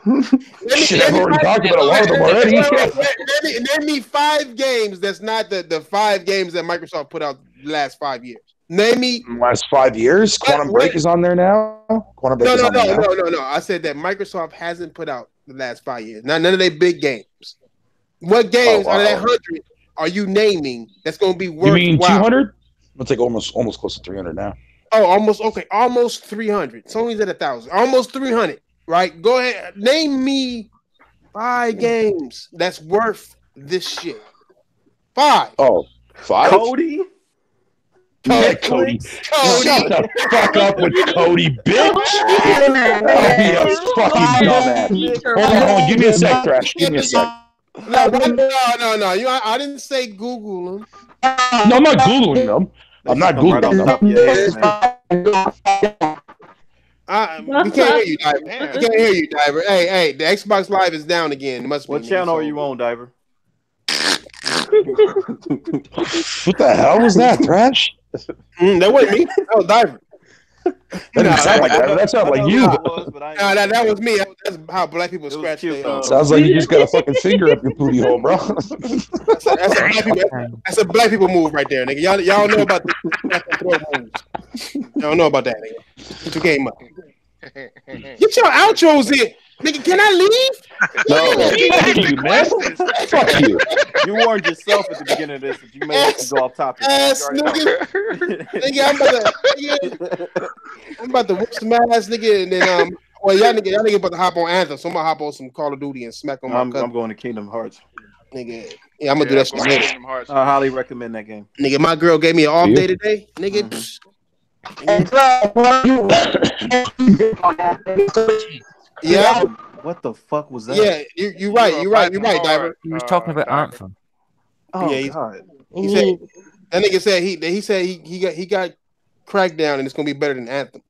Speaker 7: Shit, I've already talked about a lot of them already.
Speaker 2: Name me 5 games that's not the 5 games that Microsoft put out the last 5 years. Name me.
Speaker 7: Last 5 years? Quantum Break is on there now? Quantum Break is on there now?
Speaker 2: No. I said that Microsoft hasn't put out the last 5 years. None of their big games. What games out of that 100 are you naming that's going to be worthwhile?
Speaker 7: You mean 200? It's like almost close to 300 now.
Speaker 2: Oh, almost 300. Sony's at 1,000. Almost 300. Right? Go ahead. Name me 5 games that's worth this shit. 5.
Speaker 7: Oh, 5?
Speaker 14: Cody.
Speaker 7: Yeah, Cody. Shut the fuck up with Cody, bitch. Fucking dumbass. Hold on. Give me a sec, Trash. Give me a sec.
Speaker 2: No. I didn't say Google them.
Speaker 7: No, I'm not Googling them. I'm not Googling them.
Speaker 2: We can't hear you, Diver. We can't hear you, Diver. Hey, the Xbox Live is down again. It must be.
Speaker 14: What channel are you on, Diver?
Speaker 7: What the hell was that, Trash?
Speaker 2: That wasn't me. That was Diver.
Speaker 7: That didn't sound like that. That sounded like you.
Speaker 2: That was me. That's how black people scratch their
Speaker 7: Sounds like you just got a fucking finger up your booty hole, bro.
Speaker 2: That's a black people move right there, nigga. Y'all know about the y'all know about that, nigga. Get your game up. Get your outros in. Nigga, can I leave?
Speaker 7: No, fuck you.
Speaker 14: You warned yourself at the beginning of this that you made it go off topic.
Speaker 2: Nigga, I'm about to whoop some ass, nigga, and then y'all nigga about to hop on Anthem, so I'm gonna hop on some Call of Duty and smack on my cousin.
Speaker 14: I'm going to Kingdom Hearts.
Speaker 2: Nigga, yeah, I'm gonna do that shit later.
Speaker 14: I highly recommend that game.
Speaker 2: Nigga, my girl gave me an off day today. Nigga, yeah.
Speaker 14: What the fuck was that?
Speaker 2: Yeah, you're right, Diver.
Speaker 12: He was talking about Anthem.
Speaker 14: Oh
Speaker 2: yeah,
Speaker 14: God.
Speaker 2: He said that nigga said he got crackdown and it's gonna be better than Anthem.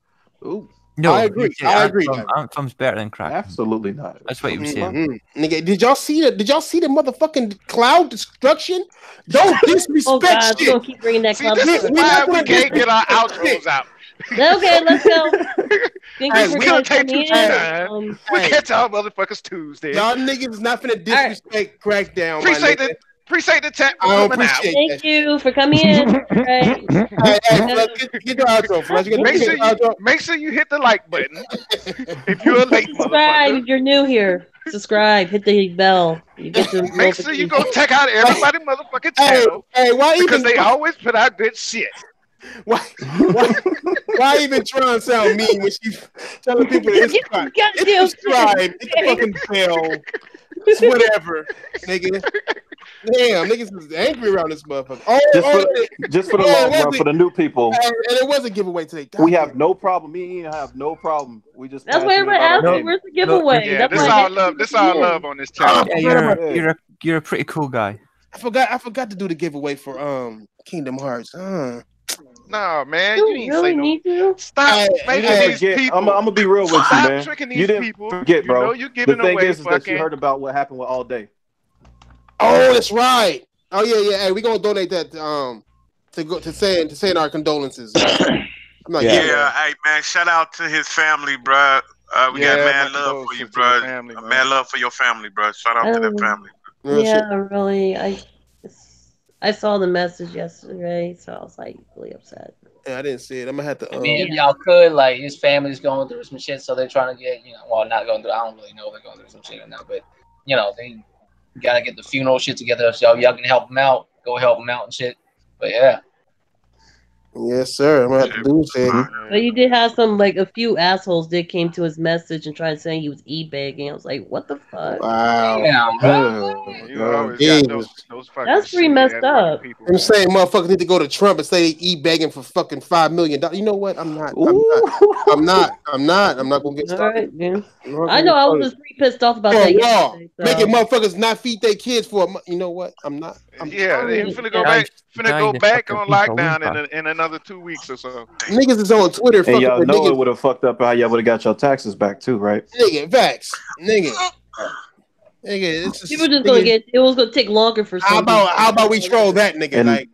Speaker 14: Ooh.
Speaker 12: No,
Speaker 2: I agree.
Speaker 12: Anthem's better than Crackdown.
Speaker 14: Absolutely not.
Speaker 12: That's what he was saying.
Speaker 2: Nigga, did y'all see the motherfucking cloud destruction? Don't disrespect shit.
Speaker 4: Don't keep bringing that cloud.
Speaker 1: This is why we can't get our outros out.
Speaker 4: Okay, let's go.
Speaker 1: Hey, we don't take too time. We catch y'all motherfuckers Tuesday.
Speaker 2: Y'all niggas not finna disrespect Crackdown.
Speaker 1: Appreciate the chat.
Speaker 2: I don't appreciate
Speaker 4: Thank you for coming in. Right.
Speaker 2: Get your outro, Flash.
Speaker 1: Make sure you hit the like button if you're a late
Speaker 4: subscribe
Speaker 1: motherfucker.
Speaker 4: if you're new here. Subscribe. Hit the bell. You get to
Speaker 1: make sure you go check out everybody motherfucking channel.
Speaker 2: Hey,
Speaker 1: because they always put out good shit.
Speaker 2: Why even try and sound mean when she's telling people to subscribe? Hit the fucking bell. It's whatever, nigga. Damn, niggas is angry around this motherfucker.
Speaker 14: Just for the long run, for the new people.
Speaker 2: And it was a giveaway today.
Speaker 14: We have no problem. Me and Ian have no problem. We just
Speaker 4: that's why we're asking. Where's the giveaway?
Speaker 1: Yeah, this all love. This all love on this channel.
Speaker 12: Yeah, you're a pretty cool guy.
Speaker 2: I forgot to do the giveaway for Kingdom Hearts.
Speaker 1: No, man,
Speaker 4: you ain't really need to.
Speaker 1: Stop making these people.
Speaker 14: I'm gonna be real with you, man.
Speaker 1: Tricking these
Speaker 14: you didn't
Speaker 1: people.
Speaker 14: Forget, bro.
Speaker 1: You know you're giving
Speaker 14: the thing
Speaker 1: away
Speaker 14: is that you heard about what happened with All Day.
Speaker 2: Oh, that's right. Oh yeah. Hey, we gonna donate that to saying our condolences.
Speaker 5: Hey man, shout out to his family, bro. We got mad love for you, bro. Mad love for your family, bro. Shout out to their family.
Speaker 4: Really. I saw the message yesterday, so I was like really upset.
Speaker 2: Yeah, I didn't see it. I'm gonna have to.
Speaker 10: I mean, if y'all could, like, his family's going through some shit, so they're trying to get, not going through. I don't really know if they're going through some shit or not, but they gotta get the funeral shit together. So y'all can help them out. Go help them out and shit. But yeah.
Speaker 2: Yes, sir. I'm gonna have to do it.
Speaker 4: But you did have a few assholes that came to his message and tried saying he was e-begging. I was like, what the fuck?
Speaker 2: Wow.
Speaker 4: That's pretty messed up.
Speaker 2: I'm saying motherfuckers need to go to Trump and say they e-begging for fucking $5 million. You know what? I'm not gonna get started.
Speaker 4: Right, I know I was just pretty pissed off about that yesterday, so.
Speaker 2: Making motherfuckers not feed their kids for you know what? I'm not.
Speaker 1: They finna go back on lockdown in another 2 weeks or so.
Speaker 2: Niggas is on Twitter.
Speaker 14: And y'all know it would have fucked up how y'all would have got your taxes back too, right?
Speaker 2: Nigga, facts. Nigga,
Speaker 4: people just gonna get. It was gonna take longer for.
Speaker 2: How about we troll that nigga?
Speaker 14: And
Speaker 2: like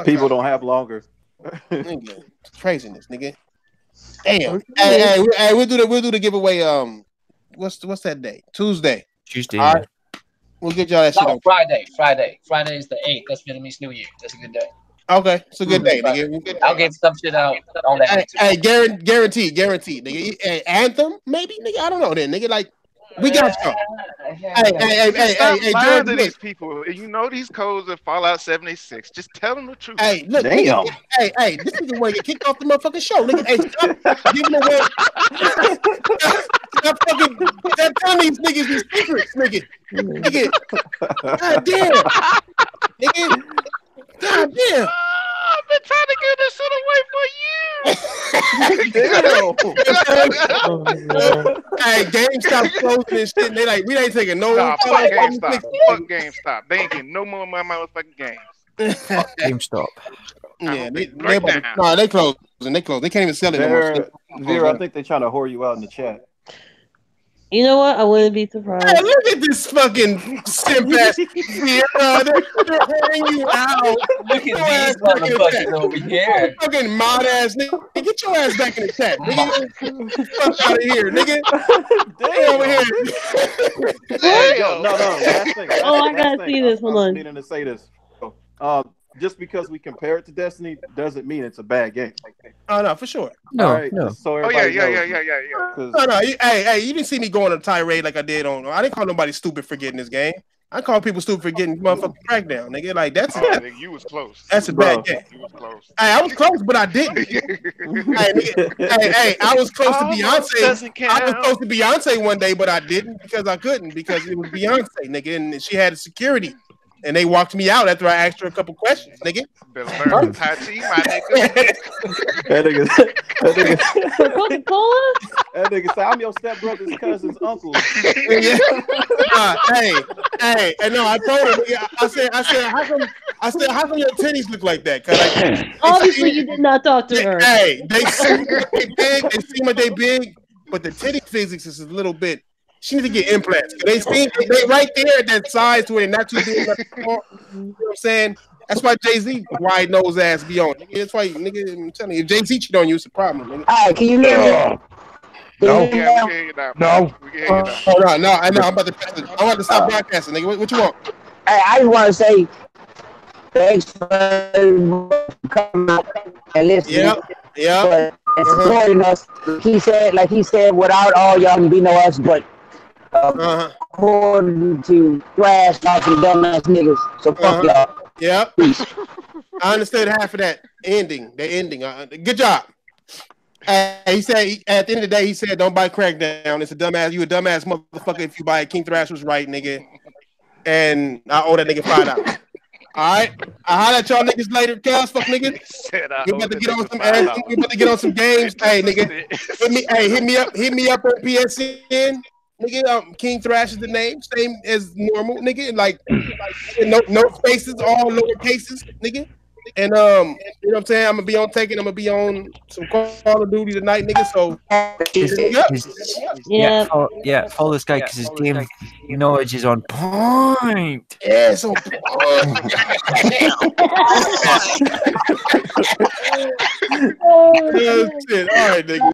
Speaker 14: people don't have longer.
Speaker 2: Nigga, it's craziness, nigga. Damn. Hey, we'll do the giveaway. what's that day? Tuesday.
Speaker 12: Tuesday.
Speaker 2: All right. We'll get y'all that shit on
Speaker 10: Friday. Friday is the 8th. That's Vietnamese New Year. That's a good day.
Speaker 2: Okay, it's a good day, nigga.
Speaker 10: I'll get some shit out on that.
Speaker 2: Hey, guaranteed, nigga. Hey, Anthem, maybe, nigga. I don't know, then, nigga. Like, we got you. Hey,
Speaker 1: George, these people. You know these codes of Fallout 76. Just tell them the truth.
Speaker 2: Hey, look,
Speaker 14: damn.
Speaker 2: Nigga, hey, this nigga want to get kicked off the motherfucking show, nigga. Hey, stop giving away. Stop telling these niggas these secrets, nigga. God damn, nigga. God damn.
Speaker 1: I've been trying to get this shit away for you.
Speaker 2: Hey, GameStop closing and shit. And they like, we ain't taking no.
Speaker 1: Nah, fuck GameStop. Fuck GameStop. They ain't getting no more of my motherfucking games.
Speaker 12: GameStop.
Speaker 2: Yeah, they closing. They closed. They can't even sell it anymore.
Speaker 14: Vera, I think they're trying to whore you out in the chat.
Speaker 4: You know what? I wouldn't be surprised.
Speaker 2: Hey, look at this fucking simp ass. They're whoring you out.
Speaker 10: Look at these motherfuckers over here.
Speaker 2: Fucking mod ass nigga. Get your ass back in the chat, nigga. Fuck out of here, nigga. Damn. Over here.
Speaker 14: Damn. No. Last thing.
Speaker 4: I gotta see this. Hold on.
Speaker 14: I'm needing to say this. Just because we compare it to Destiny doesn't mean it's a bad game.
Speaker 2: Oh no, for sure.
Speaker 12: No,
Speaker 14: all right,
Speaker 12: no.
Speaker 14: So
Speaker 1: yeah.
Speaker 2: No. Hey, you didn't see me go on a tirade like I did on. I didn't call nobody stupid for getting this game. I call people stupid for getting motherfucking crackdown, nigga. Like that's.
Speaker 1: Nigga, you was close.
Speaker 2: That's a bad game.
Speaker 1: You was close.
Speaker 2: Hey, I was close, but I didn't. Hey, I was close to Beyonce. I was close to Beyonce one day, but I didn't because I couldn't because it was Beyonce, nigga, and she had security. And they walked me out after I asked her a couple questions, nigga.
Speaker 1: Better learn Tai Chi, my nigga.
Speaker 4: Coca-Cola?
Speaker 14: That nigga say, I'm your stepbrother's cousin's uncle.
Speaker 2: Hey, and no, I told him. I said, how come your titties look like that? Cause
Speaker 4: obviously you did not talk to her.
Speaker 2: Hey, they seem like they big, but the titty physics is a little bit. She need to get implants. They right there at that size to where they're not too big. You know what I'm saying? That's why Jay-Z wide nose ass be on. That's why, nigga, I'm telling you, if Jay-Z cheat on you, it's a problem. Nigga.
Speaker 9: All right, can you hear me?
Speaker 7: No.
Speaker 1: Yeah, we can hear you now.
Speaker 7: No.
Speaker 1: We can hear you now.
Speaker 2: Oh, no, I'm about to stop broadcasting, nigga. What you want?
Speaker 9: Hey, I just want to say thanks for coming out and listening.
Speaker 2: Yeah.
Speaker 9: And supporting us. He said, without all y'all can be no us, but according to trash talking dumbass niggas. So fuck y'all.
Speaker 2: Yeah. I understood half of that ending. The ending. Good job. He said at the end of the day, he said, "Don't buy Crackdown. It's a dumbass. You a dumbass motherfucker if you buy it. King Thrash was right, nigga." And I owe that nigga $5. All right, I'll holler at y'all niggas later, cuz fuck niggas. We about to get on some ass. We about to get on some games. Hey, nigga, hit me up on PSN. Nigga, King Thrash is the name, same as normal, nigga. Like no spaces, all lower cases, nigga. And you know what I'm saying? I'm gonna be on Taken. I'm gonna be on some Call of Duty tonight, nigga. So
Speaker 12: follow this guy because his game knowledge is on point.
Speaker 2: Yeah, it's on point. Oh, shit. All right, nigga.